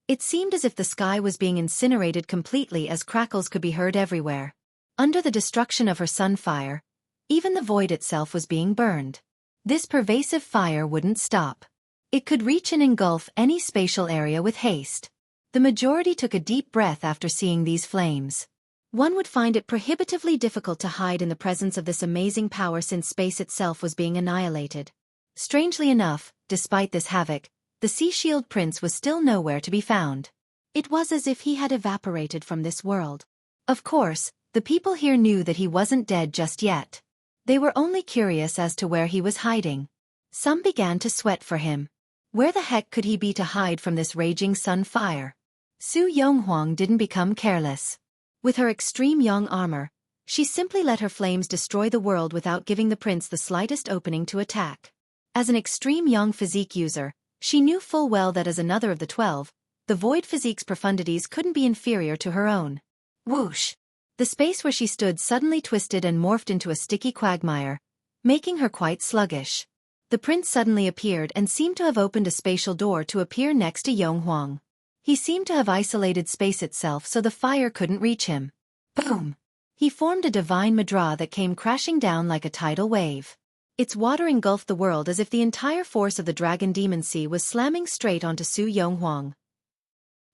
It seemed as if the sky was being incinerated completely as crackles could be heard everywhere. Under the destruction of her sunfire, even the void itself was being burned. This pervasive fire wouldn't stop. It could reach and engulf any spatial area with haste. The majority took a deep breath after seeing these flames. One would find it prohibitively difficult to hide in the presence of this amazing power since space itself was being annihilated. Strangely enough, despite this havoc, the Sea Shield Prince was still nowhere to be found. It was as if he had evaporated from this world. Of course, the people here knew that he wasn't dead just yet. They were only curious as to where he was hiding. Some began to sweat for him. Where the heck could he be to hide from this raging sun fire? Su Yonghuang didn't become careless. With her extreme young armor, she simply let her flames destroy the world without giving the prince the slightest opening to attack. As an extreme young physique user, she knew full well that as another of the 12, the void physique's profundities couldn't be inferior to her own. Whoosh! The space where she stood suddenly twisted and morphed into a sticky quagmire, making her quite sluggish. The prince suddenly appeared and seemed to have opened a spatial door to appear next to Yonghuang. He seemed to have isolated space itself so the fire couldn't reach him. Boom! He formed a divine Madra that came crashing down like a tidal wave. Its water engulfed the world as if the entire force of the Dragon Demon Sea was slamming straight onto Su Yonghuang.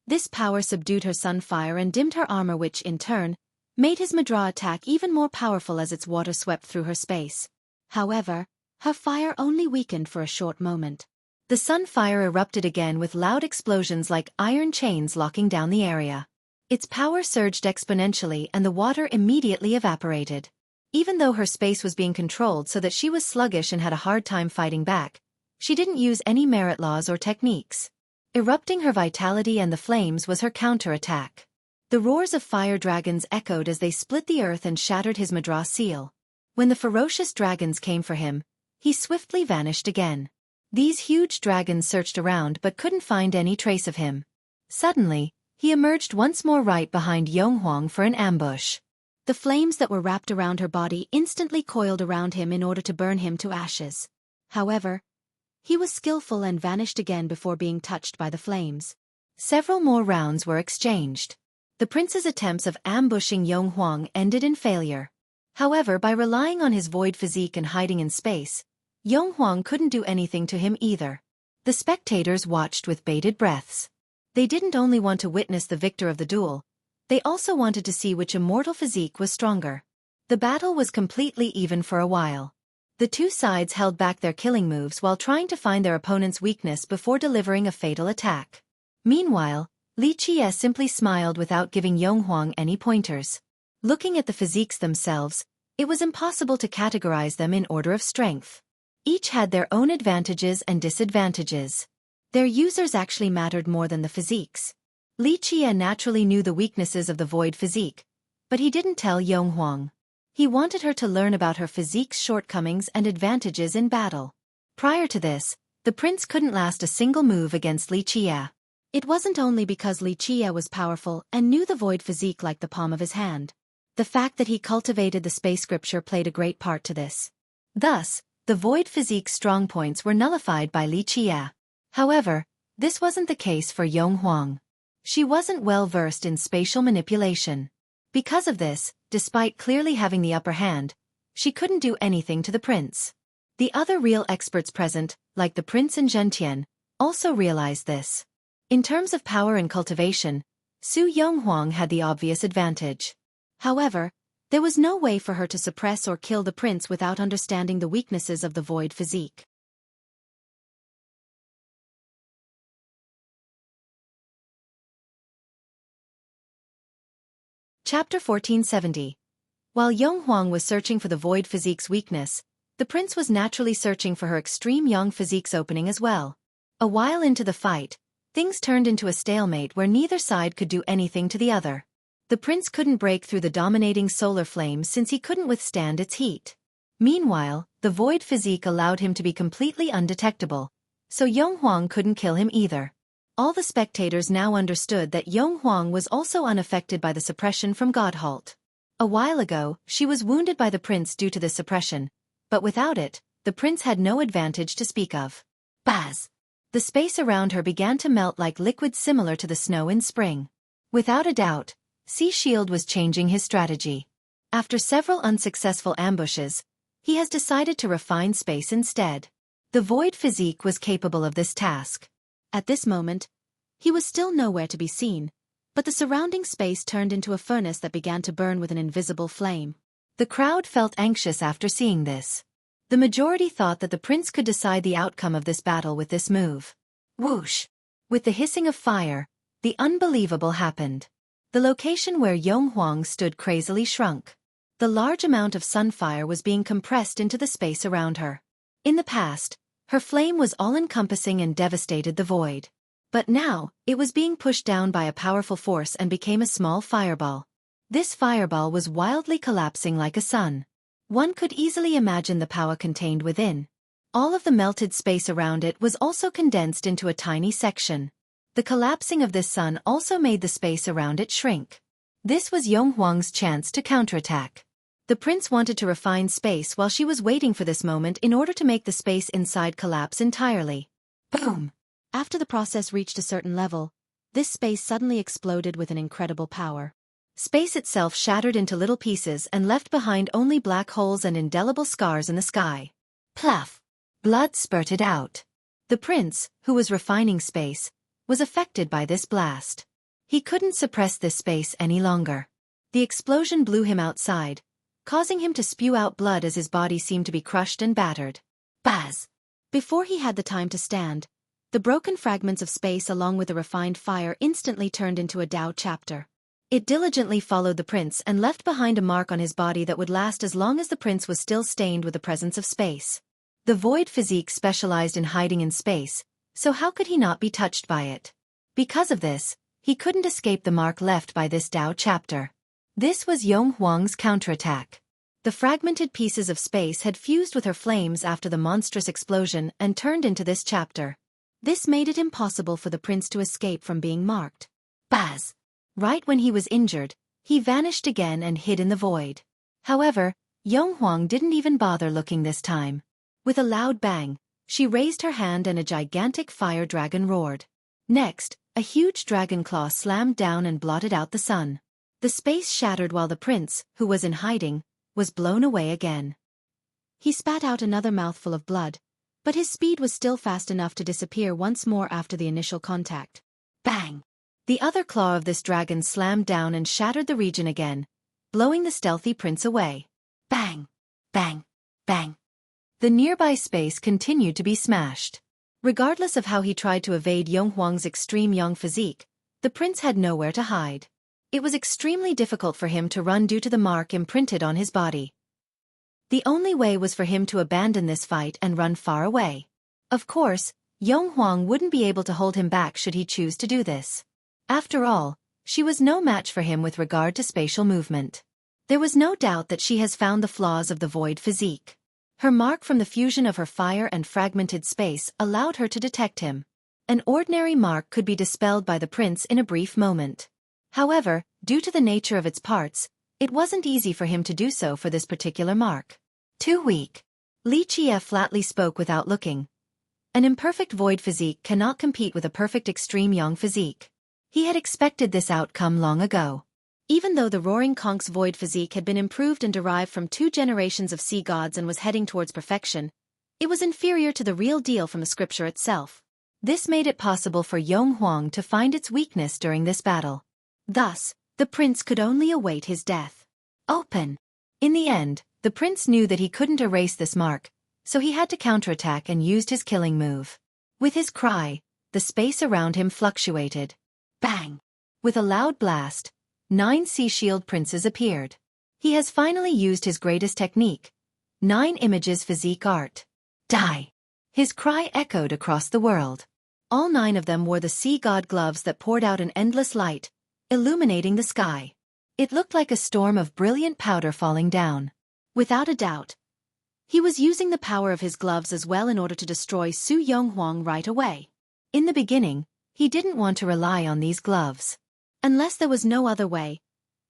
This power subdued her sunfire and dimmed her armor, which, in turn, made his Madra attack even more powerful as its water swept through her space. However, her fire only weakened for a short moment. The sunfire erupted again with loud explosions like iron chains locking down the area. Its power surged exponentially and the water immediately evaporated. Even though her space was being controlled so that she was sluggish and had a hard time fighting back, she didn't use any merit laws or techniques. Erupting her vitality and the flames was her counterattack. The roars of fire dragons echoed as they split the earth and shattered his Madra seal. When the ferocious dragons came for him, he swiftly vanished again. These huge dragons searched around but couldn't find any trace of him. Suddenly, he emerged once more right behind Yonghuang for an ambush. The flames that were wrapped around her body instantly coiled around him in order to burn him to ashes. However, he was skillful and vanished again before being touched by the flames. Several more rounds were exchanged. The prince's attempts of ambushing Yong Huang ended in failure. However, by relying on his void physique and hiding in space, Yong Huang couldn't do anything to him either. The spectators watched with bated breaths. They didn't only want to witness the victor of the duel, they also wanted to see which immortal physique was stronger. The battle was completely even for a while. The two sides held back their killing moves while trying to find their opponent's weakness before delivering a fatal attack. Meanwhile, Li Qie simply smiled without giving Yong Huang any pointers. Looking at the physiques themselves, it was impossible to categorize them in order of strength. Each had their own advantages and disadvantages. Their users actually mattered more than the physiques. Li Qie naturally knew the weaknesses of the void physique, but he didn't tell Yong Huang. He wanted her to learn about her physique's shortcomings and advantages in battle. Prior to this, the prince couldn't last a single move against Li Qie. It wasn't only because Li Qie was powerful and knew the void physique like the palm of his hand. The fact that he cultivated the space scripture played a great part to this. Thus, the void physique's strong points were nullified by Li Qie. However, this wasn't the case for Yong Huang. She wasn't well versed in spatial manipulation. Because of this, despite clearly having the upper hand, she couldn't do anything to the prince. The other real experts present, like the prince and Zhentian, also realized this. In terms of power and cultivation, Su Yonghuang had the obvious advantage. However, there was no way for her to suppress or kill the prince without understanding the weaknesses of the void physique. Chapter 1470. While Yong Huang was searching for the void physique's weakness, the prince was naturally searching for her extreme yang physique's opening as well. A while into the fight, things turned into a stalemate where neither side could do anything to the other. The prince couldn't break through the dominating solar flame since he couldn't withstand its heat. Meanwhile, the void physique allowed him to be completely undetectable, so Yong Huang couldn't kill him either. All the spectators now understood that Yong Huang was also unaffected by the suppression from Godhalt. A while ago, she was wounded by the prince due to this suppression, but without it, the prince had no advantage to speak of. Baz! The space around her began to melt like liquid similar to the snow in spring. Without a doubt, Sea Shield was changing his strategy. After several unsuccessful ambushes, he has decided to refine space instead. The void physique was capable of this task. At this moment, he was still nowhere to be seen, but the surrounding space turned into a furnace that began to burn with an invisible flame. The crowd felt anxious after seeing this. The majority thought that the prince could decide the outcome of this battle with this move. Whoosh! With the hissing of fire, the unbelievable happened. The location where Yong Huang stood crazily shrunk. The large amount of sunfire was being compressed into the space around her. In the past, her flame was all-encompassing and devastated the void. But now, it was being pushed down by a powerful force and became a small fireball. This fireball was wildly collapsing like a sun. One could easily imagine the power contained within. All of the melted space around it was also condensed into a tiny section. The collapsing of this sun also made the space around it shrink. This was Yong Huang's chance to counterattack. The prince wanted to refine space while she was waiting for this moment in order to make the space inside collapse entirely. Boom! After the process reached a certain level, this space suddenly exploded with an incredible power. Space itself shattered into little pieces and left behind only black holes and indelible scars in the sky. Pluff! Blood spurted out. The prince, who was refining space, was affected by this blast. He couldn't suppress this space any longer. The explosion blew him outside, causing him to spew out blood as his body seemed to be crushed and battered. Baz! Before he had the time to stand, the broken fragments of space along with the refined fire instantly turned into a Tao chapter. It diligently followed the prince and left behind a mark on his body that would last as long as the prince was still stained with the presence of space. The void physique specialized in hiding in space, so how could he not be touched by it? Because of this, he couldn't escape the mark left by this Tao chapter. This was Yong Huang's counterattack. The fragmented pieces of space had fused with her flames after the monstrous explosion and turned into this chapter. This made it impossible for the prince to escape from being marked. Baz! Right when he was injured, He vanished again and hid in the void. However, Yonghuang didn't even bother looking this time. With a loud bang, she raised her hand and a gigantic fire dragon roared. Next, a huge dragon claw slammed down and blotted out the sun. The space shattered while the prince, who was in hiding, was blown away again. He spat out another mouthful of blood, but his speed was still fast enough to disappear once more after the initial contact. Bang! The other claw of this dragon slammed down and shattered the region again, blowing the stealthy prince away. Bang! Bang! Bang! The nearby space continued to be smashed. Regardless of how he tried to evade Yonghuang's extreme young physique, the prince had nowhere to hide. It was extremely difficult for him to run due to the mark imprinted on his body. The only way was for him to abandon this fight and run far away. Of course, Yonghuang wouldn't be able to hold him back should he choose to do this. After all, she was no match for him with regard to spatial movement. There was no doubt that she has found the flaws of the void physique. Her mark from the fusion of her fire and fragmented space allowed her to detect him. An ordinary mark could be dispelled by the prince in a brief moment. However, due to the nature of its parts, it wasn't easy for him to do so for this particular mark. Too weak. Li Qie flatly spoke without looking. An imperfect void physique cannot compete with a perfect extreme yang physique. He had expected this outcome long ago. Even though the Roaring Conk's void physique had been improved and derived from 2 generations of sea gods and was heading towards perfection, it was inferior to the real deal from the scripture itself. This made it possible for Yonghuang to find its weakness during this battle. Thus, the prince could only await his death. Open! In the end, the prince knew that he couldn't erase this mark, so he had to counterattack and used his killing move. With his cry, the space around him fluctuated. Bang! With a loud blast, 9 sea shield princes appeared. He has finally used his greatest technique, 9 images physique art. Die! His cry echoed across the world. All 9 of them wore the sea god gloves that poured out an endless light, illuminating the sky. It looked like a storm of brilliant powder falling down. Without a doubt, he was using the power of his gloves as well in order to destroy Su Yonghuang right away. In the beginning, he didn't want to rely on these gloves. Unless there was no other way,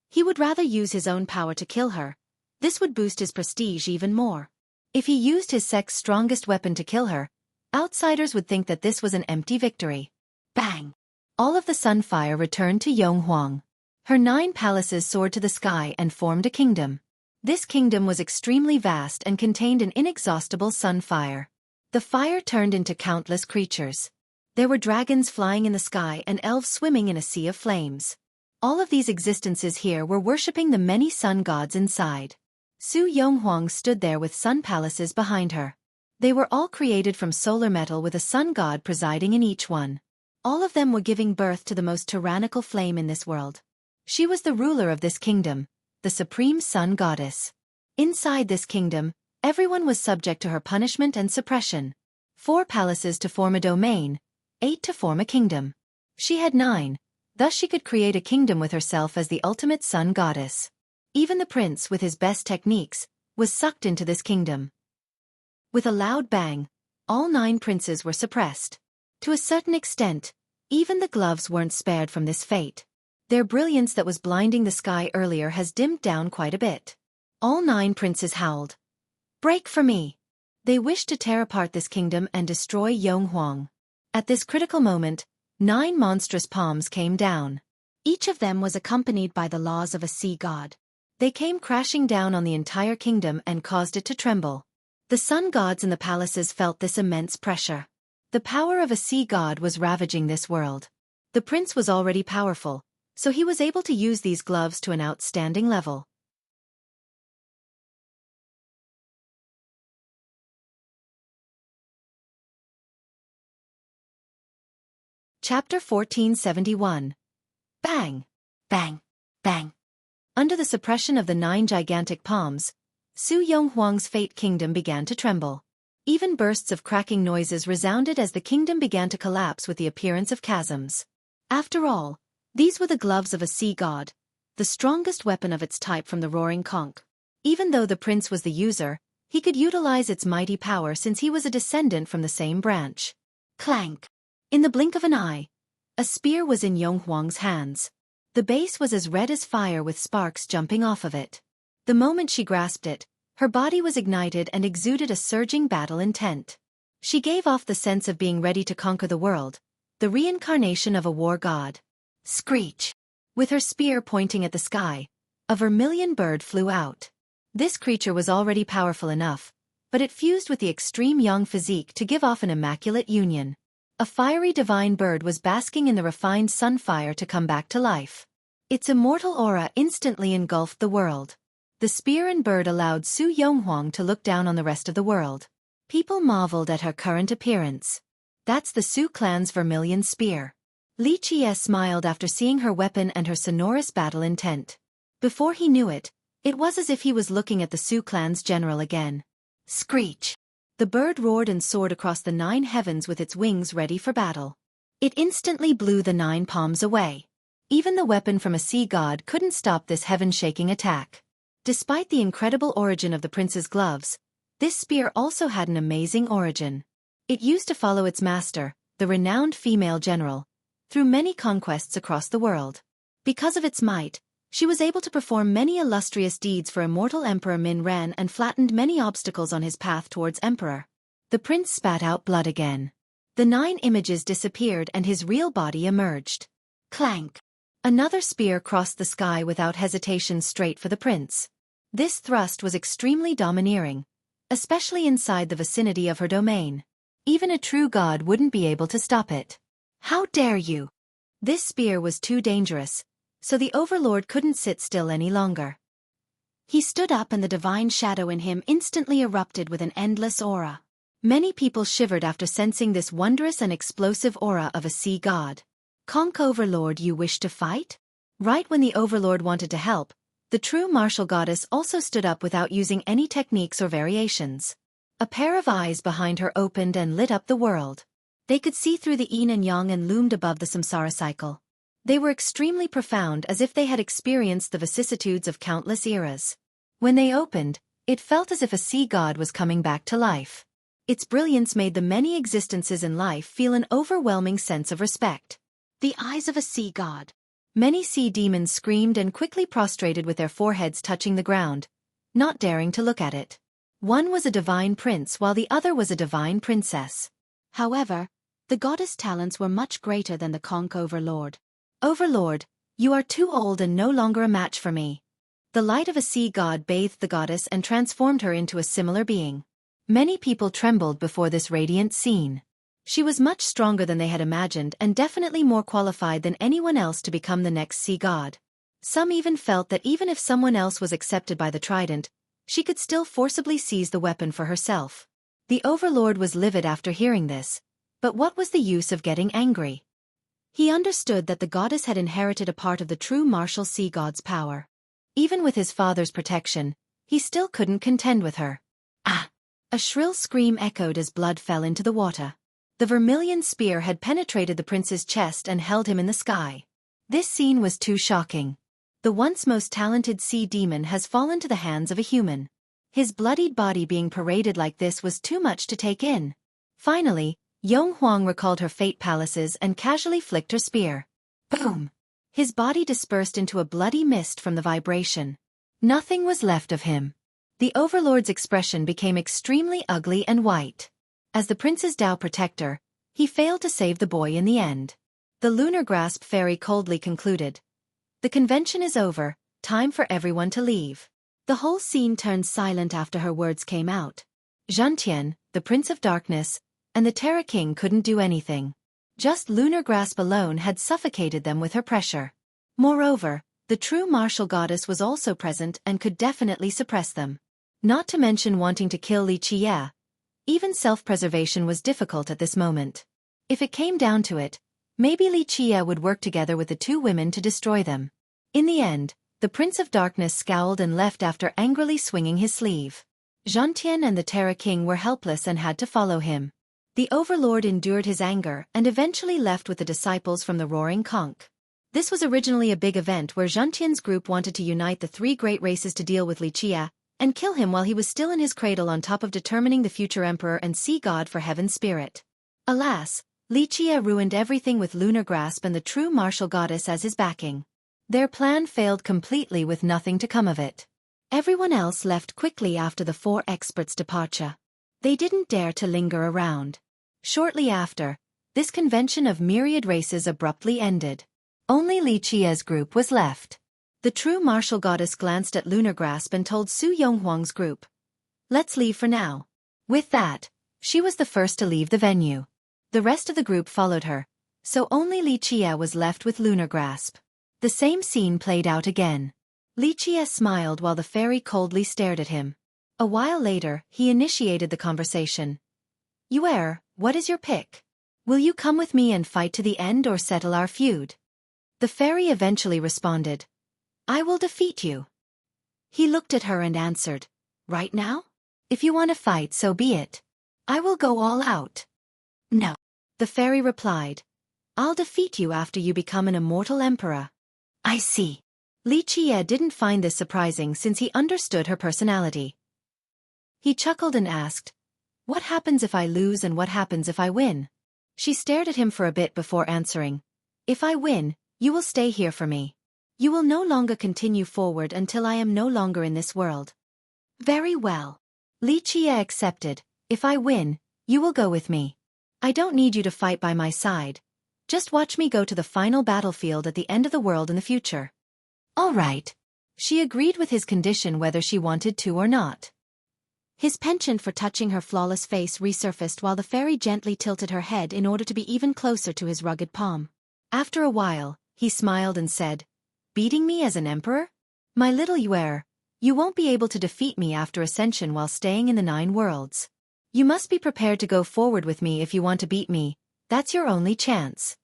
he would rather use his own power to kill her. This would boost his prestige even more. If he used his sect's strongest weapon to kill her, outsiders would think that this was an empty victory. Bang! All of the sunfire returned to Yonghuang. Her 9 palaces soared to the sky and formed a kingdom. This kingdom was extremely vast and contained an inexhaustible sunfire. The fire turned into countless creatures. There were dragons flying in the sky and elves swimming in a sea of flames. All of these existences here were worshipping the many sun gods inside. Su Yonghuang stood there with sun palaces behind her. They were all created from solar metal with a sun god presiding in each one. All of them were giving birth to the most tyrannical flame in this world. She was the ruler of this kingdom, the supreme sun goddess. Inside this kingdom, everyone was subject to her punishment and suppression. 4 palaces to form a domain, 8 to form a kingdom. She had 9, thus she could create a kingdom with herself as the ultimate sun goddess. Even the prince, with his best techniques, was sucked into this kingdom. With a loud bang, all 9 princes were suppressed. To a certain extent, even the gloves weren't spared from this fate. Their brilliance that was blinding the sky earlier has dimmed down quite a bit. All 9 princes howled. Break for me! They wished to tear apart this kingdom and destroy Yonghuang. At this critical moment, 9 monstrous palms came down. Each of them was accompanied by the laws of a sea god. They came crashing down on the entire kingdom and caused it to tremble. The sun gods in the palaces felt this immense pressure. The power of a sea god was ravaging this world. The prince was already powerful, so he was able to use these gloves to an outstanding level. Chapter 1471. Bang! Bang! Bang! Under the suppression of the 9 gigantic palms, Su Yonghuang's fate kingdom began to tremble. Even bursts of cracking noises resounded as the kingdom began to collapse with the appearance of chasms. After all, these were the gloves of a sea god, the strongest weapon of its type from the Roaring Conch. Even though the prince was the user, he could utilize its mighty power since he was a descendant from the same branch. Clank! In the blink of an eye, a spear was in Yonghuang's hands. The base was as red as fire with sparks jumping off of it. The moment she grasped it, her body was ignited and exuded a surging battle intent. She gave off the sense of being ready to conquer the world, the reincarnation of a war god. Screech! With her spear pointing at the sky, a vermilion bird flew out. This creature was already powerful enough, but it fused with the extreme young physique to give off an immaculate union. A fiery divine bird was basking in the refined sunfire to come back to life. Its immortal aura instantly engulfed the world. The spear and bird allowed Su Yonghuang to look down on the rest of the world. People marveled at her current appearance. That's the Su clan's vermilion spear. Li Qie smiled after seeing her weapon and her sonorous battle intent. Before he knew it, it was as if he was looking at the Su clan's general again. Screech! The bird roared and soared across the 9 heavens with its wings ready for battle. It instantly blew the 9 palms away. Even the weapon from a sea god couldn't stop this heaven-shaking attack. Despite the incredible origin of the prince's gloves, this spear also had an amazing origin. It used to follow its master, the renowned female general, through many conquests across the world. Because of its might, she was able to perform many illustrious deeds for immortal Emperor Min Ren and flattened many obstacles on his path towards Emperor. The prince spat out blood again. The 9 images disappeared and his real body emerged. Clank! Another spear crossed the sky without hesitation straight for the prince. This thrust was extremely domineering, especially inside the vicinity of her domain. Even a true god wouldn't be able to stop it. How dare you! This spear was too dangerous, so the overlord couldn't sit still any longer. He stood up and the divine shadow in him instantly erupted with an endless aura. Many people shivered after sensing this wondrous and explosive aura of a sea god. Conch Overlord, you wish to fight? Right when the overlord wanted to help, the true martial goddess also stood up without using any techniques or variations. A pair of eyes behind her opened and lit up the world. They could see through the yin and yang and loomed above the samsara cycle. They were extremely profound, as if they had experienced the vicissitudes of countless eras. When they opened, it felt as if a sea god was coming back to life. Its brilliance made the many existences in life feel an overwhelming sense of respect. The eyes of a sea god. Many sea demons screamed and quickly prostrated with their foreheads touching the ground, not daring to look at it. One was a divine prince while the other was a divine princess. However, the goddess' talents were much greater than the Conch Overlord. Overlord, you are too old and no longer a match for me. The light of a sea god bathed the goddess and transformed her into a similar being. Many people trembled before this radiant scene. She was much stronger than they had imagined and definitely more qualified than anyone else to become the next sea god. Some even felt that even if someone else was accepted by the trident, she could still forcibly seize the weapon for herself. The overlord was livid after hearing this, but what was the use of getting angry? He understood that the goddess had inherited a part of the true martial sea god's power. Even with his father's protection, he still couldn't contend with her. Ah! A shrill scream echoed as blood fell into the water. The vermilion spear had penetrated the prince's chest and held him in the sky. This scene was too shocking. The once most talented sea demon has fallen to the hands of a human. His bloodied body being paraded like this was too much to take in. Finally, Yonghuang recalled her fate palaces and casually flicked her spear. Boom! His body dispersed into a bloody mist from the vibration. Nothing was left of him. The overlord's expression became extremely ugly and white. As the prince's Tao protector, he failed to save the boy in the end. The lunar grasp fairy coldly concluded. The convention is over, time for everyone to leave. The whole scene turned silent after her words came out. Zhantian, the Prince of Darkness, and the Terra King couldn't do anything. Just lunar grasp alone had suffocated them with her pressure. Moreover, the true martial goddess was also present and could definitely suppress them. Not to mention wanting to kill Li Qie. Even self-preservation was difficult at this moment. If it came down to it, maybe Li Qie would work together with the two women to destroy them. In the end, the Prince of Darkness scowled and left after angrily swinging his sleeve. Zhantian and the Terra King were helpless and had to follow him. The overlord endured his anger and eventually left with the disciples from the Roaring Conch. This was originally a big event where Zhantian's group wanted to unite the 3 great races to deal with Li Qie and kill him while he was still in his cradle, on top of determining the future emperor and sea god for heaven's spirit. Alas, Li Qie ruined everything with lunar grasp and the true martial goddess as his backing. Their plan failed completely with nothing to come of it. Everyone else left quickly after the 4 experts' departure. They didn't dare to linger around. Shortly after, this convention of myriad races abruptly ended. Only Li Qia's group was left. The true martial goddess glanced at Lunar Grasp and told Su Yonghuang's group, "Let's leave for now." With that, she was the first to leave the venue. The rest of the group followed her, so only Li Qia was left with Lunar Grasp. The same scene played out again. Li Qia smiled while the fairy coldly stared at him. A while later, he initiated the conversation. "Yue, what is your pick? Will you come with me and fight to the end or settle our feud?" The fairy eventually responded, "I will defeat you." He looked at her and answered, "Right now? If you want to fight, so be it. I will go all out." "No." The fairy replied, "I'll defeat you after you become an immortal emperor." "I see." Li Qie didn't find this surprising since he understood her personality. He chuckled and asked, "What happens if I lose and what happens if I win?" She stared at him for a bit before answering, "If I win, you will stay here for me. You will no longer continue forward until I am no longer in this world." "Very well." Li Qie accepted. "If I win, you will go with me. I don't need you to fight by my side. Just watch me go to the final battlefield at the end of the world in the future." "All right." She agreed with his condition whether she wanted to or not. His penchant for touching her flawless face resurfaced while the fairy gently tilted her head in order to be even closer to his rugged palm. After a while, he smiled and said, "Beating me as an emperor? My little Yue, you won't be able to defeat me after ascension while staying in the 9 worlds. You must be prepared to go forward with me if you want to beat me. That's your only chance."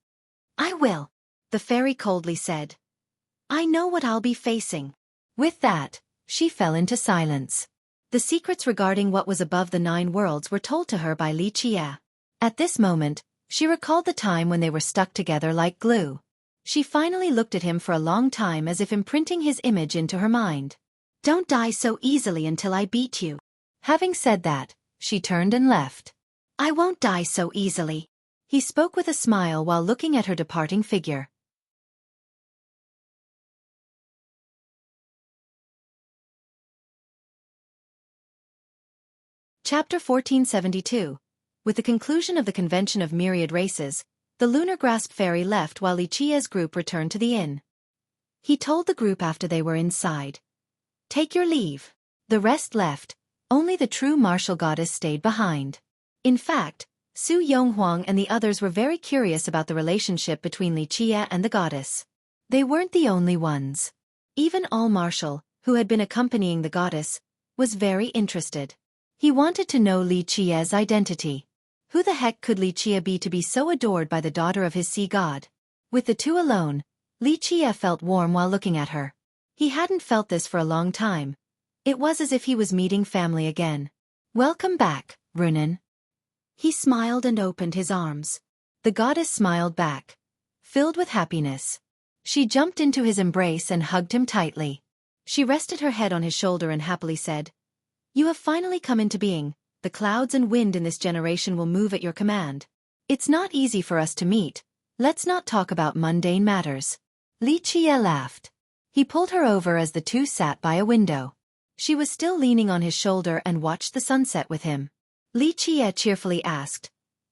"I will," the fairy coldly said. "I know what I'll be facing." With that, she fell into silence. The secrets regarding what was above the 9 worlds were told to her by Li Qie. At this moment, she recalled the time when they were stuck together like glue. She finally looked at him for a long time as if imprinting his image into her mind. "Don't die so easily until I beat you." Having said that, she turned and left. "I won't die so easily." He spoke with a smile while looking at her departing figure. Chapter 1472. With the conclusion of the convention of myriad races, the Lunar Grasp fairy left while Li Qie's group returned to the inn. He told the group after they were inside, "Take your leave." The rest left, only the true martial goddess stayed behind. In fact, Su Yonghuang and the others were very curious about the relationship between Li Qie and the goddess. They weren't the only ones. Even All Martial, who had been accompanying the goddess, was very interested. He wanted to know Li Qie's identity. Who the heck could Li Qie be to be so adored by the daughter of his sea god? With the two alone, Li Qie felt warm while looking at her. He hadn't felt this for a long time. It was as if he was meeting family again. "Welcome back, Runan." He smiled and opened his arms. The goddess smiled back, filled with happiness. She jumped into his embrace and hugged him tightly. She rested her head on his shoulder and happily said, "You have finally come into being. The clouds and wind in this generation will move at your command. It's not easy for us to meet. Let's not talk about mundane matters." Li Qie laughed. He pulled her over as the two sat by a window. She was still leaning on his shoulder and watched the sunset with him. Li Qie cheerfully asked,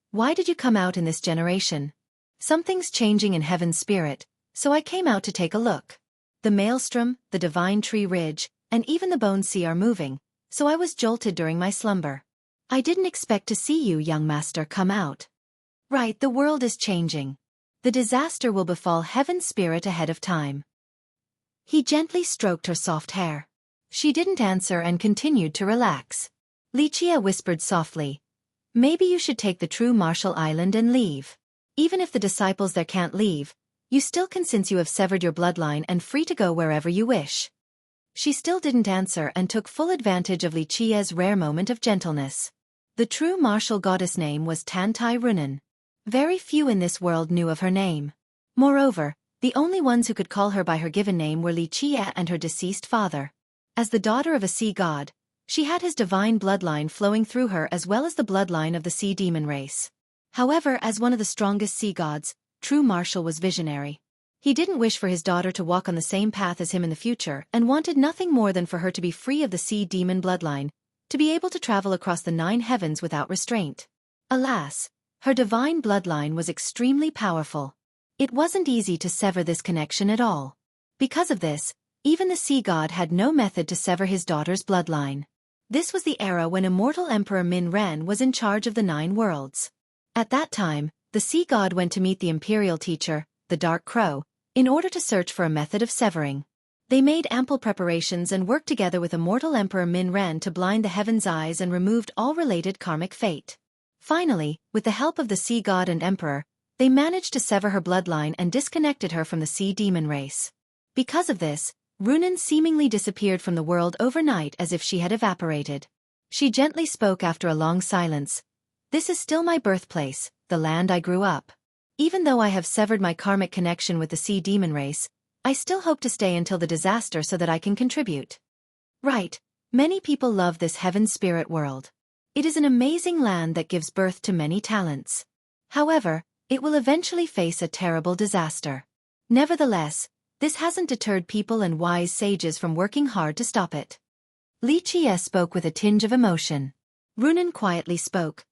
"Why did you come out in this generation?" "Something's changing in Heaven's spirit, so I came out to take a look. The maelstrom, the divine tree ridge, and even the bone sea are moving, so I was jolted during my slumber. I didn't expect to see you, young master, come out." "Right, the world is changing. The disaster will befall Heaven's spirit ahead of time." He gently stroked her soft hair. She didn't answer and continued to relax. Li Qie whispered softly, "Maybe you should take the true martial island and leave. Even if the disciples there can't leave, you still can since you have severed your bloodline and free to go wherever you wish." She still didn't answer and took full advantage of Li Qie's rare moment of gentleness. The true martial goddess name was Tantai Runan. Very few in this world knew of her name. Moreover, the only ones who could call her by her given name were Li Qie and her deceased father. As the daughter of a sea god, she had his divine bloodline flowing through her as well as the bloodline of the sea demon race. However, as one of the strongest sea gods, true martial was visionary. He didn't wish for his daughter to walk on the same path as him in the future and wanted nothing more than for her to be free of the sea demon bloodline, to be able to travel across the 9 heavens without restraint. Alas, her divine bloodline was extremely powerful. It wasn't easy to sever this connection at all. Because of this, even the sea god had no method to sever his daughter's bloodline. This was the era when immortal Emperor Min Ren was in charge of the 9 worlds. At that time, the sea god went to meet the imperial teacher, the Dark Crow, in order to search for a method of severing. They made ample preparations and worked together with immortal Emperor Min Ren to blind the heaven's eyes and removed all related karmic fate. Finally, with the help of the sea god and emperor, they managed to sever her bloodline and disconnected her from the sea demon race. Because of this, Runan seemingly disappeared from the world overnight as if she had evaporated. She gently spoke after a long silence. "This is still my birthplace, the land I grew up. Even though I have severed my karmic connection with the sea demon race, I still hope to stay until the disaster so that I can contribute." Right, many people love this heaven spirit world. It is an amazing land that gives birth to many talents. However, it will eventually face a terrible disaster. Nevertheless, this hasn't deterred people and wise sages from working hard to stop it. Li Qie spoke with a tinge of emotion. Runan quietly spoke.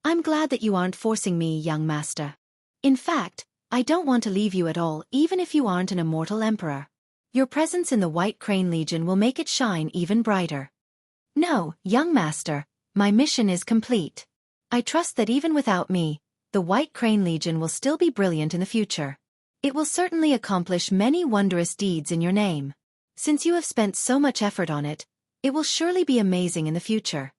"I'm glad that you aren't forcing me, young master. In fact, I don't want to leave you at all, even if you aren't an immortal emperor. Your presence in the White Crane Legion will make it shine even brighter." "No, young master, my mission is complete. I trust that even without me, the White Crane Legion will still be brilliant in the future. It will certainly accomplish many wondrous deeds in your name. Since you have spent so much effort on it, it will surely be amazing in the future."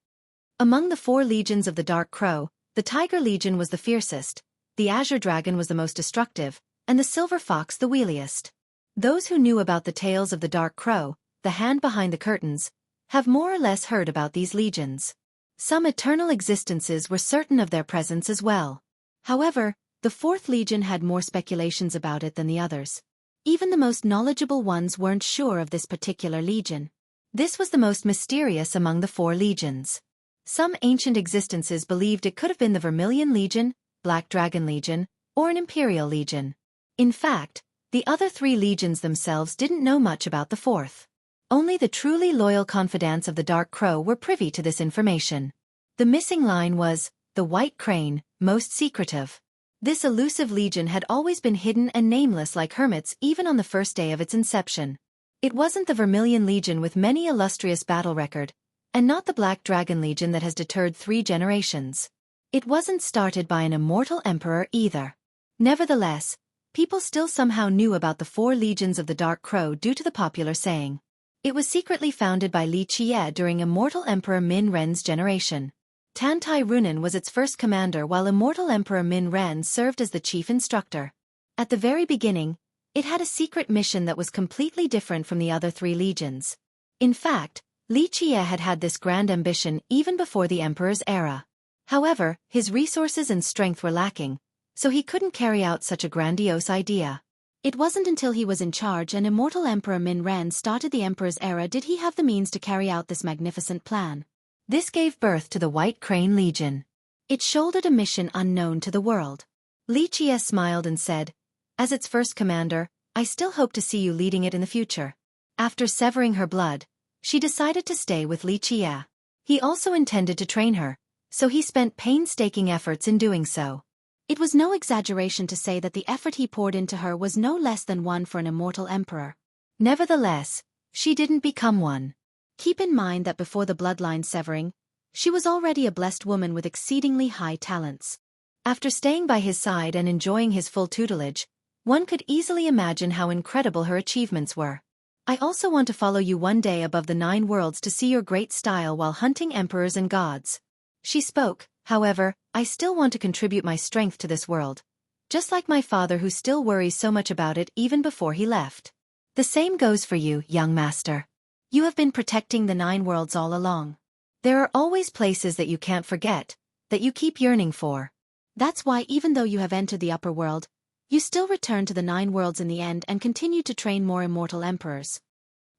Among the 4 legions of the Dark Crow, the Tiger Legion was the fiercest, the Azure Dragon was the most destructive, and the Silver Fox the wiliest. Those who knew about the tales of the Dark Crow, the hand behind the curtains, have more or less heard about these legions. Some eternal existences were certain of their presence as well. However, the 4th Legion had more speculations about it than the others. Even the most knowledgeable ones weren't sure of this particular legion. This was the most mysterious among the 4 legions. Some ancient existences believed it could have been the Vermilion Legion, Black Dragon Legion, or an Imperial Legion. In fact, the other 3 legions themselves didn't know much about the 4th. Only the truly loyal confidants of the Dark Crow were privy to this information. The missing line was, "The White Crane, most secretive." This elusive legion had always been hidden and nameless like hermits even on the first day of its inception. It wasn't the Vermilion Legion with many illustrious battle record, and not the Black Dragon Legion that has deterred 3 generations. It wasn't started by an immortal emperor either. Nevertheless, people still somehow knew about the 4 legions of the Dark Crow due to the popular saying. It was secretly founded by Li Qie during immortal Emperor Min Ren's generation. Tantai Runan was its first commander while immortal Emperor Min Ren served as the chief instructor. At the very beginning, it had a secret mission that was completely different from the other 3 legions. In fact, Li Qie had had this grand ambition even before the emperor's era. However, his resources and strength were lacking, so he couldn't carry out such a grandiose idea. It wasn't until he was in charge and immortal Emperor Min Ren started the emperor's era did he have the means to carry out this magnificent plan. This gave birth to the White Crane Legion. It shouldered a mission unknown to the world. Li Qie smiled and said, "As its first commander, I still hope to see you leading it in the future." After severing her blood, she decided to stay with Li Qie. He also intended to train her, so he spent painstaking efforts in doing so. It was no exaggeration to say that the effort he poured into her was no less than one for an immortal emperor. Nevertheless, she didn't become one. Keep in mind that before the bloodline severing, she was already a blessed woman with exceedingly high talents. After staying by his side and enjoying his full tutelage, one could easily imagine how incredible her achievements were. "I also want to follow you one day above the 9 worlds to see your great style while hunting emperors and gods." She spoke, "However, I still want to contribute my strength to this world, just like my father who still worries so much about it even before he left. The same goes for you, young master. You have been protecting the 9 worlds all along. There are always places that you can't forget, that you keep yearning for. That's why even though you have entered the upper world, you still return to the 9 worlds in the end and continue to train more immortal emperors."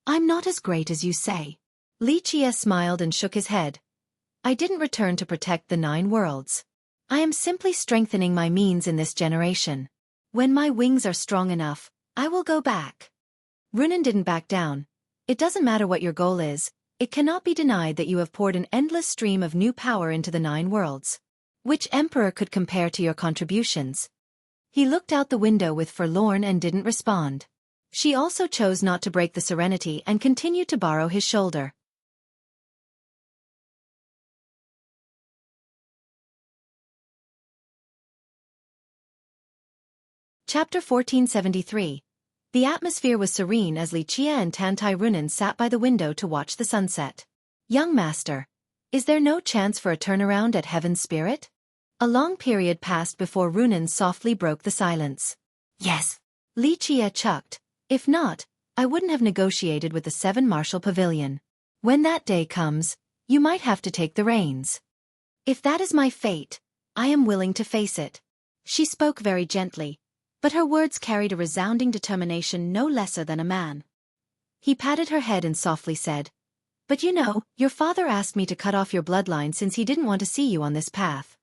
"I'm not as great as you say." Li Qie smiled and shook his head. "I didn't return to protect the 9 worlds. I am simply strengthening my means in this generation. When my wings are strong enough, I will go back. Runen didn't back down. It doesn't matter what your goal is, it cannot be denied that you have poured an endless stream of new power into the 9 worlds. Which emperor could compare to your contributions? He looked out the window with forlorn and didn't respond. She also chose not to break the serenity and continued to borrow his shoulder. Chapter 1473. The atmosphere was serene as Lichia and Tantai Runen sat by the window to watch the sunset. Young master, is there no chance for a turnaround at Heaven's Spirit? A long period passed before Runen softly broke the silence. Yes. Lichia chucked. If not, I wouldn't have negotiated with the 7 Martial Pavilion. When that day comes, you might have to take the reins. If that is my fate, I am willing to face it. She spoke very gently, but her words carried a resounding determination no lesser than a man. He patted her head and softly said, "But you know, your father asked me to cut off your bloodline since he didn't want to see you on this path.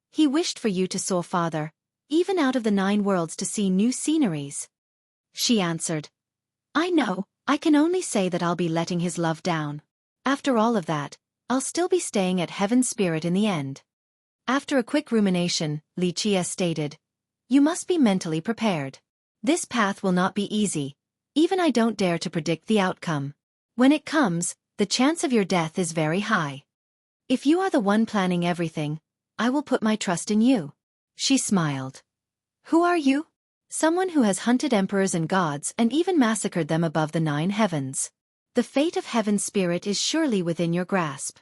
He wished for you to soar farther, even out of the 9 worlds to see new sceneries." She answered, "I know, I can only say that I'll be letting his love down. After all of that, I'll still be staying at Heaven's Spirit in the end." After a quick rumination, Lichia stated, "You must be mentally prepared. This path will not be easy. Even I don't dare to predict the outcome. When it comes, the chance of your death is very high. If you are the one planning everything, I will put my trust in you." She smiled. "Who are you?" "Someone who has hunted emperors and gods and even massacred them above the 9 heavens. The fate of Heaven's Spirit is surely within your grasp."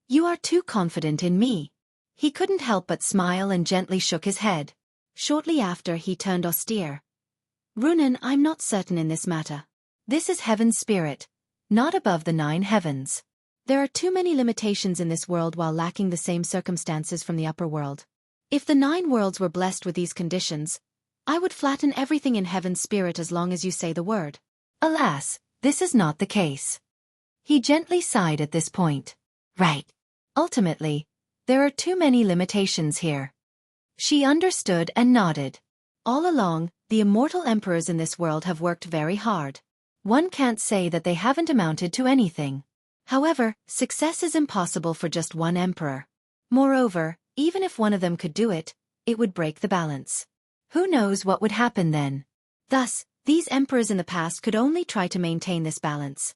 "You are too confident in me." He couldn't help but smile and gently shook his head. Shortly after he turned austere. "Runen, I'm not certain in this matter. This is Heaven's Spirit, not above the 9 heavens. There are too many limitations in this world while lacking the same circumstances from the upper world. If the 9 worlds were blessed with these conditions, I would flatten everything in Heaven's Spirit as long as you say the word. Alas, this is not the case." He gently sighed at this point. "Right. Ultimately, there are too many limitations here." She understood and nodded. All along, the immortal emperors in this world have worked very hard. One can't say that they haven't amounted to anything. However, success is impossible for just one emperor. Moreover, even if one of them could do it, it would break the balance. Who knows what would happen then? Thus, these emperors in the past could only try to maintain this balance.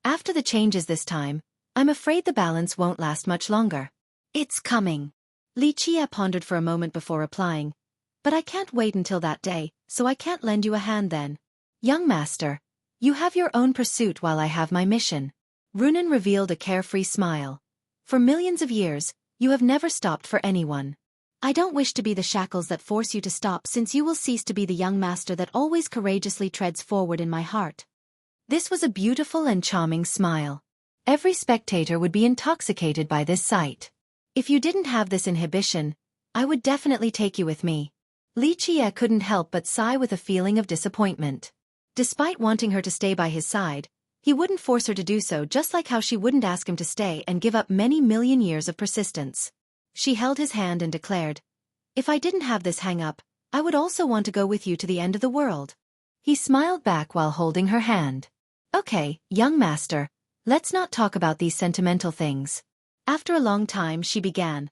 After the changes this time, I'm afraid the balance won't last much longer. It's coming. Lichia pondered for a moment before replying, "But I can't wait until that day, so I can't lend you a hand then. Young master, you have your own pursuit while I have my mission." Runen revealed a carefree smile. "For millions of years, you have never stopped for anyone. I don't wish to be the shackles that force you to stop since you will cease to be the young master that always courageously treads forward in my heart." This was a beautiful and charming smile. Every spectator would be intoxicated by this sight. "If you didn't have this inhibition, I would definitely take you with me." Lichia couldn't help but sigh with a feeling of disappointment. Despite wanting her to stay by his side, he wouldn't force her to do so, just like how she wouldn't ask him to stay and give up many million years of persistence. She held his hand and declared, "If I didn't have this hang-up, I would also want to go with you to the end of the world." He smiled back while holding her hand. "Okay, young master, let's not talk about these sentimental things." After a long time she began.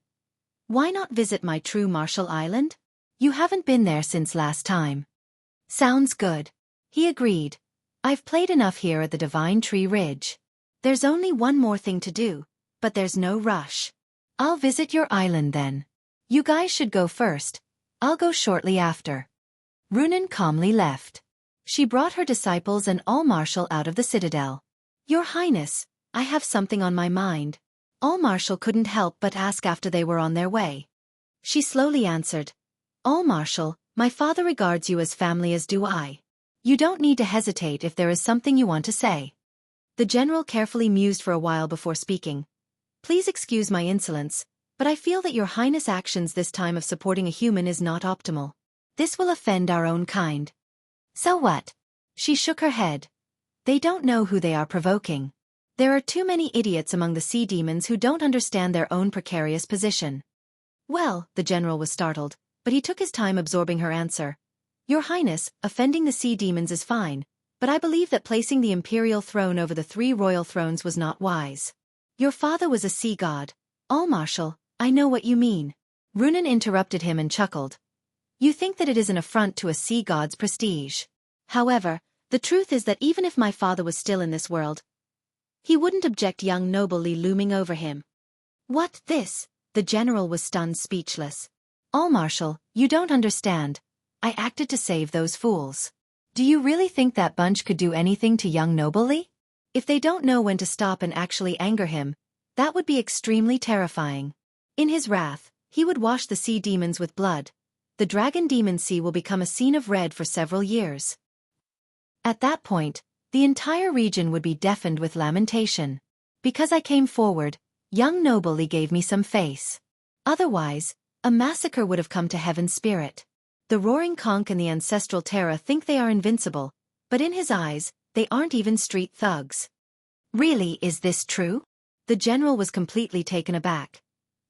"Why not visit my true Martial Island? You haven't been there since last time." "Sounds good." He agreed. "I've played enough here at the Divine Tree Ridge. There's only one more thing to do, but there's no rush. I'll visit your island then. You guys should go first. I'll go shortly after." Runen calmly left. She brought her disciples and all Martial out of the citadel. "Your Highness, I have something on my mind." All Martial couldn't help but ask after they were on their way. She slowly answered, "All Martial, my father regards you as family, as do I. You don't need to hesitate if there is something you want to say." The general carefully mused for a while before speaking. "Please excuse my insolence, but I feel that your Highness' actions this time of supporting a human is not optimal. This will offend our own kind." "So what?" She shook her head. "They don't know who they are provoking. There are too many idiots among the sea demons who don't understand their own precarious position." "Well," the general was startled, but he took his time absorbing her answer. Your Highness, offending the sea demons is fine, but I believe that placing the imperial throne over the 3 royal thrones was not wise. Your father was a sea god. All-Marshal, I know what you mean. Runan interrupted him and chuckled. You think that it is an affront to a sea god's prestige. However, the truth is that even if my father was still in this world, he wouldn't object young noble Li looming over him. What, this? The general was stunned speechless. All-Marshal, you don't understand. I acted to save those fools. Do you really think that bunch could do anything to young noble Li? If they don't know when to stop and actually anger him, that would be extremely terrifying. In his wrath, he would wash the sea demons with blood. The dragon demon sea will become a scene of red for several years. At that point, the entire region would be deafened with lamentation. Because I came forward, young noble Li gave me some face. Otherwise, a massacre would have come to Heaven's Spirit. The roaring conch and the ancestral Terra think they are invincible, but in his eyes, they aren't even street thugs. Really, is this true? The general was completely taken aback.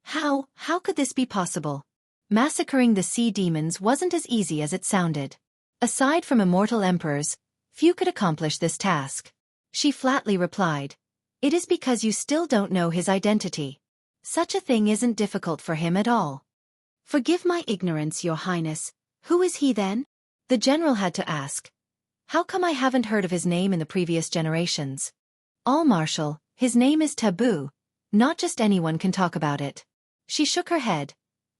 How could this be possible? Massacring the sea demons wasn't as easy as it sounded. Aside from immortal emperors, few could accomplish this task. She flatly replied, it is because you still don't know his identity. Such a thing isn't difficult for him at all. Forgive my ignorance, Your Highness. Who is he then? The general had to ask. How come I haven't heard of his name in the previous generations? All-Marshal, his name is taboo. Not just anyone can talk about it. She shook her head.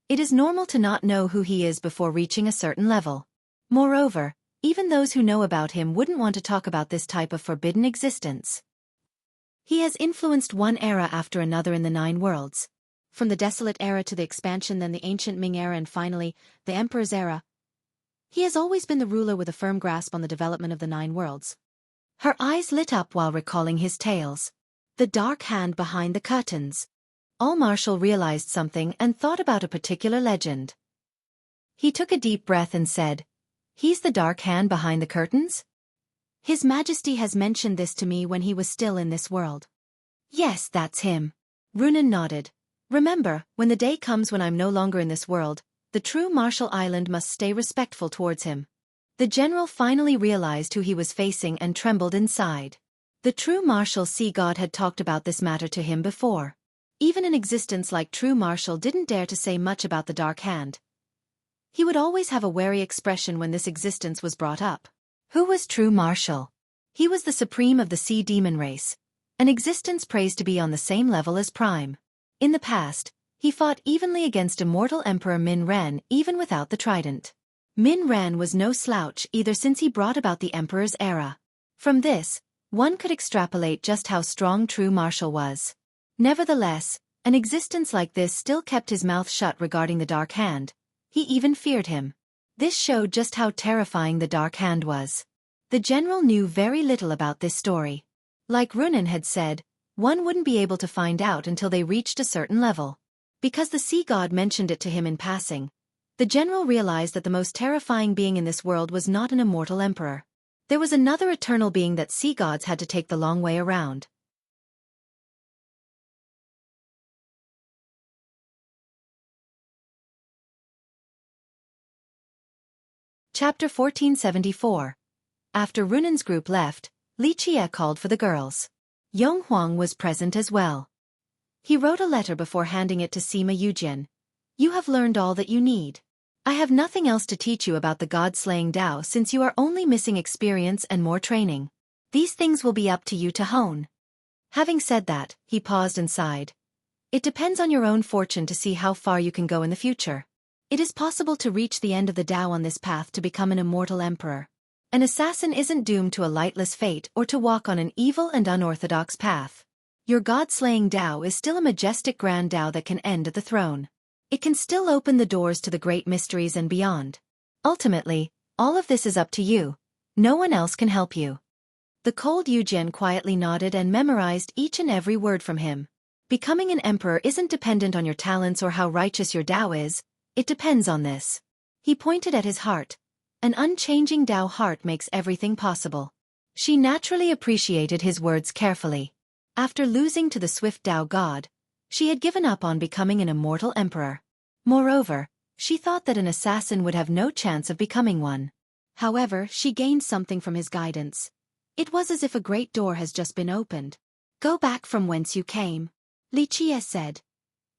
It is normal to not know who he is before reaching a certain level. Moreover, even those who know about him wouldn't want to talk about this type of forbidden existence. He has influenced one era after another in the 9 worlds. From the Desolate Era to the Expansion, then the Ancient Ming Era, and finally, the Emperor's Era. He has always been the ruler with a firm grasp on the development of the 9 worlds. Her eyes lit up while recalling his tales. The dark hand behind the curtains. All-Marshal realized something and thought about a particular legend. He took a deep breath and said, he's the dark hand behind the curtains? His Majesty has mentioned this to me when he was still in this world. Yes, that's him. Runan nodded. Remember, when the day comes when I'm no longer in this world, the true Marshal Island must stay respectful towards him. The general finally realized who he was facing and trembled inside. The true Marshal Sea God had talked about this matter to him before. Even an existence like True Marshal didn't dare to say much about the Dark Hand. He would always have a wary expression when this existence was brought up. Who was True Marshal? He was the supreme of the sea demon race, an existence praised to be on the same level as Prime. In the past, he fought evenly against immortal Emperor Min Ren even without the trident. Min Ren was no slouch either since he brought about the Emperor's era. From this, one could extrapolate just how strong True Marshal was. Nevertheless, an existence like this still kept his mouth shut regarding the Dark Hand. He even feared him. This showed just how terrifying the Dark Hand was. The general knew very little about this story. Like Runan had said, one wouldn't be able to find out until they reached a certain level. Because the sea god mentioned it to him in passing, the general realized that the most terrifying being in this world was not an immortal emperor. There was another eternal being that sea gods had to take the long way around. Chapter 1474. After Runan's group left, Li Jie called for the girls. Yong Huang was present as well. He wrote a letter before handing it to Sima Yujian. You have learned all that you need. I have nothing else to teach you about the god-slaying Tao since you are only missing experience and more training. These things will be up to you to hone. Having said that, he paused and sighed. It depends on your own fortune to see how far you can go in the future. It is possible to reach the end of the Tao on this path to become an immortal emperor. An assassin isn't doomed to a lightless fate or to walk on an evil and unorthodox path. Your god-slaying Tao is still a majestic grand Tao that can end at the throne. It can still open the doors to the great mysteries and beyond. Ultimately, all of this is up to you. No one else can help you. The cold Yujian quietly nodded and memorized each and every word from him. Becoming an emperor isn't dependent on your talents or how righteous your Tao is. It depends on this. He pointed at his heart. An unchanging Tao heart makes everything possible. She naturally appreciated his words carefully. After losing to the swift Tao god, she had given up on becoming an immortal emperor. Moreover, she thought that an assassin would have no chance of becoming one. However, she gained something from his guidance. It was as if a great door has just been opened. Go back from whence you came, Li Qie said.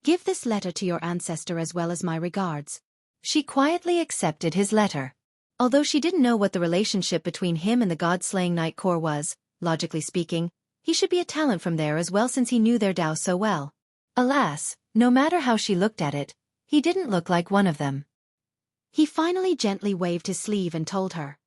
Give this letter to your ancestor as well as my regards. She quietly accepted his letter. Although she didn't know what the relationship between him and the god-slaying Night Core was, logically speaking, he should be a talent from there as well since he knew their Tao so well. Alas, no matter how she looked at it, he didn't look like one of them. He finally gently waved his sleeve and told her,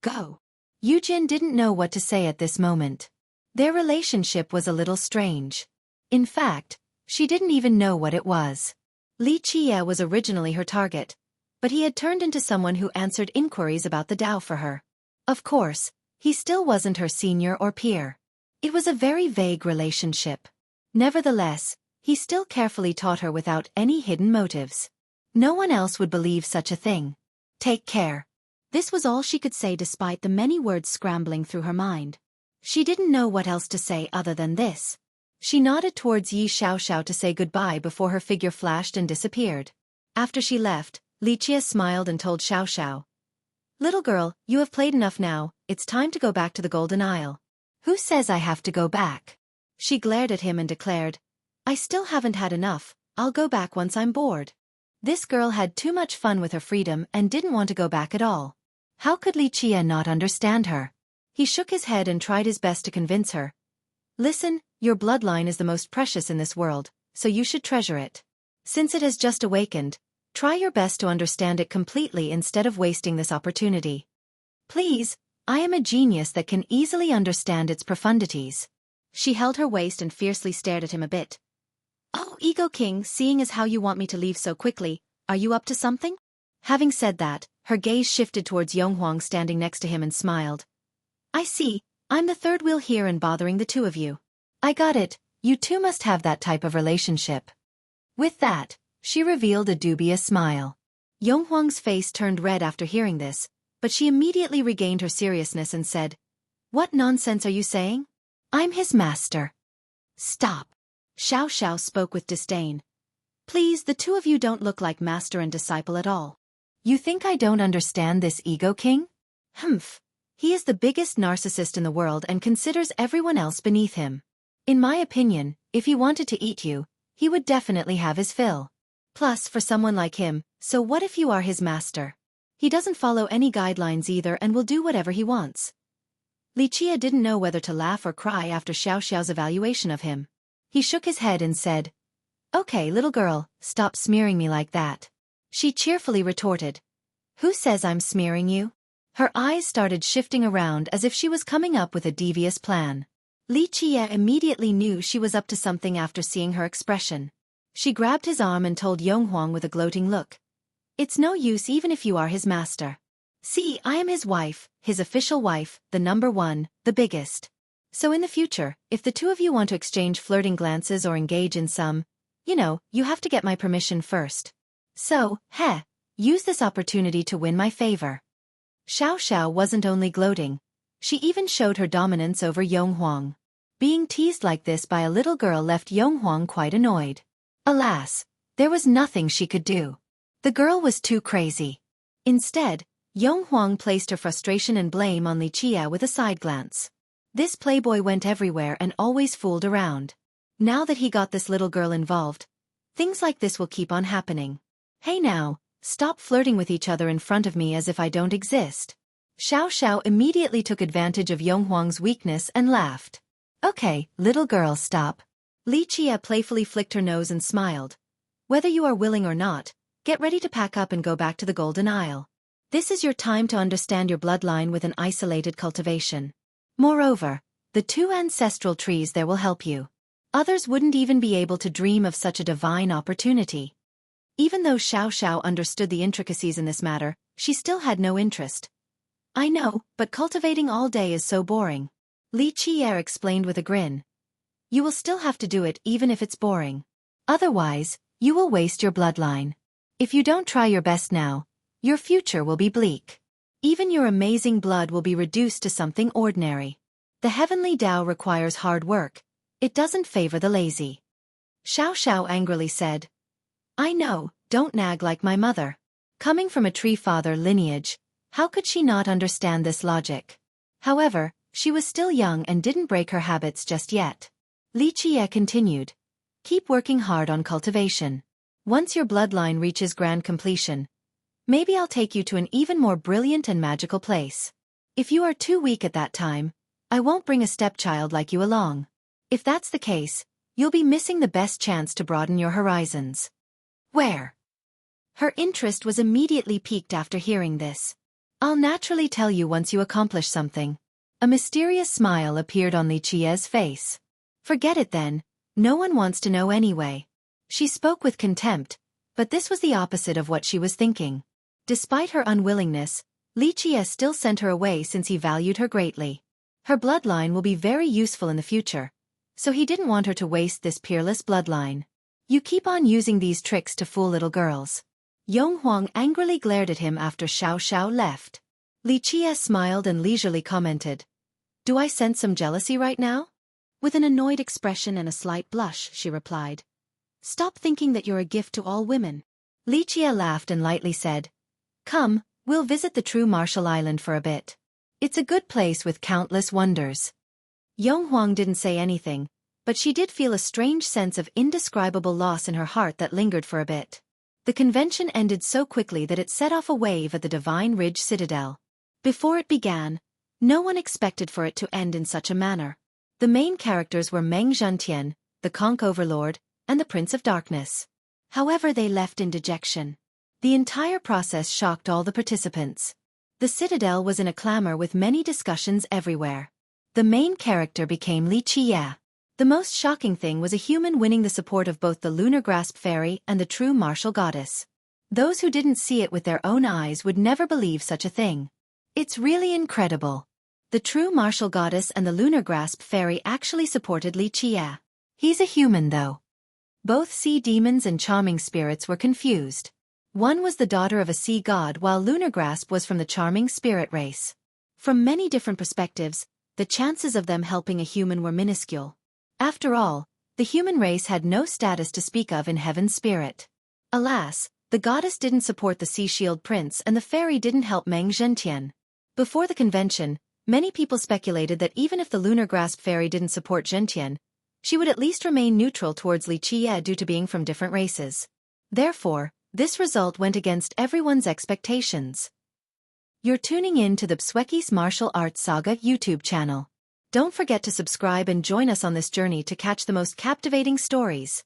"Go." Yujin didn't know what to say at this moment. Their relationship was a little strange. In fact, she didn't even know what it was. Li Qie was originally her target, but he had turned into someone who answered inquiries about the Tao for her. Of course, he still wasn't her senior or peer. It was a very vague relationship. Nevertheless, he still carefully taught her without any hidden motives. No one else would believe such a thing. Take care. This was all she could say despite the many words scrambling through her mind. She didn't know what else to say other than this. She nodded towards Yi Xiaoxiao to say goodbye before her figure flashed and disappeared. After she left, Li Qie smiled and told Xiaoxiao, "Little girl, you have played enough now, it's time to go back to the Golden Isle." "Who says I have to go back?" She glared at him and declared, "I still haven't had enough, I'll go back once I'm bored." This girl had too much fun with her freedom and didn't want to go back at all. How could Li Qie not understand her? He shook his head and tried his best to convince her. "Listen, your bloodline is the most precious in this world, so you should treasure it. Since it has just awakened, try your best to understand it completely instead of wasting this opportunity. Please, I am a genius that can easily understand its profundities." She held her waist and fiercely stared at him a bit. "Oh, Ego King, seeing as how you want me to leave so quickly, are you up to something?" Having said that, her gaze shifted towards Yonghuang standing next to him and smiled. "I see, I'm the third wheel here and bothering the two of you. I got it, you two must have that type of relationship." With that, she revealed a dubious smile. Yonghuang's face turned red after hearing this, but she immediately regained her seriousness and said, "What nonsense are you saying? I'm his master." "Stop." Xiaoxiao spoke with disdain. "Please, the two of you don't look like master and disciple at all. You think I don't understand this Ego King? Humph. He is the biggest narcissist in the world and considers everyone else beneath him. In my opinion, if he wanted to eat you, he would definitely have his fill. Plus, for someone like him, so what if you are his master? He doesn't follow any guidelines either and will do whatever he wants." Li Qie didn't know whether to laugh or cry after Xiaoxiao's evaluation of him. He shook his head and said, "Okay, little girl, stop smearing me like that." She cheerfully retorted, "Who says I'm smearing you?" Her eyes started shifting around as if she was coming up with a devious plan. Li Qie immediately knew she was up to something after seeing her expression. She grabbed his arm and told Yonghuang with a gloating look, "It's no use even if you are his master. See, I am his wife, his official wife, the number one, the biggest. So in the future, if the two of you want to exchange flirting glances or engage in some, you have to get my permission first. So, use this opportunity to win my favor." Xiaoxiao wasn't only gloating. She even showed her dominance over Yonghuang. Being teased like this by a little girl left Yonghuang quite annoyed. Alas, there was nothing she could do. The girl was too crazy. Instead, Yonghuang placed her frustration and blame on Li Qie with a side glance. This playboy went everywhere and always fooled around. Now that he got this little girl involved, things like this will keep on happening. "Hey now, stop flirting with each other in front of me as if I don't exist." Xiaoxiao immediately took advantage of Yonghuang's weakness and laughed. "Okay, little girl, stop." Li Qie playfully flicked her nose and smiled. "Whether you are willing or not, get ready to pack up and go back to the Golden Isle. This is your time to understand your bloodline with an isolated cultivation. Moreover, the two ancestral trees there will help you. Others wouldn't even be able to dream of such a divine opportunity." Even though Xiaoxiao understood the intricacies in this matter, she still had no interest. "I know, but cultivating all day is so boring," Li Qie explained with a grin. "You will still have to do it even if it's boring. Otherwise, you will waste your bloodline. If you don't try your best now, your future will be bleak. Even your amazing blood will be reduced to something ordinary. The heavenly Tao requires hard work. It doesn't favor the lazy." Xiaoxiao angrily said, "I know, don't nag like my mother. Coming from a tree father lineage, How could she not understand this logic? However, she was still young and didn't break her habits just yet. Li Qie continued. Keep working hard on cultivation. Once your bloodline reaches grand completion, maybe I'll take you to an even more brilliant and magical place. If you are too weak at that time, I won't bring a stepchild like you along. If that's the case, you'll be missing the best chance to broaden your horizons. Where? Her interest was immediately piqued after hearing this. I'll naturally tell you once you accomplish something. A mysterious smile appeared on Li Qie's face. Forget it then, no one wants to know anyway. She spoke with contempt, but this was the opposite of what she was thinking. Despite her unwillingness, Li Qie still sent her away since he valued her greatly. Her bloodline will be very useful in the future, so he didn't want her to waste this peerless bloodline. You keep on using these tricks to fool little girls. Yong Huang angrily glared at him after Xiao Xiao left. Li Qie smiled and leisurely commented, Do I sense some jealousy right now? With an annoyed expression and a slight blush, she replied, Stop thinking that you're a gift to all women. Li Qie laughed and lightly said, Come, we'll visit the true Martial Island for a bit. It's a good place with countless wonders. Yong Huang didn't say anything, but she did feel a strange sense of indescribable loss in her heart that lingered for a bit. The convention ended so quickly that it set off a wave at the Divine Ridge Citadel. Before it began, no one expected for it to end in such a manner. The main characters were Meng Zhentian, the Conch Overlord, and the Prince of Darkness. However, they left in dejection. The entire process shocked all the participants. The Citadel was in a clamor with many discussions everywhere. The main character became Li Qie. The most shocking thing was a human winning the support of both the Lunar Grasp Fairy and the true martial goddess. Those who didn't see it with their own eyes would never believe such a thing. It's really incredible. The true martial goddess and the Lunar Grasp Fairy actually supported Li Qie. He's a human though. Both sea demons and charming spirits were confused. One was the daughter of a sea god while Lunar Grasp was from the charming spirit race. From many different perspectives, the chances of them helping a human were minuscule. After all, the human race had no status to speak of in Heaven's spirit. Alas, the goddess didn't support the Sea Shield Prince and the fairy didn't help Meng Zhentian. Before the convention, many people speculated that even if the Lunar Grasp Fairy didn't support Zhentian, she would at least remain neutral towards Li Qie due to being from different races. Therefore, this result went against everyone's expectations. You're tuning in to the Xueqi's Martial Arts Saga YouTube channel. Don't forget to subscribe and join us on this journey to catch the most captivating stories.